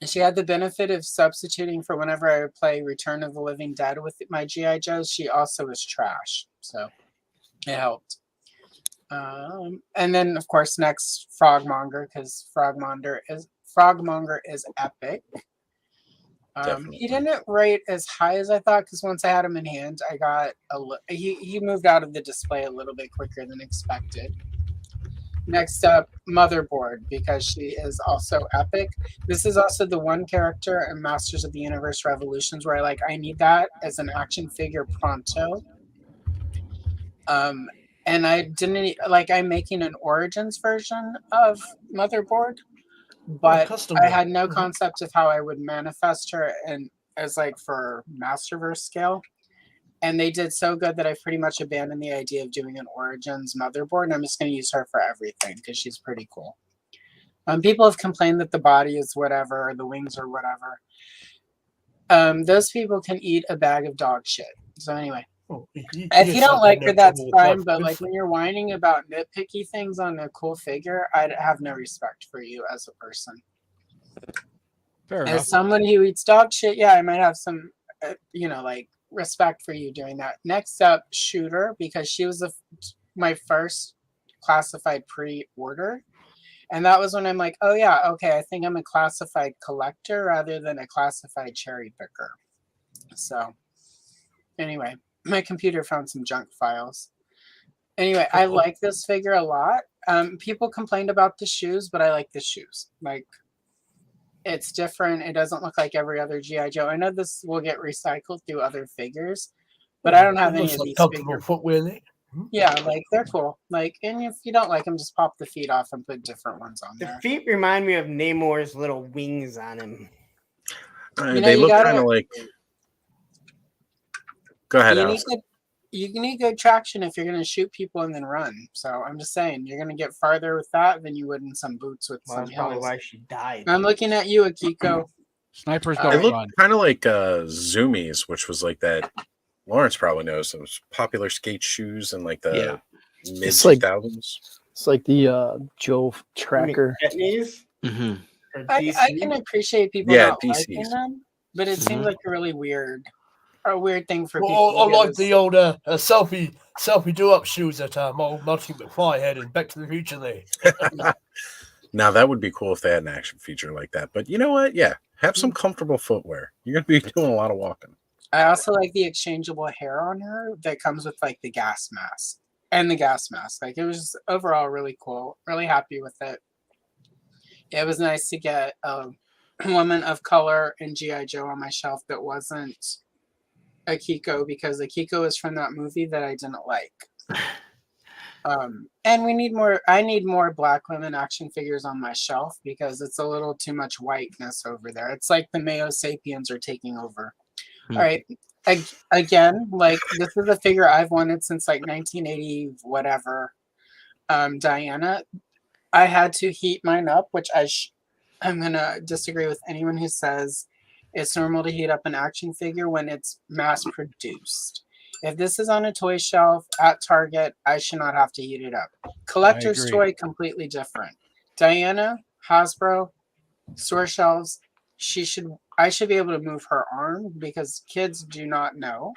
She had the benefit of substituting for whenever I would play Return of the Living Dead with my GI Joes. She also was trash, so it helped. And then of course next Frogmonger, because Frogmonger is epic. He didn't rate as high as I thought, because once I had him in hand, I got he moved out of the display a little bit quicker than expected. Next up, Motherboard, because she is also epic. This is also the one character in Masters of the Universe Revolutions where I need that as an action figure pronto. And I didn't I'm making an Origins version of Motherboard, but I had no concept of how I would manifest her and as for Masterverse scale. And they did so good that I've pretty much abandoned the idea of doing an Origins Motherboard, and I'm just going to use her for everything because she's pretty cool. People have complained that the body is whatever, or the wings are whatever. Those people can eat a bag of dog shit. So anyway, if you don't like her, that's fine. But when you're whining about nitpicky things on a cool figure, I'd have no respect for you as a person. Fair enough. As someone who eats dog shit, yeah, I might have some, respect for you doing that. Next up, Shooter, because she was my first classified pre-order. And that was when I'm like, oh yeah, okay, I think I'm a classified collector rather than a classified cherry picker. So anyway, my computer found some junk files. Anyway, I like this figure a lot. People complained about the shoes, but I like the shoes. It's different. It doesn't look like every other G.I. Joe. I know this will get recycled through other figures, but I don't have any of these figures. Footwear there. Yeah, they're cool. And if you don't like them, just pop the feet off and put different ones on there. The feet remind me of Namor's little wings on him. They look kind of like. Go ahead, Alex. You need good traction if you're going to shoot people and then run. So I'm just saying, you're going to get farther with that than you would in some boots with some That's probably heels. why she died. I'm looking at you, Akiko. Snipers They don't look run. kind of like Zoomies, which was like that. Lawrence probably knows those popular skate shoes in the mid It's like- 2000s. It's like the Joe Tracker. Mm-hmm. I can appreciate people Yeah, not DCs. liking them, but it seems like a really weird thing for people. Well, to I get like the old selfie do-up shoes that old Marty McFly had in Back to the Future there. Now that would be cool if they had an action feature like that. But you know what? Yeah, have some comfortable footwear. You're going to be doing a lot of walking. I also like the exchangeable hair on her that comes with the gas mask and the gas mask. It was just overall really cool. Really happy with it. It was nice to get a woman of color in G.I. Joe on my shelf that wasn't Akiko, because Akiko is from that movie that I didn't like. And we need more. I need more Black women action figures on my shelf because it's a little too much whiteness over there. It's like the Mayo Sapiens are taking over. All right. Again, this is a figure I've wanted since 1980, whatever. Diana, I had to heat mine up, which I'm going to disagree with anyone who says it's normal to heat up an action figure when it's mass produced. If this is on a toy shelf at Target, I should not have to heat it up. Collector's agree. toy, completely different. Diana, Hasbro, store shelves, I should be able to move her arm because kids do not know.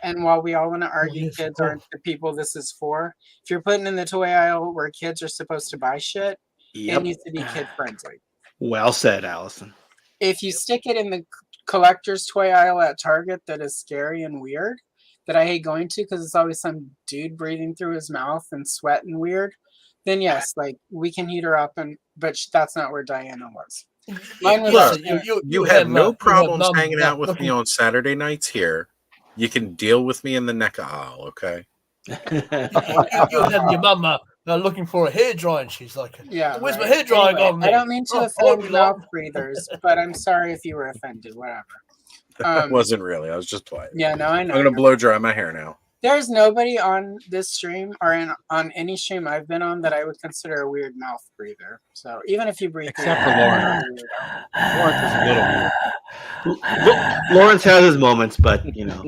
And while we all want to argue yes, kids of aren't the people this is for, if you're putting in the toy aisle where kids are supposed to buy shit, it needs to be kid friendly. Well said, Allison. If you stick it in the collector's toy aisle at Target that is scary and weird, that I hate going to because it's always some dude breathing through his mouth and sweating weird, then yes, we can heat her up, but that's not where Diana was. Mine was Look, you have no problems hanging out with me on Saturday nights here. You can deal with me in the NECA aisle, okay? You have your mum looking for a hairdryer, and she's like, Yeah, "Where's my right. hairdryer Anyway, gone?" I don't mean to Oh, offend oh, mouth breathers, but I'm sorry if you were offended. Whatever. It wasn't really. I was just playing. Yeah, no, I know. I'm going to blow dry my hair now. There's nobody on this stream or on any stream I've been on that I would consider a weird mouth breather. So even if you breathe, Except weird, for Lauren. you're a weirdo. Lawrence is a little weird. Lawrence has his moments, but you know.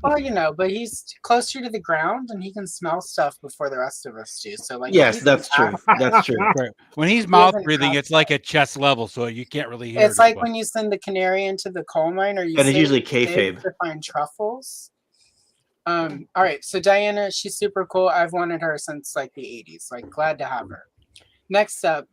Well, but he's closer to the ground and he can smell stuff before the rest of us do. So like, Yes, he's that's true. impactful. That's true. Right. When he's He mouth doesn't breathing, have it's like at chest level, so you can't really hear It's it. like as when you send the canary into the coal mine, or you And it's save usually the pig kayfabe. to find truffles. All right, so Diana, she's super cool. I've wanted her since like the 80s. Like, glad to have her. Next up,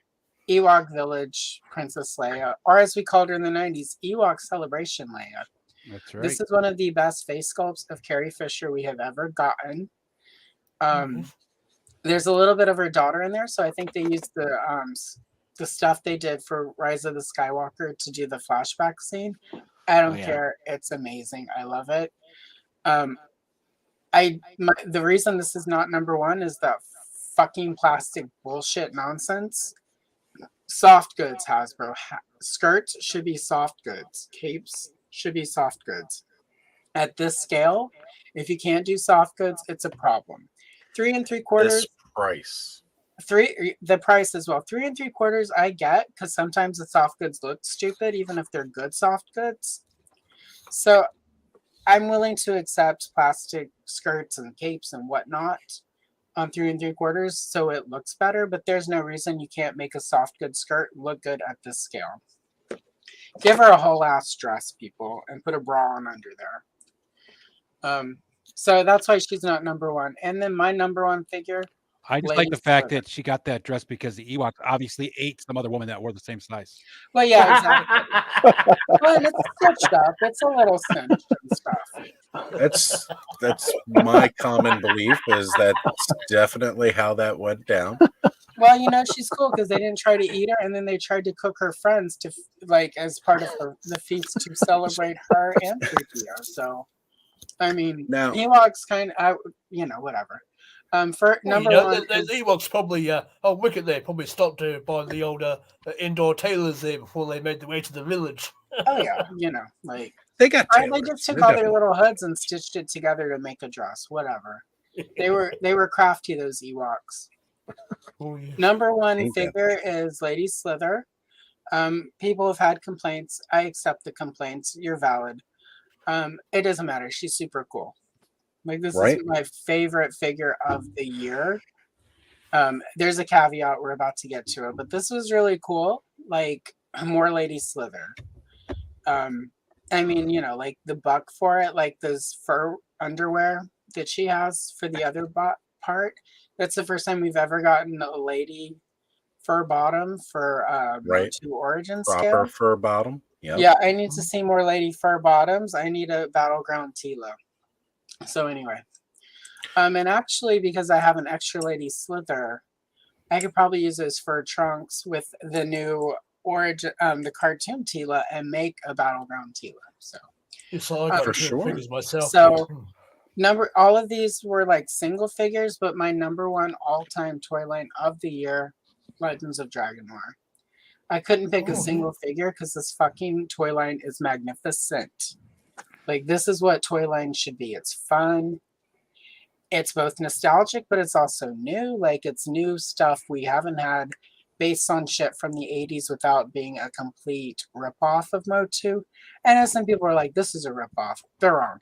Ewok Village Princess Leia, or as we called her in the 90s, Ewok Celebration Leia. That's right. This is one of the best face sculpts of Carrie Fisher we have ever gotten. There's a little bit of her daughter in there, so I think they used the stuff they did for Rise of the Skywalker to do the flashback scene. I don't yeah. care. It's amazing. I love it. The reason this is not number one is that fucking plastic bullshit nonsense. Soft goods, Hasbro. Skirts should be soft goods. Capes should be soft goods. At this scale, if you can't do soft goods, it's a problem. 3 3/4. This price. The price as well. 3 3/4 I get, because sometimes the soft goods look stupid, even if they're good soft goods. So I'm willing to accept plastic skirts and capes and whatnot on 3 3/4 so it looks better, but there's no reason you can't make a soft good skirt look good at this scale. Give her a whole ass dress, people, and put a bra on under there. So that's why she's not number one. And then my number one figure, I just like the fact that she got that dress because the Ewoks obviously ate some other woman that wore the same size. well, yeah, exactly. Well, and it's stitched up. It's a little cinched and stuff. That's my common belief is that's definitely how that went down. Well, she's cool because they didn't try to eat her, and then they tried to cook her friends to like as part of the feast to celebrate her and 3PO. So, I mean, Now- Ewoks kind of, whatever. For number one, the Ewoks probably wicked there probably stopped by the old indoor tailors there before they made their way to the village. oh yeah, like They got they tailors. just took They all their definitely- little hoods and stitched it together to make a dress. Whatever. They were crafty, those Ewoks. Oh, yeah. Number one Ain't that figure is Lady Slither. People have had complaints. I accept the complaints. You're valid. It doesn't matter. She's super cool. Like this Right. is my favorite figure of the year. There's a caveat we're about to get to it, but this was really cool. Like more Lady Slither. I mean, like the buck for it, like those fur underwear that she has for the other part. That's the first time we've ever gotten a lady fur bottom for Right. to Origin Proper scale. fur bottom. Yep. Yeah, I need to see more lady fur bottoms. I need a Battleground Tilo. So anyway, and actually because I have an extra Lady Slither, I could probably use those fur trunks with the new Origin, the cartoon Tila, and make a Battleground Tila. So Yes, I got For two sure. figures myself. So- all of these were like single figures, but my number one all-time toy line of the year, Legends of Dragonlore. I couldn't pick a single figure because this fucking toy line is magnificent. Like this is what toy line should be. It's fun. It's both nostalgic, but it's also new. Like it's new stuff we haven't had based on shit from the 80s without being a complete ripoff of Motu. And as some people are like, this is a ripoff. They're wrong.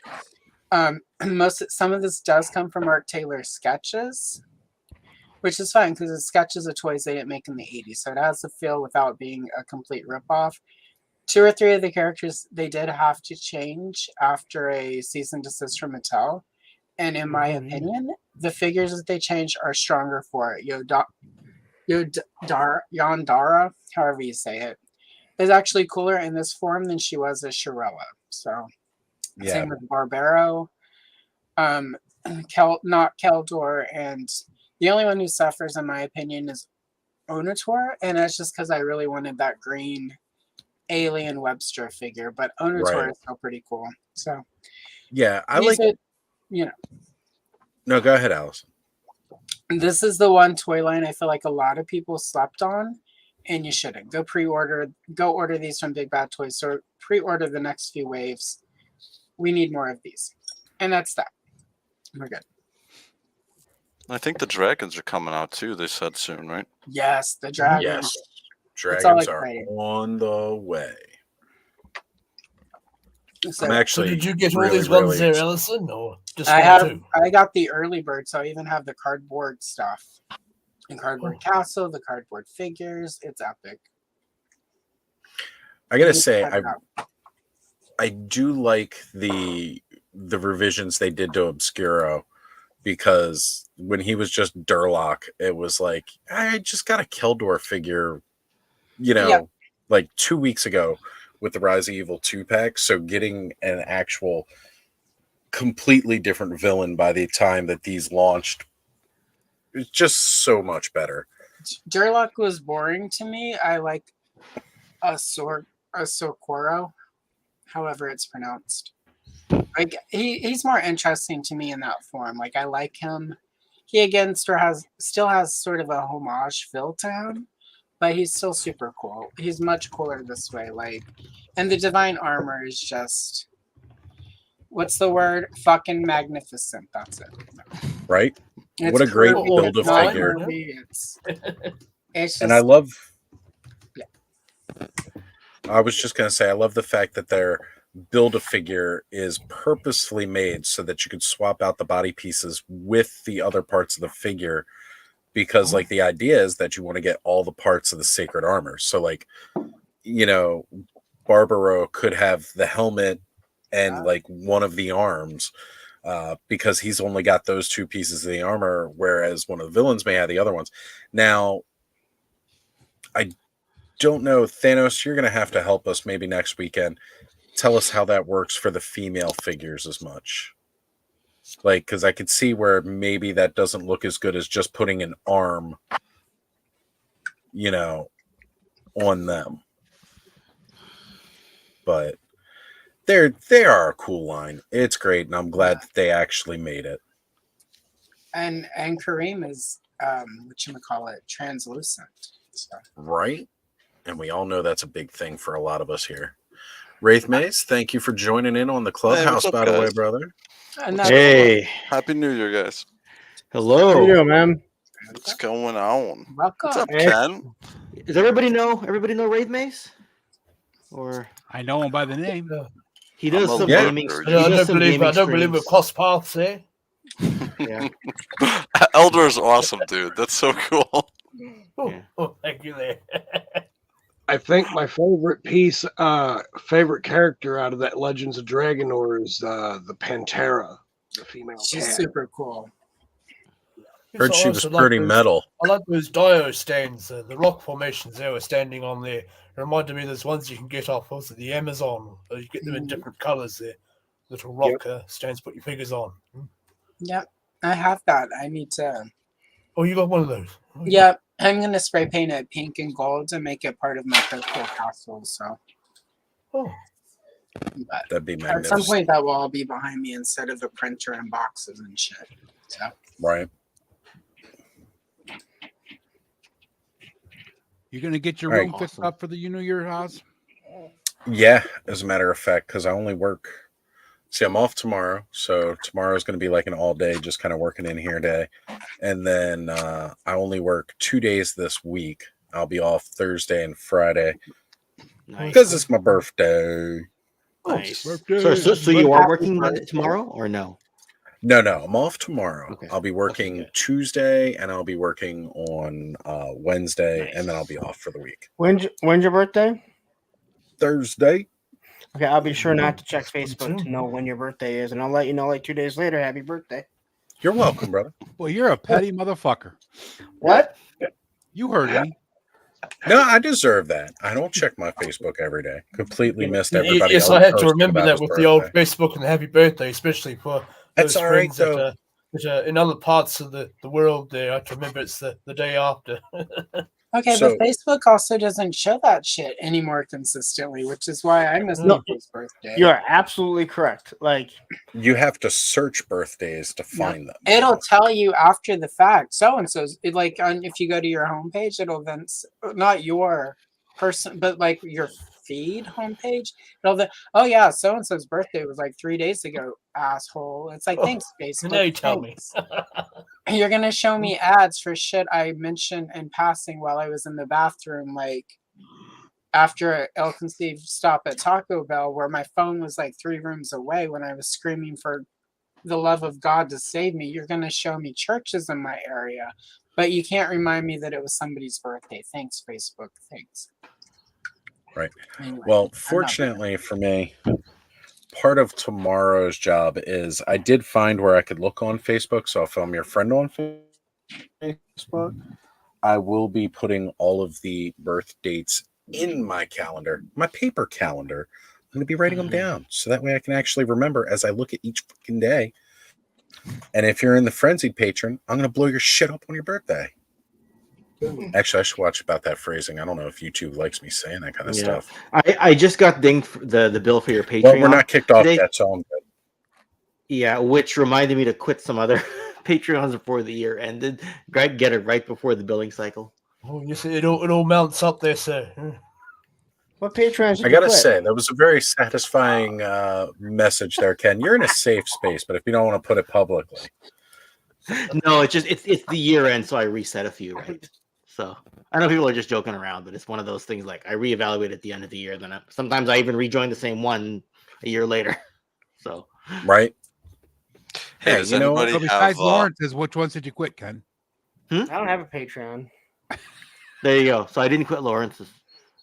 Some of this does come from Mark Taylor's sketches, which is fine because it's sketches of toys they didn't make in the 80s. So it has the feel without being a complete ripoff. 2 or 3 of the characters they did have to change after a cease and desist from Mattel. And in my opinion, the figures that they changed are stronger for it. Yondara, however you say it, is actually cooler in this form than she was as Shirella. So Yeah. same with Barbaro, not Keldor, and the only one who suffers, in my opinion, is Onator, and that's just because I really wanted that green alien Webster figure. But Onator Right. is still pretty cool. So Yeah. I these like. are- No, go ahead, Allison. this is the one toy line I feel like a lot of people slept on, and you shouldn't. Go order these from Big Bad Toys, or pre-order the next few waves. We need more of these. And that's that. We're good. I think the dragons are coming out too. They said soon, right? Yes, the dragon. Yes, It's all dragons are exciting. on the way. So, I'm actually. So did you get all really, these ones really there, ex- Ellison, or just I one or have. two? I got the early bird, so I even have the cardboard stuff. And cardboard castle, the cardboard figures. It's epic. I gotta You say, check it out. I do like the revisions they did to Obscuro, because when he was just Durlock, it was like, I just got a Keldor figure, Yeah. like 2 weeks ago with the Rise of Evil 2-pack. So getting an actual completely different villain by the time that these launched is just so much better. Durlock was boring to me. I like a Socorro, however it's pronounced. Like he's more interesting to me in that form. Like I like him. He again still has sort of a homage feel to him, but he's still super cool. He's much cooler this way. Like, and the divine armor is just, what's the word? Fucking magnificent. That's it. Right? It's What a great cool. build It's a not figure. movie, it's And I just- love. Yeah. I was just gonna say, I love the fact that their Build-A-Figure is purposefully made so that you could swap out the body pieces with the other parts of the figure, because like the idea is that you want to get all the parts of the sacred armor. So like, Barbaro could have the helmet and like one of the arms, because he's only got those two pieces of the armor, whereas one of the villains may have the other ones. Now, I don't know, Thanos, you're going to have to help us maybe next weekend. Tell us how that works for the female figures as much. Like, because I could see where maybe that doesn't look as good as just putting an arm, on them. But they are a cool line. It's great, and I'm glad that they actually made it. And Kareem is whatchamacallit, translucent. So. Right? And we all know that's a big thing for a lot of us here. Wraith Maze, thank you for joining in on the clubhouse, up, by the way, guys? brother. Hey, Happy New Year, guys. hello. How you doing, man? What's going on? Welcome. What's up, Hey. Ken? Does everybody know? Everybody know Wraith Mace? Or I know him by the name. he does I'm a some Yeah. gaming. lurker. He does some gaming I don't believe we've streams. crossed paths there. Yeah. Elder is awesome, dude. That's so cool. Oh, Yeah. oh, thank you there. I think my favorite character out of that Legends of Dragonor is the Pantera, the female She's cat. super cool. Heard So she was also like pretty those- metal. I like those dio stands, the rock formations they were standing on there. It reminded me of those ones you can get off also the Amazon. You get them in different colors there. Little rock stands, put your figures on. Yep, I have that. I need to. Oh, you got one of those? Oh, Yep, I'm gonna spray paint it pink and gold to make it part of my crystal castle. So, Oh, but That'd be at some magnificent. point that will all be behind me instead of a printer and boxes and shit. So, Right. You gonna get your All room right. fixed up for the New Year, Oz? Yeah, as a matter of fact, because I only work. See, I'm off tomorrow, so tomorrow's going to be like an all day, just kind of working in here day, and then I only work 2 days this week. I'll be off Thursday and Friday Nice. because it's my birthday. Nice. Birthday. So you are working Monday, tomorrow or no? No, I'm off tomorrow. Okay. I'll be working good. Tuesday, and I'll be working on Wednesday, Nice. and then I'll be off for the week. When's your birthday? Thursday. Okay, I'll be sure not to check Facebook to know when your birthday is, and I'll let you know like 2 days later. Happy birthday. You're welcome, brother. Well, you're a petty motherfucker. What? You heard me. No, I deserve that. I don't check my Facebook every day. Completely missed everybody. yes, else I had to posting remember about that his with the old birthday. Facebook and the happy birthday, especially for That's those all right, friends though. that are in other parts of the world there. I have to remember it's the day after. okay, So- but Facebook also doesn't show that shit anymore consistently, which is why I missed No, people's birthday. You're absolutely correct. Like, You have to search birthdays to find them. It'll tell you after the fact. So and so's like if you go to your homepage, it'll then not your person, but like your feed homepage. It'll then, oh yeah, so and so's birthday was like 3 days ago. asshole. It's like, thanks, Facebook. Now you tell me. thanks. You're gonna show me ads for shit I mentioned in passing while I was in the bathroom, like after a ill-conceived stop at Taco Bell, where my phone was like 3 rooms away when I was screaming for the love of God to save me. You're gonna show me churches in my area, but you can't remind me that it was somebody's birthday. Thanks, Facebook. Thanks. Right. Anyway, Well, I'm not fortunately for me, part of tomorrow's job is I did find where I could look on Facebook. So if I'm your friend on Facebook, I will be putting all of the birth dates in my calendar, my paper calendar. I'm going to be writing them down so that way I can actually remember as I look at each fucking day. And if you're in the Frenzied patron, I'm going to blow your shit up on your birthday. Actually, I should watch about that phrasing. I don't know if YouTube likes me saying that kind of stuff. I just got dinged for the bill for your Patreon. Well, we're not kicked off today. yet, so I'm good. Yeah, which reminded me to quit some other Patreons before the year ended. Get it right before the billing cycle. Oh, you see, it all mounts up there, sir. What Patreons? I gotta say, that was a very satisfying message there, Ken. You're in a safe space, but if you don't want to put it publicly, No, it's the year end, so I reset a few, right? So I know people are just joking around, but it's one of those things like I reevaluate at the end of the year. Then sometimes I even rejoin the same one a year later. So right? Hey, does anybody So have? besides Lawrence's, which ones did you quit, Ken? I don't have a Patreon. There you go. So I didn't quit Lawrence's,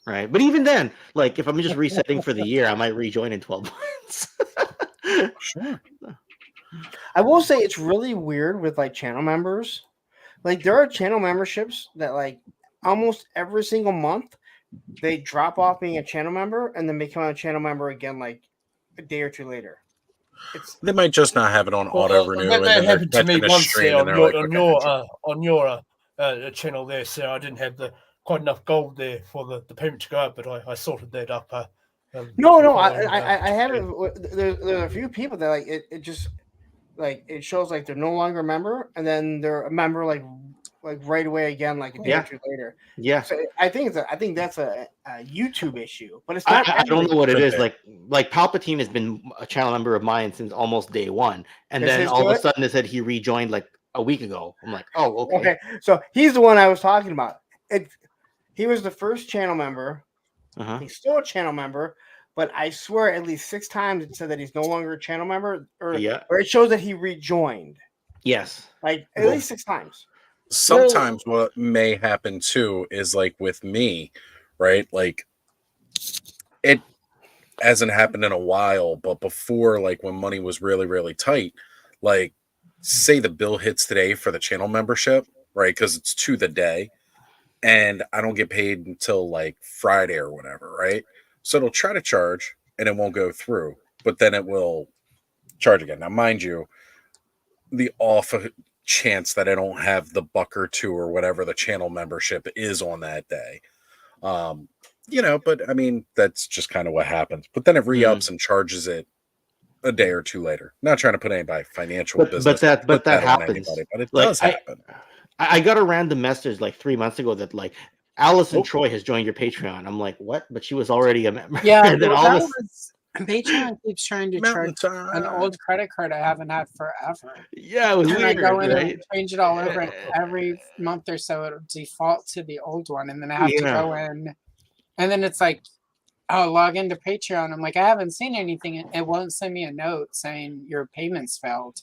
right? But even then, like if I'm just resetting for the year, I might rejoin in 12 months. Sure. I will say it's really weird with like channel members. Like there are channel memberships that like almost every single month they drop off being a channel member and then become a channel member again like a day or two later. They might just not have it on auto renew. That happened to me once there on your channel there, sir. I didn't have quite enough gold there for the payment to go up, but I sorted that up. No, I haven't. There's a few people that like it just like it shows like they're no longer a member, and then they're a member like right away again, like a day or two later. Yeah. So I think that's a YouTube issue, but it's not. I don't know what it is. Like Palpatine has been a channel member of mine since almost day one, and Is then his all of a good? sudden it said he rejoined like a week ago. I'm like, oh, okay. Okay, so he's the one I was talking about. He was the first channel member. Uh-huh. He's still a channel member, but I swear at least 6 times it said that he's no longer a channel member, or it shows that he rejoined. Yes. Like at least 6 times. Sometimes what may happen too is like with me, right? Like it hasn't happened in a while, but before, like when money was really, really tight, like say the bill hits today for the channel membership, right? Because it's to the day, and I don't get paid until like Friday or whatever, right? So it'll try to charge and it won't go through, but then it will charge again. Now, mind you, the off chance that I don't have the buck or two or whatever the channel membership is on that day. But I mean, that's just kind of what happens. But then it re-ups and charges it a day or two later. Not trying to put anybody financial business. But that on happens. anybody, but it Like, does happen. I got a random message like 3 months ago that like Allison Troy has joined your Patreon. I'm like, what? But she was already a member. Yeah, and then well, all that of a was Patreon keeps trying to charge an old credit card I haven't had forever. Yeah, it was and weird, I go in right? and change it all over, and every month or so it'll default to the old one, and then I have to Yeah. go in, and then it's like, oh, log into Patreon. I'm like, I haven't seen anything. It won't send me a note saying your payments failed,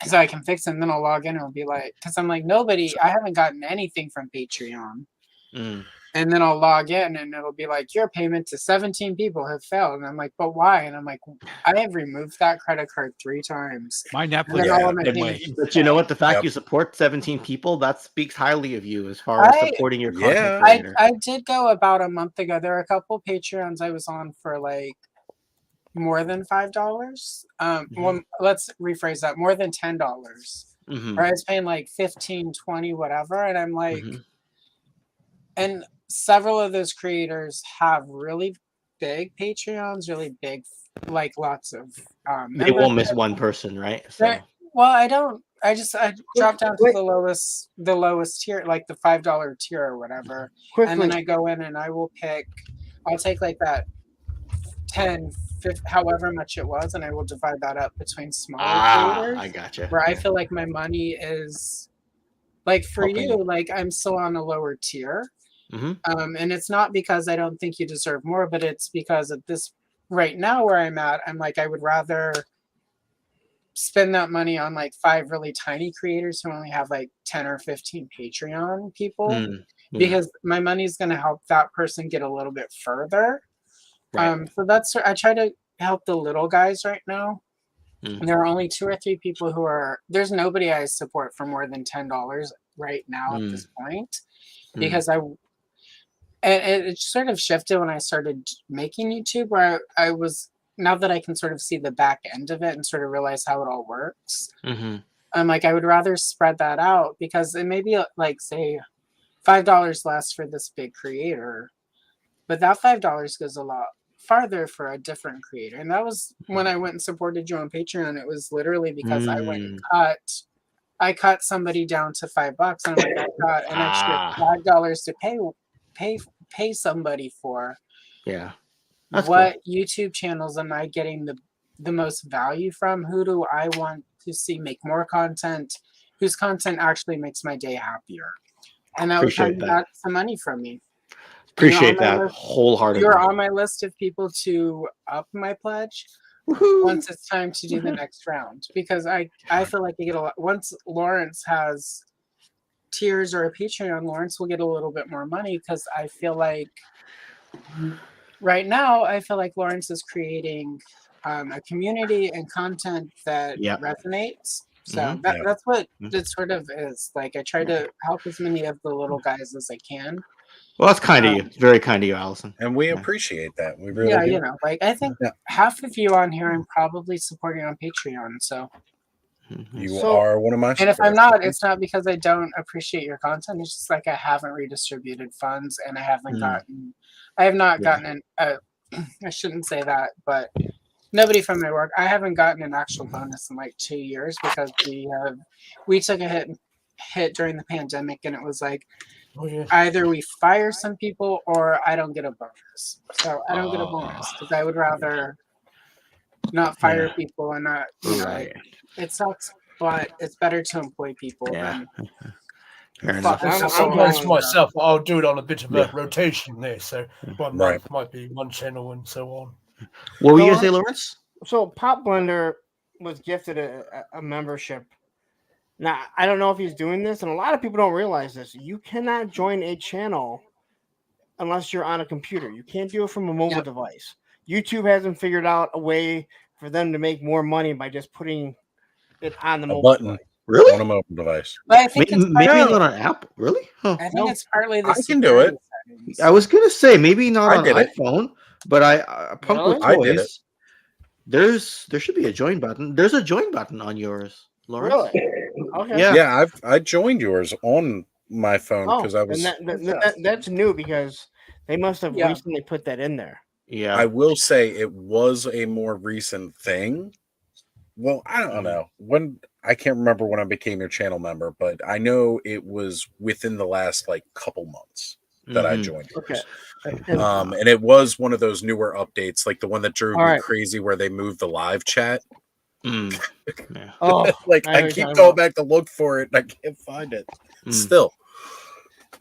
so I can fix it. And then I'll log in and it'll be like, because I'm like, I haven't gotten anything from Patreon. And then I'll log in and it'll be like, your payment to 17 people have failed. And I'm like, but why? And I'm like, I have removed that credit card 3 times. My And Netflix. then all of my But payments- you know what? The fact you support 17 people, that speaks highly of you as far as supporting your content creator. I did go about a month ago. There are a couple Patreons I was on for like more than $5. Well, let's rephrase that. More than $10. Mhm. Or I was paying like 15, 20, whatever. And I'm like, and several of those creators have really big Patreons, really big, like lots of They won't miss membership. one person, right? So Well, I dropped down to the lowest tier, like the $5 tier or whatever. And then Quickly. I go in and I'll take like that 10, 50, however much it was, and I will divide that up between smaller creators. I gotcha. Where I feel like my money is like for Okay. you, like I'm still on a lower tier. And it's not because I don't think you deserve more, but it's because at this right now where I'm at, I'm like, I would rather spend that money on like 5 really tiny creators who only have like 10 or 15 Patreon people because my money is going to help that person get a little bit further. Right. So that's, I try to help the little guys right now. There are only 2 or 3 people who are, there's nobody I support for more than $10 right now at this point because it sort of shifted when I started making YouTube where I was, now that I can sort of see the back end of it and sort of realize how it all works. I'm like, I would rather spread that out because it may be like, say, $5 less for this big creator, but that $5 goes a lot farther for a different creator. And that was when I went and supported you on Patreon. It was literally because I went and cut somebody down to $5 and I'm like, I got an extra $5 to pay somebody for. Yeah. That's what cool. YouTube channels am I getting the most value from? Who do I want to see make more content? Whose content actually makes my day happier? And that would come back some money from me. Appreciate that wholeheartedly. You're on my list of people to up my pledge once it's time to do the next round because I feel like you get a lot. Once Lawrence has tiers or a Patreon, Lawrence will get a little bit more money because I feel like right now I feel like Lawrence is creating a community and content that resonates. So that's what it sort of is. Like I try to help as many of the little guys as I can. Well, that's kind of you. Very kind of you, Allison. And we appreciate that. We really do. You know, like I think half of you on here I'm probably supporting on Patreon. So you are one of my and if I'm not, it's not because I don't appreciate your content. It's just like I haven't redistributed funds and I haven't gotten I shouldn't say that, but nobody from my work, I haven't gotten an actual bonus in like 2 years because we took a hit during the pandemic and it was like either we fire some people or I don't get a bonus. So I don't get a bonus because I would rather not fire people and not, you know, it sucks, but it's better to employ people than Sometimes myself, I'll do it on a bit of a rotation there. So 1 month might be one channel and so on. What were you going to say, Lawrence? So Pop Blender was gifted a membership. Now, I don't know if he's doing this, and a lot of people don't realize this. You cannot join a channel unless you're on a computer. You can't do it from a mobile device. YouTube hasn't figured out a way for them to make more money by just putting it on the mobile button. device. Really? On a mobile device. But I think maybe not on an app. Really? Huh. I think it's partly the I can do it. settings. I was gonna say maybe not I on did it. iPhone, but I Punk with I did it. Toys. There should be a join button. There's a join button on yours, Lawrence. Really? Okay. Yeah, I joined yours on my phone because I was. And that's new because they must have recently put that in there. Yeah, I will say it was a more recent thing. Well, I don't know when. I can't remember when I became your channel member, but I know it was within the last like couple months that I joined yours. And it was one of those newer updates, like the one that drove me crazy, where they moved the live chat. Oh, like I keep going back to look for it, and I can't find it still.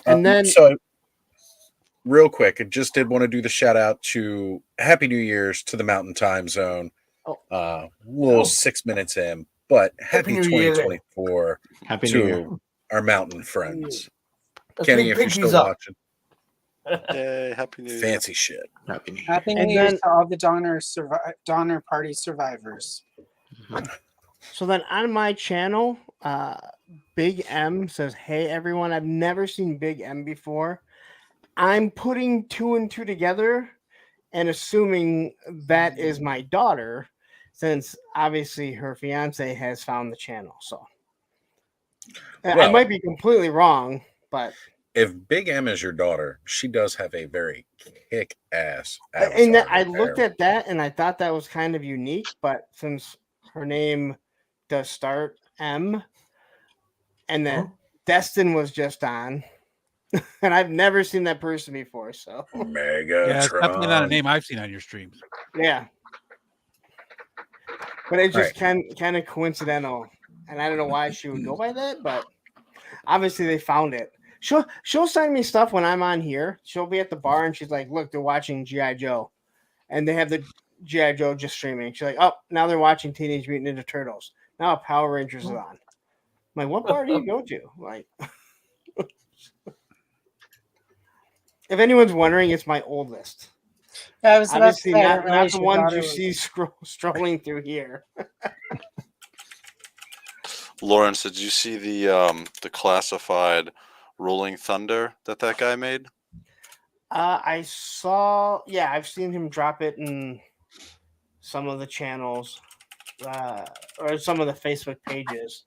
And then, so real quick, I just did want to do the shout out to Happy New Year's to the Mountain Time Zone. 6 minutes in, but happy 2024 to our mountain friends. Kenny, if you're still watching. Yay, happy New Year. Fancy shit. Happy New Year to all the Donner Party survivors. So then on my channel, Big M says, "Hey everyone, I've never seen Big M before. I'm putting 2 and 2 together and assuming that is my daughter, since obviously her fiance has found the channel. So I might be completely wrong, but if Big M is your daughter, she does have a very kick-ass avatar. And I looked at that and I thought that was kind of unique, but since her name does start M, and then Destin was just on, and I've never seen that person before. So Megatron. Yeah, it's definitely not a name I've seen on your streams. yeah, but it's Right. just kind of coincidental, and I don't know why she would go by that, but obviously they found it. She'll send me stuff when I'm on here. She'll be at the bar and she's like, "Look, they're watching GI Joe, and they have the GI Joe just streaming." She's like, "Oh, now they're watching Teenage Mutant Ninja Turtles. Now Power Rangers is on." I'm like, what bar do you go to? Like, if anyone's wondering, it's my oldest. Yeah, I was about to Obviously, say, I not, didn't not realize the your ones daughter you was- see strolling through here. Lawrence, did you see the classified Rolling Thunder that guy made? I saw, yeah, I've seen him drop it in some of the channels, or some of the Facebook pages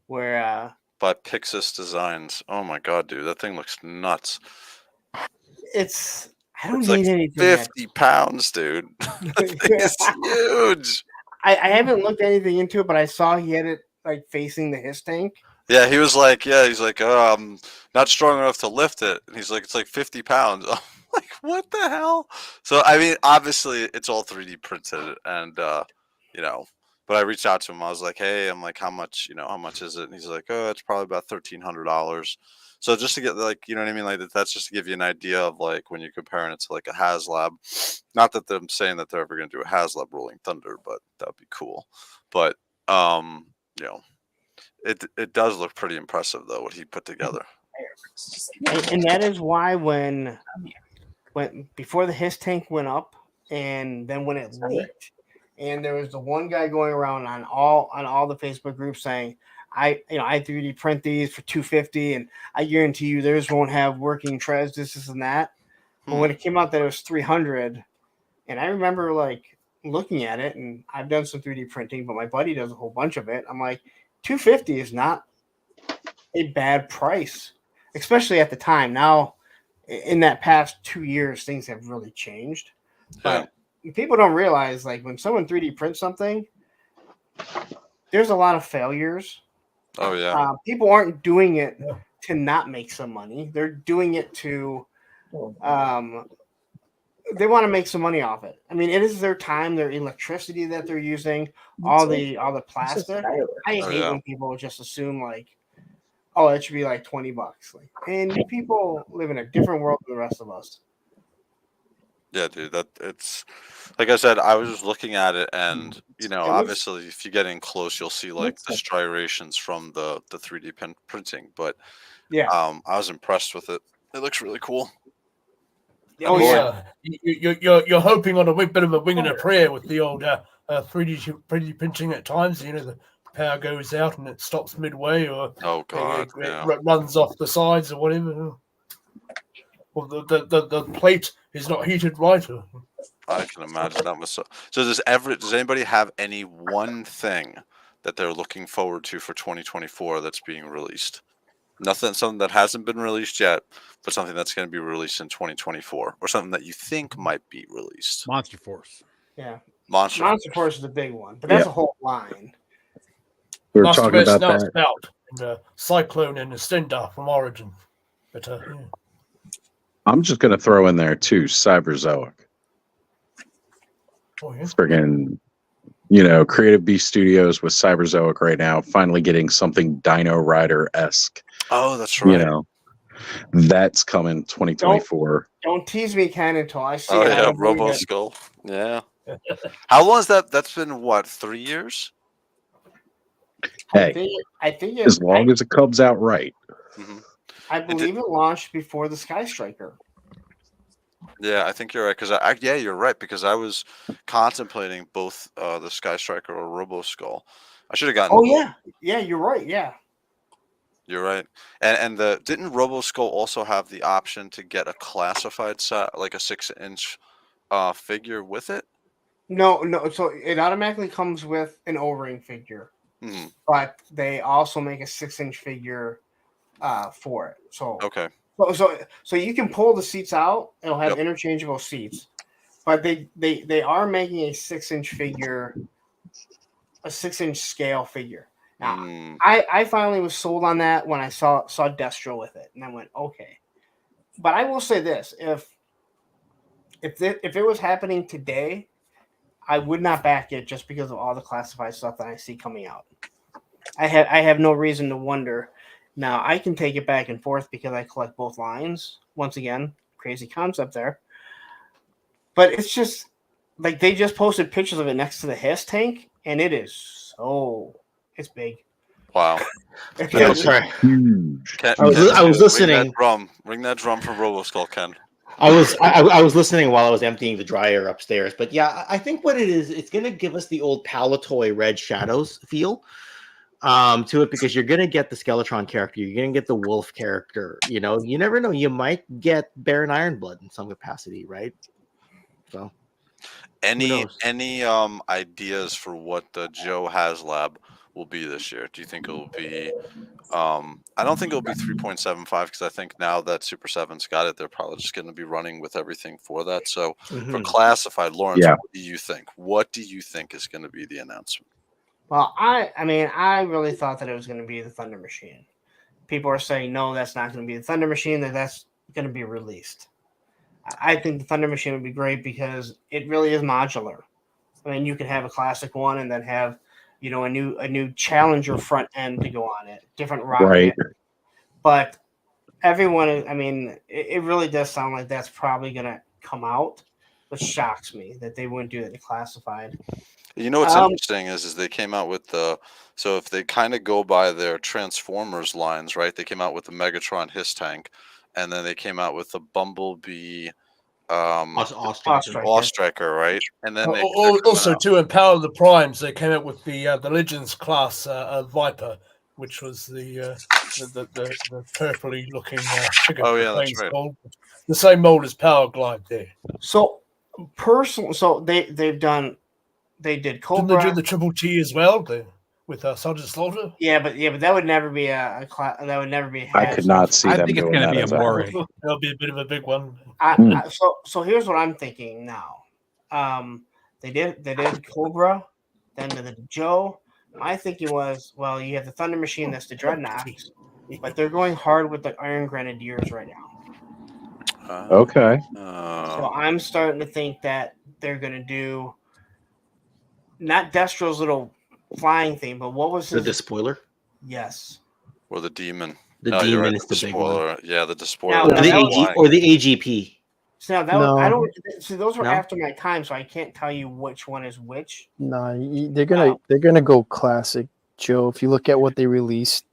where By Pixis Designs. Oh my god, dude, that thing looks nuts. it's, I don't It's need like anything that 50 pounds, dude. That thing is huge. I haven't looked anything into it, but I saw he had it like facing the his tank. Yeah, he's like, oh, I'm not strong enough to lift it. And he's like, it's like 50 pounds. I'm like, what the hell? So, I mean, obviously, it's all 3D printed. And, you know, but I reached out to him. I was like, hey, I'm like, how much is it? And he's like, oh, it's probably about $1,300. So just to get, like, you know what I mean? Like, that's just to give you an idea of, like, when you're comparing it to, like, a HasLab. Not that I'm saying that they're ever going to do a HasLab Rolling Thunder, but that would be cool. But, you know, it does look pretty impressive, though, what he put together. And that is why when before the his tank went up, and then when it leaked, and there was the one guy going around on all the Facebook groups saying, I 3D print these for $250, and I guarantee you theirs won't have working treads, this and that. But when it came out that it was $300, and I remember like looking at it, and I've done some 3D printing, but my buddy does a whole bunch of it. I'm like, $250 is not a bad price, especially at the time. Now, in that past 2 years, things have really changed. But people don't realize, like, when someone 3D prints something, there's a lot of failures. Oh, yeah. People aren't doing it to not make some money. They're doing it to, they want to make some money off it. I mean, it is their time, their electricity that they're using, all the plastic. I hate when people just assume like, oh, it should be like $20. Like, and you people live in a different world than the rest of us. Yeah, dude, that it's like I said, I was just looking at it, and you know, obviously, if you get in close, you'll see like the striations from the 3D printing. But yeah, I was impressed with it. It looks really cool. Oh yeah, you're hoping on a bit of a wing and a prayer with the old 3D printing at times. You know, the power goes out and it stops midway, or oh god, it runs off the sides or whatever. Or the plate is not heated right. I can imagine that was so. So does anybody have any one thing that they're looking forward to for 2024 that's being released? Something that hasn't been released yet, but something that's going to be released in 2024, or something that you think might be released. Monster Force. Yeah, Monster Force is the big one, but that's a whole line. We were talking about that. Spout and Cyclone and Ascender from Origin. But yeah. I'm just going to throw in there too, Cyberzoic. Oh, yeah. Friggin', Creative Beast Studios with Cyberzoic right now, finally getting something Dino Rider-esque. Oh, that's right. That's coming 2024. Don't tease me, Ken, until I see it. Oh yeah, Robo Skull. Yeah. How long is that? That's been what, 3 years? Hey, I think as long as it comes out right. Mm-hmm. I believe it launched before the Sky Striker. Yeah, I think you're right. Because you're right. Because I was contemplating both the Sky Striker or Robo Skull. I should have gotten. Oh yeah, you're right. Yeah, you're right. And didn't Robo Skull also have the option to get a classified set, like a 6-inch figure with it? No. So it automatically comes with an O-ring figure, but they also make a 6-inch figure for it. So okay. So you can pull the seats out. It'll have interchangeable seats, but they are making a 6-inch figure, a 6-inch scale figure. Now I finally was sold on that when I saw Destro with it, and I went, okay, But I will say this: if it was happening today, I would not back it just because of all the classified stuff that I see coming out. I have no reason to wonder. Now I can take it back and forth because I collect both lines. Once again, crazy concept there. But it's just like they just posted pictures of it next to the Hiss tank, and it's big. Wow. I'm sorry. Huge. Ken, I was ring listening. that drum. Ring that drum for RoboSkull, Ken. I was listening while I was emptying the dryer upstairs. But yeah, I think what it is, it's gonna give us the old Palatoy Red Shadows feel to it, because you're gonna get the Skeletron character, you're gonna get the Wolf character. You know, you never know, you might get Baron Ironblood in some capacity, right? So Any ideas for what the Joe HasLab will be this year? Do you think it will be? I don't think it'll be 3.75 because I think now that Super 7's got it, they're probably just going to be running with everything for that. So for classified, Lawrence, Yeah. what do you think? What do you think is going to be the announcement? Well, I really thought that it was going to be the Thunder Machine. People are saying no, that's not going to be the Thunder Machine. That's going to be released. I think the Thunder Machine would be great because it really is modular. I mean, you can have a classic one and then have, you know, a new Challenger front end to go on it, different rocket. Right. But everyone, I mean, it really does sound like that's probably going to come out, which shocks me that they wouldn't do it in classified. You know what's interesting is they came out with so if they kind of go by their Transformers lines, right? They came out with the Megatron Hiss tank, and then they came out with the Bumblebee Awstriker, right? And then they Also, to empower the Primes, they came up with the Legends class Viper, which was the purpley looking figure. Oh yeah, that's right. Mold. The same mold as Power Glide there. So personally, they did Cobra. Didn't they do the Triple T as well with Sergeant Slaughter? Yeah, but that would never be that would never be. I could not see I them think it's doing going to that be a as a- Moray. That'll be a bit of a big one. So here's what I'm thinking now. They did Cobra, then the Joe. My thinking was, well, you have the Thunder Machine, that's the Dreadnoks, but they're going hard with the Iron Grenadiers right now. Okay. So I'm starting to think that they're going to do not Destro's little flying thing, but what was his... the spoiler? Yes. Or the Demon. The No, you're Demon right, is the big one. spoiler. Yeah, the Despoiler. Now, Or the, that was- AG, or the AGP. So now that was, I No. don't. See, those were No? after my time, so I can't tell you which one is which. No, they're gonna go classic, Joe. If you look at what they released,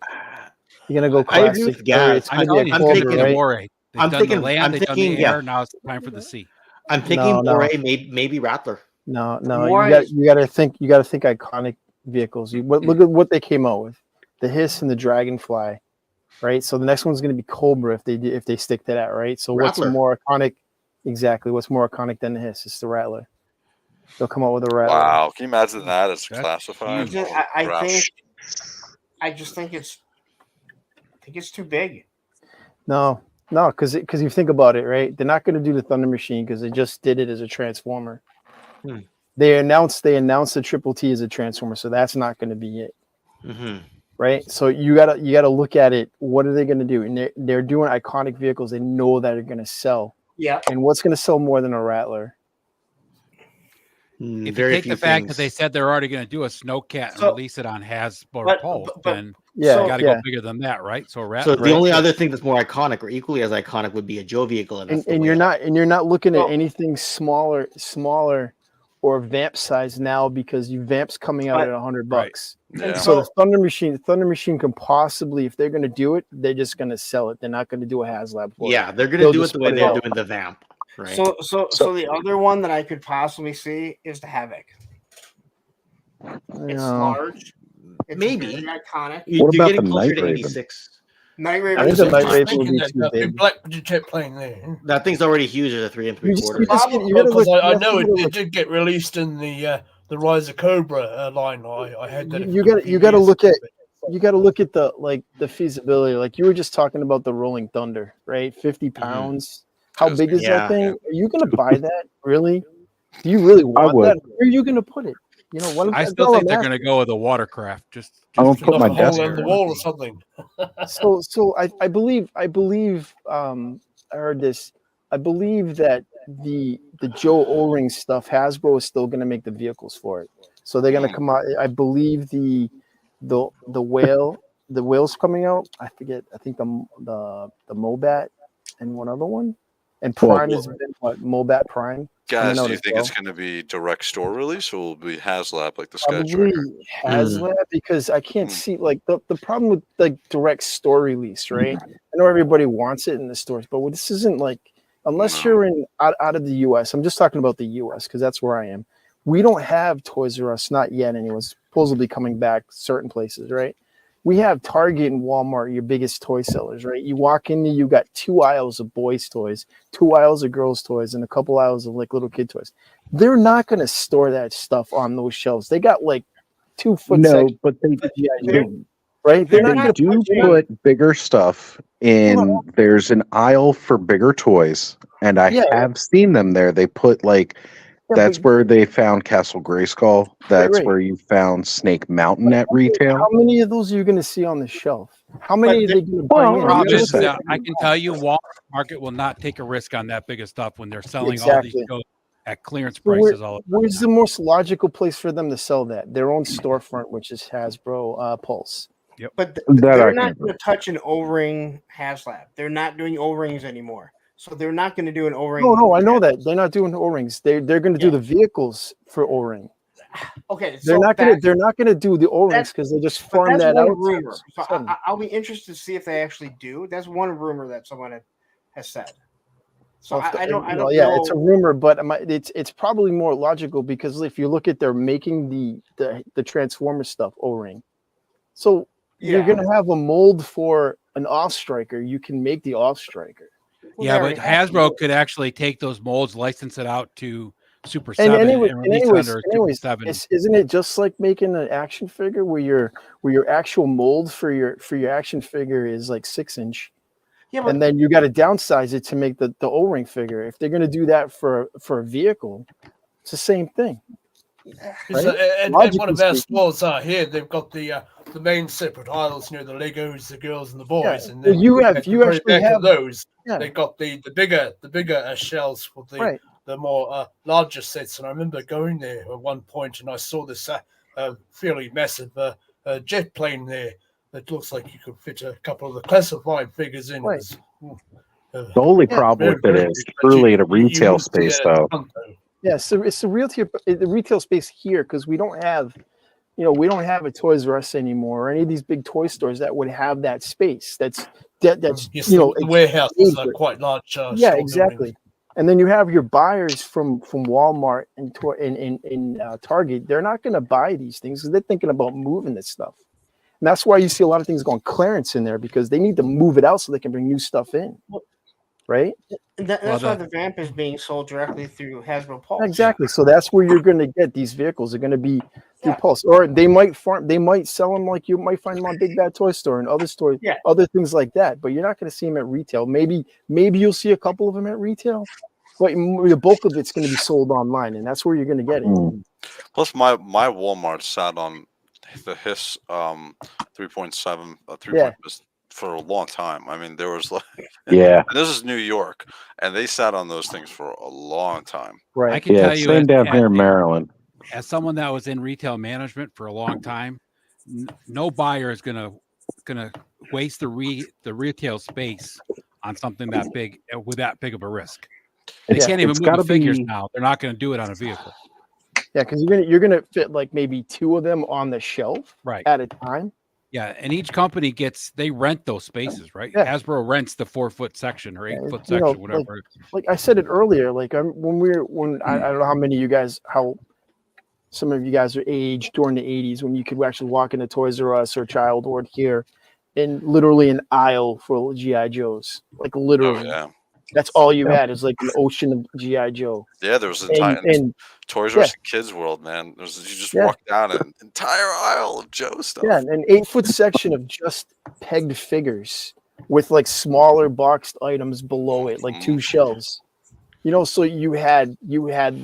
you're gonna go I agree classic. with Gaz. It's I'm gonna be a telling you, Cobra, thinking of right? Moray. They've I'm done thinking- the land, I'm they've done thinking, the yeah. air, now it's time for the sea. I'm thinking No. Moray, maybe Rattler. No, Moray- you gotta think iconic vehicles. Look at what they came out with: the Hiss and the Dragonfly, right? So the next one's gonna be Cobra if they stick to that, right? So Rattler. what's more iconic? Exactly, what's more iconic than the Hiss? It's the Rattler. They'll come out with a Rattler. Wow, can you imagine that? It's That's classified. huge. I just think it's too big. No, because you think about it, right? They're not going to do the Thunder Machine because they just did it as a Transformer. They announced the Triple T as a Transformer, so that's not going to be it, right? So you gotta look at it. What are they going to do? And they're doing iconic vehicles. They know that are going to sell. Yeah. And what's going to sell more than a Rattler? If Very you take few the fact things. that they said they're already going to do a Snowcat and So- release it on Hasbro but- Pulse, but- then Yeah, you got to yeah. go bigger than that, right? So, So Rattler, the only other thing that's more iconic or equally as iconic would be a Joe vehicle, and, that's the And way you're up. not looking at Well- anything smaller or vamp size now because you vamps coming out But- at $100. Right. Yeah. So the Thunder Machine can possibly, if they're going to do it, they're just going to sell it. They're not going to do a HasLab for it. Yeah, they're gonna They'll do it just the way put it they're out. doing the Vamp, right? So the other one that I could possibly see is the Havoc. It's Yeah. large. It's Maybe. very iconic. What You're about getting the closer Night to Raven? 86. Night I Raven think is the a Night lot. Raven will Thinking be that too big big. black jet plane there. That thing's already huge at a 3 3/4. you just- you gotta Because look- I you know gotta it look- did get released in the Rise of Cobra line. I had that. You gotta look at the feasibility. Like you were just talking about the Rolling Thunder, right? 50 pounds. How big is Yeah. that thing? Are you gonna buy that? Really? Do you really want would. that? Where are you gonna put it? You know what? I that's still all think I'm they're asking. going to go with a watercraft. Just I'm gonna to put knock my a hole desk hole in in the there. wall or something. So I believe heard this. I believe that the Joe O-ring stuff, Hasbro is still going to make the vehicles for it. So they're going to come out. I believe the whale's coming out. I forget. I think the Mobat and one other one. And Prime has been what, Mobat Prime. Guys, do you think it's going to be direct store release or will it be HasLab like the Sky Probably Tracker? HasLab because I can't see like the problem with like direct store release, right? I know everybody wants it in the stores, but this isn't like unless you're in out of the US. I'm just talking about the US because that's where I am. We don't have Toys R Us, not yet anyway. It's supposedly coming back certain places, right? We have Target and Walmart, your biggest toy sellers, right? You walk in there, you got 2 aisles of boys' toys, 2 aisles of girls' toys, and a couple aisles of like little kid toys. They're not going to store that stuff on those shelves. They got like 2 foot. No, but they do, right? They're not do going to put bigger stuff in. There's an aisle for bigger toys, and I have seen them there. They put like. That's where they found Castle Grayskull. That's right. where you found Snake Mountain at retail. How many of those are you going to see on the shelf? How many are they going to bring in? Problem You're is, gonna say- I can tell you, Walmart Market will not take a risk on that big of stuff when they're selling all Exactly. these goats at clearance So where- prices. where's the most logical place for them to sell that? Their own storefront, which is Hasbro Pulse. Yep. But That they're I not can going to touch an O-ring HasLab. They're not doing O-rings anymore. So they're not going to do an O-ring. No, I know that they're not doing O-rings. They're going to do the vehicles for O-ring. Okay, They're not going to do the O-rings because they just but farm that's that one out. rumor. So I'll be interested to see if they actually do. That's one rumor that someone has said. So I don't know. Yeah, it's a rumor, but it's probably more logical because if you look at they're making the Transformer stuff O-ring, so you're going to have a mold for an Off Striker. You can make the Off Striker. Yeah, but Hasbro could actually take those molds, license it out to Super And 7, anyway, and release it under Super anyways, 7. isn't it just like making an action figure where your actual mold for your action figure is like 6-inch, and then you got to downsize it to make the O-ring figure. If they're going to do that for a vehicle, it's the same thing. Right? And one of our stores here, they've got the main separate aisles, the Legos, the girls, and the boys. Yeah. And Well, then you at the very actually back of have those. Yeah. They got the bigger shelves for the more larger sets. And I remember going there at one point, and I saw this fairly massive jet plane there that looks like you could fit a couple of the classified figures in. Right. The only problem with it is truly at a retail space, though. Yeah, so it's the retail space here because we don't have a Toys R Us anymore or any of these big toy stores that would have that space. That's Yes, the warehouses are quite large. Yeah, store exactly. buildings. And then you have your buyers from Walmart and Target. They're not going to buy these things because they're thinking about moving this stuff. And that's why you see a lot of things going clearance in there because they need to move it out so they can bring new stuff in. Right? That's why the Vamp is being sold directly through Hasbro Pulse. Exactly. So that's where you're going to get these vehicles. They're going to be through Pulse, or they might sell them like you might find them on Big Bad Toy Store and other stores, other things like that. But you're not going to see them at retail. Maybe you'll see a couple of them at retail, but the bulk of it's going to be sold online, and that's where you're going to get it. Plus, my Walmart sat on the Hiss 3.7 for a long time. I mean, there was like, yeah. And this is New York, and they sat on those things for a long time. Right. I can tell you, same down here in Maryland. As someone that was in retail management for a long time, no buyer is gonna waste the retail space on something that big with that big of a risk. They can't even move the figures now. They're not going to do it on a vehicle. Yeah, because you're gonna fit like maybe 2 of them on the shelf at a time. Yeah, and each company they rent those spaces, right? Yeah. Hasbro rents the 4-foot section or 8-foot section, whatever. Like I said it earlier, like I don't know how many of you guys, how some of you guys are aged during the 80s when you could actually walk into Toys R Us or Child Ward here and literally an aisle for GI Joes, like literally. Oh, yeah. That's all you had is like an ocean of GI Joe. Yeah, there was and Toys R Us Kids World, man. You just walk down an entire aisle of Joe stuff. Yeah, an 8-foot section of just pegged figures with like smaller boxed items below it, like 2 shelves. So you had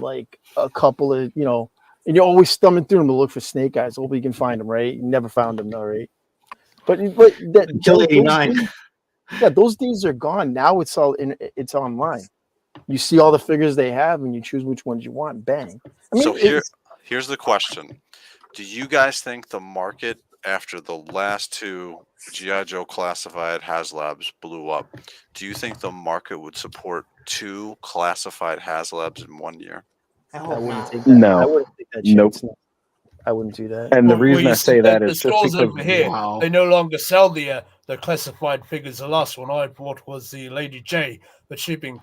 like a couple of, and you're always thumbing through them to look for Snake Eyes. Hope you can find them, right? You never found them, though, right? But Until 89. Yeah, those days are gone. Now it's online. You see all the figures they have, and you choose which ones you want. Bang. I mean, So here's the question: do you guys think the market after the last two GI Joe classified HasLabs blew up, do you think the market would support 2 classified HasLabs in 1 year? I I hope wouldn't not. take that. I No, wouldn't take that nope. chance. No. I wouldn't do that. And the Well, reason you I see, say that the is just stores because over here, Wow. they no longer sell the classified figures. The last one I bought was the Lady J, but she'd been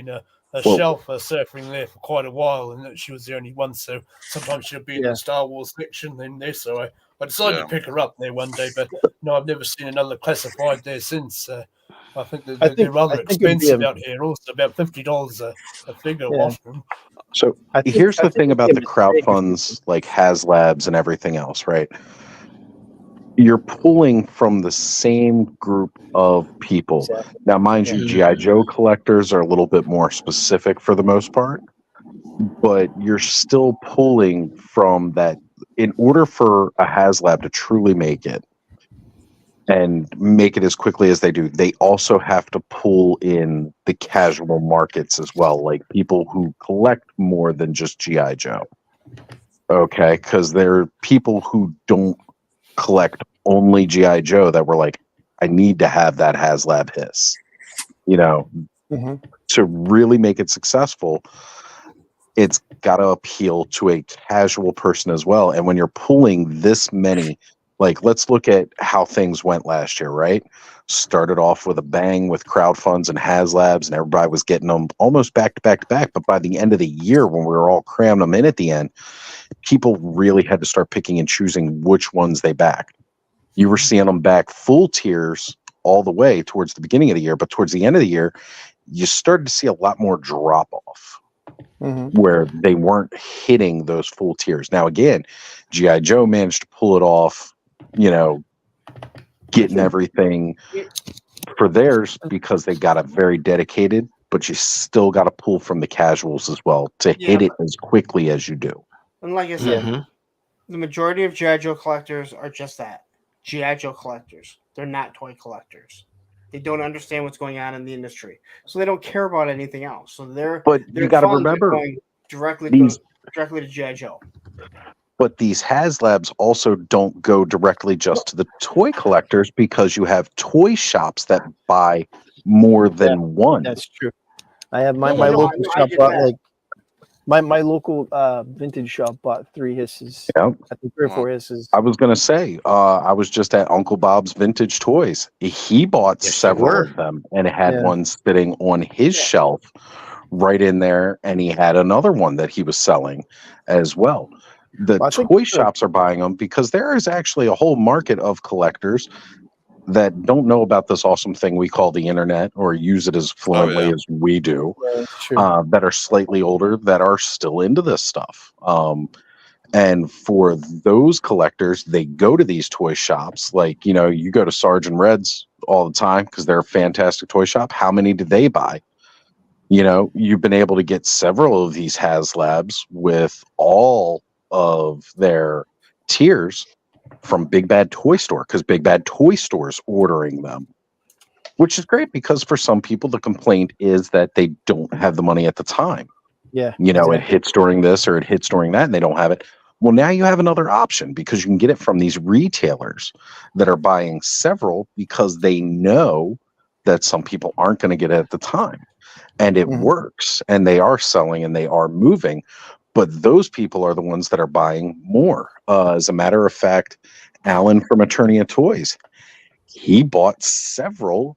a well, shelf surfing there for quite a while, and she was the only one. So sometimes she'll be in Yeah. the Star Wars section in there. So I decided Yeah. to pick her up there one day, but no, I've never seen another classified there since. I think I they're think rather it'd be expensive out here. Also, about $50 a figure. yeah. Often. so I think here's the it'd thing be about a the mistake crowd if you- funds like HasLabs and everything else, right? You're pulling from the same group of people. Exactly. Now, mind Yeah. you, GI Joe collectors are a little bit more specific for the most part, but you're still pulling from that. In order for a HasLab to truly make it and make it as quickly as they do, they also have to pull in the casual markets as well, like people who collect more than just GI Joe. Okay, because there are people who don't collect only GI Joe that were like, I need to have that HasLab Hiss. You know, Mhm. to really make it successful, it's got to appeal to a casual person as well. And when you're pulling this many, like, let's look at how things went last year, right? Started off with a bang with crowd funds and HasLabs, and everybody was getting them almost back to back to back. But by the end of the year, when we were all cramming them in at the end, people really had to start picking and choosing which ones they backed. You were seeing them back full tiers all the way towards the beginning of the year, but towards the end of the year, you started to see a lot more drop off Mhm. where they weren't hitting those full tiers. Now, again, GI Joe managed to pull it off, you know, getting everything for theirs because they got it very dedicated, but you still got to pull from the casuals as well to hit it as quickly as you do. And like I said, Mhm. the majority of GI Joe collectors are just that, GI Joe collectors. They're not toy collectors. They don't understand what's going on in the industry, so they don't care about anything else. So But you got to funds are remember, going directly these to GI Joe. But these HasLabs also don't go directly just to the toy collectors because you have toy shops that buy more than one. That's true. I have my No, no, local I shop get bought that. like my local vintage shop bought 3 hisses. Yep. I think 3 or 4 hisses. I was going to say, I was just at Uncle Bob's Vintage Toys. He bought Yes, you several were. of them and had Yeah. one sitting on his shelf right in there. And he had another one that he was selling as well. The Well, I think toy shops are buying them because there is actually a whole market of collectors that don't know about this awesome thing we call the internet or use it as fluently yeah. as we do, Yeah, that's true. that are slightly older that are still into this stuff. And for those collectors, they go to these toy shops. Like, you know, you go to Sarge and Red's all the time because they're a fantastic toy shop. How many did they buy? You know, you've been able to get several of these HasLabs with all of their tiers from Big Bad Toy Store because Big Bad Toy Store's ordering them, which is great because for some people, the complaint is that they don't have the money at the time. Yeah. You know, it exactly. hits during this or it hits during that and they don't have it. Well, now you have another option because you can get it from these retailers that are buying several because they know that some people aren't going to get it at the time. And it Mhm. works and they are selling and they are moving. But those people are the ones that are buying more. As a matter of fact, Alan from Eternia Toys, he bought several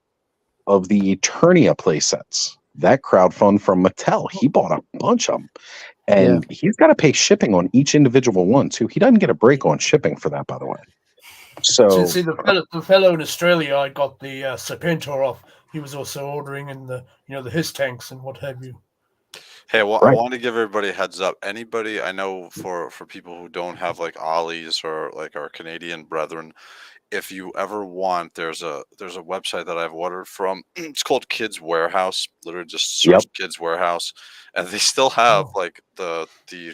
of the Eternia playsets. That crowdfund from Mattel, he bought a bunch of them. And he's got to pay shipping on each individual one, too. He doesn't get a break on shipping for that, by the way. So, See, the fellow in Australia, I got the Serpentor off. He was also ordering in the the Hiss tanks and what have you. Hey, I Right. want to give everybody a heads up. Anybody I know for people who don't have like Ollie's or like our Canadian brethren, if you ever want, there's a website that I've ordered from. It's called Kids Warehouse. Literally just search Yep. Kids Warehouse, and they still have like the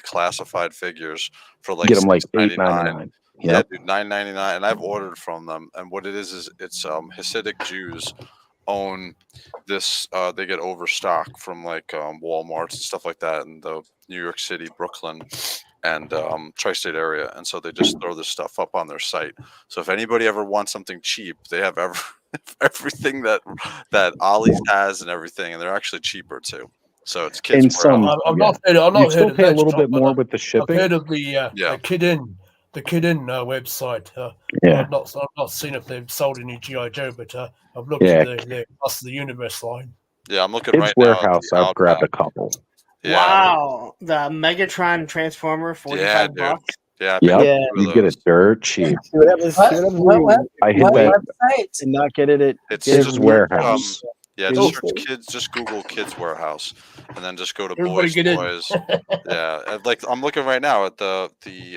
classified figures for like get them like $6.99. $8.99. Yeah, Yep. dude, $9.99, and I've ordered from them. And what it is it's Hasidic Jews own this. They get overstock from like Walmarts and stuff like that in the New York City, Brooklyn, and tri-state area, and so they just throw this stuff up on their site. So if anybody ever wants something cheap, they have everything that Ollie's has and everything, and they're actually cheaper too. So it's kids. In some, I've yeah. not heard. I've You not still heard of pay a that little shop, bit but more with the I've shipping. heard of the Kid In website. Yeah. I've not seen if they've sold any GI Joe, but I've looked Yeah. at the Master of the Universe line. Yeah, I'm looking Kids right now. At Warehouse, the I've grabbed a Outback. couple. Yeah. Wow, the Megatron Transformer, Yeah, $45. dude. Yeah, I Yep, picked Yeah. two of you get those. it dirt cheap. See what happens? See what happens when you I hit What that website? and not get it at It's get it just Kids at Warehouse. Yeah, Real just search estate. kids. Just Google Kids Warehouse, and then just go to Everybody Boys get in. Toys. Yeah, like I'm looking right now at the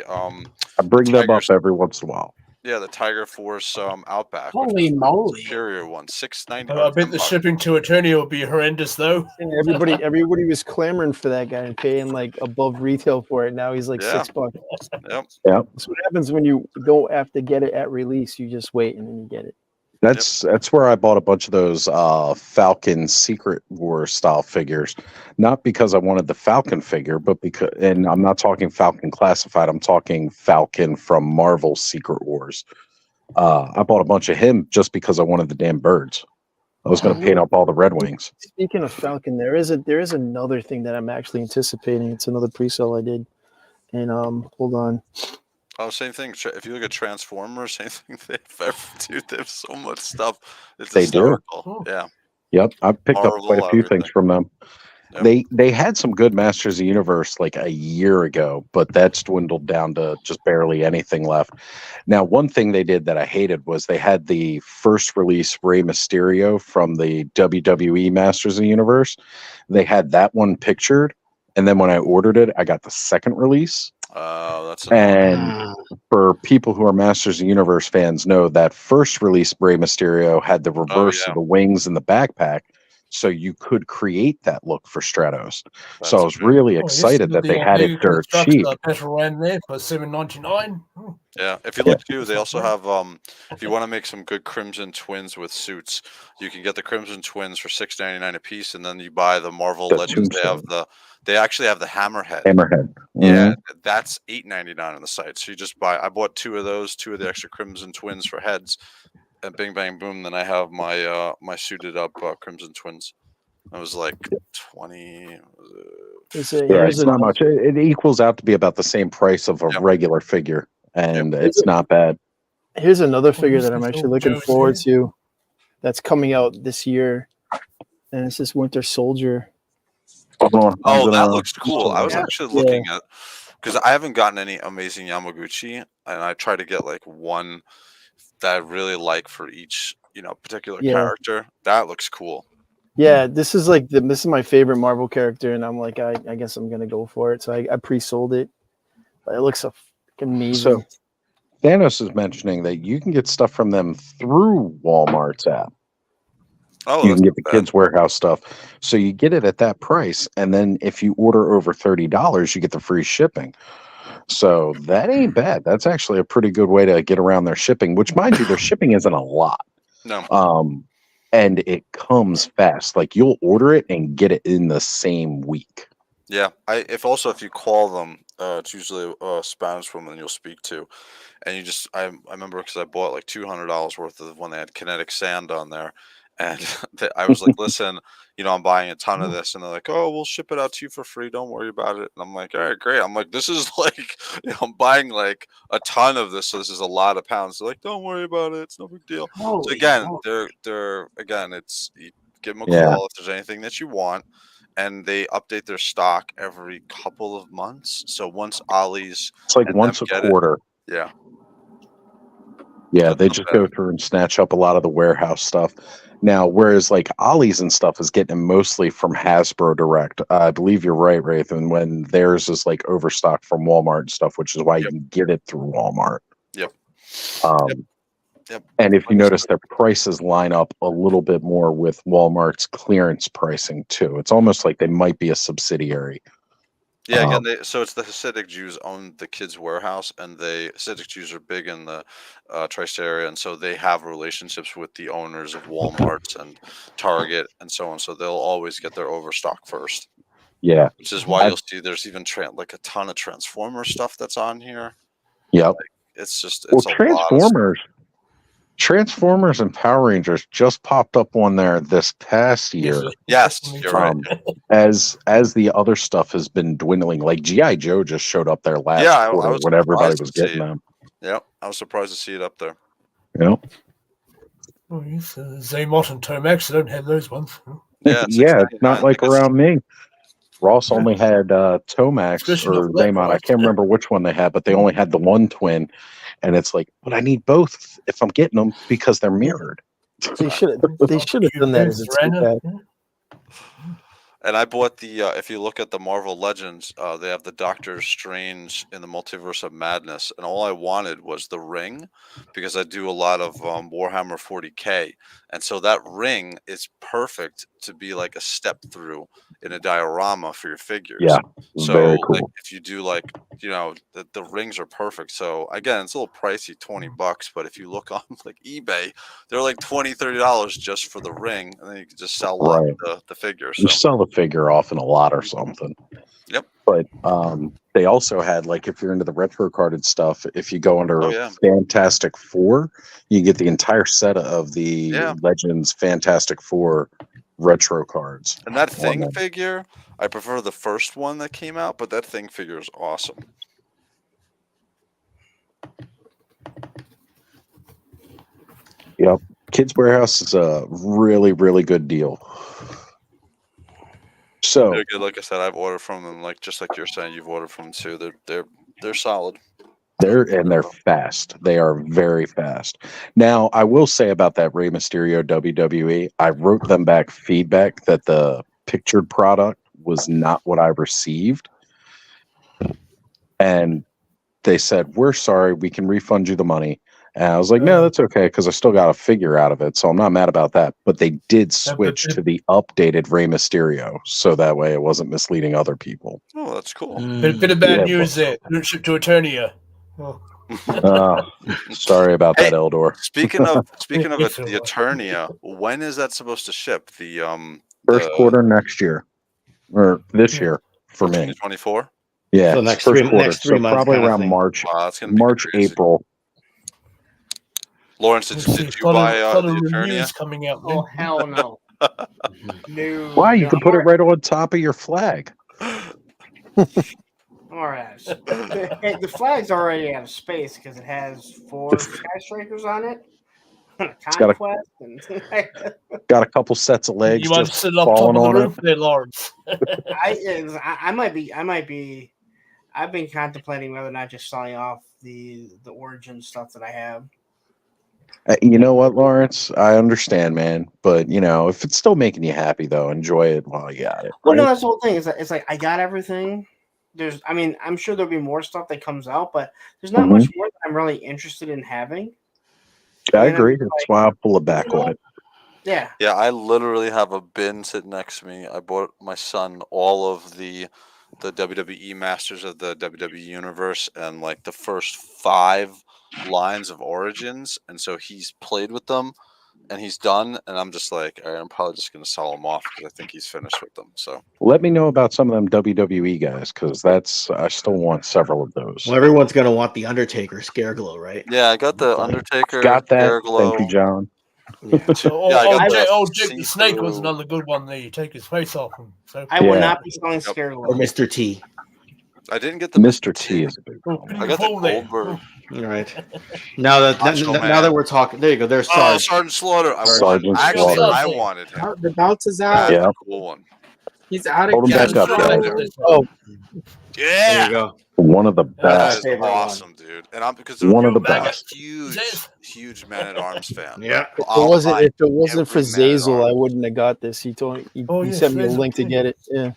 I bring them up Tigers. every once in a while. Yeah, the Tiger Force Outback. which Holy is the moly! superior one, $6.90. I bet the shipping to Eternia will be horrendous, though. And everybody was clamoring for that guy and paying like above retail for it. Now he's like Yeah. $6. Yep. Yep. That's what happens when you don't have to get it at release. You just wait and then you get it. That's where I bought a bunch of those Falcon Secret War style figures, not because I wanted the Falcon figure, but because, and I'm not talking Falcon Classified, I'm talking Falcon from Marvel Secret Wars. I bought a bunch of him just because I wanted the damn birds. I was going to paint up all the Red Wings. Speaking of Falcon, there is another thing that I'm actually anticipating. It's another pre-sale I did, and hold on. Oh, same thing. If you look at Transformers, same thing. Dude, they have so much stuff. It's They do. hysterical. Yeah. Yep, I picked up Marvel, quite a few everything. things from them. Yep. They had some good Masters of the Universe like a year ago, but that's dwindled down to just barely anything left. Now, one thing they did that I hated was they had the first release Rey Mysterio from the WWE Masters of the Universe. They had that one pictured, and then when I ordered it, I got the second release. That's And for people who are Masters of the Universe fans, know that first release Rey Mysterio had the reverse of the wings and the backpack, so you could create that look for Stratos. So I was really excited that they had it dirt cheap. Battle ran there for $7.99. Yeah, if you look too, they also have if you want to make some good Crimson Twins with suits, you can get the Crimson Twins for $6.99 a piece, and then you buy the Marvel The Legends. Tombstone. They actually have the Hammerhead. Hammerhead. Yeah, that's $8.99 on the site. So you just buy. I bought two of those, two of the extra Crimson Twins for heads, and bing bang boom. Then I have my my suited up Crimson Twins. I was like 20. Yeah, it's not much. It equals out to be about the same price of a regular figure, and it's not bad. Here's another figure that I'm actually looking forward to. That's coming out this year, and it's this Winter Soldier. Oh, that looks cool. I was actually looking at, because I haven't gotten any amazing Yamaguchi, and I try to get like one that I really like for each, particular character. That looks cool. Yeah, this is like this is my favorite Marvel character, and I'm like, I guess I'm gonna go for it. So I pre-sold it, but it looks so amazing. So Thanos is mentioning that you can get stuff from them through Walmart's app. Oh, you can get the Kids Warehouse stuff. So you get it at that price. And then if you order over $30, you get the free shipping. So that ain't bad. That's actually a pretty good way to get around their shipping, which, mind you, their shipping isn't a lot. No. And it comes fast. Like you'll order it and get it in the same week. Yeah. If you call them, it's usually a Spanish woman you'll speak to. And you just, I remember because I bought like $200 worth of when they had kinetic sand on there. And I was like, listen, I'm buying a ton of this. And they're like, oh, we'll ship it out to you for free. Don't worry about it. And I'm like, all right, great. I'm like, this is like, I'm buying like a ton of this. So this is a lot of pounds. They're like, don't worry about it. It's no big deal. So again, it's, you give them a call if there's anything that you want. And they update their stock every couple of months. So once Ollie's. It's like once a quarter. Yeah. Yeah, they just go through and snatch up a lot of the warehouse stuff. Now, whereas like Ollie's and stuff is getting them mostly from Hasbro Direct. I believe you're right, Rathan, when theirs is like overstock from Walmart and stuff, which is why you can get it through Walmart. Yep. And if you notice, their prices line up a little bit more with Walmart's clearance pricing too. It's almost like they might be a subsidiary. Yeah, again, so it's the Hasidic Jews own the Kids Warehouse, and Hasidic Jews are big in the tri-state area, and so they have relationships with the owners of Walmarts and Target and so on. So they'll always get their overstock first. Yeah, which is why you'll see there's even like a ton of Transformer stuff that's on here. Yep. It's just Well, it's a lot of Transformers and Power Rangers just popped up on there this past year. Yes, you're right. As the other stuff has been dwindling, like G.I. Joe just showed up there last I quarter was when everybody surprised was to see getting it. them. Yep, I was surprised to see it up there. Yep. Oh, yes, Zaymot and Tomax don't have those ones. Yeah, it's not like around me. Ross only had Tomax Especially or not Black Zaymot. I Ross. can't remember which one they had, but they only had the one twin. And it's like, but I need both if I'm getting them because they're mirrored. They should have done that as a two-pack. And I bought the if you look at the Marvel Legends, they have the Doctor Strange in the Multiverse of Madness, and all I wanted was the ring because I do a lot of Warhammer 40K, and so that ring is perfect to be like a step through in a diorama for your figures. Yeah, so very cool. like if you do like the rings are perfect. So again, it's a little pricey, $20, but if you look on like eBay, they're like $20-$30 just for the ring, and then you can just sell off the figure. You So sell the figure off in a lot or something. Yep. But they also had, like, if you're into the retro carded stuff, if you go under Fantastic Four, you get the entire set of the Legends Fantastic Four retro cards. And that Thing figure, I prefer the first one that came out, but that Thing figure is awesome. Yep. Kids Warehouse is a really, really good deal. So They're good. Like I said, I've ordered from them. Like just like you're saying, you've ordered from them too. They're solid. they're fast. They are very fast. Now, I will say about that Rey Mysterio WWE, I wrote them back feedback that the pictured product was not what I received. And they said, "We're sorry, we can refund you the money." And I was like, "No, that's okay," because I still got a figure out of it, so I'm not mad about that. But they did switch to the updated Rey Mysterio, so that way it wasn't misleading other people. Oh, that's cool. Bit of bad Yeah, news there. Don't ship to Eternia. Oh. Sorry about that, Eldor. Speaking of the Eternia, when is that supposed to ship? The First quarter next year, or this year for me. 2024. Yeah, So next first three- quarter, next 3 so months probably kinda around thing. March, Wow, that's gonna be March, crazy. April. Lawrence, did you buy the Eternia? Coming out. Oh hell no! No. Why? You no, can put it right on top of your flag. All right. The flag's already out of space because it has 4 skyscrapers on it. It's got a- Conquest and Got a couple sets of legs You might just sit up top falling of the on roof it. there, Lawrence. I might be. I've been contemplating whether or not just selling off the origin stuff that I have. You know what, Lawrence? I understand, man. But, if it's still making you happy, though, enjoy it while you got it. Well, no, right? that's the whole thing. It's like I got everything. I'm sure there'll be more stuff that comes out, but there's not much more that I'm really interested in having. I And I'm agree. That's why I'll pull it back on it. Yeah. Yeah, I literally have a bin sitting next to me. I bought my son all of the WWE Masters of the WWE Universe and like the first 5 lines of Origins, and so he's played with them and he's done, and I'm just like, all right, I'm probably just going to sell them off because I think he's finished with them. So Let me know about some of them WWE guys, because I still want several of those. Well, everyone's gonna want the Undertaker Scareglow, right? yeah, I got the Undertaker. Got that. Scareglow. Thank you, John. Yeah. I got Jake the Snake was see-through. another good one there. You take his face off him. So I will Yeah. not be selling Or Scareglow. Mr. T. I didn't get the Mr. T is a big one. I got the Goldberg. All right. Now Macho Man. that we're talking, there you go. There's Oh, Sarge. Sergeant Slaughter. Sergeant Actually, Slaughter. I wanted him. The belt is That's out. Yeah. a cool one. He's out Hold him again. back up, guys. Oh, There Yeah, you go. One of the that best. is favorite one. awesome, dude. And I'm because One of the I'm a best. huge Man at Arms fan. Yeah. If it wasn't for every Man at Zazel, I Arms. wouldn't have got this. He told he Oh, he yeah, sent me a Zazel link to did. get it. Yeah.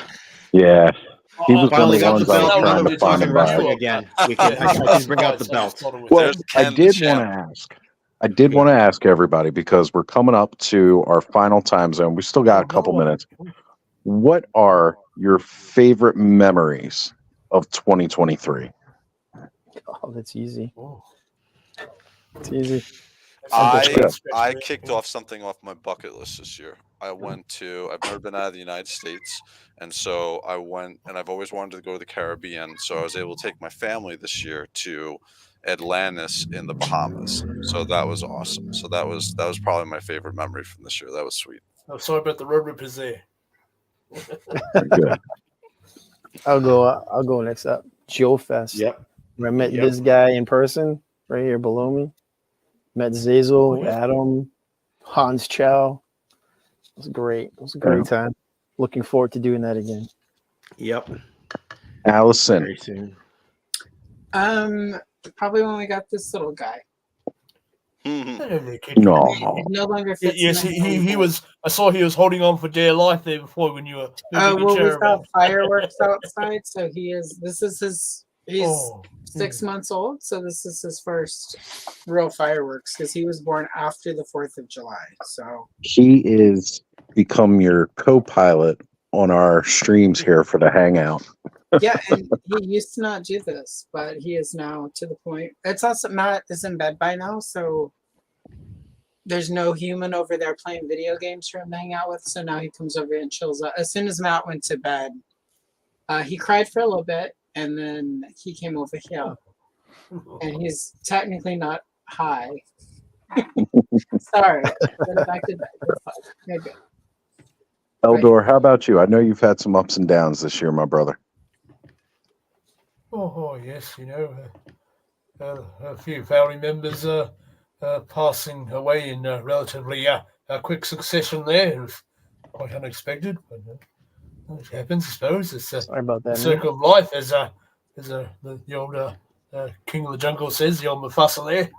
Yeah. He was one Finally of the got ones the I was belt. trying Now to we're find talking him by. wrestling again. I can bring out the belt. Well, There's I Ken the did want to champ. ask. I did want to ask everybody, because we're coming up to our final time zone. We still got a couple minutes. What are your favorite memories of 2023. Oh, that's easy. Oh. It's easy. I kicked off something off my bucket list this year. I've never been out of the United States, and so I went, and I've always wanted to go to the Caribbean, so I was able to take my family this year to Atlantis in the Bahamas. So that was awesome. So that was probably my favorite memory from this year. That was sweet. I'm sorry about the road rippers there. Good. I'll go next up. Joe Fest. Yep. I met Yep. this guy in person right here below me. Met Zazel, Oh, yeah. Adam, Hans Chow. It was great. It was a great time. Looking forward to doing that again. Yep. Allison. Very soon. Probably when we got this little guy. No. It no longer fits. Yes, in my he home. was. I saw he was holding on for dear life there before when you were. Oh moving well, your we've chair got around. fireworks outside, so he is. This is his. He's Oh. 6 months old, so this is his first real fireworks because he was born after the 4th of July. So He is become your co-pilot on our streams here for the hangout. yeah, and he used to not do this, but he is now to the point. It's also Matt is in bed by now, so there's no human over there playing video games for him to hang out with. So now he comes over and chills out. As soon as Matt went to bed, he cried for a little bit, and then he came over here, and he's technically not high. Sorry, but back to bed. You're good. Eldor, how about you? I know you've had some ups and downs this year, my brother. Oh yes, a few family members passing away in relatively quick succession. There, it was quite unexpected, but it happens. I suppose it's Sorry about the that. circle of life, as the old King of the Jungle says, the old Mufasa there.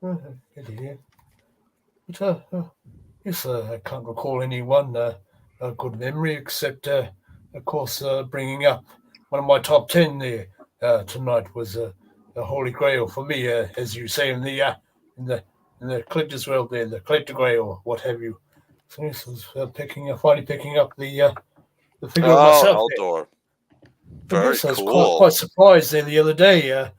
But yes, I can't recall any one a good memory except, of course, bringing up one of my top 10 there tonight was the Holy Grail for me, as you say in the collector's world there, the collector grail, what have you. So this was finally picking up the figure of myself there. Eldor. But Very yes, I was cool. quite surprised there the other day,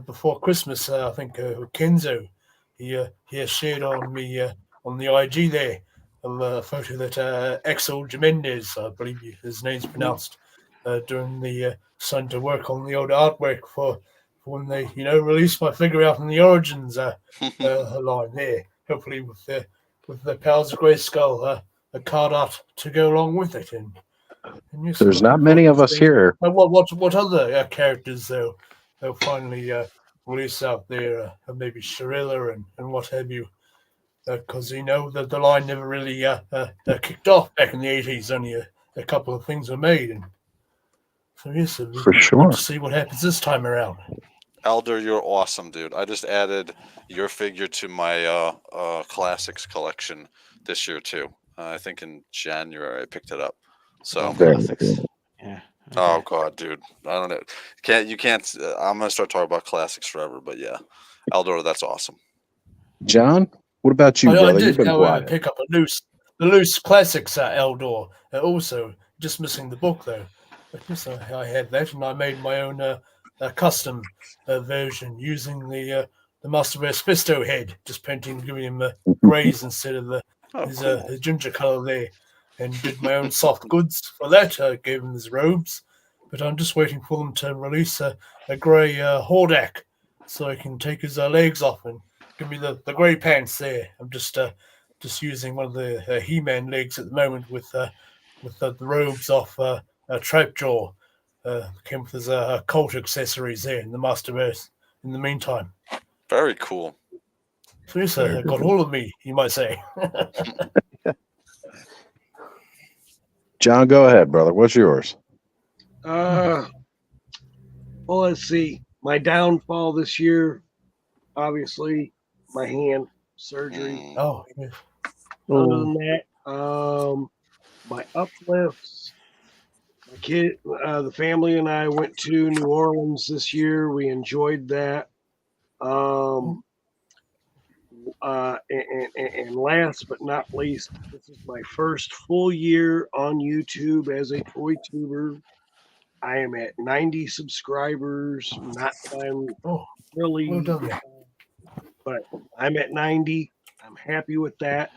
before Christmas. I think Kenzo, he has shared on me on the IG there a photo that Axel Jimenez, I believe his name's pronounced, doing the starting to work on the old artwork for when they release my figure out in the Origins line there. Hopefully with the Powers of Grayskull card art to go along with it. And yes, There's looking not many forward of to us seeing here. what other characters they'll finally release out there, maybe Shirilla and what have you, because that the line never really kicked off back in the 80s. Only a couple of things were made, and so yes, it'll be For fun sure. to see what happens this time around. Elder, you're awesome, dude. I just added your figure to my classics collection this year too. I think in January I picked it up. So Very Classics. Yeah. oh god, dude, I don't know. You can't. I'm gonna start talking about classics forever, but yeah, Eldor, that's awesome. John, what about you, I brother? You've did, been however, quiet. pick up the loose classics Eldor. Also, just missing the book though. But yes, I had that, and I made my own custom version using the Masterverse Fisto head, just painting, giving him grays instead of his ginger color there, and did my own soft goods for that. Gave him his robes, but I'm just waiting for them to release a grey Hordak, so I can take his legs off and give me the grey pants there. I'm just using one of the He-Man legs at the moment with the robes off Trapjaw. Came with his cult accessories there in the Masterverse in the meantime. Very cool. So yes, got all of me, you might say. John, go ahead, brother. What's yours? Well, let's see. My downfall this year, obviously, my hand surgery. Oh, yeah. Other than that, my uplifts. My kid, the family, and I went to New Orleans this year. We enjoyed that. And last but not least, this is my first full year on YouTube as a toy tuber. I am at 90 subscribers. Not that I'm really, well done there. but I'm at 90. I'm happy with that.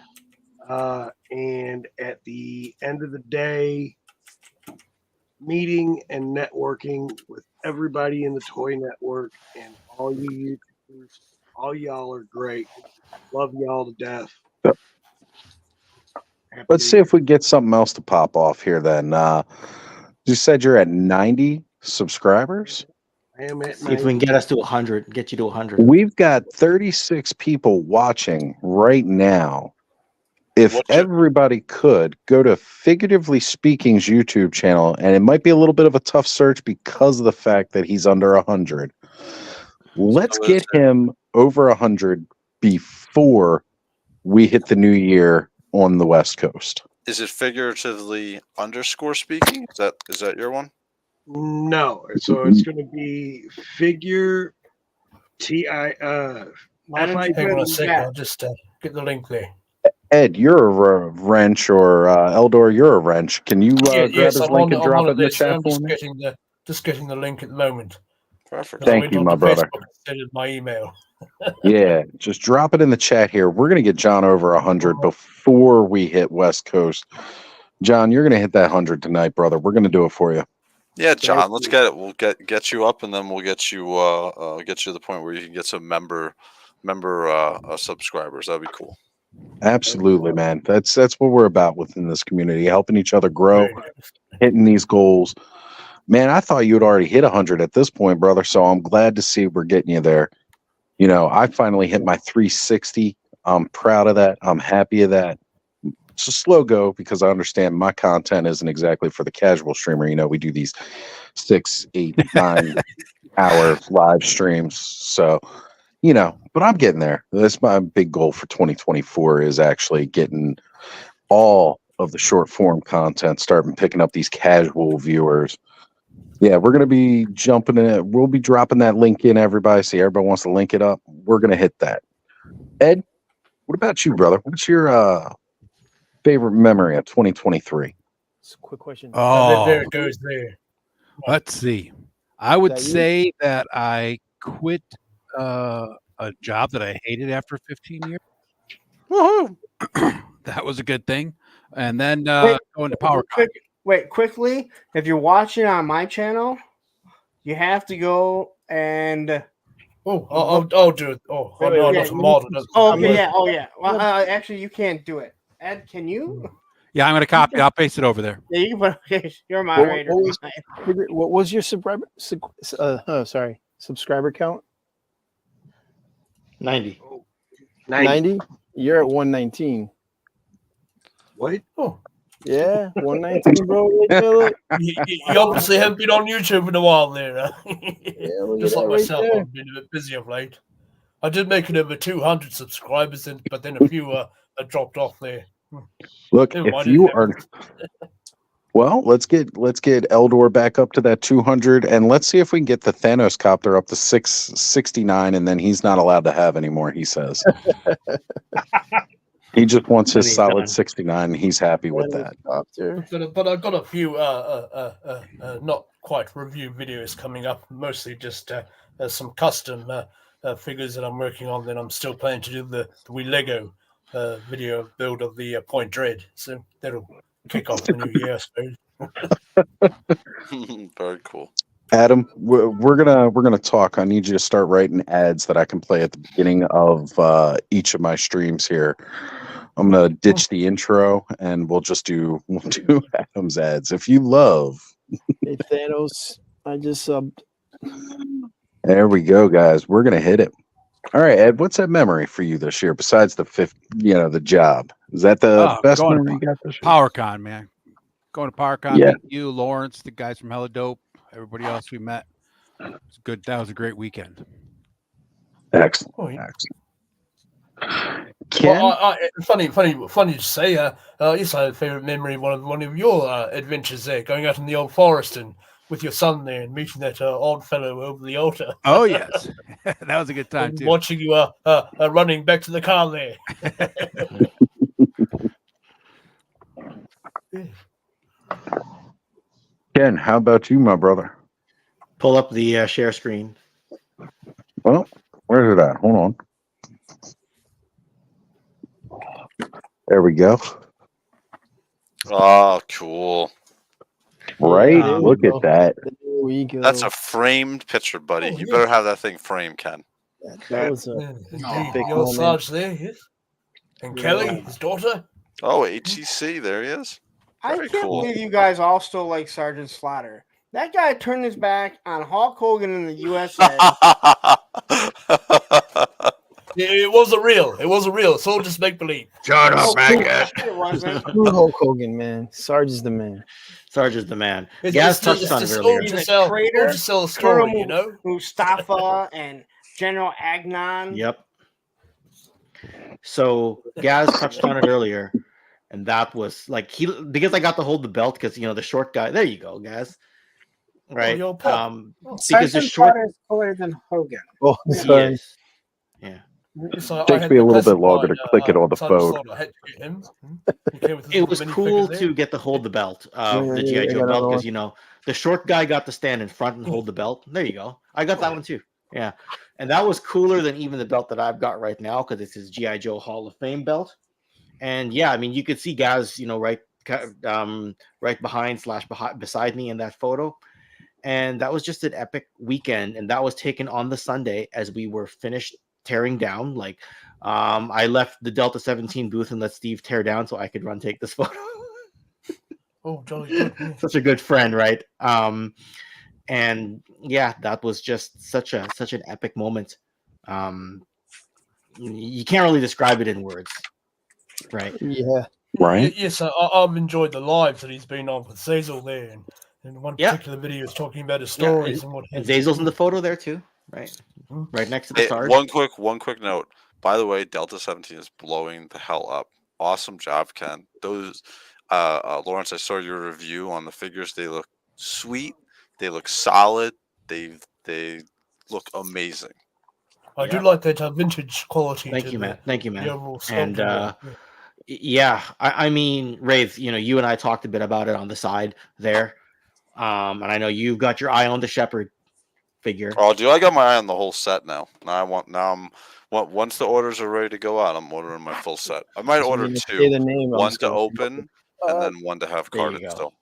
And at the end of the day, meeting and networking with everybody in the toy network and all you YouTubers, all y'all are great. Love y'all to death. Happy Let's to see if we get something else to pop off here then. You said you're at 90 subscribers? I am at See if we can 90. get us to 100. Get you to 100. We've got 36 people watching right now. If everybody could go to Figuratively Speaking's YouTube channel, and it might be a little bit of a tough search because of the fact that he's under 100. Let's get him over 100 before we hit the new year on the West Coast. Is it figuratively _speaking? Is that your one? No, so it's going to be figure TI. Hang on a second. I'll just get the link there. Ed, you're a wrench, or Eldor, you're a wrench. Can you grab his link and drop it in the chat I'm for me? just getting the link at the moment. Perfect. Thank you, my brother. Instead of my email. Yeah, just drop it in the chat here. We're gonna get John over 100 before we hit West Coast. John, you're gonna hit that 100 tonight, brother. We're gonna do it for you. Yeah, John. Let's get it. We'll get you up, and then we'll get you to the point where you can get some member subscribers. That'd be cool. Absolutely, man. That's what we're about within this community, helping each other grow, hitting these goals. Man, I thought you had already hit 100 at this point, brother. So I'm glad to see we're getting you there. You know, I finally hit my 360. I'm proud of that. I'm happy of that. It's a slow go because I understand my content isn't exactly for the casual streamer. You know, we do these 6, 8, 9 hour live streams. So, you know, but I'm getting there. That's my big goal for 2024 is actually getting all of the short form content, starting picking up these casual viewers. Yeah, we're going to be jumping in it. We'll be dropping that link in, everybody. See, everybody wants to link it up. We're going to hit that. Ed, what about you, brother? What's your favorite memory of 2023? It's a quick question. Oh, There it goes there. Let's see. I would That you? say that I quit a job that I hated after 15 years. Woohoo! That was a good thing. And then going to PowerCon. Quickly, if you're watching on my channel, you have to go and. I'll do it. Oh, Wait, no, yeah, not a model. Oh, okay, yeah. Oh, yeah. Well, actually, you can't do it. Ed, can you? Yeah, I'm going to copy. I'll paste it over there. Yeah, you can put. Okay, you're a moderator. What was your subscriber count? 90. 90? You're at 119. What? Oh. Yeah, 119, bro. You obviously haven't been on YouTube in a while there. Just like right myself, there. I've been a bit busy of late. I did make it over 200 subscribers, but then a few dropped off there. Look, Never if mind, you it are well, let's get Eldor back up to that 200, and let's see if we can get the Thanos copter up to 669, and then he's not allowed to have anymore. He says he just wants his solid 69. And he's happy with that. But I've got a few not quite review videos coming up. Mostly just some custom figures that I'm working on. Then I'm still planning to do the wee Lego video build of the Point Dread. So that'll kick off the new year, I suppose. Very cool. Adam, we're gonna talk. I need you to start writing ads that I can play at the beginning of each of my streams here. I'm gonna ditch the intro and we'll do Adam's ads. If you love, Hey Thanos, I just subbed. There we go, guys. We're gonna hit it. All right, Ed. What's that memory for you this year besides the the job? Is that the best going memory you to got this year? PowerCon, man. Going to PowerCon. Yeah. You, Lawrence, the guys from Hella Dope, everybody else we met. It was good. That was a great weekend. Excellent. Oh, yeah. Excellent. Ken? Well, funny to say. Yes, I had a favorite memory. One of your adventures there, going out in the old forest and with your son there and meeting that old fellow over the altar. Oh yes, that was a good time And too. watching you running back to the car there. Ken, how about you, my brother? Pull up the share screen. Well, where's it at? Hold on. There we go. Oh, cool. Right? there we Look go. at that. There we go. That's a framed picture, buddy. Oh, You yeah. better have that thing framed, Ken. that was Yeah, a indeed. big The old moment. Sarge there, yes. And Kelly, his daughter. Oh, HCC, there he is. I Very can't cool. believe you guys all still like Sergeant Slaughter. That guy turned his back on Hulk Hogan in the USA. It wasn't real. It wasn't real. It's all just make believe. Shut Oh, up, maggot. it wasn't. Screw Hulk Hogan, man. Sarge is the man. Sarge is the man. It's Gaz just, touched on it it's earlier. all to He's a sell, traitor, all to sell a story, Colonel you know. Mustafa and General Agnon. Yep. So Gaz touched on it earlier, and that was like because I got to hold the belt because the short guy. There you go, Gaz. Right. your pop. Because the Sergeant short. Slaughter is cooler than Hogan. Oh, Sorry. Yes. Yeah. So I Takes had me a the little bit classic longer to line, click it on the Sergeant phone. Slaughter. I had to get him. He came with his It little was mini cool figures to there. get to hold the belt, Yeah, the yeah, GI I Joe got belt, another because the short guy got to stand in front and hold the belt. There you go. I got that one too. Yeah, and that was cooler than even the belt that I've got right now because it's his GI Joe Hall of Fame belt. And yeah, I mean, you could see Gaz, right behind / beside me in that photo. And that was just an epic weekend, and that was taken on the Sunday as we were finished tearing down. Like, I left the Delta 17 booth and let Steve tear down so I could run take this photo. Oh, jolly good. Yeah. Such a good friend, right? And yeah, that was just such an epic moment. You can't really describe it in words, right? Yeah. Right? Yes, I've enjoyed the lives that he's been on with Zazel there, and one Yeah. particular video is talking about his Yeah, stories and what. And have you. Zazel's in the photo there too, right? Right next to the Hey, Sarge. one quick note. By the way, Delta 17 is blowing the hell up. Awesome job, Ken. Those Lawrence, I saw your review on the figures. They look sweet. They look solid. They look amazing. I do like that vintage quality. Thank to you, the, man. Thank you, man. The overall And sculpting, yeah, I mean, Wraith, you and I talked a bit about it on the side there. And I know you've got your eye on the Shepherd figure. Oh, dude, I got my eye on the whole set now. Once the orders are ready to go out, I'm ordering my full set. I might So order you say two. the name, I'm One just to gonna- open and then one to have There you carded go. still.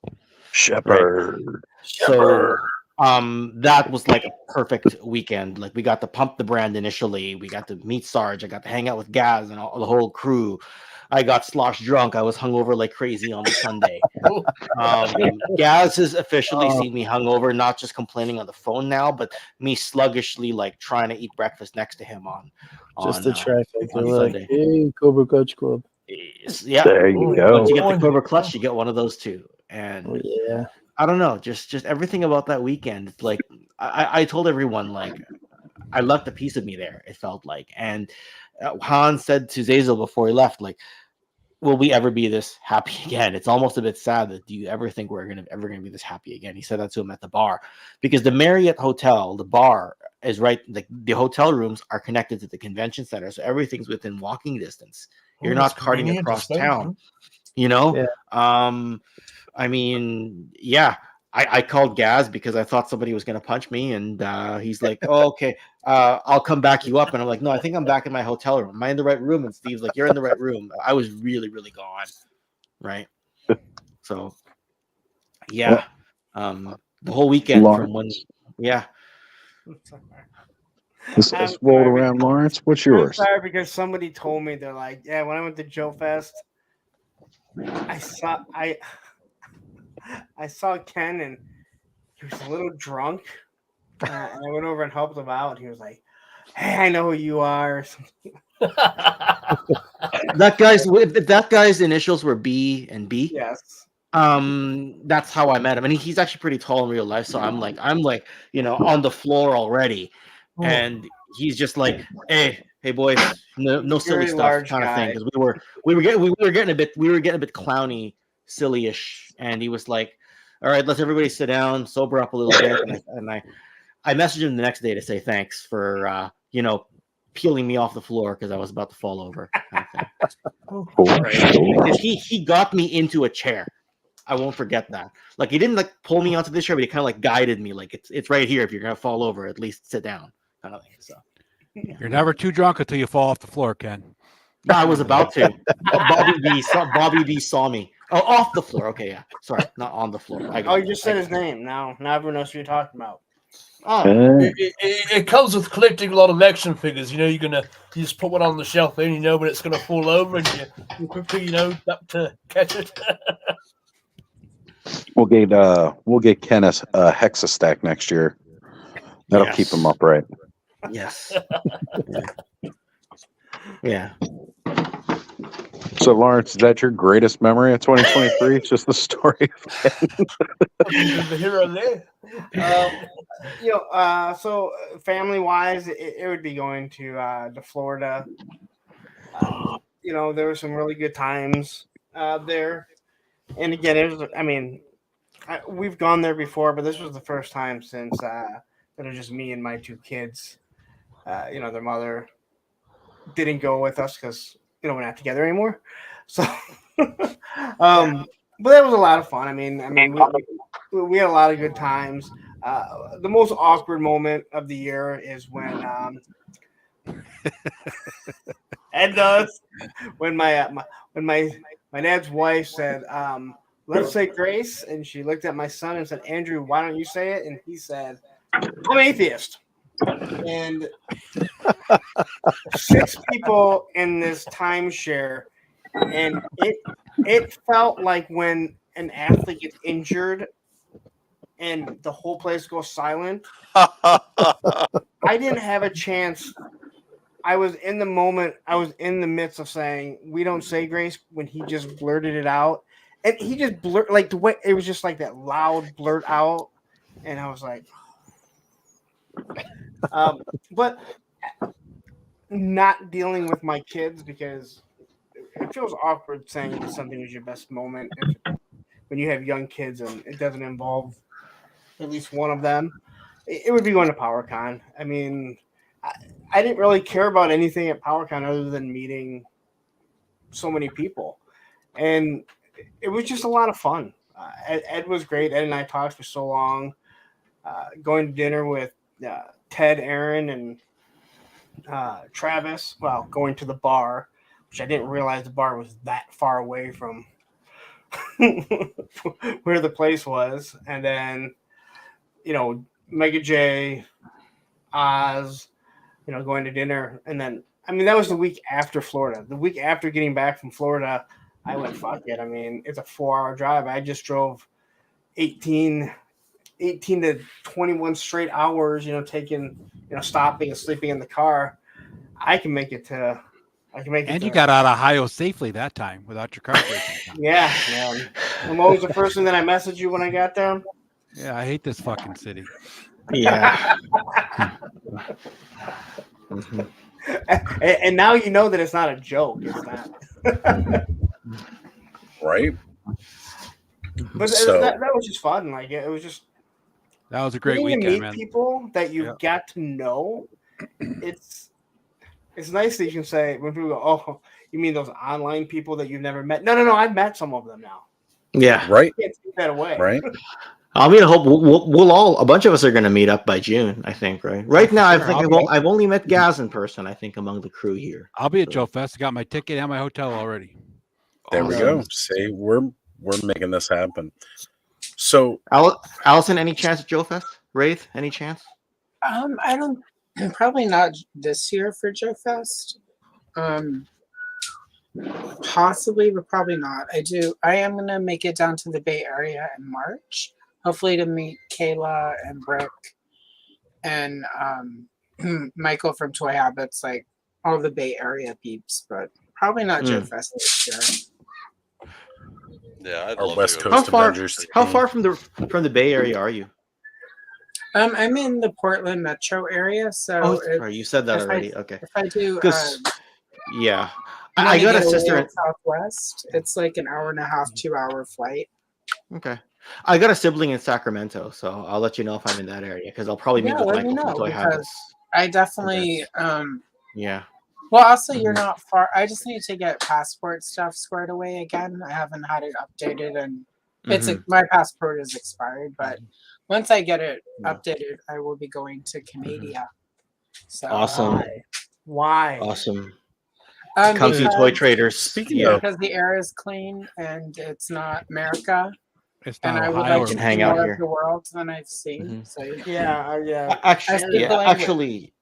Shepherd. So that was like a perfect weekend. Like we got to pump the brand initially. We got to meet Sarge. I got to hang out with Gaz and the whole crew. I got slosh drunk. I was hungover like crazy on the Sunday. Gaz has officially seen me hungover, not just complaining on the phone now, but me sluggishly like trying to eat breakfast next to him on Just the trifecta. on Like, Sunday. hey, Cobra Coach Club. Yeah. There you go. Once you get the Cobra Clutch, you get one of those too. And Oh, yeah. I don't know, just everything about that weekend. It's like I told everyone, like I left a piece of me there. It felt like, and Han said to Zazel before he left, like, "Will we ever be this happy again?" It's almost a bit sad that do you ever think we're ever gonna be this happy again? He said that to him at the bar, because the Marriott Hotel, the bar is right. The hotel rooms are connected to the convention center, so everything's within walking distance. You're Oh, not that's carting convenient, across I suppose, town. You know, Yeah. I mean, yeah, I called Gaz because I thought somebody was going to punch me, and he's like, "Oh, okay, I'll come back you up." And I'm like, "No, I think I'm back in my hotel room. Am I in the right room?" And Steve's like, "You're in the right room." I was really, really gone, right? So, yeah, the whole weekend from when, yeah. This rolled around, Lawrence. What's yours? I'm sorry because somebody told me they're like, yeah, when I went to Joe Fest, I saw Ken and he was a little drunk, and I went over and helped him out. And he was like, "Hey, I know who you are." That guy's if that guy's initials were B and B. Yes. That's how I met him, and he's actually pretty tall in real life. So I'm like, on the floor already, and he's just like, "Hey, boys, no silly Very stuff," large kind of thing. guy. Because we were getting a bit clowny, silly-ish, and he was like, "All right, let's everybody sit down, sober up a little bit," and I messaged him the next day to say thanks for peeling me off the floor because I was about to fall over. Kind of thing. Right? Because he got me into a chair. I won't forget that. Like he didn't like pull me onto this chair, but he kind of like guided me. Like it's right here. If you're gonna fall over, at least sit down, kind of thing. So You're never too drunk until you fall off the floor, Ken. no, I was about to. Bobby D saw me. Oh, off the floor. Okay, yeah. Sorry, not on the floor. Oh, you just said his name. Now everyone knows who you're talking about. Oh, It comes with collecting a lot of action figures. You know, you just put one on the shelf and you know when it's going to fall over and you quickly, up to catch it. We'll get Ken a Hexa stack next year. That'll keep him upright. yes. Yeah. So, Lawrence, is that your greatest memory of 2023? It's just the story of Ken. The hero there. So family wise, it would be going to Florida. There were some really good times there. And again, it was, we've gone there before, but this was the first time since it was just me and my two kids. Their mother didn't go with us because we're not together anymore. So, but that was a lot of fun. We had a lot of good times. The most awkward moment of the year is when Ed does when my dad's wife said, "Let's say grace," and she looked at my son and said, "Andrew, why don't you say it?" And he said, "I'm atheist." And 6 people in this timeshare, and it felt like when an athlete gets injured and the whole place goes silent. I didn't have a chance. I was in the moment. I was in the midst of saying, "We don't say grace," when he just blurted it out. And he just blurted, like, the way it was just like that loud blurt out. And I was like, but not dealing with my kids, because it feels awkward saying something is your best moment when you have young kids and it doesn't involve at least one of them. It would be going to PowerCon. I didn't really care about anything at PowerCon other than meeting so many people, and it was just a lot of fun. Ed was great. Ed and I talked for so long. Going to dinner with Ted, Aaron, and Travis. Well, going to the bar, which I didn't realize the bar was that far away from where the place was. And then, Mega J, Oz, going to dinner. And then, that was the week after Florida. The week after getting back from Florida, I went, fuck it. It's a 4-hour drive. I just drove 18 to 21 straight hours, taking, stopping and sleeping in the car. I can make it to. And you got out of Ohio safely that time without your car breaking down. Yeah, man. And what was the first thing that I messaged you when I got there? Yeah, I hate this fucking city. Yeah. And now you know that it's not a joke. It's not. Right. But So- that was just fun. Like, it was just. That was a great Getting to weekend, meet man. people that you Yeah. got to know, it's nice that you can say when people go, "Oh, you mean those online people that you've never met?" No, I've met some of them now. Yeah. Right. You can't take that away. Right. I hope we'll all, a bunch of us are going to meet up by June, I think, right? Right now, I Sure, think I've only met Gaz in person, I think, among the crew here. I'll be at Joe Fest. I got my ticket and my hotel already. There we Awesome. go. See, we're making this happen. So, Allison, any chance at Joe Fest? Wraith, any chance? I don't. Probably not this year for Joe Fest. Possibly, but probably not. I am gonna make it down to the Bay Area in March, hopefully to meet Kayla and Brick and Michael from Toy Habits, like all the Bay Area peeps, but probably not Joe Fest this year. Yeah, I'd our love West to go. Coast Avengers. How team. far from the Bay Area are you? I'm in the Portland metro area, so Oh, sorry, you said that already. Okay. If I do, 'Cause- yeah, I wanna got a get away sister. in Southwest. It's like an hour and a half, 2-hour flight. Okay. I got a sibling in Sacramento, so I'll let you know if I'm in that area because I'll probably meet Yeah, with let me Michael from know Toy because Habits. I definitely Yeah. well, also you're Mhm. not far. I just need to get passport stuff squared away again. I haven't had it updated in It's Mhm. my passport is expired, but once I get it Yeah. updated, I will be going to Canada. So Awesome. Why? Awesome. Come see because Toy Traders. Speaking Yeah. of, because the air is clean and it's not America, It's and not I would Ohio like or to can see hang out more here. of the world than I've seen. Mhm. So yeah. Yeah. I Actually, speak the yeah, language. actually,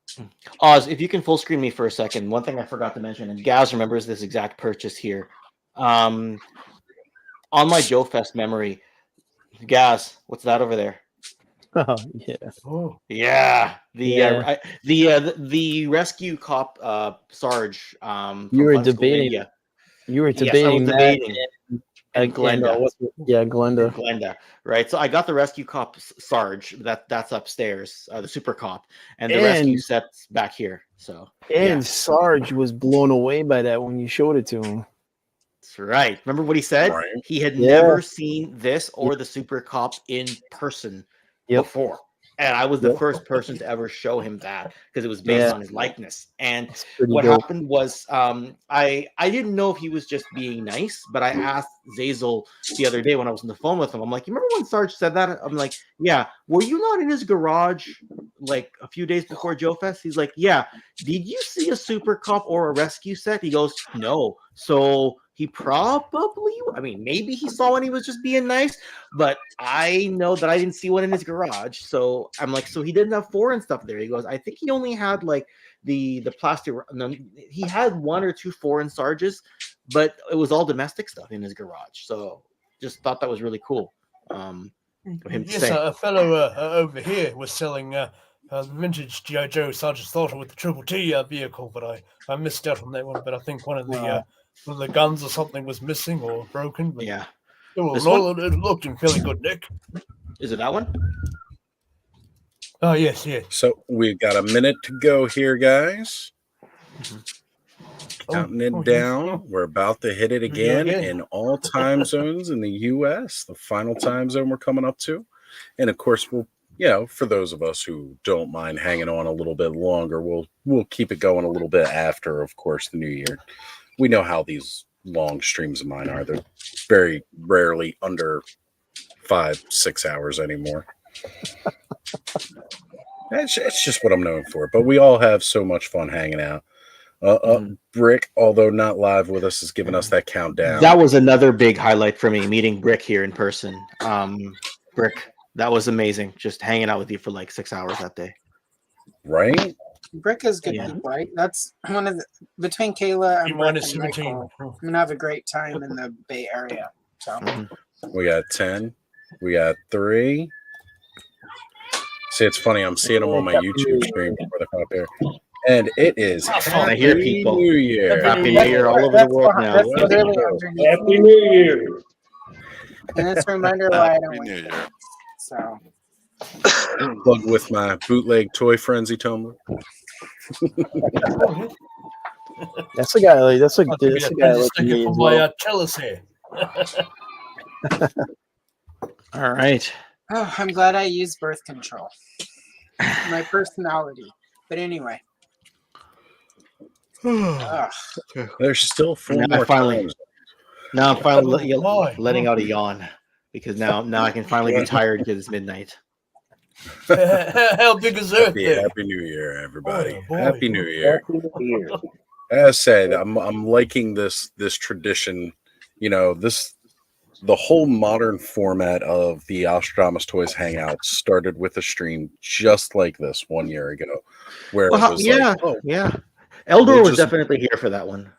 Oz, if you can full screen me for a second, one thing I forgot to mention, and Gaz remembers this exact purchase here. On my Joe Fest memory, Gaz, what's that over there? Oh yeah. Oh, Yeah, Yeah. the rescue cop Sarge from You were Fun School debating. India. You were Yes, I was debating that debating. And and Glenda. Glenda. Glenda, right? So I got the rescue cop Sarge. That's upstairs, the super cop, and the rescue And set's back here. So and yeah, Sarge was blown away by that when you showed it to him. that's right. Remember what he said? right? He had Yeah. never seen this or the super cop in person Yep. before. And I was the Yep. first person to ever show him that because it was based Yeah. on his likeness. And It's pretty what dope. happened was I didn't know if he was just being nice, but I asked Zazel the other day when I was on the phone with him. I'm like, you remember when Sarge said that? I'm like, yeah. Were you not in his garage like a few days before Joe Fest? He's like, yeah. Did you see a super cop or a rescue set? He goes, no. So he probably, I mean, maybe he saw one. He was just being nice, but I know that I didn't see one in his garage. So I'm like, so he didn't have foreign stuff there. He goes, I think he only had like the plastic. No, he had one or two foreign Sarges, but it was all domestic stuff in his garage. So just thought that was really cool. For him to yes, say. a fellow over here was selling vintage G.I. Joe Sergeant Slaughter with the Triple T vehicle, but I missed out on that one. But I think one of the guns or something was missing or broken. But Yeah. well, This no, it looked in fairly good nick. Is it that one? Oh yes, yeah. So we've got a minute to go here, guys. Oh, Counting it yes. down. We're about to hit it Here we go again again. in all time zones in the U.S. The final time zone we're coming up to, and of course we'll, for those of us who don't mind hanging on a little bit longer, we'll keep it going a little bit after, of course, the new year. We know how these long streams of mine are. They're very rarely under 5-6 hours anymore. It's just what I'm known for. But we all have so much fun hanging out. Brick, although not live with us, has given us that countdown. That was another big highlight for me, meeting Brick here in person. Brick, that was amazing. Just hanging out with you for like 6 hours that day. Right? Brick is good Yeah. people, right? That's one of the between Kayla and Brick and -17. Michael, I'm gonna have a great time in the Bay Area. So We got 10. We got 3. See, it's funny. I'm seeing them on my YouTube screen before they pop here. And it is I hear Happy people. New Year. Happy New Year all over the world now. that's literally underneath. Happy New Year. And it's a reminder why I don't Happy New wait. Year. So Plug with my bootleg Toy Frenzy tumbler. That's a guy like that's a I'll give you that's a a guy penny like sticker me for as my well. chalice here. All right. oh, I'm glad I used birth control. My personality. But anyway. Ugh. There's still 4 Now more I'm finally Why? letting out a yawn because now I can finally be tired because it's midnight. How big is Earth Happy, there? Happy New Year, everybody. boy. Happy New Year. Happy New Year. As said, I'm liking this tradition. The whole modern format of the Ostradamus Toys Hangout started with a stream just like this 1 year ago, where it was like, oh, yeah. Eldor we'll was just- definitely here for that one.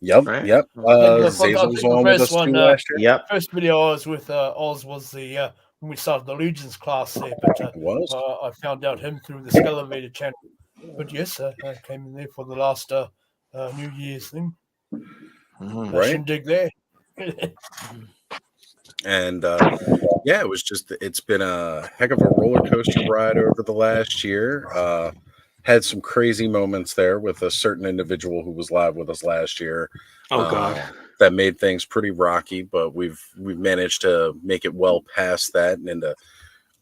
yep, Right. yep. I Zazel was think on the with first us too one, last year. Yep. First video I was with Oz was the when we started the Legions class there, but It was. I found out him through the Skelevator channel. But yes, I came in there for the last New Year's thing. Mhm. Right. Shindig there. And yeah, it's been a heck of a roller coaster ride over the last year. Had some crazy moments there with a certain individual who was live with us last year. Oh God. That made things pretty rocky, but we've managed to make it well past that and into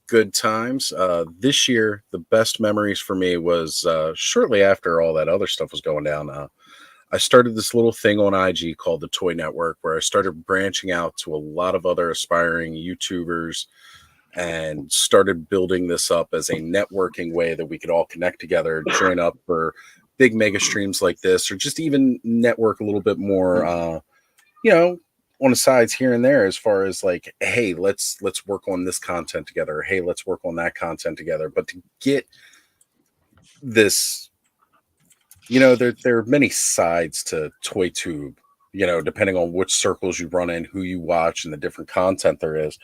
good times. This year, the best memories for me was shortly after all that other stuff was going down. I started this little thing on IG called the Toy Network, where I started branching out to a lot of other aspiring YouTubers and started building this up as a networking way that we could all connect together, join up for big mega streams like this, or just even network a little bit more, on the sides here and there, as far as like, hey, let's work on this content together. Or, hey, let's work on that content together. But to get this, there are many sides to ToyTube, depending on which circles you run in, who you watch, and the different content there is.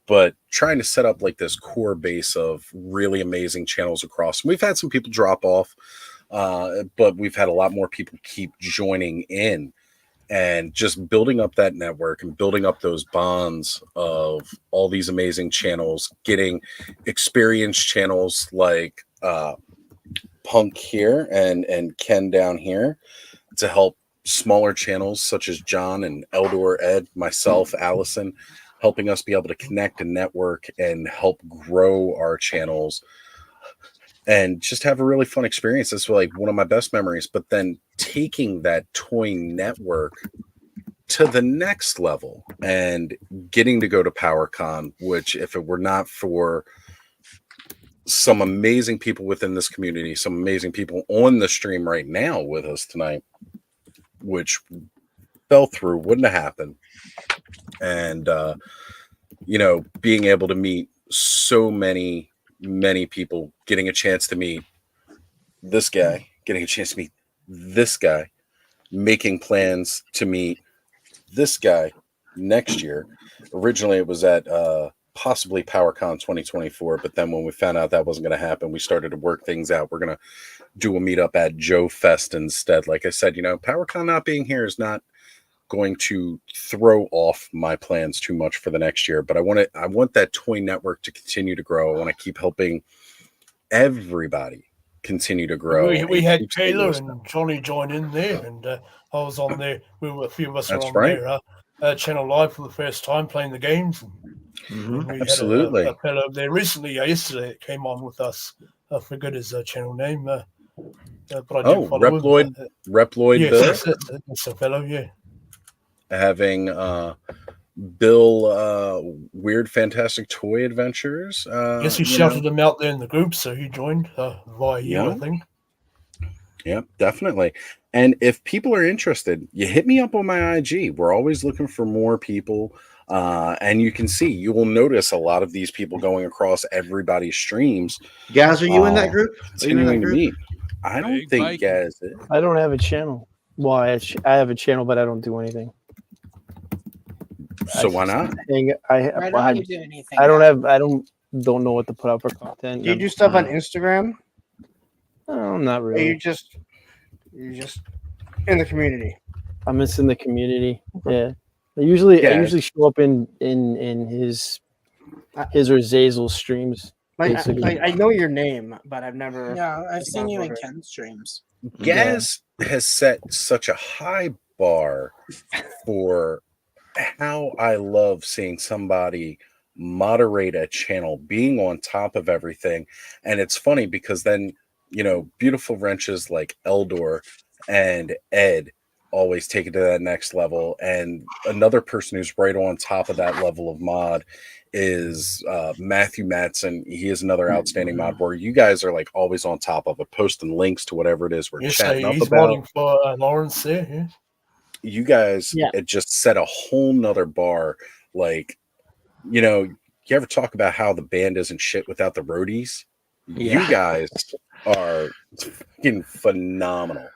But trying to set up like this core base of really amazing channels across. We've had some people drop off, but we've had a lot more people keep joining in, and just building up that network and building up those bonds of all these amazing channels, getting experienced channels like Punk here and Ken down here to help smaller channels such as John and Eldor, Ed, myself, Allison, helping us be able to connect and network and help grow our channels and just have a really fun experience. That's like one of my best memories. But then taking that Toy Network to the next level and getting to go to PowerCon, which if it were not for some amazing people within this community, some amazing people on the stream right now with us tonight, which fell through, wouldn't have happened. And, being able to meet so many people, getting a chance to meet this guy, getting a chance to meet this guy, making plans to meet this guy next year. Originally, it was at possibly PowerCon 2024, but then when we found out that wasn't going to happen, we started to work things out. We're going to do a meetup at Joe Fest instead. Like I said, PowerCon not being here is not going to throw off my plans too much for the next year, but I want that Toy Network to continue to grow. I want to keep helping everybody continue to grow. We had Taylor and Johnny join in there, and I was on there. A few of us were on their channel live for the first time playing the games. And we Absolutely. had a fellow there recently, yesterday, that came on with us. I forget his channel name. But I do follow him. Reploid yes, Bill. that's a fellow, yeah. Having Bill Weird Fantastic Toy Adventures. Yes, he shouted him out there in the group, so he joined via you, I think. Yep, definitely. And if people are interested, you hit me up on my IG. We're always looking for more people. And you will notice a lot of these people going across everybody's streams. Gaz, are you in that group? Continuing to meet. I don't think Gaz is. I don't have a channel. Well, I have a channel, but I don't do anything. So why not? Why don't you do anything? I don't know what to put out for content. Do you do stuff on Instagram? No, not Or really. you're just in the community. I'm just in the community. Yeah. I usually show up in his or Zazel's streams. I know your name, but I've never. Yeah, I've seen you in Ken's streams. Gaz has set such a high bar for how I love seeing somebody moderate a channel, being on top of everything. And it's funny because then, beautiful wrenches like Eldor and Ed always take it to that next level. And another person who's right on top of that level of mod is Matthew Matson. He is another outstanding mod where you guys are like always on top of it, posting links to whatever it is we're chatting up he's about. modding for Lawrence there. Yeah. You guys it just set a whole nother bar. Like, you ever talk about how the band isn't shit without the roadies? You guys are fucking phenomenal.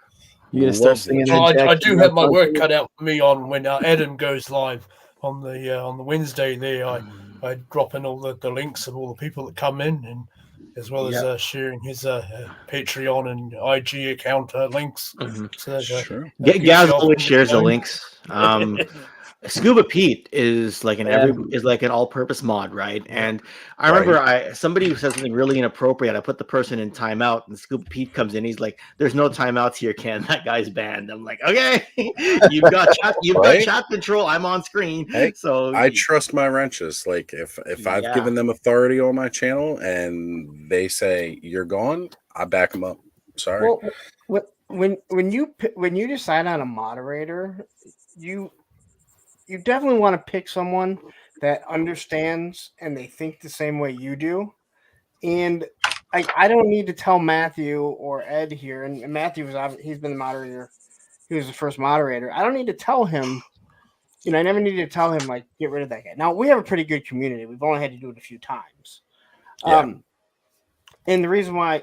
You gonna start singing? I do have my work cut out for me on when Adam goes live on the Wednesday. There, I drop in all the links of all the people that come in, and as well as sharing his Patreon and IG account links. So Gaz always shares the links. Scuba Pete is like an all-purpose mod, right? And I remember somebody said something really inappropriate. I put the person in timeout, and Scuba Pete comes in. He's like, "There's no timeouts here, Ken. That guy's banned." I'm like, "Okay, you've got chat control. I'm on screen." Hey, so I trust my wrenches. Like if I've given them authority on my channel and they say you're gone, I back them up. Sorry. Well, when you decide on a moderator, you definitely want to pick someone that understands and they think the same way you do. And I don't need to tell Matthew or Ed here, and Matthew he's been the moderator. He was the first moderator. I don't need to tell him. I never needed to tell him like get rid of that guy. Now we have a pretty good community. We've only had to do it a few times. Yeah. And the reason why,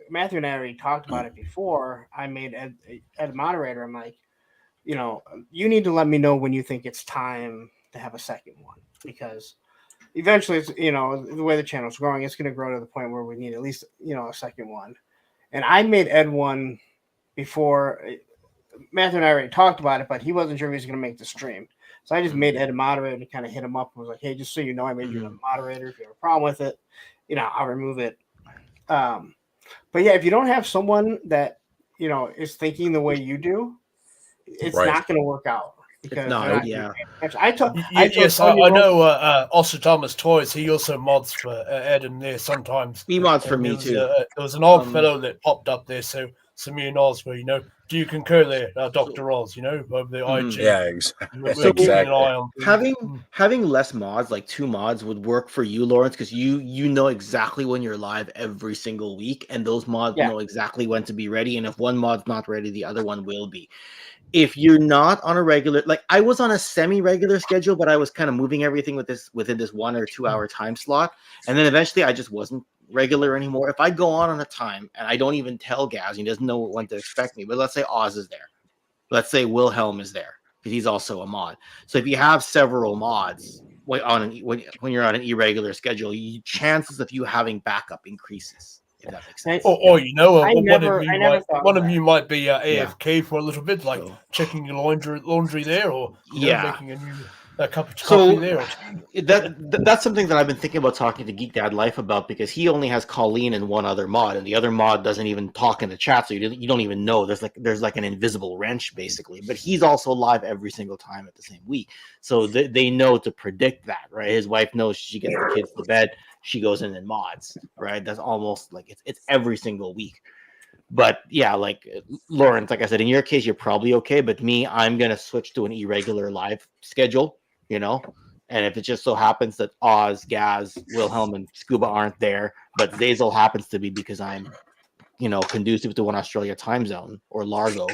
Matthew and I already talked about it before. I made Ed a moderator. I'm like, you need to let me know when you think it's time to have a second one, because eventually, it's, the way the channel's growing, it's going to grow to the point where we need at least, a second one. And I made Ed one before. Matthew and I already talked about it, but he wasn't sure if he was going to make the stream. So I just made Ed a moderator and kind of hit him up and was like, hey, just so you know, I made you a moderator. If you have a problem with it, I'll remove it. But yeah, if you don't have someone that, is thinking the way you do, it's not going to work out. Because Yes, I know. Oscar Thomas Toys. He also mods for Ed and there sometimes. He mods for me too. There was an old fellow that popped up there. So me and Oz were, do you concur there, Dr. Oz? Over the IG. Yeah, exactly. We're keeping an eye on having less mods, like 2 mods, would work for you, Lawrence, because you know exactly when you're live every single week, and those mods know exactly when to be ready. And if one mod's not ready, the other one will be. If you're not on a regular, like I was on a semi-regular schedule, but I was kind of moving everything within this 1 or 2 hour time slot, and then eventually I just wasn't regular anymore. If I go on a time and I don't even tell Gaz, he doesn't know when to expect me, but let's say Oz is there, let's say Wilhelm is there because he's also a mod. So if you have several mods when you're on an irregular schedule, chances of you having backup increases. If that makes sense. Or one of you might be AFK for a little bit, like checking your laundry there, or making a cup of coffee there. That's something that I've been thinking about talking to Geek Dad Life about, because he only has Colleen and one other mod, and the other mod doesn't even talk in the chat, so you don't even know. There's like an invisible wrench basically, but he's also live every single time at the same week, so they know to predict that, right? His wife knows she gets the kids to bed, she goes in and mods, right? That's almost like it's every single week. But yeah, like Lawrence, like I said, in your case, you're probably okay. But me, I'm gonna switch to an irregular live schedule, and if it just so happens that Oz, Gaz, Wilhelm, and Scuba aren't there, but Zazel happens to be because I'm, conducive to one Australia time zone, or Largo,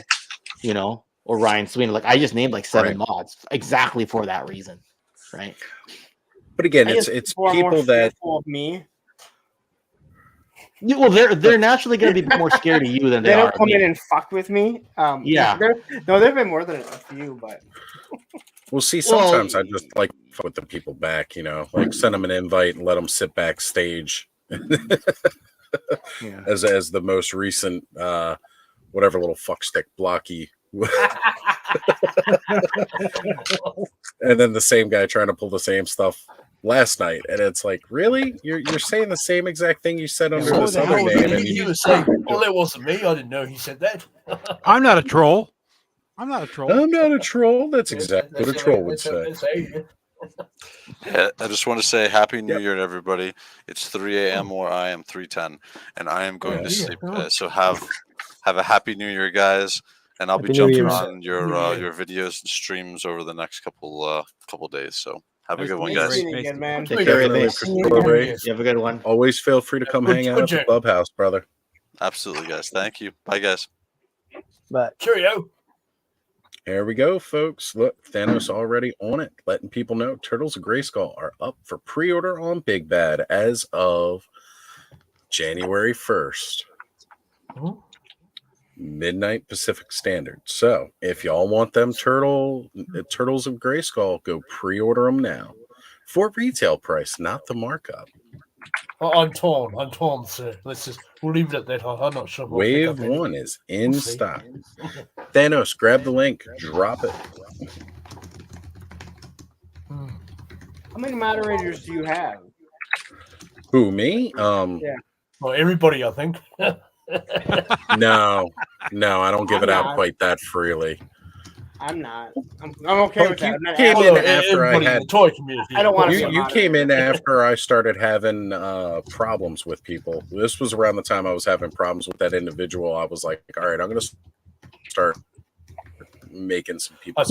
or Ryan Sweeney. Like I just named like 7 mods exactly for that reason, right? But again, it's people that of me. Well, they're naturally going to be more scared of you than they don't are. come in and fuck with me. There've been more than a few, but we'll see. Sometimes I just like fuck with the people back, like send them an invite and let them sit backstage. As the most recent, whatever little fuckstick Blocky. And then the same guy trying to pull the same stuff last night, and it's like, really, you're saying the same exact thing you said under this other name, and you were saying, well, that wasn't me. I didn't know he said that. I'm not a troll. That's exactly what a troll would say. Yeah, I just want to say Happy New Year to everybody. It's 3 a.m. where I am 3:10, and I am going to sleep. So have a Happy New Year, guys. And I'll be jumping on your videos and streams over the next couple days. So have a good one, guys. Take care, you have a good one. Always feel free to come hang out at the clubhouse, brother. Absolutely, guys. Thank you. Bye, guys. Bye. Cheerio. Here we go, folks. Look, Thanos already on it, letting people know Turtles of Grayskull are up for pre-order on Big Bad as of January 1st. Midnight Pacific Standard. So if y'all want them Turtles of Grayskull, go pre-order them now for retail price, not the markup. I'm torn, sir. We'll leave it at that. I'm not sure. Wave 1 is in stock. Thanos, grab the link, drop it. How many moderators do you have? Who, me? Yeah. Well, everybody, I think. No, I don't give it out quite that freely. I'm not. I'm okay Punk, with that. you I'm not came asking- in after I Everybody in had. the toy community. I don't want to. You came in after I started having problems with people. This was around the time I was having problems with that individual. I was like, all right, I'm going to start making some people. I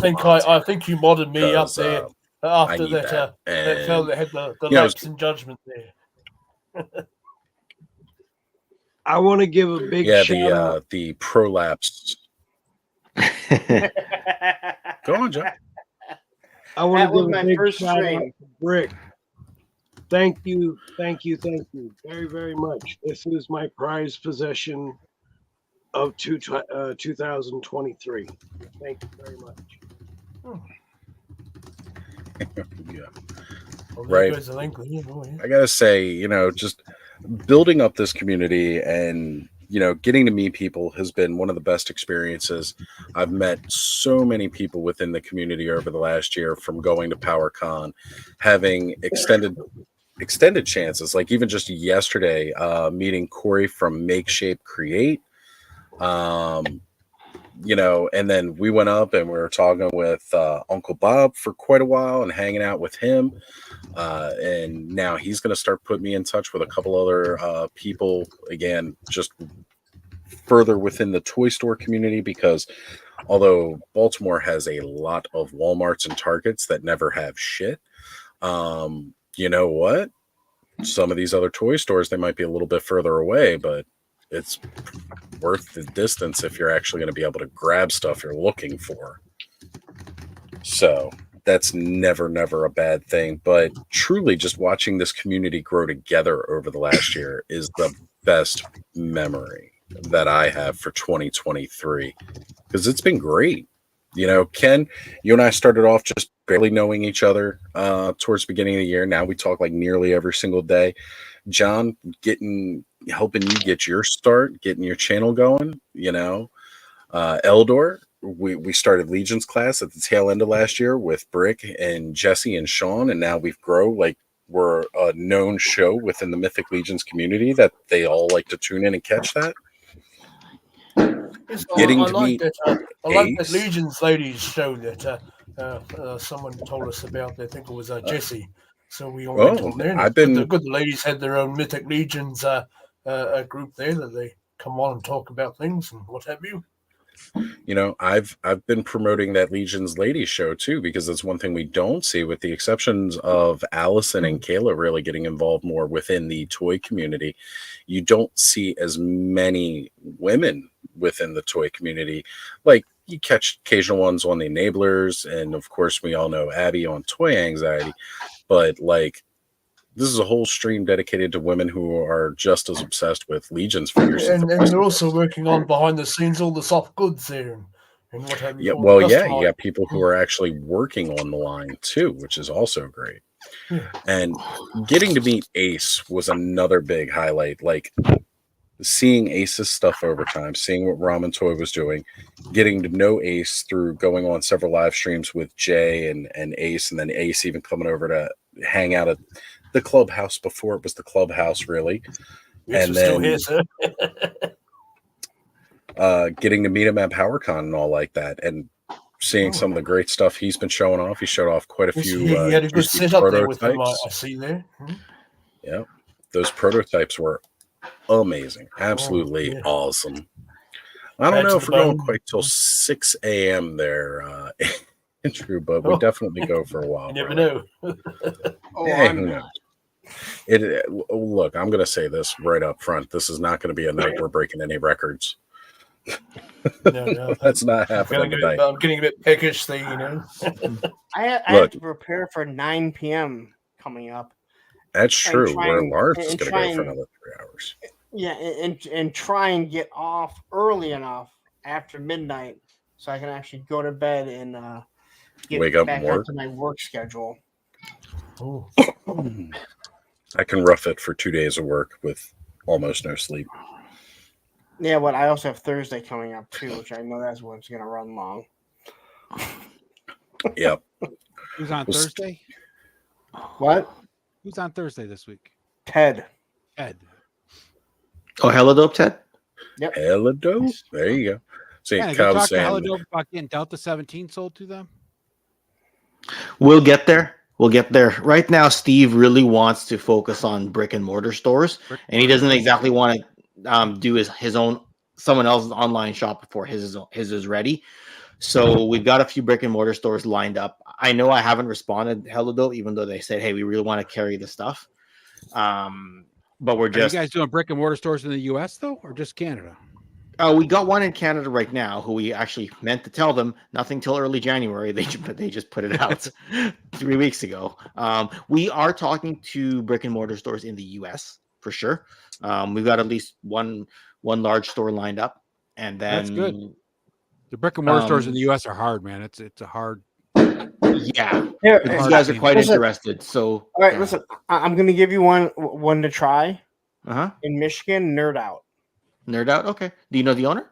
think you modded me up there after need that. that. That fella And, that had the you know, lapse in judgment there. I want to give a big shout out. The prolapse. Go on, John. I want That was to give my a big first shout out stream. to Brick. Thank you very, very much. This is my prized possession of 2023. Thank you very much. Yeah. Well, there Right. goes the link. Yeah. I gotta say, just building up this community and getting to meet people has been one of the best experiences. I've met so many people within the community over the last year, from going to PowerCon, having extended chances, like even just yesterday, meeting Corey from Make Shape Create. And then we went up and we were talking with Uncle Bob for quite a while and hanging out with him. And now he's going to start putting me in touch with a couple other people, again, just further within the toy store community, because although Baltimore has a lot of Walmarts and Targets that never have shit, you know what? Some of these other toy stores, they might be a little bit further away, but it's worth the distance if you're actually going to be able to grab stuff you're looking for. So that's never a bad thing. But truly, just watching this community grow together over the last year is the best memory that I have for 2023, because it's been great. Ken, you and I started off just barely knowing each other towards the beginning of the year. Now we talk like nearly every single day. John, helping you get your start, getting your channel going. Eldor, we started Legion's class at the tail end of last year with Brick and Jesse and Sean, and now we've grown like we're a known show within the Mythic Legions community that they all like to tune in and catch that. Getting I to like meet that. I like that Ace. Legion's ladies show that someone told us about. I think it was Jesse. So we all went on there. And I've the been good ladies had their own Mythic Legions group there that they come on and talk about things and what have you. I've been promoting that Legion's Ladies show too, because that's one thing we don't see, with the exceptions of Allison and Kayla really getting involved more within the toy community. You don't see as many women within the toy community. Like, you catch occasional ones on the Enablers, and of course we all know Abby on Toy Anxiety, but like, this is a whole stream dedicated to women who are just as obsessed with Legion's figures. And they're also working on behind the scenes all the soft goods there and what have you. Yeah, all the well, yeah, custom you got people who are actually working on the line too, which is also great. Yeah. And getting to meet Ace was another big highlight. Like, seeing Ace's stuff over time, seeing what Ramen Toy was doing, getting to know Ace through going on several live streams with Jay and Ace, and then Ace even coming over to hang out at the clubhouse before it was the clubhouse, really. Yes, And we're still then here, sir. getting to meet him at PowerCon and all like that, and seeing some of the great stuff he's been showing off. He showed off quite a Yes, few. he had a good juicy setup there with him. prototypes. I see there. Yeah, those prototypes were amazing, absolutely yeah. awesome. I don't Bad know to if the we're going bone. quite till 6 a.m. there, Andrew, but we definitely go for a while. You never brother. know. Hey, who knows? Look, I'm going to say this right up front. This is not going to be a night we're breaking any records. No, That's not I'm happening getting, tonight. I'm getting a bit peckish thing, I have Look. to prepare for 9 p.m. coming up. That's and true. try Where and- Lars is and going to try go for and- another 3 hours. Yeah, and try and get off early enough after midnight so I can actually go to bed and get Wake up back and work. onto my work schedule. Oh. I can rough it for 2 days of work with almost no sleep. Yeah, but I also have Thursday coming up too, which I know that's what's going to run long. Yep. Who's on Well, Thursday? What? Who's on Thursday this week? Ted. Ed. Oh, hella dope, Ted. Yep. Hella dope. There you go. See, Yeah, go Kev talk to saying, Hello about getting Delta 17 sold to them. We'll get there. We'll get there. Right now, Steve really wants to focus on brick and mortar stores, and he doesn't exactly want to do his own someone else's online shop before his is ready. So we've got a few brick and mortar stores lined up. I know I haven't responded, Hello, even though they said, "Hey, we really want to carry the stuff." But we're Are just you guys doing brick and mortar stores in the U.S. though, or just Canada? we got one in Canada right now who we actually meant to tell them nothing till early January. They just put it out 3 weeks ago. We are talking to brick and mortar stores in the U.S. for sure. We've got at least one large store lined up, and then That's good. The brick and mortar stores in the U.S. are hard, man. It's a hard. Yeah, Here, these guys are quite listen. interested. So All right, listen. I'm going to give you one to try. Uh-huh. In Michigan, Nerd Out. Nerd Out. Okay. Do you know the owner?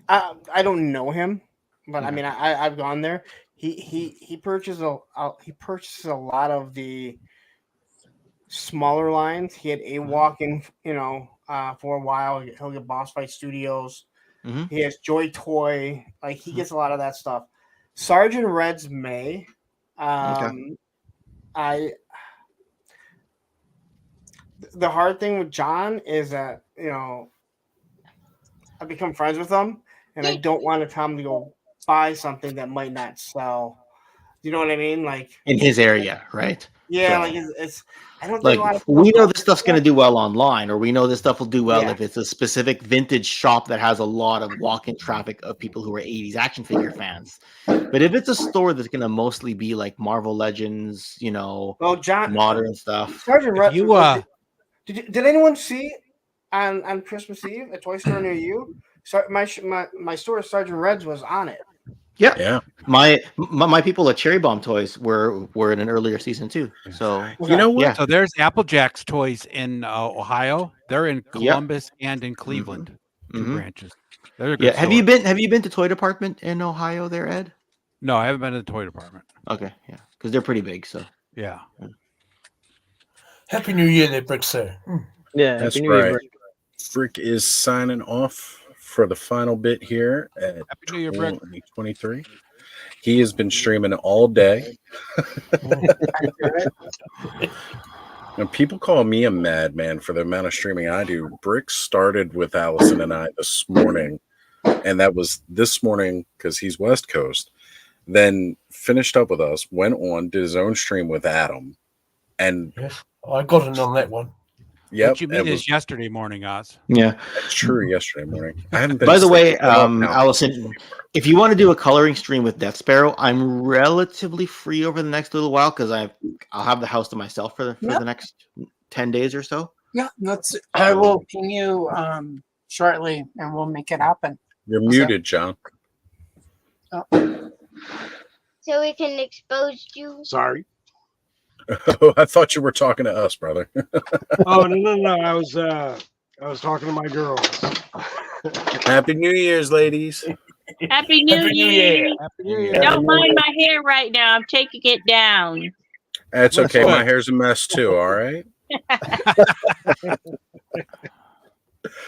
I don't know him, but I mean, I've gone there. He purchases a lot of the smaller lines. He had a walk-in, for a while. He'll get Boss Fight Studios. Mm-hmm. He has Joy Toy. Like he gets a lot of that stuff. Sergeant Red's May. The hard thing with John is that I become friends with him, and I don't want to tell him to go buy something that might not sell. You know what I mean? Like in his area, right? Yeah, So, like it's. I don't think a lot like of people we know this stuff's going to do well online, or we know this stuff will do well Yeah. if it's a specific vintage shop that has a lot of walk-in traffic of people who are 80s action figure fans. But if it's a store that's going to mostly be like Marvel Legends, Well, John, modern stuff. Sergeant Red. you Did anyone see on Christmas Eve a toy store near you? My store, Sergeant Red's, was on it. yeah. My people at Cherry Bomb Toys were in an earlier season too. So You know what? Yeah. So there's Applejack's Toys in Ohio. They're in Columbus and in Cleveland. Two Mhm. branches. They're a good Yeah, have you store. been to Toy Department in Ohio there, Ed? No, I haven't been to the toy department. Okay, yeah, because they're pretty big. So Yeah. Happy New Year, there, Brick Sir. Yeah, That's Happy New Year, right. Brick. Frick is signing off for the final bit here at Happy New Year, Brick. 2023. He has been streaming all day. And people call me a madman for the amount of streaming I do. Brick started with Allison and I this morning, and that was this morning because he's West Coast. Then finished up with us, went on, did his own stream with Adam, and Yes, I got it on that one. yep, What you mean it is was yesterday morning, Oz. yeah. that's true. Yesterday morning, I haven't been. By the way, sleeping well now. Allison, if you want to do a coloring stream with Death Sparrow, I'm relatively free over the next little while because I'll have the house to myself for the next 10 days or so. Yeah, I will ping you shortly, and we'll make it happen. You're What's that? muted, John. So we can expose you. Sorry. Oh, I thought you were talking to us, brother. Oh no! I was talking to my girls. Happy New Year's, ladies. Happy New Year. Happy New Year. Don't mind my hair right now. I'm taking it down. That's That's okay. My good. hair's a mess too. All right.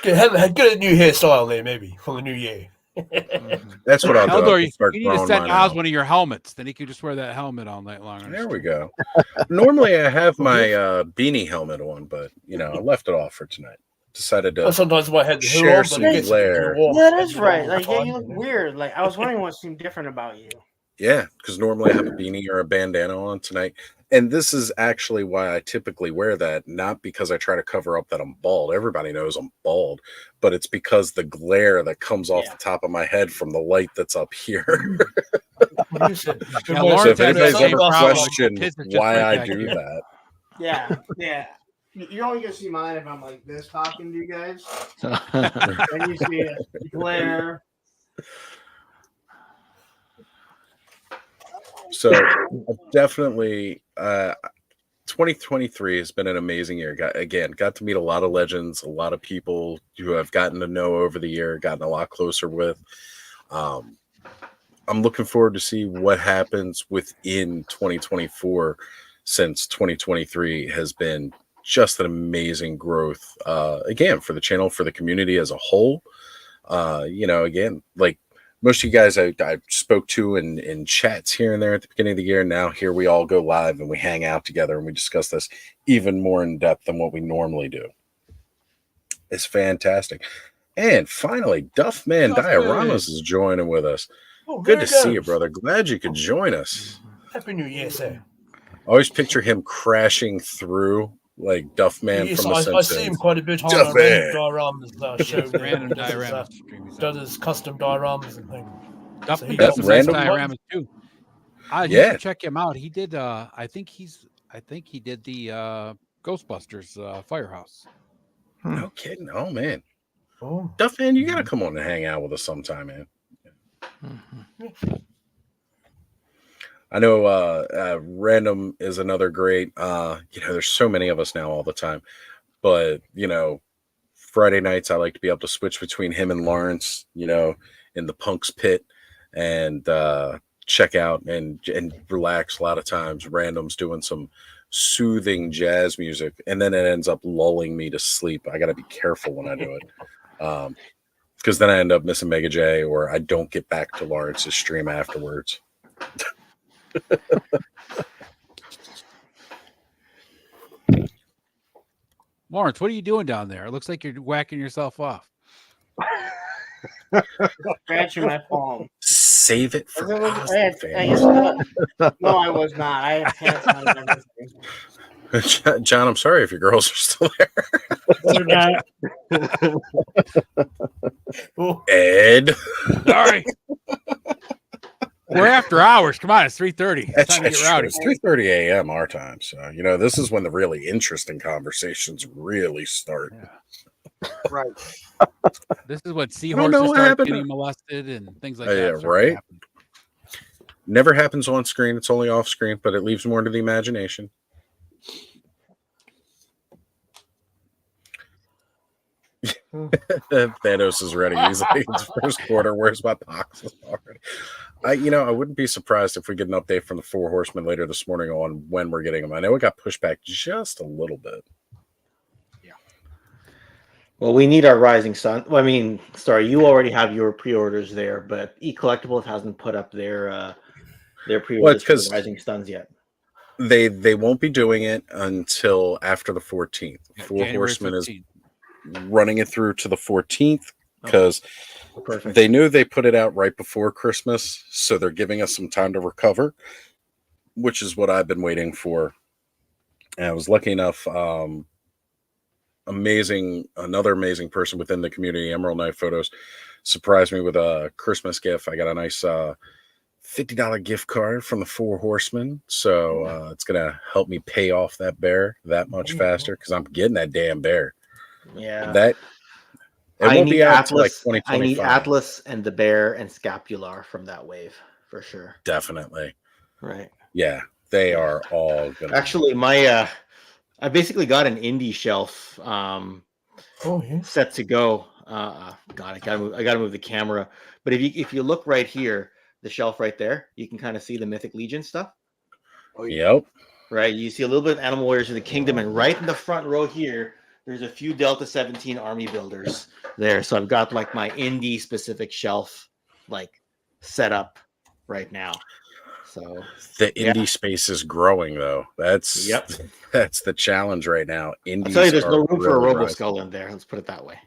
Get a new hairstyle there, maybe, for the new year. That's what I'll do. Eldor, I'll you start need to growing send mine Oz out. one of your helmets. Then he can just wear that helmet all night long. There we go. Normally I have my beanie helmet on, but I left it off for tonight. Decided to Sometimes I had the hood share on, some but it gets glare. warm. Yeah, that's It's right. warm Like, yeah, time, you look you know. weird. Like, I was wondering what seemed different about you. Yeah, because normally I have a beanie or a bandana on tonight. And this is actually why I typically wear that, not because I try to cover up that I'm bald. Everybody knows I'm bald, but it's because the glare that comes off the top of my head from the light that's up here. Yeah, So Lawrence if had the anybody's same ever problem. questioned His is just why right I back do here. that, Yeah. You're only gonna see mine if I'm like this talking to you guys. Then you see it glare. so definitely 2023 has been an amazing year. Got to meet a lot of legends, a lot of people who I've gotten to know over the year, gotten a lot closer with. I'm looking forward to see what happens within 2024, since 2023 has been just an amazing growth again for the channel, for the community as a whole. Again, like most of you guys I spoke to in chats here and there at the beginning of the year. Now here we all go live and we hang out together and we discuss this even more in depth than what we normally do. It's fantastic. And finally, Duffman Dioramas is joining with us. Oh, Good very to see you, good. brother. Glad you could join us. Happy New Year, sir. Always picture him crashing through like Duffman Yes, from The I Simpsons. see him quite a bit on Duffman. Random Dioramas show. there. Random He does his, dioramas. does his custom dioramas and things. Duff So he does does some nice random dioramas too. You Yeah. should check him out. He did. I think he did the Ghostbusters Firehouse. No kidding. Oh man. Oh. Duffman, you gotta come on and hang out with us sometime, man. I know Random is another great there's so many of us now all the time. But Friday nights I like to be able to switch between him and Lawrence, in the Punk's Pit and check out and relax. A lot of times Random's doing some soothing jazz music and then it ends up lulling me to sleep. I gotta be careful when I do it. Because then I end up missing Mega J or I don't get back to Lawrence's stream afterwards. Lawrence, what are you doing down there? It looks like you're whacking yourself off. Scratching my palm. Save it for No, I was not. I had pants on and everything. John, I'm sorry if your girls are still there. Ed. Sorry. We're after hours. Come on, it's 3:30. That's Time to get rowdy. It's 3:30 a.m. our time. So, this is when the really interesting conversations really start. Right. This is when know seahorses what start happened. getting molested and things like Yeah, that. start to right? happen. Never happens on screen. It's only off screen, but it leaves more to the imagination. Thanos is ready. He's like, it's first quarter. Where's my boxes already? I wouldn't be surprised if we get an update from the Four Horsemen later this morning on when we're getting them. I know it got pushed back just a little bit. Well, we need our Rising Sun. Well, I mean, sorry, you already have your pre-orders there, but eCollectibles hasn't put up their pre-orders for the 'cause Rising Suns yet. They won't be doing it until after the 14th. Four January Horsemen is 15th. running it through to the 14th because Perfect. they knew they put it out right before Christmas, so they're giving us some time to recover, which is what I've been waiting for. And I was lucky enough. Another amazing person within the community, Emerald Knight Photos, surprised me with a Christmas gift. I got a nice $50 gift card from the Four Horsemen, so it's gonna help me pay off that bear that much faster because I'm getting that damn bear. Yeah. That it I won't need be out till like Atlas. I 2025. need Atlas and the bear and Scapular from that wave for sure. Definitely. Right. Yeah, they are all gonna. Actually, I basically got an indie shelf set to go. God, I gotta move the camera. But if you look right here, the shelf right there, you can kind of see the Mythic Legion stuff. Yep. Right. You see a little bit of Animal Warriors of the Kingdom, and right in the front row here, there's a few Delta 17 army builders there. So I've got like my indie specific shelf like set up right now. So The indie space is growing, though. That's the challenge right now. Indies I'll tell you, there's no are room for a really Robo rising. Skull in there. Let's put it that way.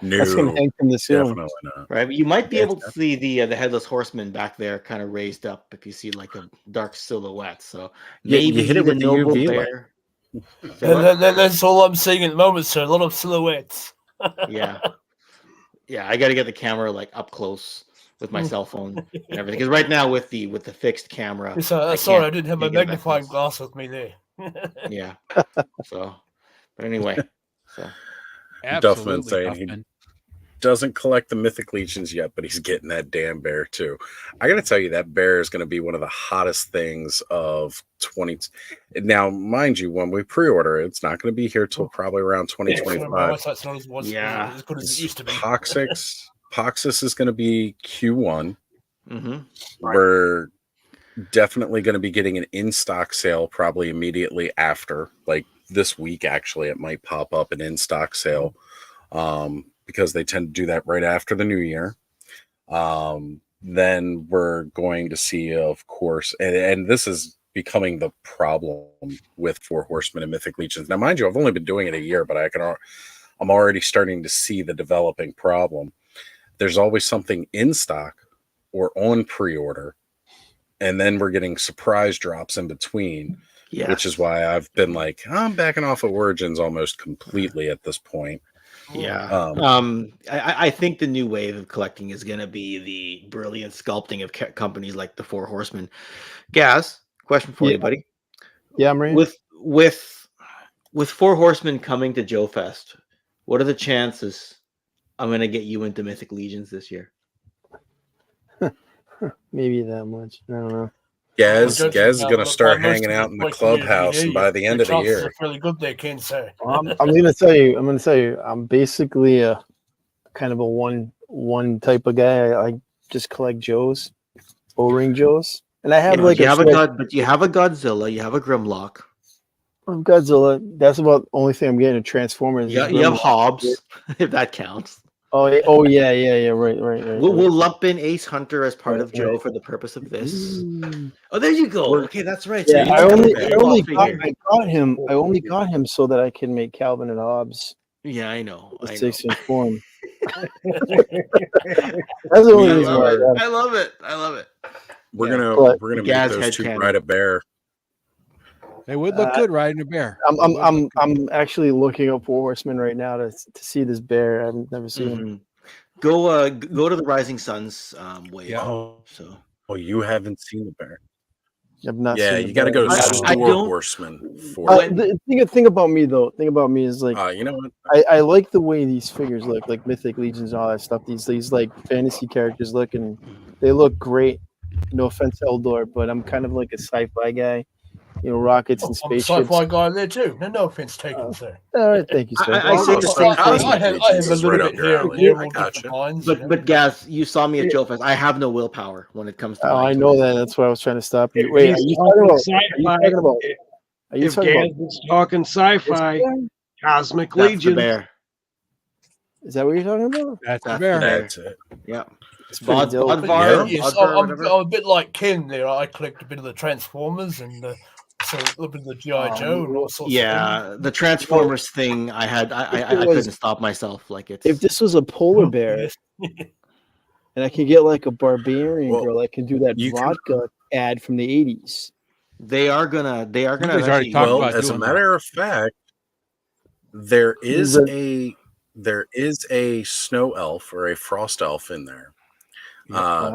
No, That's gonna hang from the ceiling. definitely not. Right, but you might be able to see the headless horseman back there, kind of raised up, if you see like a dark silhouette. So Yeah, you maybe hit it with the noble UV light. bear. Say what? That's all I'm seeing at the moment, sir. A lot of silhouettes. Yeah, I got to get the camera like up close with my cell phone and everything. Because right now with the fixed camera, Yes, I sorry, can't- I didn't have my can't get it back magnifying close. glass with me there. Yeah. So, but anyway, so Duffman Absolutely, saying he Duffman. doesn't collect the Mythic Legions yet, but he's getting that damn bear too. I got to tell you, that bear is going to be one of the hottest things of 20. Now, mind you, when we pre-order it, it's not going to be here till probably around My 2025. eyesight's not as good as it used to be. Poxis is going to be Q1. Mm-hmm. We're definitely going to be getting an in-stock sale probably immediately after, like this week. Actually, it might pop up an in-stock sale because they tend to do that right after the new year. Then we're going to see, of course, and this is becoming the problem with Four Horsemen and Mythic Legions. Now, mind you, I've only been doing it a year, but I'm already starting to see the developing problem. There's always something in stock or on pre-order, and then we're getting surprise drops in between, which is why I've been like, I'm backing off of Origins almost completely at this point. Yeah. I think the new wave of collecting is going to be the brilliant sculpting of companies like the Four Horsemen. Gaz, question for you, buddy. Yeah, I'm ready. With Four Horsemen coming to Joe Fest, what are the chances I'm going to get you into Mythic Legions this year? Maybe that much. I don't know. Gaz is going to start hanging out in the clubhouse, and by the end of the year, are fairly good there, Ken. So I'm going to tell you. I'm basically a kind of a one type of guy. I just collect Joes, O-ring Joes, and I have but you have a Godzilla, you have a Grimlock. Godzilla. That's about the only thing I'm getting. A Transformers. You have Hobbs, if that counts. Oh yeah. Right. We'll lump in Ace Hunter as part of Joe for the purpose of this. Oh, there you go. Okay, that's right. Yeah, So I got him. I only got him so that I can make Calvin and Hobbes. Yeah, I know. 6-inch form. That's the only reason why. I love it. We're gonna make those two ride a bear. They would look good riding a bear. I'm actually looking up Four Horsemen right now to see this bear. I've never seen him. Go to the Rising Suns wave. Yeah. Oh, you haven't seen the bear. I've not. Yeah, seen you got to go to Four Horsemen for it. The thing about me though, is like, you know what? I like the way these figures look, like Mythic Legions and all that stuff. These like fantasy characters look, and they look great. No offense, Eldor, but I'm kind of like a sci-fi guy. You know, rockets and spaceships. I'm a sci-fi guy there too. No offense taken, sir. All right, thank you, sir. I say the same thing. I have a little bit here. But Gaz, you saw me at Joe Fest. I have no willpower when it comes to. I know that. That's why I was trying to stop you. Wait, are you talking about? If Gaz is talking sci-fi, Cosmic Legion. Is that what you're talking about? That's the bear. That's it. Yeah. I'm a bit like Ken there. I collect a bit of the Transformers and so a little bit of the G.I. Joe and all sorts of things. The Transformers thing I couldn't stop myself. Like if this was a polar bear and I could get like a barbarian girl, I can do that vodka ad from the 80s. They are gonna as a matter of fact, there is a snow elf or a frost elf in there.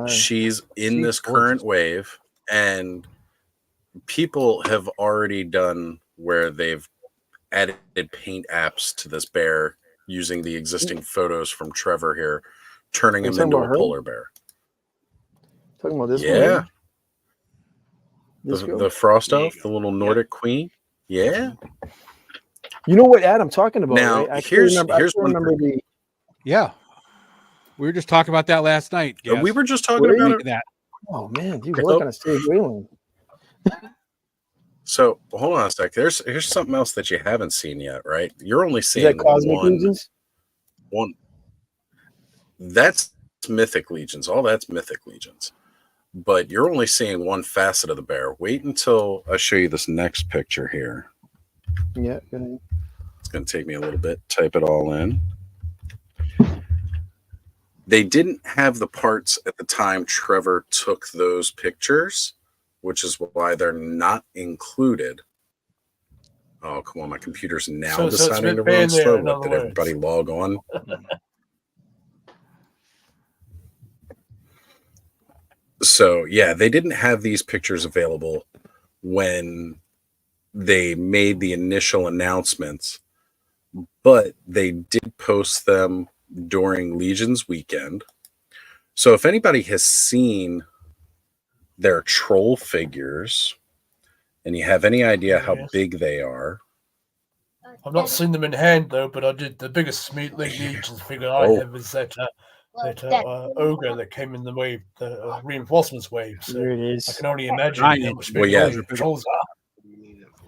She's in this current wave, and people have already done where they've added paint apps to this bear using the existing photos from Trevor here, turning him into a polar bear. Talking about this one? This the frost elf, the little Nordic queen. Yeah. You know what ad I'm talking about? Now, right? here's remember the. Yeah. We were just talking about that last night. Yes. We were just talking about that. Oh man, you work on a stage wheeling. So hold on a sec. Here's something else that you haven't seen yet, right? You're only seeing Is that Cosmic Legions? One. That's Mythic Legions. All that's Mythic Legions. But you're only seeing one facet of the bear. Wait until I show you this next picture here. Yeah. Go ahead. It's going to take me a little bit. Type it all in. They didn't have the parts at the time Trevor took those pictures, which is why they're not included. Oh, come on. My computer's now deciding to run slow. Did everybody log on? So, yeah, they didn't have these pictures available when they made the initial announcements, but they did post them during Legion's weekend. So if anybody has seen their troll figures and you have any idea how big they are. I've not seen them in hand though, but I did. The biggest Legions figure I have is that ogre that came in the wave, the reinforcements wave. So there it is. I can only imagine how much bigger trolls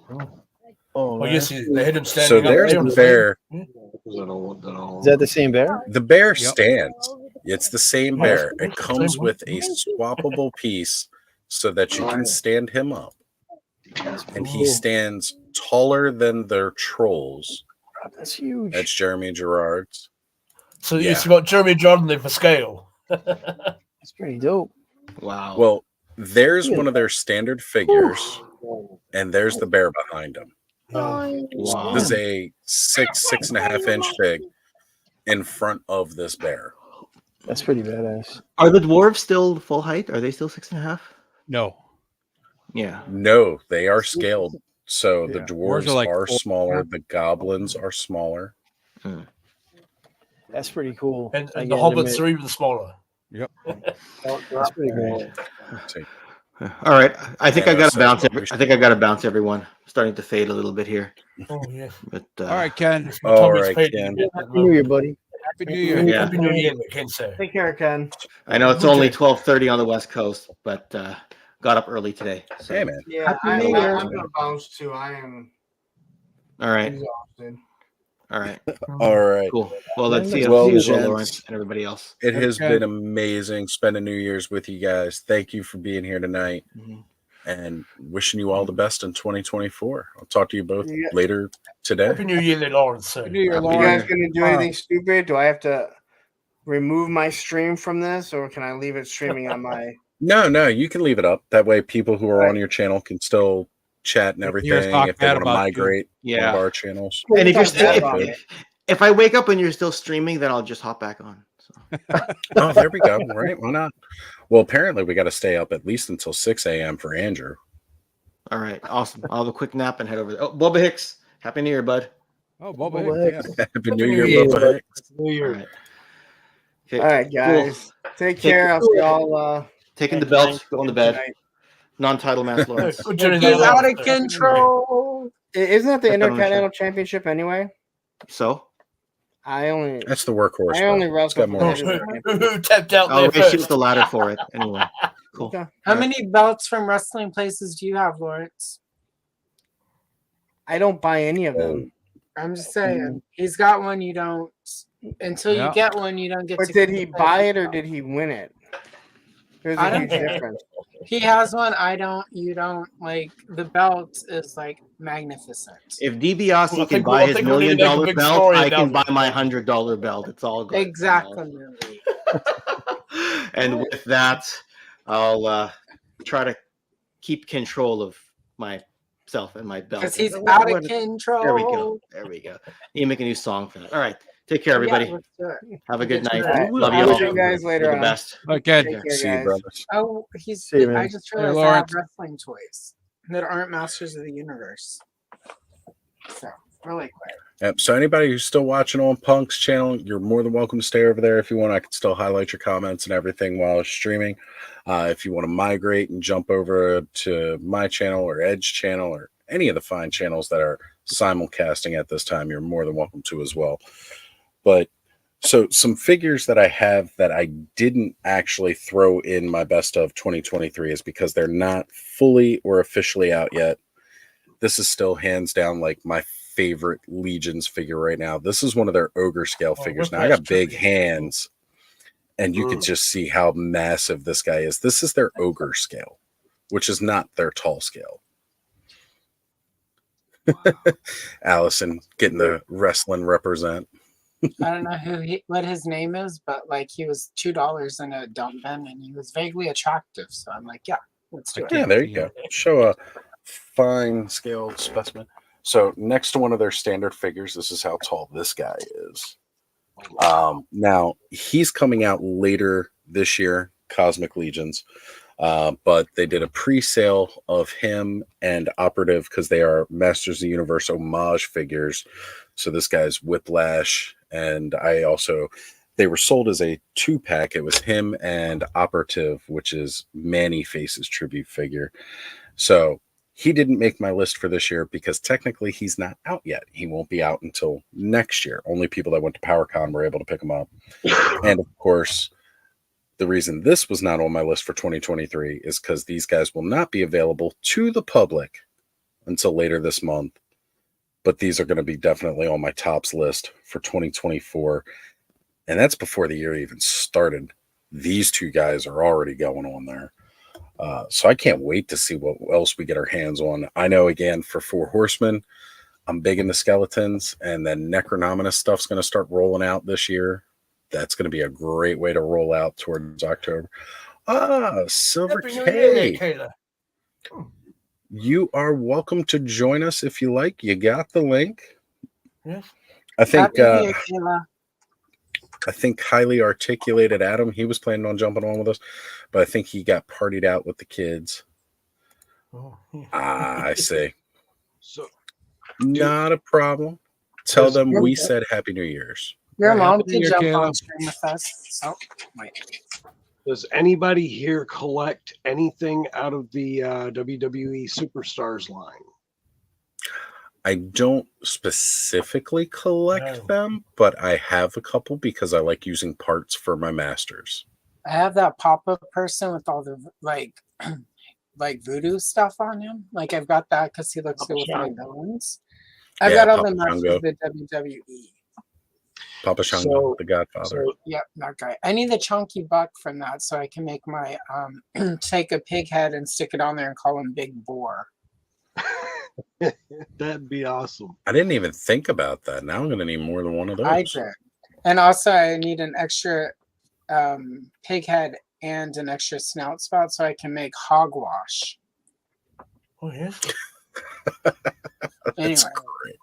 are. Oh, well, yes, they had him standing up. So there's the bear. Is that the same bear? The bear Yep. stands. It's the same Oh, bear. It same comes one. with a swappable piece so that you can stand him up. And he Cool. stands taller than their trolls. That's huge. That's Jeremy Gerard's. So Yeah. you've got Jeremy Jordan there for scale. That's pretty dope. Wow. Well, there's one of their standard figures, and there's the bear behind him. Wow. This is a 6.5 inch fig in front of this bear. That's pretty badass. Are the dwarves still full height? Are they still 6.5? No. Yeah. No, they are scaled. So the Yeah. dwarves are like are 4.5. smaller, the goblins are smaller. That's pretty cool. And I the gotta hobbits admit. are even smaller. Yep. That's pretty cool. See. All right. I think Yeah, I got so to bounce. we I think I got to bounce everyone. Starting to fade a little bit here. Oh, yeah. But All right, Ken. All Tommy's right, fading Ken. a bit at the Happy New Year, moment. buddy. Happy New Year. Yeah. Happy New Year, Ken, sir. Take care, Ken. I know it's Good only day. 12:30 on the West Coast, but got up early today. So. Hey, man. Yeah, Happy New Year. I'm gonna bounce too. I am All right. exhausted. All right. All right. Cool. Well, let's see you, Well, see you as well, gents, Lawrence, and everybody else. It has Okay. been amazing spending New Year's with you guys. Thank you for being here tonight Mhm. and wishing you all the best in 2024. I'll talk to you both Yeah. later today. Happy New Year, Lawrence, sir. Happy New Year, Happy You New guys Lauren. gonna do anything stupid? Do I have to remove my stream from this, or can I leave it streaming on my? No, you can leave it up. That way people who are Right. on your channel can still chat and Hear us everything talk if they bad want to about you. migrate one Yeah. of our channels. And if you're Talk still, bad if, about me. if I wake up and you're still streaming, then I'll just hop back on. So. Oh, there we go. Right. Why not? Well, apparently we got to stay up at least until 6 a.m. for Andrew. All right. Awesome. I'll have a quick nap and head over there. Oh, Boba Hicks. Happy New Year, bud. Oh, Boba Boba Hicks, Hicks. yeah. Happy New New Year, Year. Bubba Hicks. New All Year. right. Okay. All right, guys. Take care. I'll see y'all. Taking the at belt, going to bed. tonight. Non-title match, Lawrence. Good journey, He's Lawrence. out of control. Isn't that the That's what I'm Intercontinental Championship anyway? So I only That's the workhorse. I bro. only It's wrestle got for more the respect. Intercontinental. Who tapped out I'll there race you first? up the ladder for it. Anyway. Cool. Okay. How many belts from wrestling places do you have, Lawrence? I don't buy any of them. I'm just saying. He's got one. You don't. Until Yeah. you get one, you don't get But to. did he keep it. buy it or did he win it? There's I a don't huge know. difference. He has one. I don't. You don't. Like the belt is like magnificent. If DiBiase Well, I can think- buy I his think $1 we need million to make a big belt, story I can about buy my $100 belt. It's all good. Exactly. And with that, I'll try to keep control of myself and my belt. Because he's What- out of what- control. There we go. There we go. You make a new song for that. All right. Take care, everybody. Yeah, let's do it. Have a good night. All right. Love I'll you all. see you guys later You're the on. best. Okay. Take care, See you, guys. brothers. Oh, he's. See you, I man. just Hey, realized I have Lawrence. wrestling toys that aren't Masters of the Universe. So really quick. Yep. So anybody who's still watching on Punk's channel, you're more than welcome to stay over there if you want. I can still highlight your comments and everything while it's streaming. If you want to migrate and jump over to my channel or Edge channel or any of the fine channels that are simulcasting at this time, you're more than welcome to as well. But so some figures that I have that I didn't actually throw in my best of 2023 is because they're not fully or officially out yet. This is still hands down like my favorite Legions figure right now. This is one of their ogre scale figures. Now I got big hands and you can just see how massive this guy is. This is their ogre scale, which is not their tall scale. Allison getting the wrestling represent. I don't know what his name is, but like he was $2 in a dump bin, and he was vaguely attractive. So I'm like, yeah, let's do it. Yeah, there you go. Show a fine scaled specimen. So next to one of their standard figures, this is how tall this guy is. Now he's coming out later this year, Cosmic Legions, but they did a pre-sale of him and Operative because they are Masters of the Universe homage figures. So this guy's Whiplash, and they were sold as a 2-pack. It was him and Operative, which is Manny Face's tribute figure. So he didn't make my list for this year because technically he's not out yet. He won't be out until next year. Only people that went to PowerCon were able to pick him up. And of course, the reason this was not on my list for 2023 is because these guys will not be available to the public until later this month but these are going to be definitely on my tops list for 2024. And that's before the year even started. These two guys are already going on there. So I can't wait to see what else we get our hands on. I know, again, for Four Horsemen, I'm big into skeletons, and then Necronominus stuff's going to start rolling out this year. That's going to be a great way to roll out towards October. Silver Happy New Year, there, K. Kayla. You are welcome to join us if you like. You got the link. Yes. I think Happy New Year, Kayla. I think highly articulated Adam. He was planning on jumping on with us, but I think he got partied out with the kids. Oh, I see. So Not a problem. Tell Does- them we said Happy New Year's. Your mom Happy New could Year, jump Kayla. on stream with us. Oh, wait. Does anybody here collect anything out of the WWE Superstars line? I don't specifically collect No. them, but I have a couple because I like using parts for my masters. I have that pop-up person with all the like voodoo stuff on him. Like I've got that because he looks good with my villains. I've Yeah, got all Papa the matches Shango. with WWE. Papa Shango, So- the Godfather. So Yep, that guy. I need the chunky buck from that so I can make my take a pig head and stick it on there and call him Big Boar. that'd be awesome. I didn't even think about that. Now I'm going to need more than one of those. I did. And also I need an extra pig head and an extra snout spot so I can make hogwash. Oh, yes. Anyway, Great.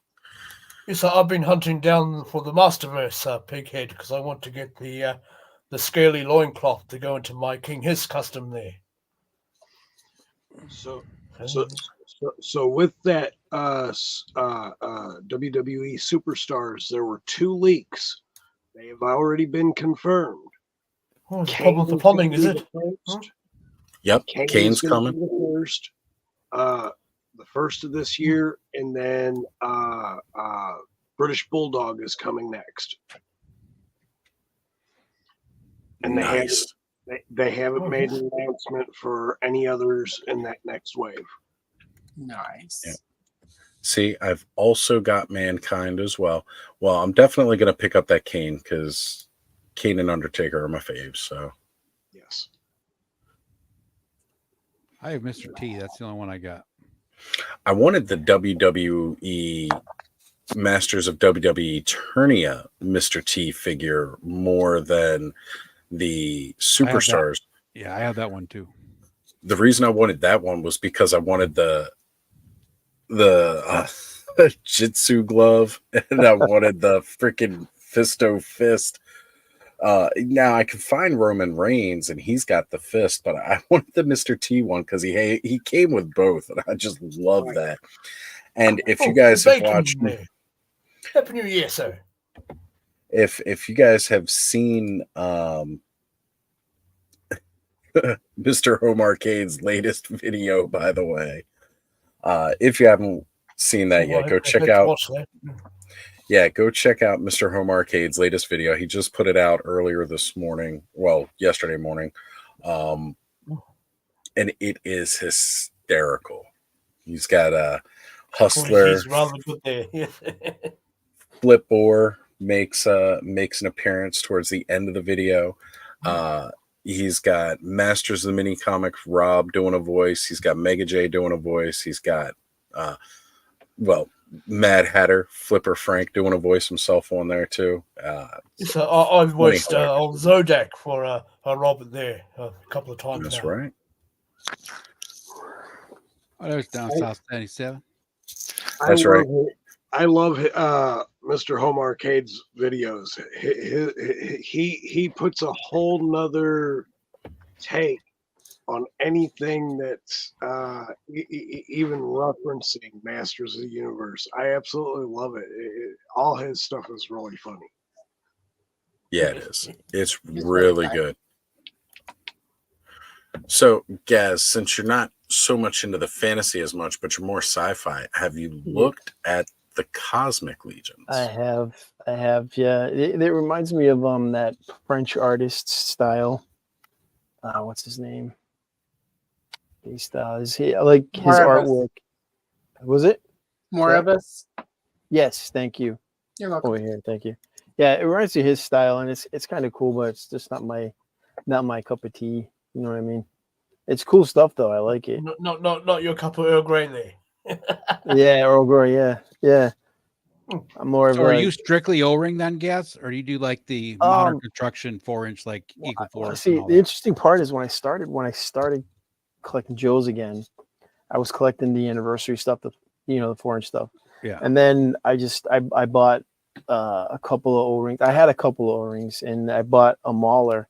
Yes, I've been hunting down for the Masterverse pig head because I want to get the scaly loincloth to go into my King Hiss custom there. So with that WWE Superstars, there were 2 leaks. They have already been confirmed. Oh, it's a problem with the plumbing, is it? Yep, Kane's Kane's gonna coming. be the first of this year, and then British Bulldog is coming next. And Nice. they haven't made an announcement for any others in that next wave. nice. Yeah. See, I've also got Mankind as well. Well, I'm definitely going to pick up that Kane because Kane and Undertaker are my faves. So Yes. I have Mr. T. That's the only one I got. I wanted the WWE Masters of WWE Eternia Mr. T figure more than the Superstars. Yeah, I have that one too. The reason I wanted that one was because I wanted the Jitsu glove and I wanted the freaking Fisto fist. Now I can find Roman Reigns and he's got the fist, but I wanted the Mr. T one because he came with both, and I just love that. And if you guys have watched, Happy New Year, sir. if you guys have seen Mr. Home Arcade's latest video, by the way, if you haven't seen that yet, go check out. Yeah, go check out Mr. Home Arcade's latest video. He just put it out earlier this morning. Well, yesterday morning. And it is hysterical. He's got a Hustler. He's rather good there. Flipboard makes an appearance towards the end of the video. He's got Masters of the Mini Comic Rob doing a voice. He's got Mega J doing a voice. He's got Mad Hatter, Flipper Frank doing a voice himself on there too. So I've voiced on Zodak for Robert there a couple of times. That's now. right. Oh, there's down South 97. That's right. I love Mr. Home Arcade's videos. He puts a whole nother take on anything that's even referencing Masters of the Universe. I absolutely love it. All his stuff is really funny. Yeah, it is. It's really good. So, Gaz, since you're not so much into the fantasy as much, but you're more sci-fi, have you looked at the Cosmic Legions? I have. Yeah, it reminds me of that French artist style. What's his name? His style is I like his Moribus. artwork. Was it Moribus. Yes, thank you. You're welcome. Over here, thank you. Yeah, it reminds me of his style, and it's kind of cool, but it's just not my cup of tea. You know what I mean? It's cool stuff though. I like it. Not your cup of Earl Grey there. Yeah, Earl Grey. Yeah. I'm more of So are a. you strictly O-ring then, Gas, or do you do like the modern construction 4-inch like Eagle Force? See, the interesting part is when I started collecting Joes again, I was collecting the anniversary stuff, the 4-inch stuff. Yeah. And then I bought a couple of O-rings. I had a couple of O-rings, and I bought a Mauler.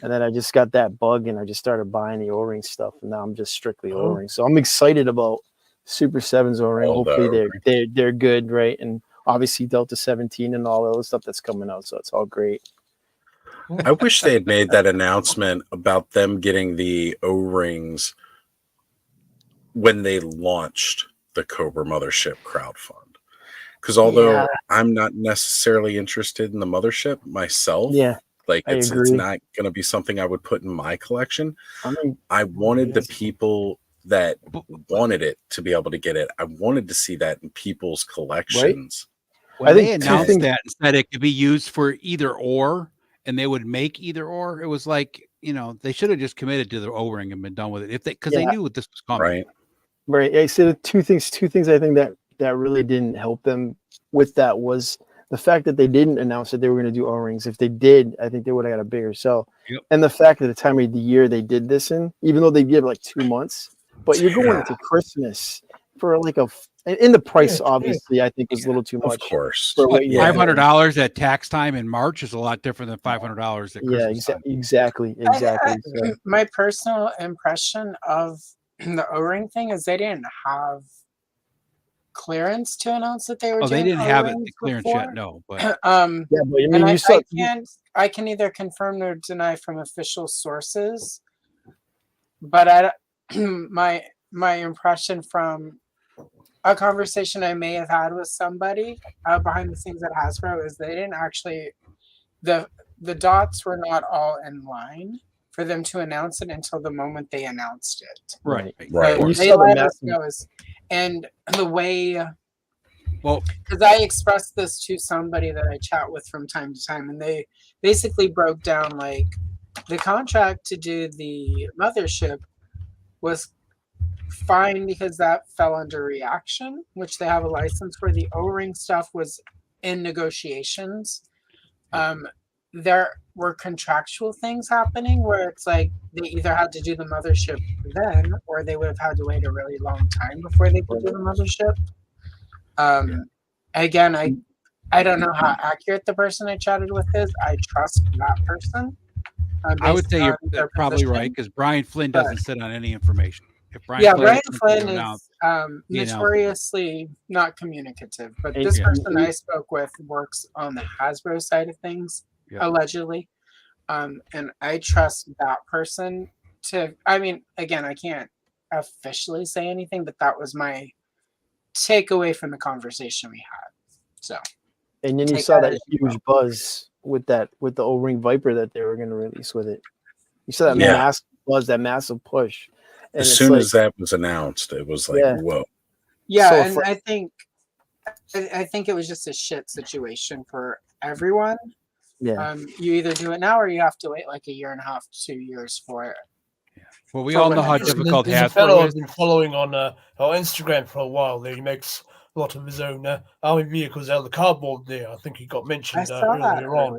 And then I just got that bug, and I just started buying the O-ring stuff, and now I'm just strictly O-ring. So I'm excited about Super 7's O-ring. All the Hopefully they're good, right? And obviously Delta 17 and all the other stuff that's coming out. So it's all great. I wish they had made that announcement about them getting the O-rings when they launched the Cobra Mothership crowdfund. Because although I'm not necessarily interested in the mothership myself, like it's not going to be something I would put in my collection. I wanted the people that wanted it to be able to get it. I wanted to see that in people's collections. When they announced that and said it could be used for either or, and they would make either or, it was like, they should have just committed to the O-ring and been done with it because they knew what this was coming. Right. I said two things I think that really didn't help them with that was the fact that they didn't announce that they were going to do O-rings. If they did, I think they would have got a bigger sell. Yep. And the fact that the time of the year they did this in, even though they give like 2 months, but you're going into Christmas for like in the price, obviously, I think was a little too much. Of course. $500 at tax time in March is a lot different than $500 at Christmas. Yeah, exactly. So. My personal impression of the O-ring thing is they didn't have clearance to announce that they were. They didn't have it the clearance before. yet, no. But but I mean, I can either confirm or deny from official sources, but my impression from a conversation I may have had with somebody behind the scenes at Hasbro is they didn't actually the dots were not all in line for them to announce it until the moment they announced it. Right. So they let us know, and the way, because I expressed this to somebody that I chat with from time to time, and they basically broke down like the contract to do the mothership was fine because that fell under reaction, which they have a license for. The O-ring stuff was in negotiations. There were contractual things happening where it's like they either had to do the mothership then, or they would have had to wait a really long time before they could do the mothership. Again, I don't know how accurate the person I chatted with is. I trust that person. I would say you're probably right because Brian Flynn doesn't sit on any information. If Brian Flynn is notoriously not communicative, but this person I spoke with works on the Hasbro side of things, allegedly. And I trust that person to, I mean, again, I can't officially say anything, but that was my takeaway from the conversation we had. So, and then you saw that huge buzz with the O-ring Viper that they were going to release with it. You saw that massive buzz, that massive push. And as soon as that was announced, it was like, whoa. Yeah, so and I think it was just a shit situation for everyone. Yeah. You either do it now or you have to wait like a year and a half, 2 years for it. Well, we all know how difficult Hasbro is. I've been following on Instagram for a while there. He makes a lot of his own army vehicles out of the cardboard there. I think he got mentioned earlier on.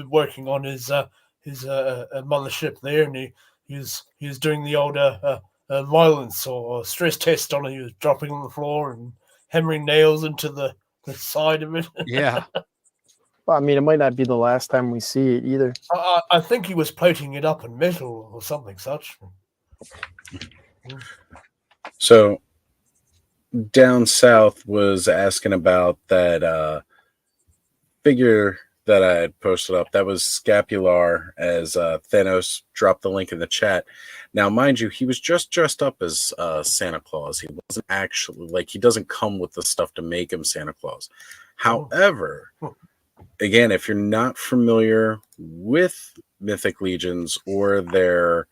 Working on his mothership there, and he was doing the old violence or stress test on it. He was dropping on the floor and hammering nails into the side of it. Yeah. Well, I mean, it might not be the last time we see it either. I think he was plating it up in metal or something such. So down south was asking about that figure that I had posted up. That was Scapular, as Thanos dropped the link in the chat. Now, mind you, he was just dressed up as Santa Claus. He wasn't actually, he doesn't come with the stuff to make him Santa Claus. However, again, if you're not familiar with Mythic Legions or their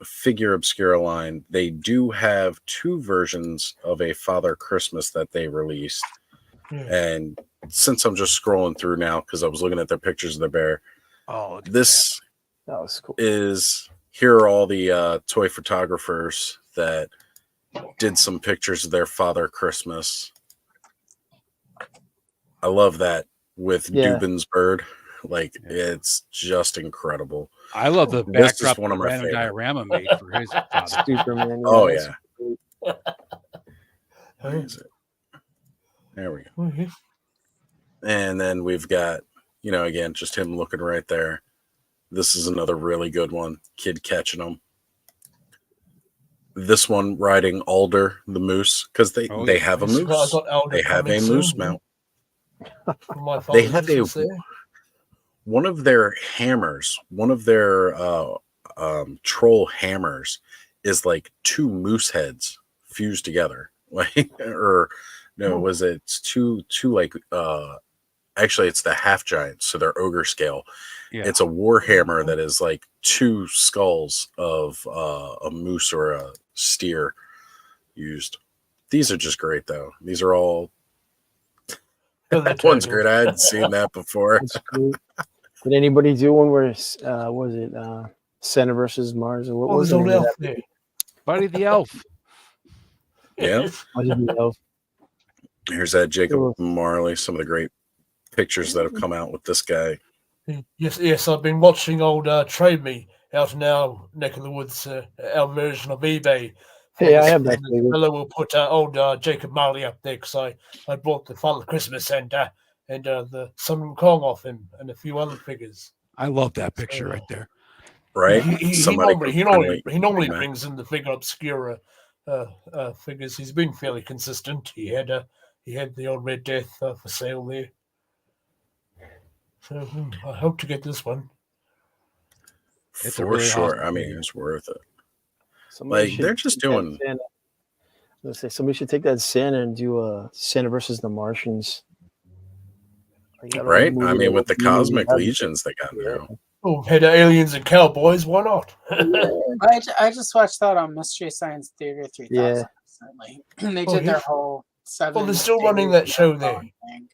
Figure Obscura line, they do have 2 versions of a Father Christmas that they released. And since I'm just scrolling through now, because I was looking at their pictures of the bear, this that was cool. is here are all the toy photographers that did some pictures of their Father Christmas. I love that with Dubin's bird. Like, it's just incredible. I love the This is backdrop one of that my Random favorite. Diorama made for his father. Superman. Oh that's yeah. great. Where is it? There we go. Oh, And then we've got, again, just him looking right there. This is another really good one. Kid catching them. This one riding Alder the moose, because they have a I moose. got Alder They have a coming moose soon. mount. My They father have Christmas there. one of their hammers, one of their troll hammers is like 2 moose heads fused together. Like, or no, was it two like actually it's the half giants, so they're ogre scale. Yeah. It's a war hammer that is like 2 skulls of a moose or a steer used. These are just great though. These are all that one's great. I hadn't seen that before. That's great. Did anybody do one where was it Santa versus Mars or what was there's it? old elf there. Buddy the Elf. Yeah. Buddy the Elf. Here's that Jacob Marley, some of the great pictures that have come out with this guy. Yes, I've been watching old Trade Me out in our neck of the woods, our version of eBay. Hey, I have that And the figure. fellow will put old Jacob Marley up there because I bought the Father Christmas and the Sun Kong off him and a few other figures. I love that picture right there. Right? He normally brings in the Figure Obscura figures. He's been fairly consistent. He had the old Red Death for sale there. So I hope to get this one. It's a For really sure. awesome I mean, figure. it's worth it. Somebody Like, should they're just take that doing Santa. Let's say somebody should take that Santa and do a Santa versus the Martians. Like, that right. movie I mean, that with the was made, Cosmic that'd be- Legions they got now. Oh, had aliens and cowboys. Why not? I just watched that on Mystery Science Theater 3000 Yeah. recently. They Oh, did their yeah. whole 7. Well, they're still running that show there. thing.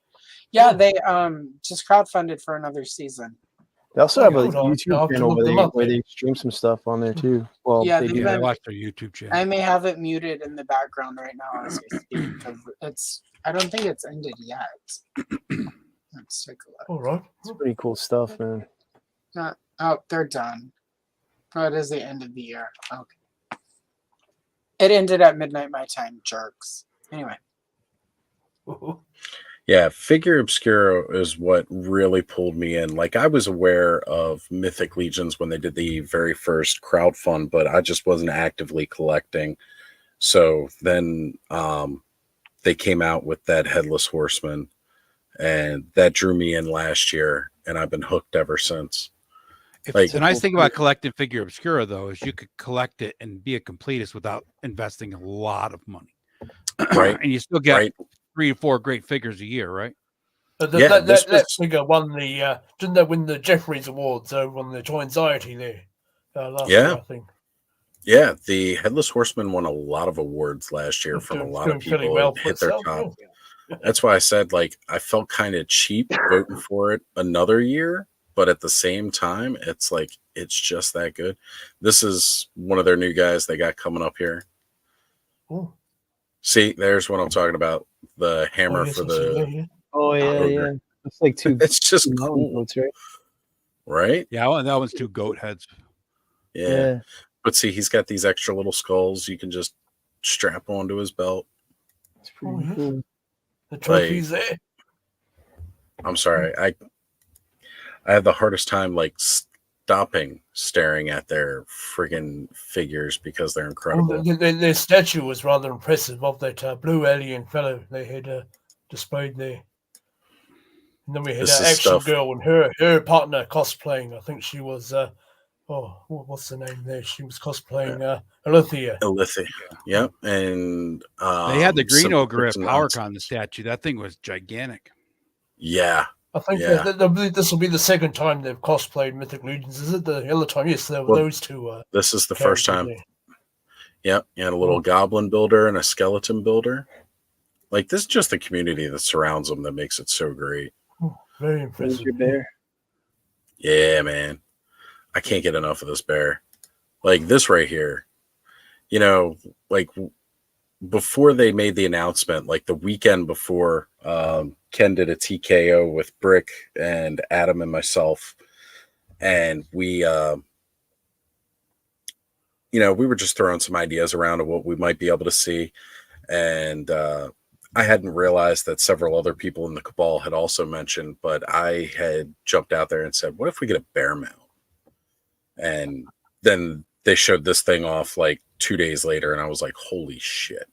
Yeah, they just crowdfunded for another season. They also have a Hold on, I'll YouTube have to channel look where them they up where then. they stream some stuff on there too. Well, Yeah, they they've do. Yeah, I been- watched their YouTube channel. I may have it muted in the background right now as we speak because I don't think it's ended yet. Let's take a look. All right. It's pretty cool stuff, man. Oh, they're done. Oh, it is the end of the year. Okay. It ended at midnight my time, jerks. Anyway. Yeah, Figure Obscura is what really pulled me in. Like, I was aware of Mythic Legions when they did the very first crowdfund, but I just wasn't actively collecting. So then they came out with that Headless Horseman, and that drew me in last year, and I've been hooked ever since. Like, The nice thing about collecting Figure Obscura, though, is you could collect it and be a completist without investing a lot of money. Right. And you still get Right. 3 or 4 great figures a year, right? Yeah, this that was- figure won the didn't they win the Jeffries Awards over on the Toy Anxiety there last Yeah. year, I think. Yeah, the Headless Horseman won a lot of awards last year from a Doing- lot of doing pretty people. well It for hit their itself, top. yeah. That's why I said, like, I felt kind of cheap voting for it another year, but at the same time, it's like, it's just that good. This is one of their new guys they got coming up here. Ooh. See, there's what I'm talking about. The hammer yes, for I see that, the yeah. Oh yeah, ogre. yeah. It's like two. It's just two mountain cool, goats, right? right? Yeah, that one's 2 goat heads. Yeah. But see, he's got these extra little skulls you can just strap onto his belt. It's pretty Oh, yeah. cool. The trophies there. I'm sorry. I have the hardest time like stopping staring at their friggin' figures because they're incredible. Well, their statue was rather impressive of that blue alien fellow they had displayed there. And then we had This an is action stuff- girl and her partner cosplaying. I think she was what's the name there? She was cosplaying Alethea. Alithia. Yep. And They had the green some ogre at Crimson Knights. PowerCon, the statue. That thing was gigantic. Yeah. I think Yeah. this will be the second time they've cosplayed Mythic Legions. Is it the other time? Yes, there were Well, those two. This is the first characters time. there. Yep. You had a little goblin builder and a skeleton builder. Like, this is just the community that surrounds them that makes it so great. Very There's impressive. your bear. Yeah, man. I can't get enough of this bear. Like, this right here, you know, like before they made the announcement, like the weekend before, Ken did a TKO with Brick and Adam and myself. And we, you know, we were just throwing some ideas around of what we might be able to see. And I hadn't realized that several other people in the cabal had also mentioned, but I had jumped out there and said, what if we get a bear mount? And then they showed this thing off like 2 days later, and I was like, holy shit.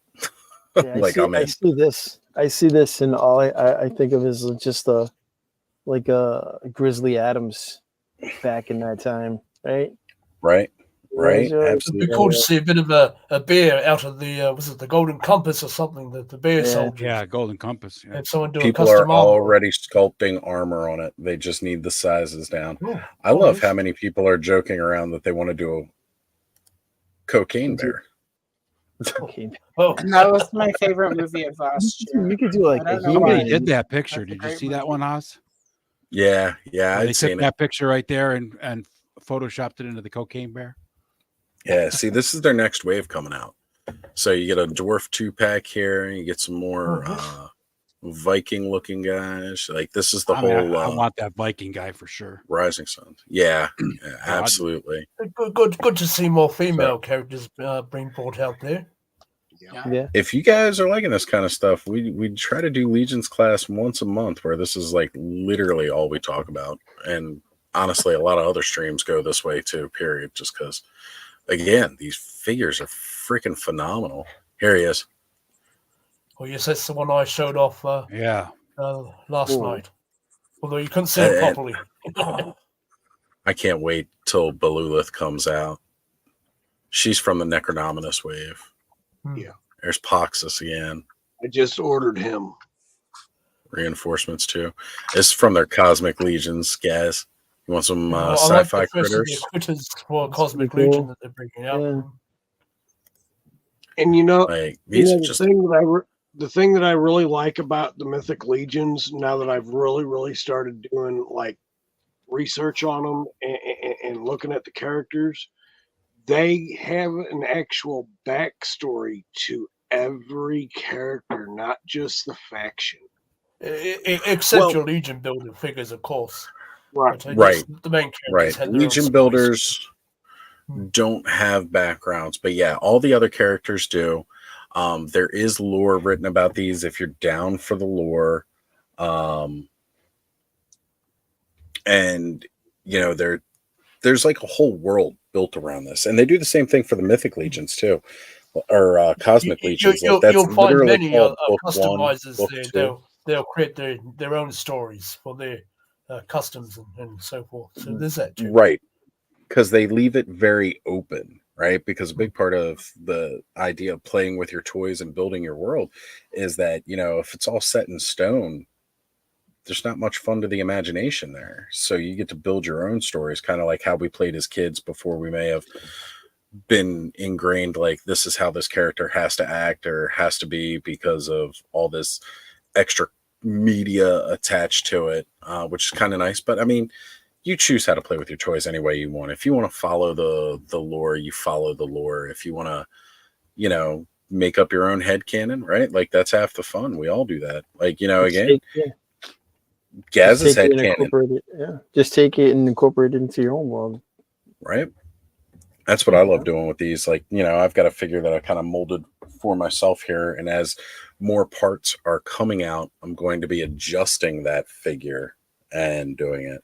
Yeah, Like, I'm I in. see this. I see this, and all I think of is just a Grizzly Adams back in that time, right? Right. Right. Sure. It'd Absolutely. be cool to see a bit of a bear out of the was it the Golden Compass or something? The bear Yeah. soldiers. Yeah, Golden Compass. Yeah. And someone do People a are custom armor. already sculpting armor on it. They just need the sizes down. Oh, I love nice. how many people are joking around that they want to do a cocaine bear. Okay. Oh, That was my favorite movie of last year. You could do like I a don't know Somebody why. He-Man. did that picture. That's a Did you great see that movie. one, Haas? Yeah. Where Yeah. they I'd took seen it. that picture right there and photoshopped it into the cocaine bear. Yeah. See, this is their next wave coming out. So you get a dwarf 2-pack here. You get some more Viking looking guys. Like, this is the I mean, whole I want that Viking guy for sure. Rising Sun. Yeah. Yeah, I'd- absolutely. good to see more female characters being brought out there. Yeah. If you guys are liking this kind of stuff, we try to do Legions class once a month, where this is like literally all we talk about. And honestly, a lot of other streams go this way too, period. Just because, again, these figures are freaking phenomenal. Here he is. Well, yes, that's the one I showed off Yeah. last Ooh. night. Although you couldn't see it And- properly. I can't wait till Belulith comes out. She's from the Necronominus wave. Yeah. There's Poxus again. I just ordered him. Reinforcements too. It's from their Cosmic Legions, guys. You want some I like sci-fi the first of critters? the critters for Cosmic pretty Legion cool. that they're bringing out. Yeah. And you know, Like, these are the just thing that I really like about the Mythic Legions, now that I've really started doing like research on them and looking at the characters, they have an actual backstory to every character, not just the faction. Except Well- your Legion building figures, of course. Right. But, Right. The main characters right. had their own Legion stories. builders don't have backgrounds, but yeah, all the other characters do. There is lore written about these if you're down for the lore. And you know, there's like a whole world built around this, and they do the same thing for the Mythic Legions too, or Cosmic Legions. Like, that's You'll find literally many called book one, customizers book there. two. They'll create their own stories for their customs and so forth. So there's that too. Right. Because they leave it very open, right? Because a big part of the idea of playing with your toys and building your world is that, you know, if it's all set in stone, there's not much fun to the imagination there. So you get to build your own stories, kind of like how we played as kids before we may have been ingrained, like, this is how this character has to act or has to be because of all this extra media attached to it, which is kind of nice. But I mean, you choose how to play with your toys any way you want. If you want to follow the lore, you follow the lore. If you want to, you know, make up your own headcanon, right? Like, that's half the fun. We all do that. Like, you know, again, Gaz's Just take it and headcanon, incorporate it. Yeah. Just take it and incorporate it into your own world. right? That's what I love doing with these. Like, you know, I've got a figure that I kind of molded for myself here. And as more parts are coming out, I'm going to be adjusting that figure and doing it.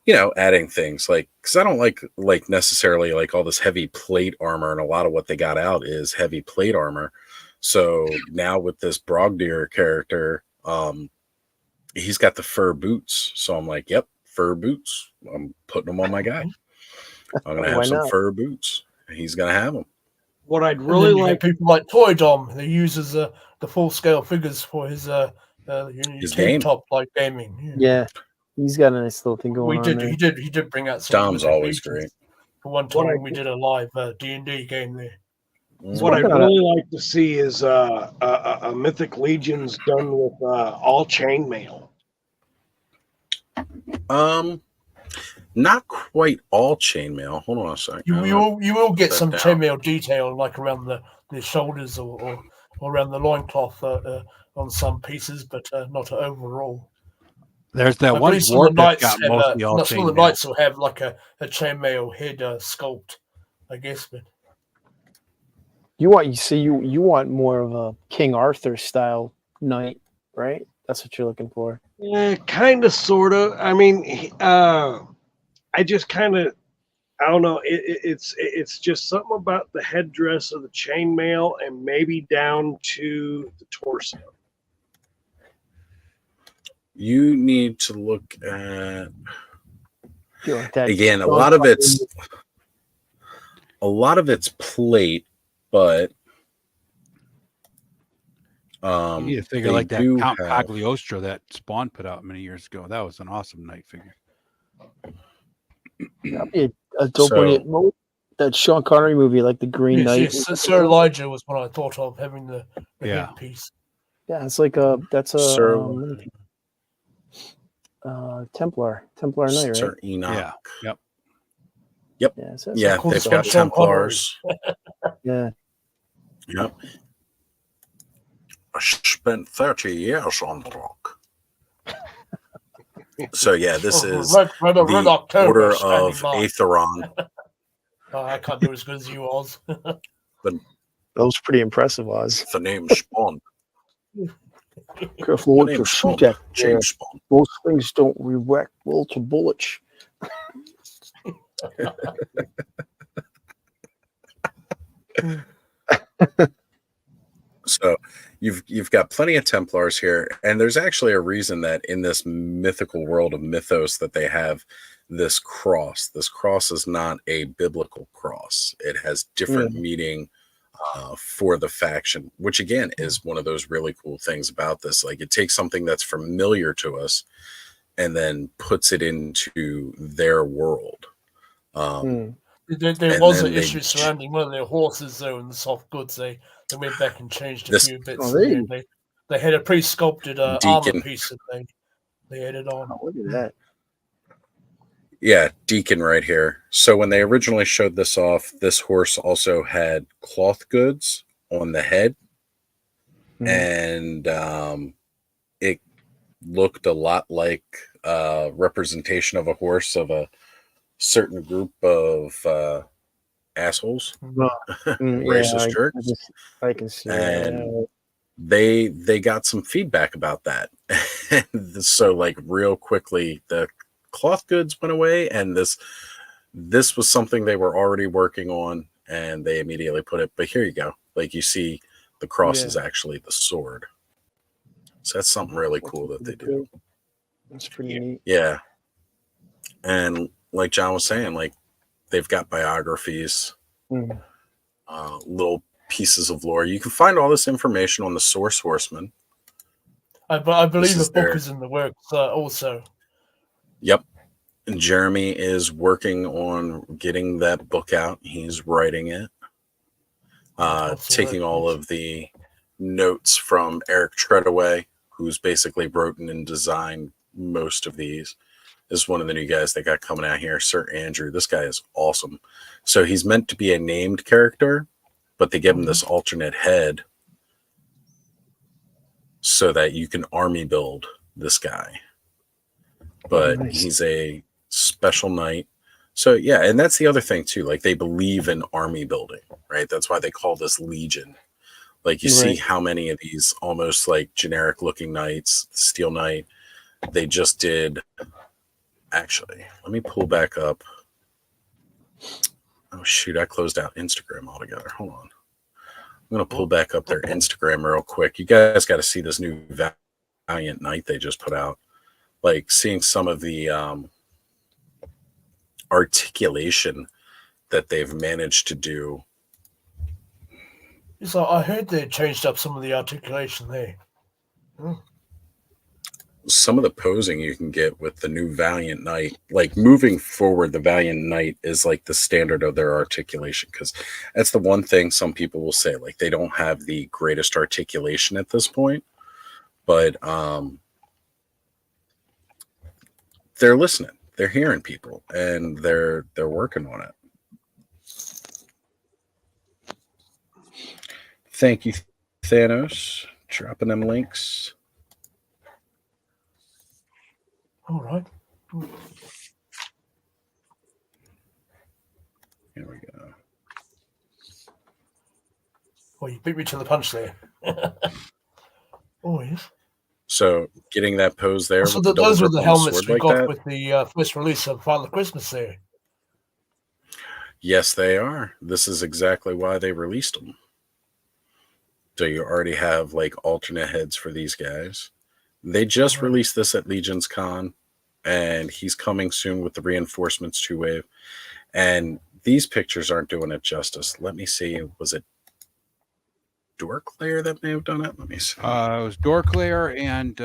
You know, adding things like, because I don't like necessarily like all this heavy plate armor, and a lot of what they got out is heavy plate armor. So now with this Brogdir character, he's got the fur boots. So I'm like, yep, fur boots. I'm putting them on my guy. I'm gonna Why have some not? fur boots. He's gonna have them. What I'd And really then you like, have people like Toy Dom, who uses the full scale figures for his His tank game. top like gaming. Yeah, he's got a nice little thing going We on did. there. He did bring out some. Dom's Mythic always Legions. great. For one What time, I- we did a live D&D game there. What I'd really like to see is a Mythic Legions done with all chainmail. Not quite all chainmail. Hold on a second. You will get Put some that down. chainmail detail like around the shoulders or around the loincloth on some pieces, but not overall. There's that I one believe some of dwarf the that's knights got mostly all some of the chainmail. knights will have like a chainmail head sculpt, I guess. But You want more of a King Arthur style knight, right? That's what you're looking for. Yeah, kind of, sort of. I mean, I just kind of, I don't know. It's just something about the headdress of the chainmail and maybe down to the torso. You need to look at You want that again. A strong lot of body. it's plate, but You need to figure they like that do Count have- Cagliostro that Spawn put out many years ago. That was an awesome knight figure. That'd be a dope one. So- That Sean Connery movie, like the Green Knight. yes, Sir Elijah was what I thought of having the Yeah. headpiece. Yeah, it's like that's a Sir- Templar Knight, right? Sir Enoch. Yeah. Yep. Yep. Yeah, so Yeah, cool they've stuff. got Sean Templars. Yeah, Yep. I spent 30 years on the rock. So yeah, this is Red the October Order standing of by. Aetheron. I can't do as good as you, Oz. that was pretty impressive, Oz. The name Spawn. Careful what The you name's shoot Spawn. at. there. James Spawn. Most things don't react well to bullets. So you've got plenty of Templars here, and there's actually a reason that in this mythical world of mythos that they have this cross. This cross is not a biblical cross. It has different meaning for the faction, which again is one of those really cool things about this. Like it takes something that's familiar to us and then puts it into their world. There and was then an they issue surrounding one of their horses, though, in the soft goods. They went back and changed a This- few bits. Oh, in there. They had a pre-sculpted armor Deacon. piece that they added on. Oh, look at that. Yeah, Deacon right here. So when they originally showed this off, this horse also had cloth goods on the head, and it looked a lot like a representation of a horse of a certain group of assholes, racist jerks. I can see And that. they got some feedback about that. So like real quickly the cloth goods went away, and this was something they were already working on, and they immediately put it. But here you go, like you see the cross Yeah. is actually the sword, so that's something really cool that they do. That's pretty neat. Yeah, and like John was saying, like they've got biographies, Mhm. little pieces of lore. You can find all this information on the Source Horseman. I believe is a book their- is in the works also. Yep. And Jeremy is working on getting that book out. He's writing it, taking all of the notes from Eric Treadaway, who's basically written and designed most of these. Is one of the new guys that got coming out here, Sir Andrew. This guy is awesome. So he's meant to be a named character, but they give him this alternate head so that you can army build this guy. But Nice. he's a special knight. So yeah, and that's the other thing too. Like they believe in army building, right? That's why they call this Legion. Like you see Right. how many of these almost like generic looking knights, Steel Knight, they just did. Actually, let me pull back up. Oh shoot, I closed out Instagram altogether. Hold on. I'm gonna pull back up their Instagram real quick. You guys got to see this new Valiant Knight they just put out. Like seeing some of the articulation that they've managed to do. So I heard they changed up some of the articulation there. some of the posing you can get with the new Valiant Knight, like moving forward, the Valiant Knight is like the standard of their articulation, because that's the one thing some people will say, like they don't have the greatest articulation at this point, but they're listening, they're hearing people, and they're working on it. Thank you, Thanos, dropping them links. All right. Here we go. Oh, you beat me to the punch there. Oh, yes. So getting that pose there. So with the those were double the grip on helmets sword we like got that? with the first release of Father Christmas there. Yes, they are. This is exactly why they released them. So you already have like alternate heads for these guys. They just released this at Legion's Con, and he's coming soon with the Reinforcements 2-Wave. And these pictures aren't doing it justice. Let me see. Was it Dorklayer that may have done it? Let me see. It was Dorklayer and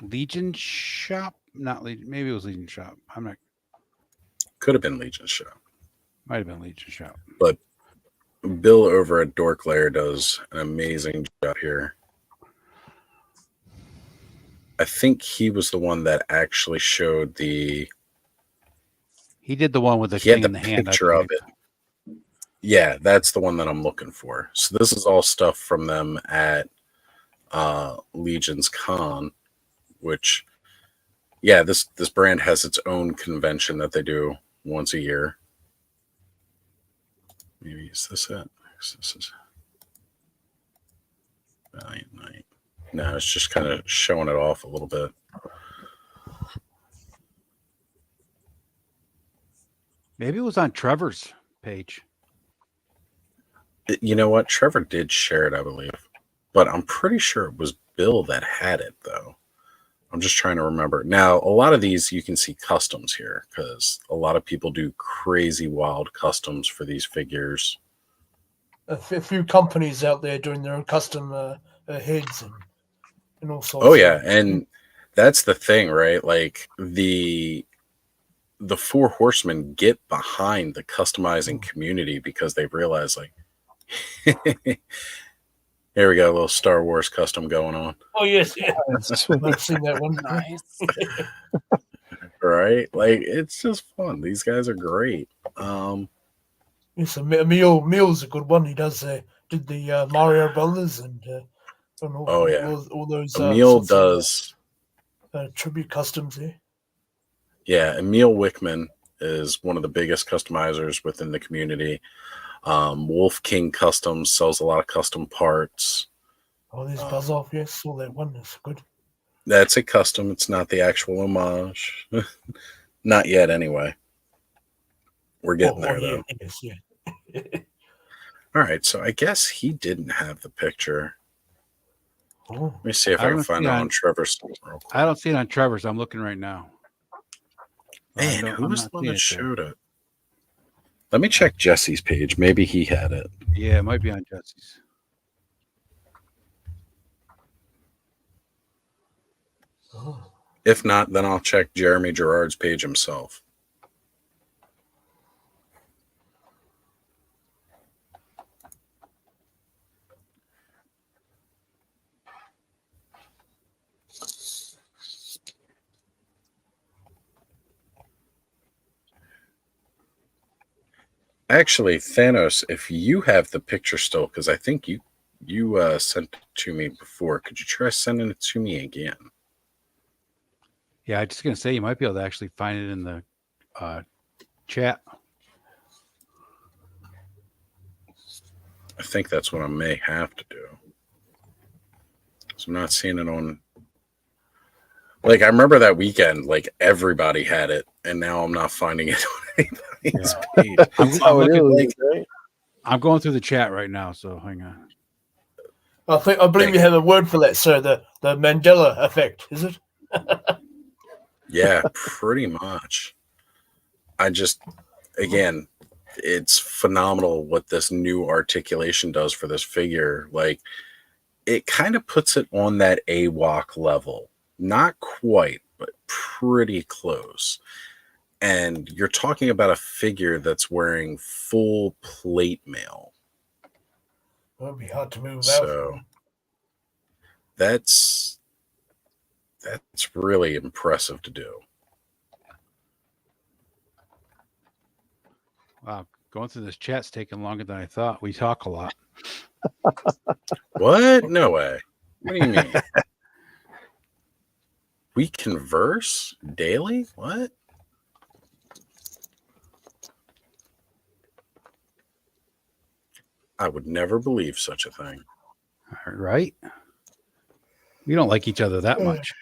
Legion Shop. Not Legion. Maybe it was Legion Shop. I'm not. Could have been Legion Shop. Might have been Legion Shop. But Bill over at Dorklayer does an amazing job here. I think he was the one that actually showed the. He did the one with the He had thing the in the hand. I picture of believe. it. Yeah, that's the one that I'm looking for. So this is all stuff from them at Legion's Con, which, yeah, this brand has its own convention that they do once a year. Maybe is this it? This is Valiant Knight. No, it's just kind of showing it off a little bit. Maybe it was on Trevor's page. You know what? Trevor did share it, I believe. But I'm pretty sure it was Bill that had it, though. I'm just trying to remember. Now, a lot of these you can see customs here, because a lot of people do crazy, wild customs for these figures. A few companies out there doing their own custom heads and all sorts. Oh, yeah. And that's the thing, right? Like, the Four Horsemen get behind the customizing community because they realize, like, here we go, a little Star Wars custom going on. Oh yes, yeah. I've seen that one. Nice. Right? Like, it's just fun. These guys are great. Yes, Emil's a good one. He does did the Mario Brothers and all, Oh, yeah. all those Emil sorts does. of, tribute customs there. Yeah, Emil Wickman is one of the biggest customizers within the community. Wolf King Customs sells a lot of custom parts. Oh, there's Buzz Off. Yes, saw that one. That's good. That's a custom. It's not the actual homage. Not yet, anyway. We're getting there, though. Yes, yeah. All right, so I guess he didn't have the picture. Oh. Let me see if I can find it on Trevor's. I don't see it on Trevor's. I'm looking right now. Man, who was the one that showed it? Let me check Jesse's page. Maybe he had it. Yeah, it might be on Jesse's. If not, then I'll check Jeremy Gerard's page himself. Actually, Thanos, if you have the picture still, because I think you sent it to me before, could you try sending it to me again? Yeah, I'm just gonna say you might be able to actually find it in the chat. I think that's what I may have to do. So I'm not seeing it on. Like, I remember that weekend, like everybody had it, and now I'm not finding it on anybody's page. I'm going through the chat right now, so hang on. I believe you have a word for that, sir. The Mandela effect, is it? Yeah, pretty much. Again, it's phenomenal what this new articulation does for this figure. Like, it kind of puts it on that AWOC level. Not quite, but pretty close. And you're talking about a figure that's wearing full plate mail. It'll be hard to move out. So that's really impressive to do. Wow, going through this chat's taking longer than I thought. We talk a lot. What? No way. What do you mean? We converse daily? What? I would never believe such a thing. Right? We don't like each other that much.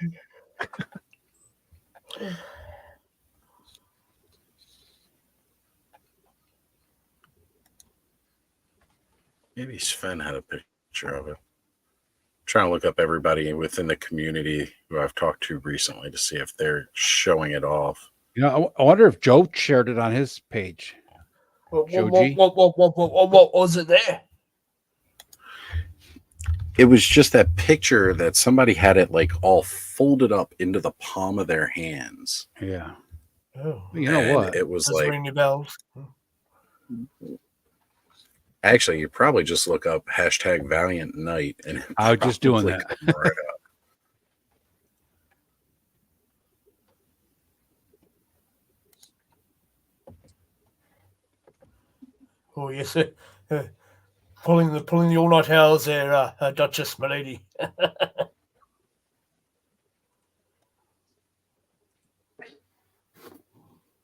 Maybe Sven had a picture of it. Trying to look up everybody within the community who I've talked to recently to see if they're showing it off. You know, I wonder if Joe shared it on his page. What Joji? was it there? It was just that picture that somebody had it like all folded up into the palm of their hands. Yeah. Oh, You know And what? it was does like, ring the bells. actually, you probably just look up hashtag Valiant Night. And it I was just doing probably that. come right up. Oh yes, pulling the all night hours there, Duchess, my lady.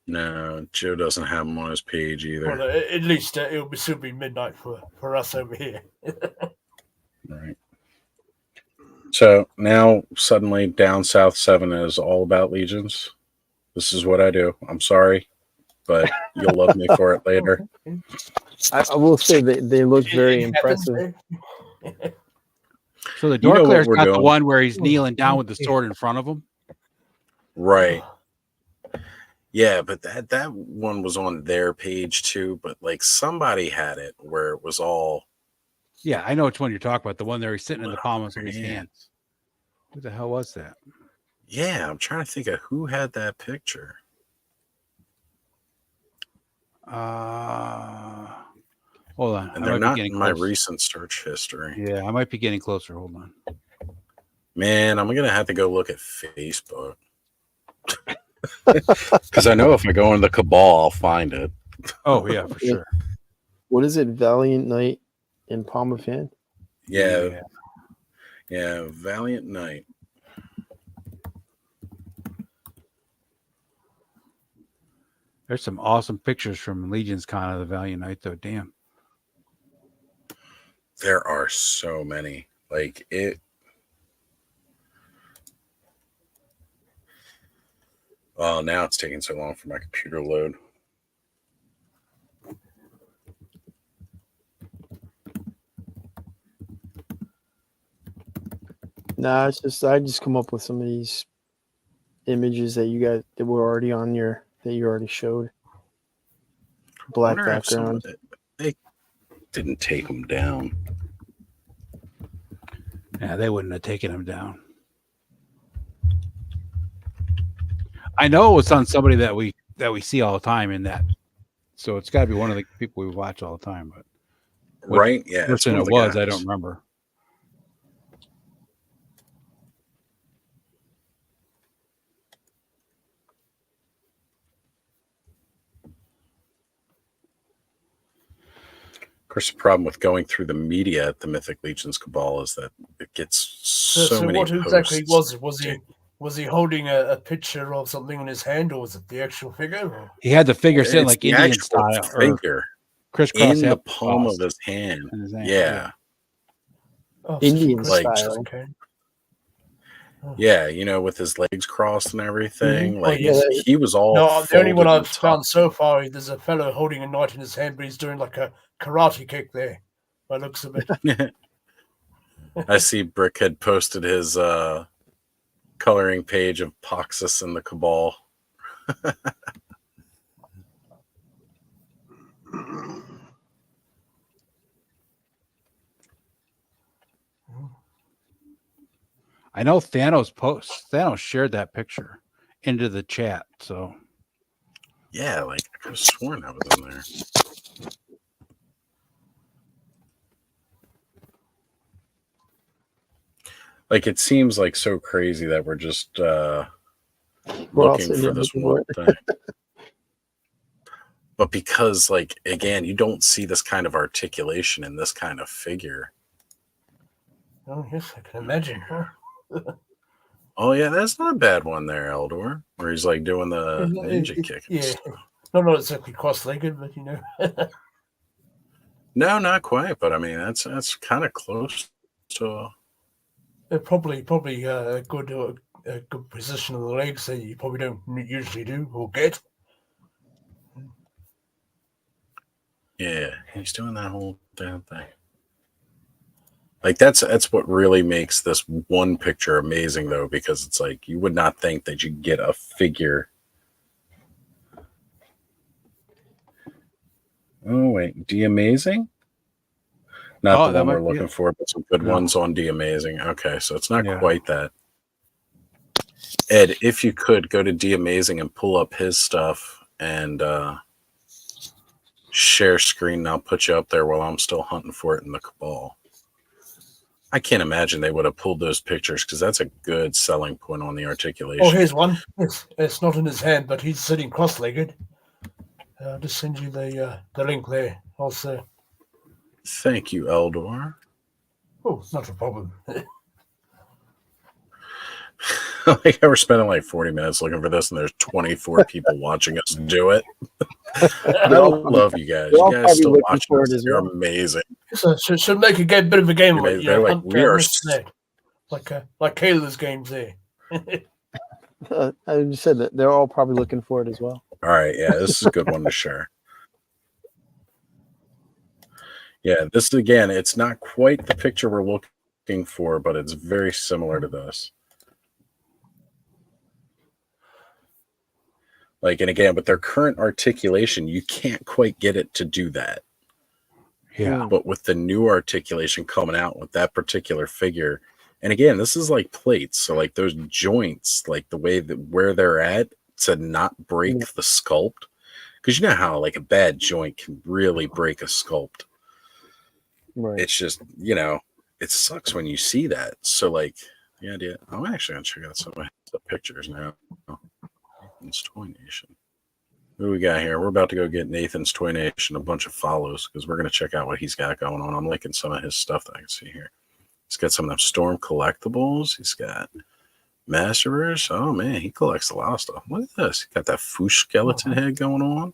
No, Joe doesn't have him on his page either. Well, at least it'll be soon be midnight for us over here. Right. So now suddenly Down South 7 is all about legions. This is what I do. I'm sorry, but you'll love me for it later. I will say they look very It happens, impressive. So the You door know what clear's we're got the doing. one where he's kneeling down with the sword in front of him. Right. Yeah, but that one was on their page too, but like somebody had it where it was all Yeah, I know which one you're talking about. The one there he's sitting in the palms of his man. hands. Who the hell was that? Yeah, I'm trying to think of who had that picture. Hold on. And I they're might be not getting in my close. recent search history. Yeah, I might be getting closer. Hold on. Man, I'm gonna have to go look at Facebook. Because I know if I go in the Cabal, I'll find it. Oh yeah, for sure. What is it? Valiant Knight in palm of hand? Yeah. Valiant Knight. There's some awesome pictures from Legion's Con of the Valiant Knight, though. Damn. There are so many. Like it. Oh, now it's taking so long for my computer to load. Nah, it's just I just come up with some of these images that you guys that were already on your that you already showed. Black Wonder if some of background. they didn't take them down. Yeah, they wouldn't have taken him down. I know it was on somebody that we see all the time in that. So it's got to be one of the people we watch all the time. But what Right? Yeah. it's person one it of the was, I guys. don't remember. Of course, the problem with going through the media at the Mythic Legions Cabal is that it gets so many what exactly posts. was it? Was he holding a picture of something in his hand, or was it the actual figure? Or? He had the figure sitting It's like the Indian actual style or figure crisscross in the hip palm cross of his hand. in his hand, Yeah. Oh, Indian Like, style. Okay. yeah, you know, with his legs crossed and everything. Like yes. he was all No, the only one folded I've and found so far, there's a fellow holding a knight in his hand, but he's doing like a karate kick there. By the looks of it. tucked. I see Brick had posted his coloring page of Poxus and the Cabal. I know Thanos shared that picture into the chat. So Yeah, like I could have sworn that was in there. Like it seems like so crazy that we're just all looking sitting for there this looking for one thing. But because, like, again, you don't see this kind of articulation in this kind of figure. Oh, yes, I can imagine. Huh? Oh, yeah, that's not a bad one there, Eldor, where he's like doing the ninja kick. Yeah, not exactly cross-legged, but you know. No, not quite. But I mean, that's kind of close to. Probably a good position of the legs that you probably don't usually do or get. Yeah, he's doing that whole damn thing. Like that's what really makes this one picture amazing, though, because it's like you would not think that you get a figure. Oh wait, D Amazing? Not the one we're looking for, but some good ones on D Amazing. Okay, so it's not quite that. Ed, if you could go to D Amazing and pull up his stuff and share screen, and I'll put you up there while I'm still hunting for it in the Cabal. I can't imagine they would have pulled those pictures because that's a good selling point on the articulation. Oh, here's one. It's not in his hand, but he's sitting cross-legged. I'll just send you the link there also. Thank you, Eldor. Oh, not a problem. Like we're spending like 40 minutes looking for this, and there's 24 people watching us do it. I love you guys. You guys still watching us. You're amazing. So should make a bit of a game of it. They're like, we are like Kayla's games there. I just said that they're all probably looking for it as well. All right, yeah, this is a good one to share. Yeah, this again, it's not quite the picture we're looking for, but it's very similar to this. Like, and again, with their current articulation, you can't quite get it to do that. Yeah. But with the new articulation coming out with that particular figure, and again, this is like plates. So like those joints, like the way that where they're at to not break the sculpt. Because you know how like a bad joint can really break a sculpt. Right. It's just, you know, it sucks when you see that. So like the idea, I'm actually gonna check out some of the pictures now. Nathan's Toy Nation. What do we got here? We're about to go get Nathan's Toy Nation a bunch of follows because we're going to check out what he's got going on. I'm liking some of his stuff that I can see here. He's got some of them Storm collectibles. He's got Masterverse. Oh, man, he collects a lot of stuff. Look at this. He got that Foosh skeleton head going on.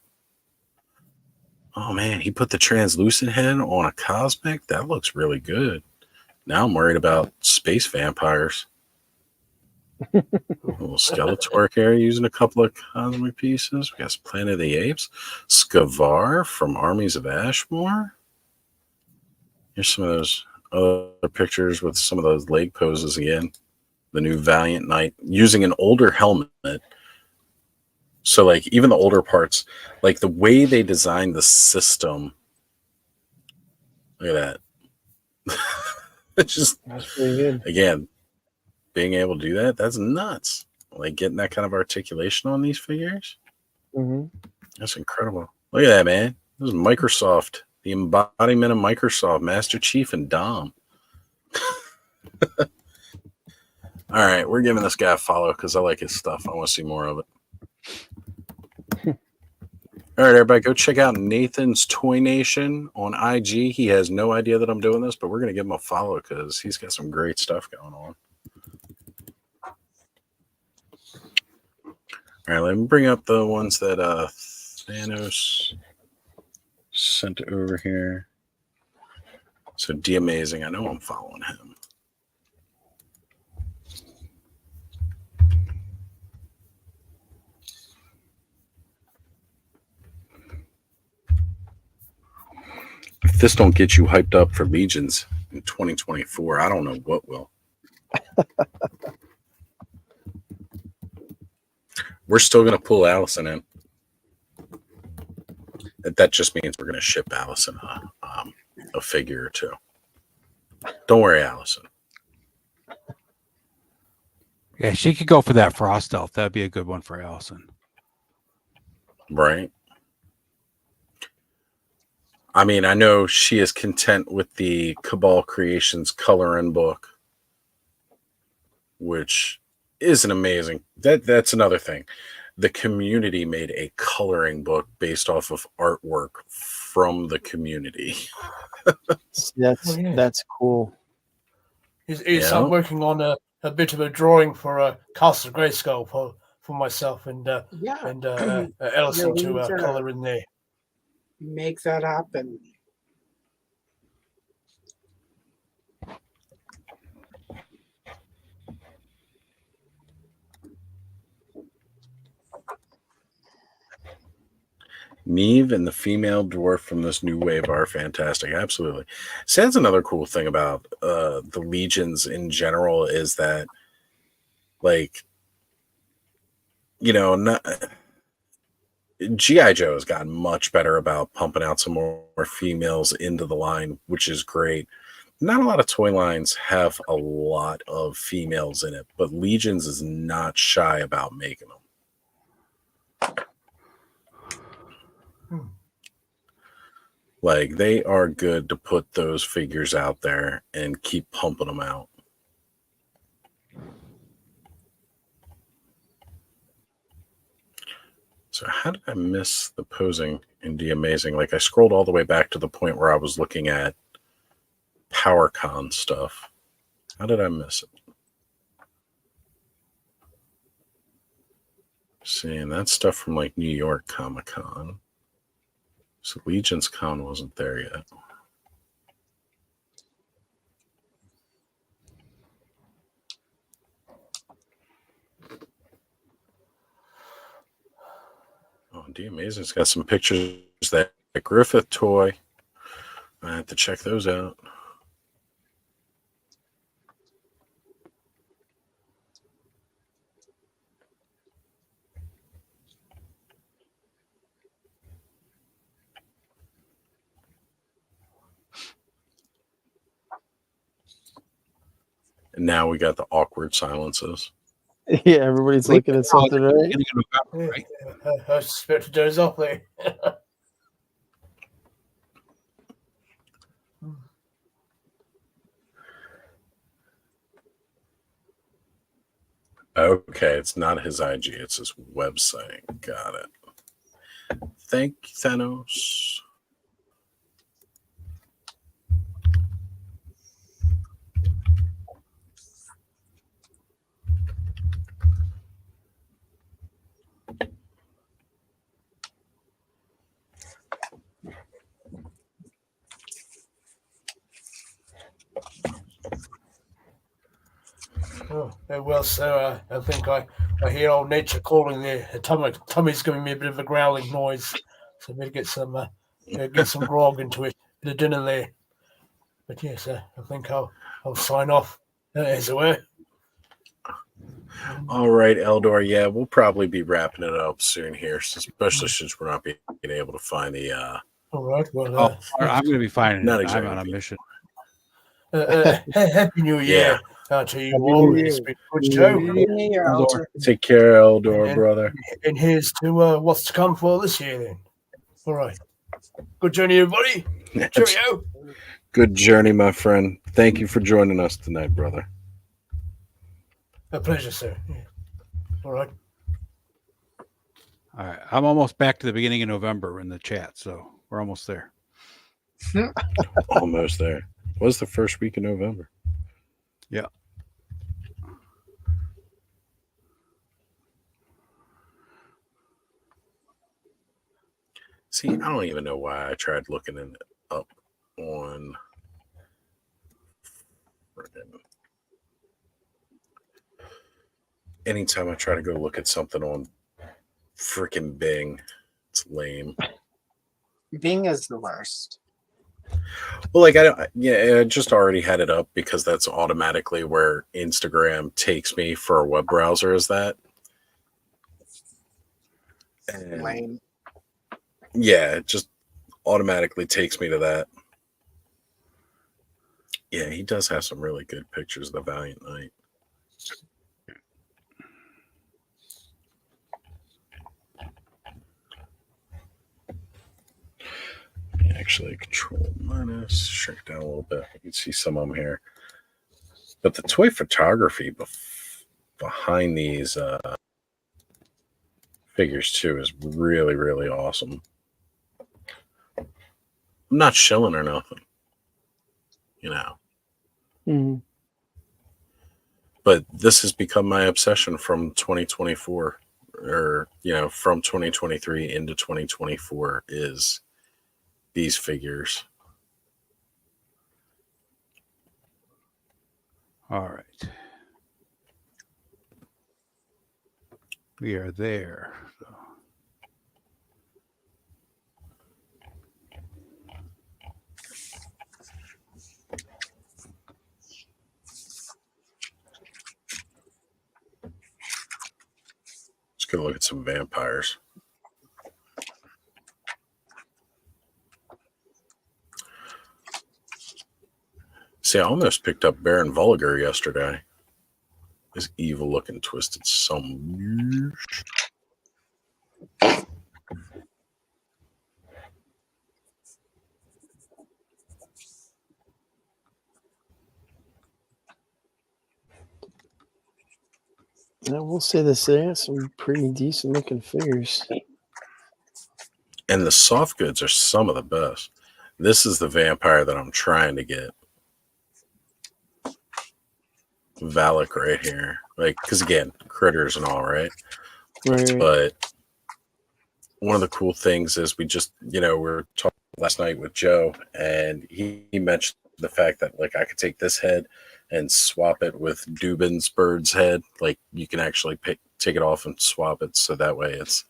Oh, man, he put the translucent head on a Cosmic. That looks really good. Now I'm worried about space vampires. A little Skeletor here using a couple of Cosmic pieces. We got Planet of the Apes. Skavar from Armies of Ashmore. Here's some of those other pictures with some of those leg poses again. The new Valiant Knight using an older helmet. So, like, even the older parts, like the way they designed the system. Look at that. It's just, that's pretty good. Again, being able to do that, that's nuts. Like getting that kind of articulation on these figures. Mm-hmm. That's incredible. Look at that, man. This is Microsoft, the embodiment of Microsoft, Master Chief and Dom. All right, we're giving this guy a follow because I like his stuff. I want to see more of it. All right, everybody, go check out Nathan's Toy Nation on IG. He has no idea that I'm doing this, but we're going to give him a follow because he's got some great stuff going on. All right, let me bring up the ones that Thanos sent over here. So D Amazing, I know I'm following him. If this don't get you hyped up for Legions in 2024, I don't know what will. We're still going to pull Allison in. That just means we're going to ship Allison a figure or two. Don't worry, Allison. Yeah, she could go for that Frost Elf. That'd be a good one for Allison. Right. I mean, I know she is content with the Cabal Creations coloring book, which is an amazing. That's another thing. The community made a coloring book based off of artwork from the community. That's cool. He's I'm working on a bit of a drawing for a Castle Grayskull for myself and Ellison Yeah, we to need to color in there. Make that happen. Neve and the female dwarf from this new wave are fantastic. Absolutely. So that's another cool thing about the legions in general is that, like, you know, G.I. Joe has gotten much better about pumping out some more females into the line, which is great. Not a lot of toy lines have a lot of females in it, but Legions is not shy about making them. Like, they are good to put those figures out there and keep pumping them out. So how did I miss the posing in The Amazing? Like, I scrolled all the way back to the point where I was looking at PowerCon stuff. How did I miss it? Seeing that stuff from, like, New York Comic-Con. So Legion's Con wasn't there yet. Oh, D Amazing's got some pictures that Griffith toy. I have to check those out. And now we got the awkward silences. Yeah, everybody's looking at something, right? I was about to doze off there. Okay, it's not his IG, it's his website. Got it. Thank you, Thanos. Oh, well, sir, I think I hear old nature calling there. Tommy's giving me a bit of a growling noise, so I better get some grog into it, bit of dinner there. But yes, I think I'll sign off as it were. All right, Eldor. Yeah, we'll probably be wrapping it up soon here, especially since we're not being able to find the. All right. Well, I'm going to be fine. Not I'm exactly. on a mission. Happy New Year to you all. It's been a good show. Take care, Eldor, brother. And here's to what's to come for this year, then. All right. Good journey, everybody. Cheerio. Good journey, my friend. Thank you for joining us tonight, brother. A pleasure, sir. Yeah. All right. All right. I'm almost back to the beginning of November in the chat, so we're almost there. Almost there. Was the first week of November? Yeah. See, I don't even know why I tried looking it up on. Anytime I try to go look at something on freaking Bing, it's lame. Bing is the worst. Well, like I just already had it up because that's automatically where Instagram takes me for a web browser. Is that? And Lame. yeah, it just automatically takes me to that. Yeah, he does have some really good pictures of the Valiant Knight. Actually, control minus, shrink down a little bit. You can see some of them here. But the toy photography behind these figures too is really, really awesome. I'm not shilling or nothing, you know. Mm-hmm. But this has become my obsession from 2024, or from 2023 into 2024 is these figures. All right. We are there. So. Let's go look at some vampires. See, I almost picked up Baron Vulgar yesterday. This evil looking twisted some. I will say this: they have some pretty decent looking figures. And the soft goods are some of the best. This is the vampire that I'm trying to get. Valak right here. Like, because again, critters and all, right? Right. But one of the cool things is we just, we were talking last night with Joe, and he mentioned the fact that, like, I could take this head and swap it with Dubin's bird's head. Like, you can actually take it off and swap it. So that way it's,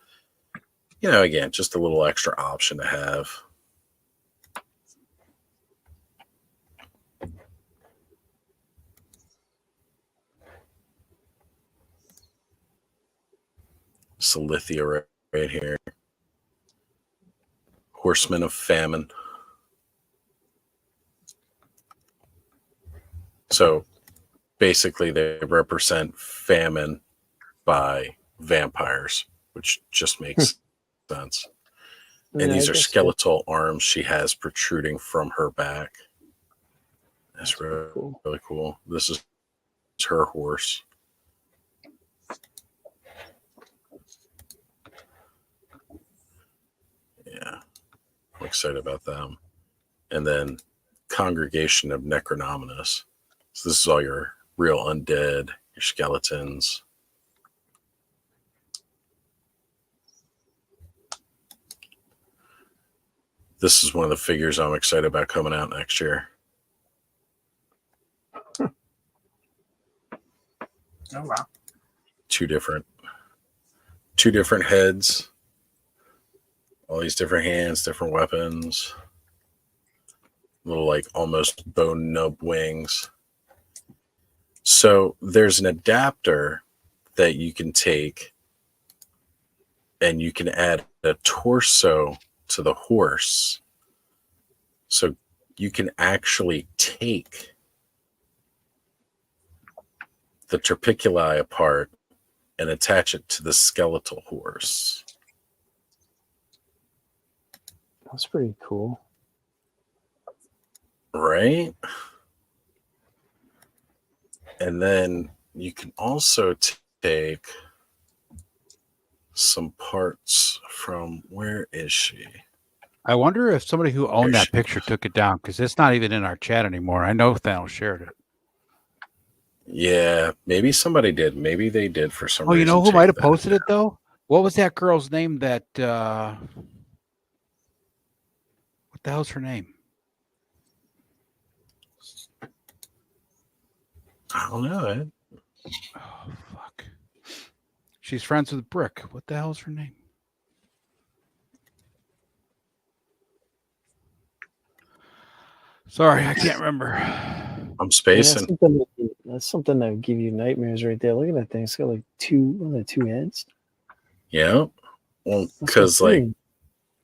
again, just a little extra option to have. Salithia right here. Horsemen of Famine. So basically they represent famine by vampires, which just makes sense. And Yeah, these I are guess skeletal arms she has protruding from her back. That's really cool. Really cool. This is her horse. Yeah, I'm excited about them. And then Congregation of Necronominus. So this is all your real undead, your skeletons. This is one of the figures I'm excited about coming out next year. Oh wow. Two different heads. All these different hands, different weapons. Little, like, almost bone nub wings. So there's an adapter that you can take and you can add a torso to the horse. So you can actually take the trapeculi apart and attach it to the skeletal horse. That's pretty cool. Right? And then you can also take some parts from, where is she? I wonder if somebody who owned that picture took it down, because it's not even in our chat anymore. I know Thanos shared it. Yeah, maybe somebody did. Maybe they did for some Oh, reason. you know who take might have that posted it down. though? What was that girl's name? What the hell's her name? I don't know, Ed. Oh, fuck. She's friends with Brick. What the hell's her name? Sorry, I can't remember. I'm Yeah, spacing. that's something that would give you nightmares right there. Look at that thing. It's got like two heads. Yeah. Well, That's because, like, insane.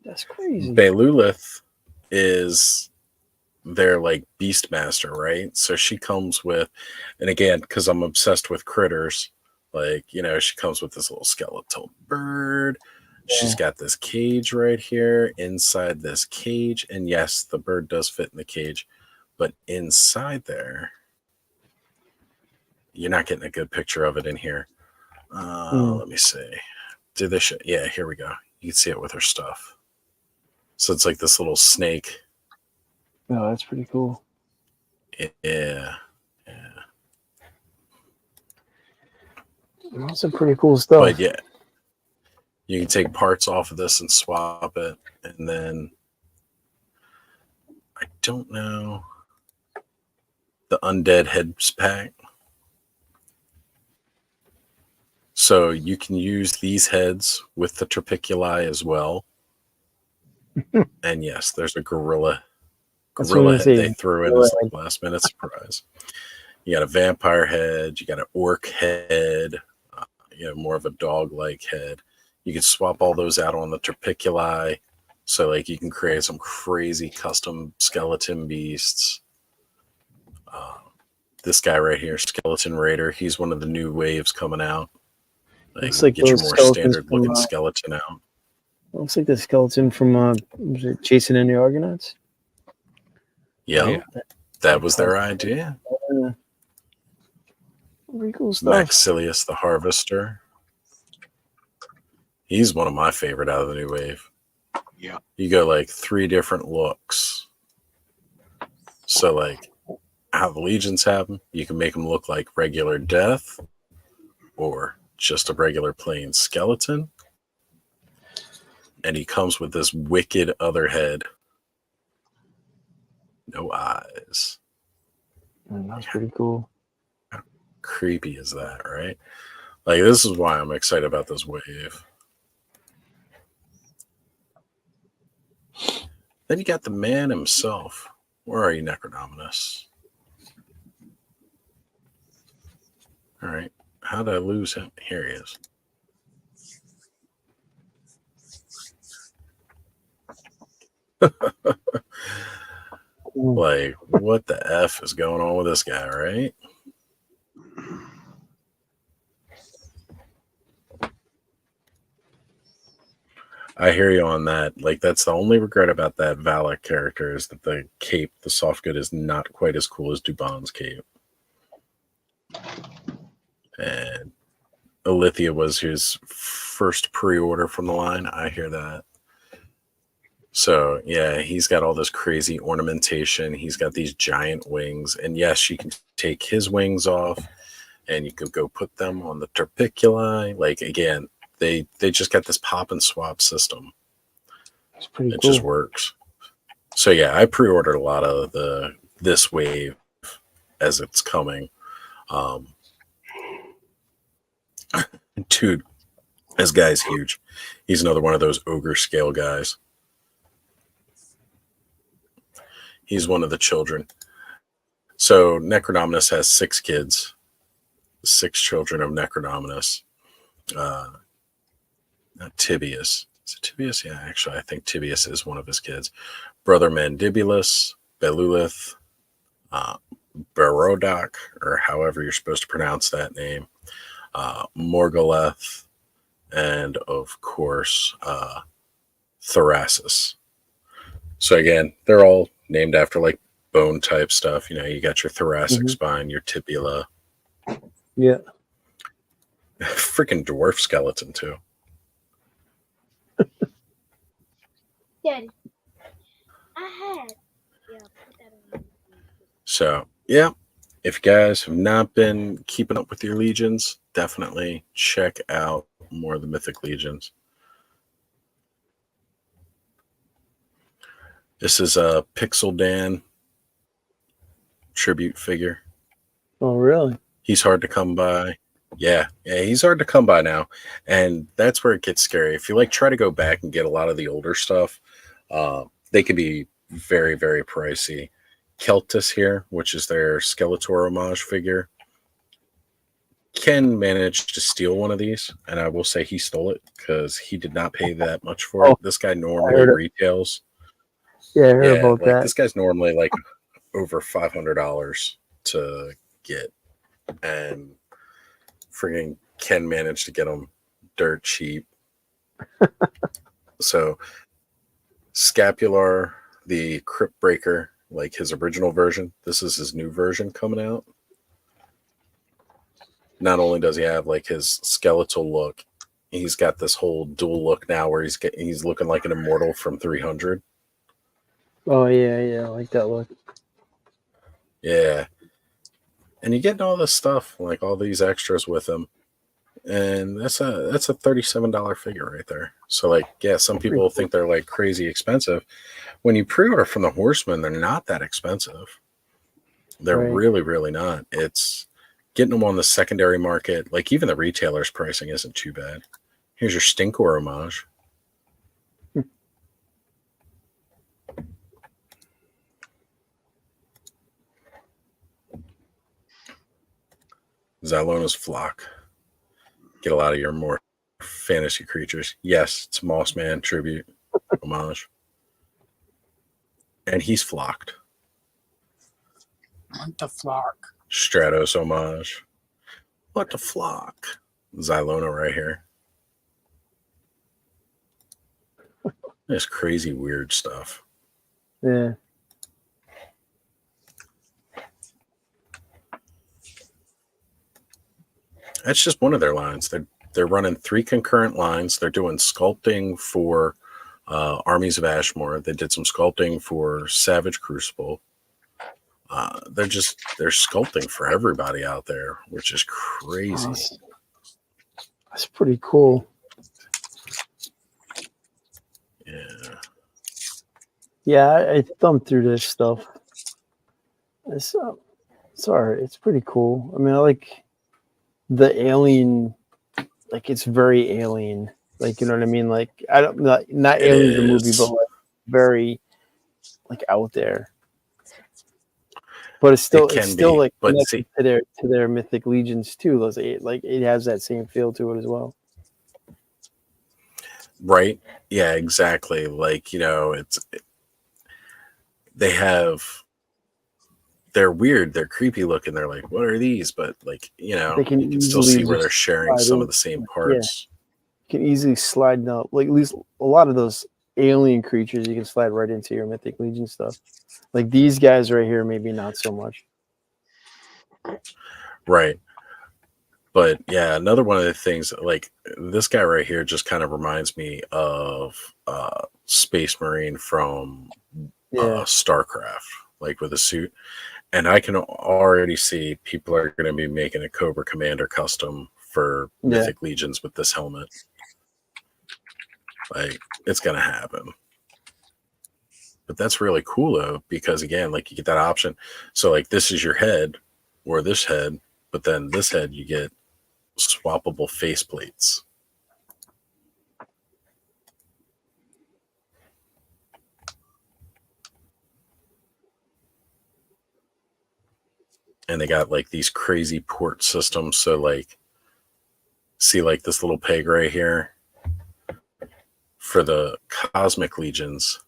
That's crazy. Belulith is their, like, Beastmaster, right? So she comes with, and again, because I'm obsessed with critters, like, she comes with this little skeletal bird, She's got this cage right here inside this cage. And yes, the bird does fit in the cage, but inside there, you're not getting a good picture of it in here. Let me see. Do this shit. Yeah, here we go. You can see it with her stuff. So it's like this little snake. Oh, that's pretty cool. Yeah. That's some pretty cool stuff. But yeah, you can take parts off of this and swap it. And then I don't know the undead heads pack. So you can use these heads with the Trapiculi as well. And yes, there's a gorilla head they threw in as a last minute surprise. You got a vampire head, you got an orc head, more of a dog-like head. You can swap all those out on the Trapiculi. So like you can create some crazy custom skeleton beasts. This guy right here, Skeleton Raider, he's one of the new waves coming out. Looks like get your those more skeletons standard looking from, skeleton out. Looks like the skeleton from was it Jason and the Argonauts? Yeah, that was their idea. Pretty cool stuff. Maxilius the Harvester. He's one of my favorite out of the new wave. Yeah. You go like 3 different looks. So like how the legions have them, you can make them look like regular death or just a regular plain skeleton. And he comes with this wicked other head. No eyes. That's pretty cool. How creepy is that, right? Like, this is why I'm excited about this wave. Then you got the man himself. Where are you, Necronominus? All right. How did I lose him? Here he is. Like, what the F is going on with this guy, right? I hear you on that. Like, that's the only regret about that Valak character is that the cape, the soft good, is not quite as cool as Dubon's cape. And Alithia was his first pre-order from the line. I hear that. So, yeah, he's got all this crazy ornamentation. He's got these giant wings. And yes, you can take his wings off and you can go put them on the Trapiculi. Like, again, they just got this pop and swap system. It's pretty it cool. just works. So, yeah, I pre-ordered a lot of this wave as it's coming. Dude, this guy's huge. He's another one of those ogre scale guys. He's one of the children. So Necronominus has 6 kids, 6 children of Necronominus. Not Tibius. Is it Tibius? Yeah, actually, I think Tibius is one of his kids. Brother Mandibulus, Belulith, Barodoc, or however you're supposed to pronounce that name, Morguleth, and of course, Thrasis. So again, they're all named after like bone type stuff. You know, you got your thoracic spine, your tibia. Yeah. Freaking dwarf skeleton too. Daddy, I had. Yeah, put that on. So yeah, if you guys have not been keeping up with your legions, definitely check out more of the Mythic Legions. This is a Pixel Dan tribute figure. Oh, really? He's hard to come by. Yeah, he's hard to come by now. And that's where it gets scary. If you like try to go back and get a lot of the older stuff, they can be very, very pricey. Keltis here, which is their Skeletor homage figure, Ken managed to steal one of these, and I will say he stole it because he did not pay that much for it. This guy normally retails. Yeah, I heard about that. This guy's normally like over $500 to get, and friggin' Ken managed to get him dirt cheap. So Scapular, the Crypt Breaker, like his original version. This is his new version coming out. Not only does he have like his skeletal look, he's got this whole dual look now where he's looking like an immortal from 300. Oh yeah, I like that look. Yeah. And you're getting all this stuff, like all these extras with him. And that's a $37 figure right there. So like, yeah, some people think they're like crazy expensive. When you pre-order from the Horseman, they're not that expensive. They're Right. really, really not. It's getting them on the secondary market. Like even the retailer's pricing isn't too bad. Here's your Stinkor homage. Xylona's Flock. Get a lot of your more fantasy creatures. Yes, it's Mossman tribute homage. And he's flocked. Want the flock. Stratos homage. What the flock? Xylona right here. This crazy weird stuff. Yeah. That's just one of their lines. They're running 3 concurrent lines. They're doing sculpting for Armies of Ashmore. They did some sculpting for Savage Crucible. They're sculpting for everybody out there, which is crazy. That's pretty cool. Yeah. Yeah, I thumbed through this stuff. It's all right. It's pretty cool. I mean, I like the alien. Like it's very alien. Like you know what I mean. Like I don't not It Alien the movie, is. but like very like out there. But it's still It can be, like but connected to their mythic legions too. Those like it has that same feel to it as well. Right? Yeah, exactly. Like, they're weird, they're creepy looking. They're like, what are these? But like, They you can can still easily see where just they're sharing slide some in. of the same Yeah. parts. You can easily slide down. Like at least a lot of those alien creatures, you can slide right into your mythic legion stuff. Like these guys right here, maybe not so much. Right. But yeah, another one of the things, like this guy right here just kind of reminds me of Space Marine from Yeah. StarCraft, like with a suit. And I can already see people are going to be making a Cobra Commander custom for Yeah. Mythic Legions with this helmet. Like, it's going to happen. But that's really cool, though, because again, like you get that option. So, like, this is your head or this head, but then this head, you get swappable faceplates. And they got like these crazy port systems. So, like, see, like this little peg right here for the Cosmic Legions.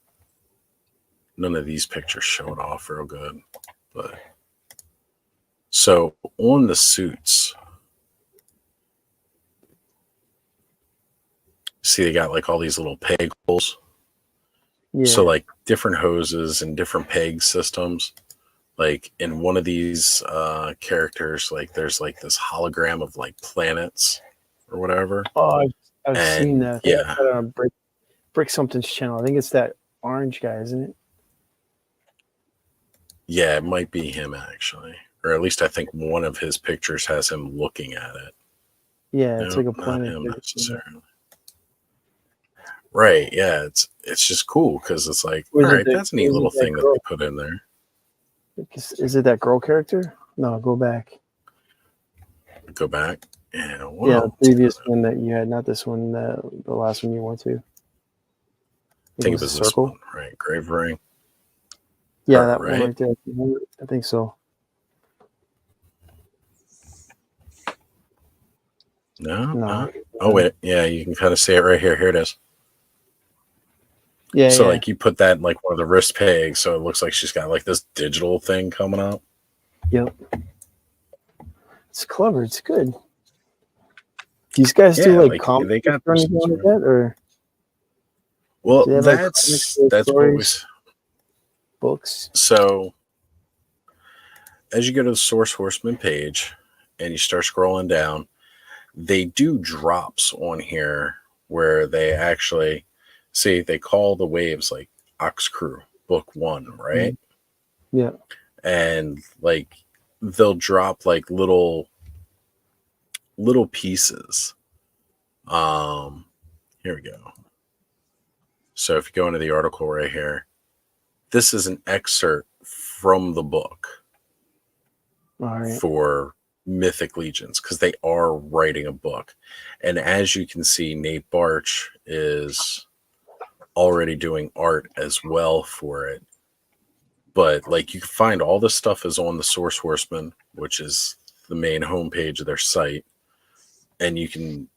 None of these pictures show it off real good, but so on the suits, see, they got like all these little peg holes. Yeah. So like different hoses and different peg systems. Like in one of these characters, like there's like this hologram of like planets or whatever. Oh, I've And, seen that. yeah. Brick something's channel. I think it's that orange guy, isn't it? Yeah, it might be him actually. Or at least I think one of his pictures has him looking at it. Yeah, it's No, like a not planet. him necessarily. Right, yeah, it's just cool because it's like, all Was it right, the- that's a neat was it little that thing that girl? they put in there. Is it that girl character? No, go back. Go back. Yeah, Yeah, well, the previous one that you had, not this one. The last one you went to. I think it was this one, right? Grave Ring. Yeah, Her, that one right? right there. I think so. No, No. no. Oh wait, yeah, you can kind of see it right here. Here it is. Yeah, So yeah. like you put that in like one of the wrist pegs, so it looks like she's got like this digital thing coming up. Yep. It's clever. It's good. These guys do Yeah, like like comic they got books or their anything like stuff. that, or Well, do they have like comics, short that's what stories, books? so as you go to the Source Horseman page and you start scrolling down, they do drops on here where they actually see they call the waves like Ox Crew Book 1, right? Yeah. And like they'll drop like little pieces. Here we go. So if you go into the article right here, this is an excerpt from the book All right. for Mythic Legions because they are writing a book. And as you can see, Nate Barch is already doing art as well for it. But like you can find all this stuff is on the Source Horseman, which is the main homepage of their site, and you can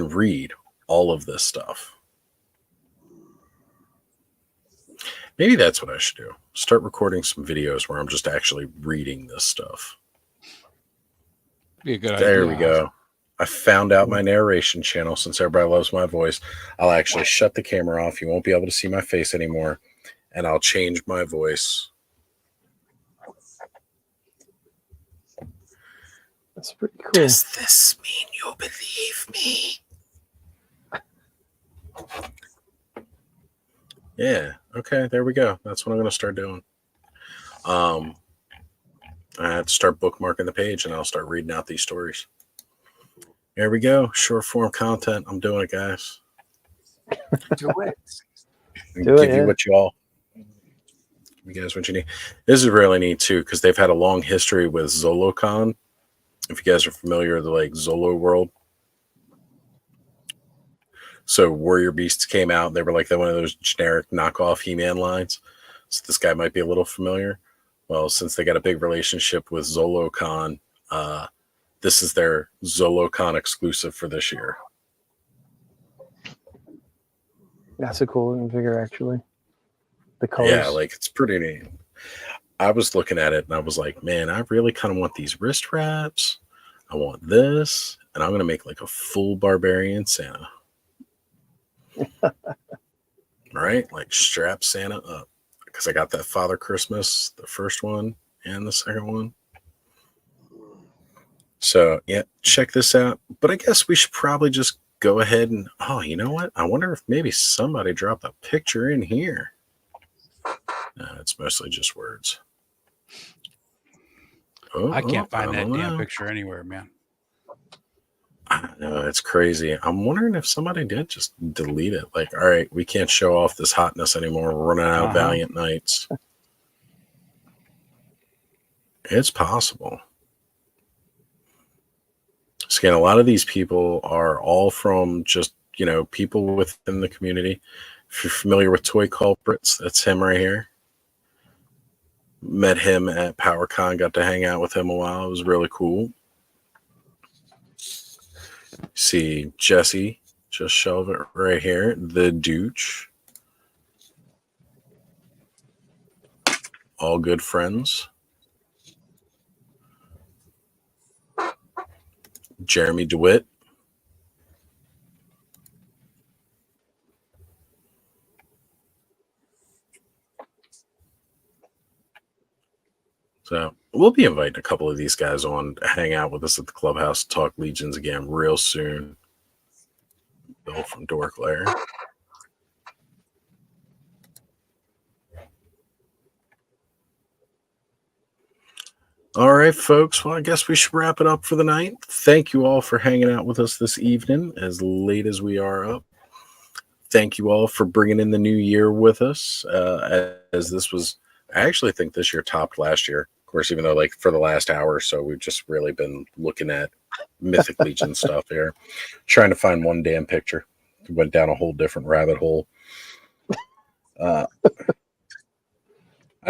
read all of this stuff. Maybe that's what I should do. Start recording some videos where I'm just actually reading this stuff. Be a good There idea. we go. I found out my narration channel since everybody loves my voice. I'll actually shut the camera off. You won't be able to see my face anymore. And I'll change my voice. That's pretty cool. Does this mean you'll believe me? Yeah. Okay. There we go. That's what I'm going to start doing. I have to start bookmarking the page and I'll start reading out these stories. There we go. Short form content. I'm doing it, guys. Do it. Do it, Give yeah. you what you guys what you need. This is really neat too because they've had a long history with ZoloCon. If you guys are familiar with the like Zolo world. So Warrior Beasts came out. They were like one of those generic knockoff He-Man lines. So this guy might be a little familiar. Well, since they got a big relationship with ZoloCon, this is their ZoloCon exclusive for this year. That's a cool looking figure, actually. The colors. Yeah, like it's pretty neat. I was looking at it and I was like, man, I really kind of want these wrist wraps. I want this, and I'm going to make like a full barbarian Santa. Right? Like strap Santa up. Because I got that Father Christmas, the first one and the second one. So, yeah, check this out. But I guess we should probably just go ahead and, oh, you know what? I wonder if maybe somebody dropped a picture in here. No, it's mostly just words. Oh, I can't find I that don't damn know. picture anywhere, man. I know, it's crazy. I'm wondering if somebody did just delete it. Like, all right, we can't show off this hotness anymore. We're running out of Valiant Knights. It's possible. So again, a lot of these people are all from just, people within the community. If you're familiar with Toy Culprits, that's him right here. Met him at PowerCon, got to hang out with him a while. It was really cool. See Jesse, just shelve it right here. The Dooch. All good friends. Jeremy DeWitt. So we'll be inviting a couple of these guys on to hang out with us at the clubhouse, talk Legions again real soon. Bill from Dork Lair. All right, folks. Well, I guess we should wrap it up for the night. Thank you all for hanging out with us this evening, as late as we are up. Thank you all for bringing in the new year with us, as this was, I actually think this year topped last year. Of course, even though like for the last hour or so, we've just really been looking at Mythic Legion stuff here, trying to find one damn picture. Went down a whole different rabbit hole. I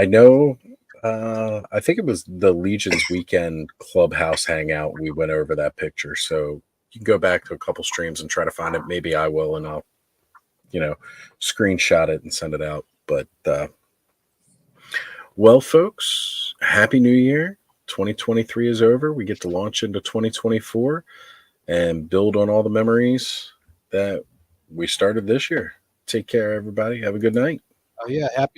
know, I think it was the Legion's weekend clubhouse hangout. We went over that picture. So you can go back to a couple streams and try to find it. Maybe I will, and I'll, screenshot it and send it out. But, well, folks, Happy New Year. 2023 is over. We get to launch into 2024. and build on all the memories that we started this year. Take care, everybody. Have a good night. Oh yeah, happy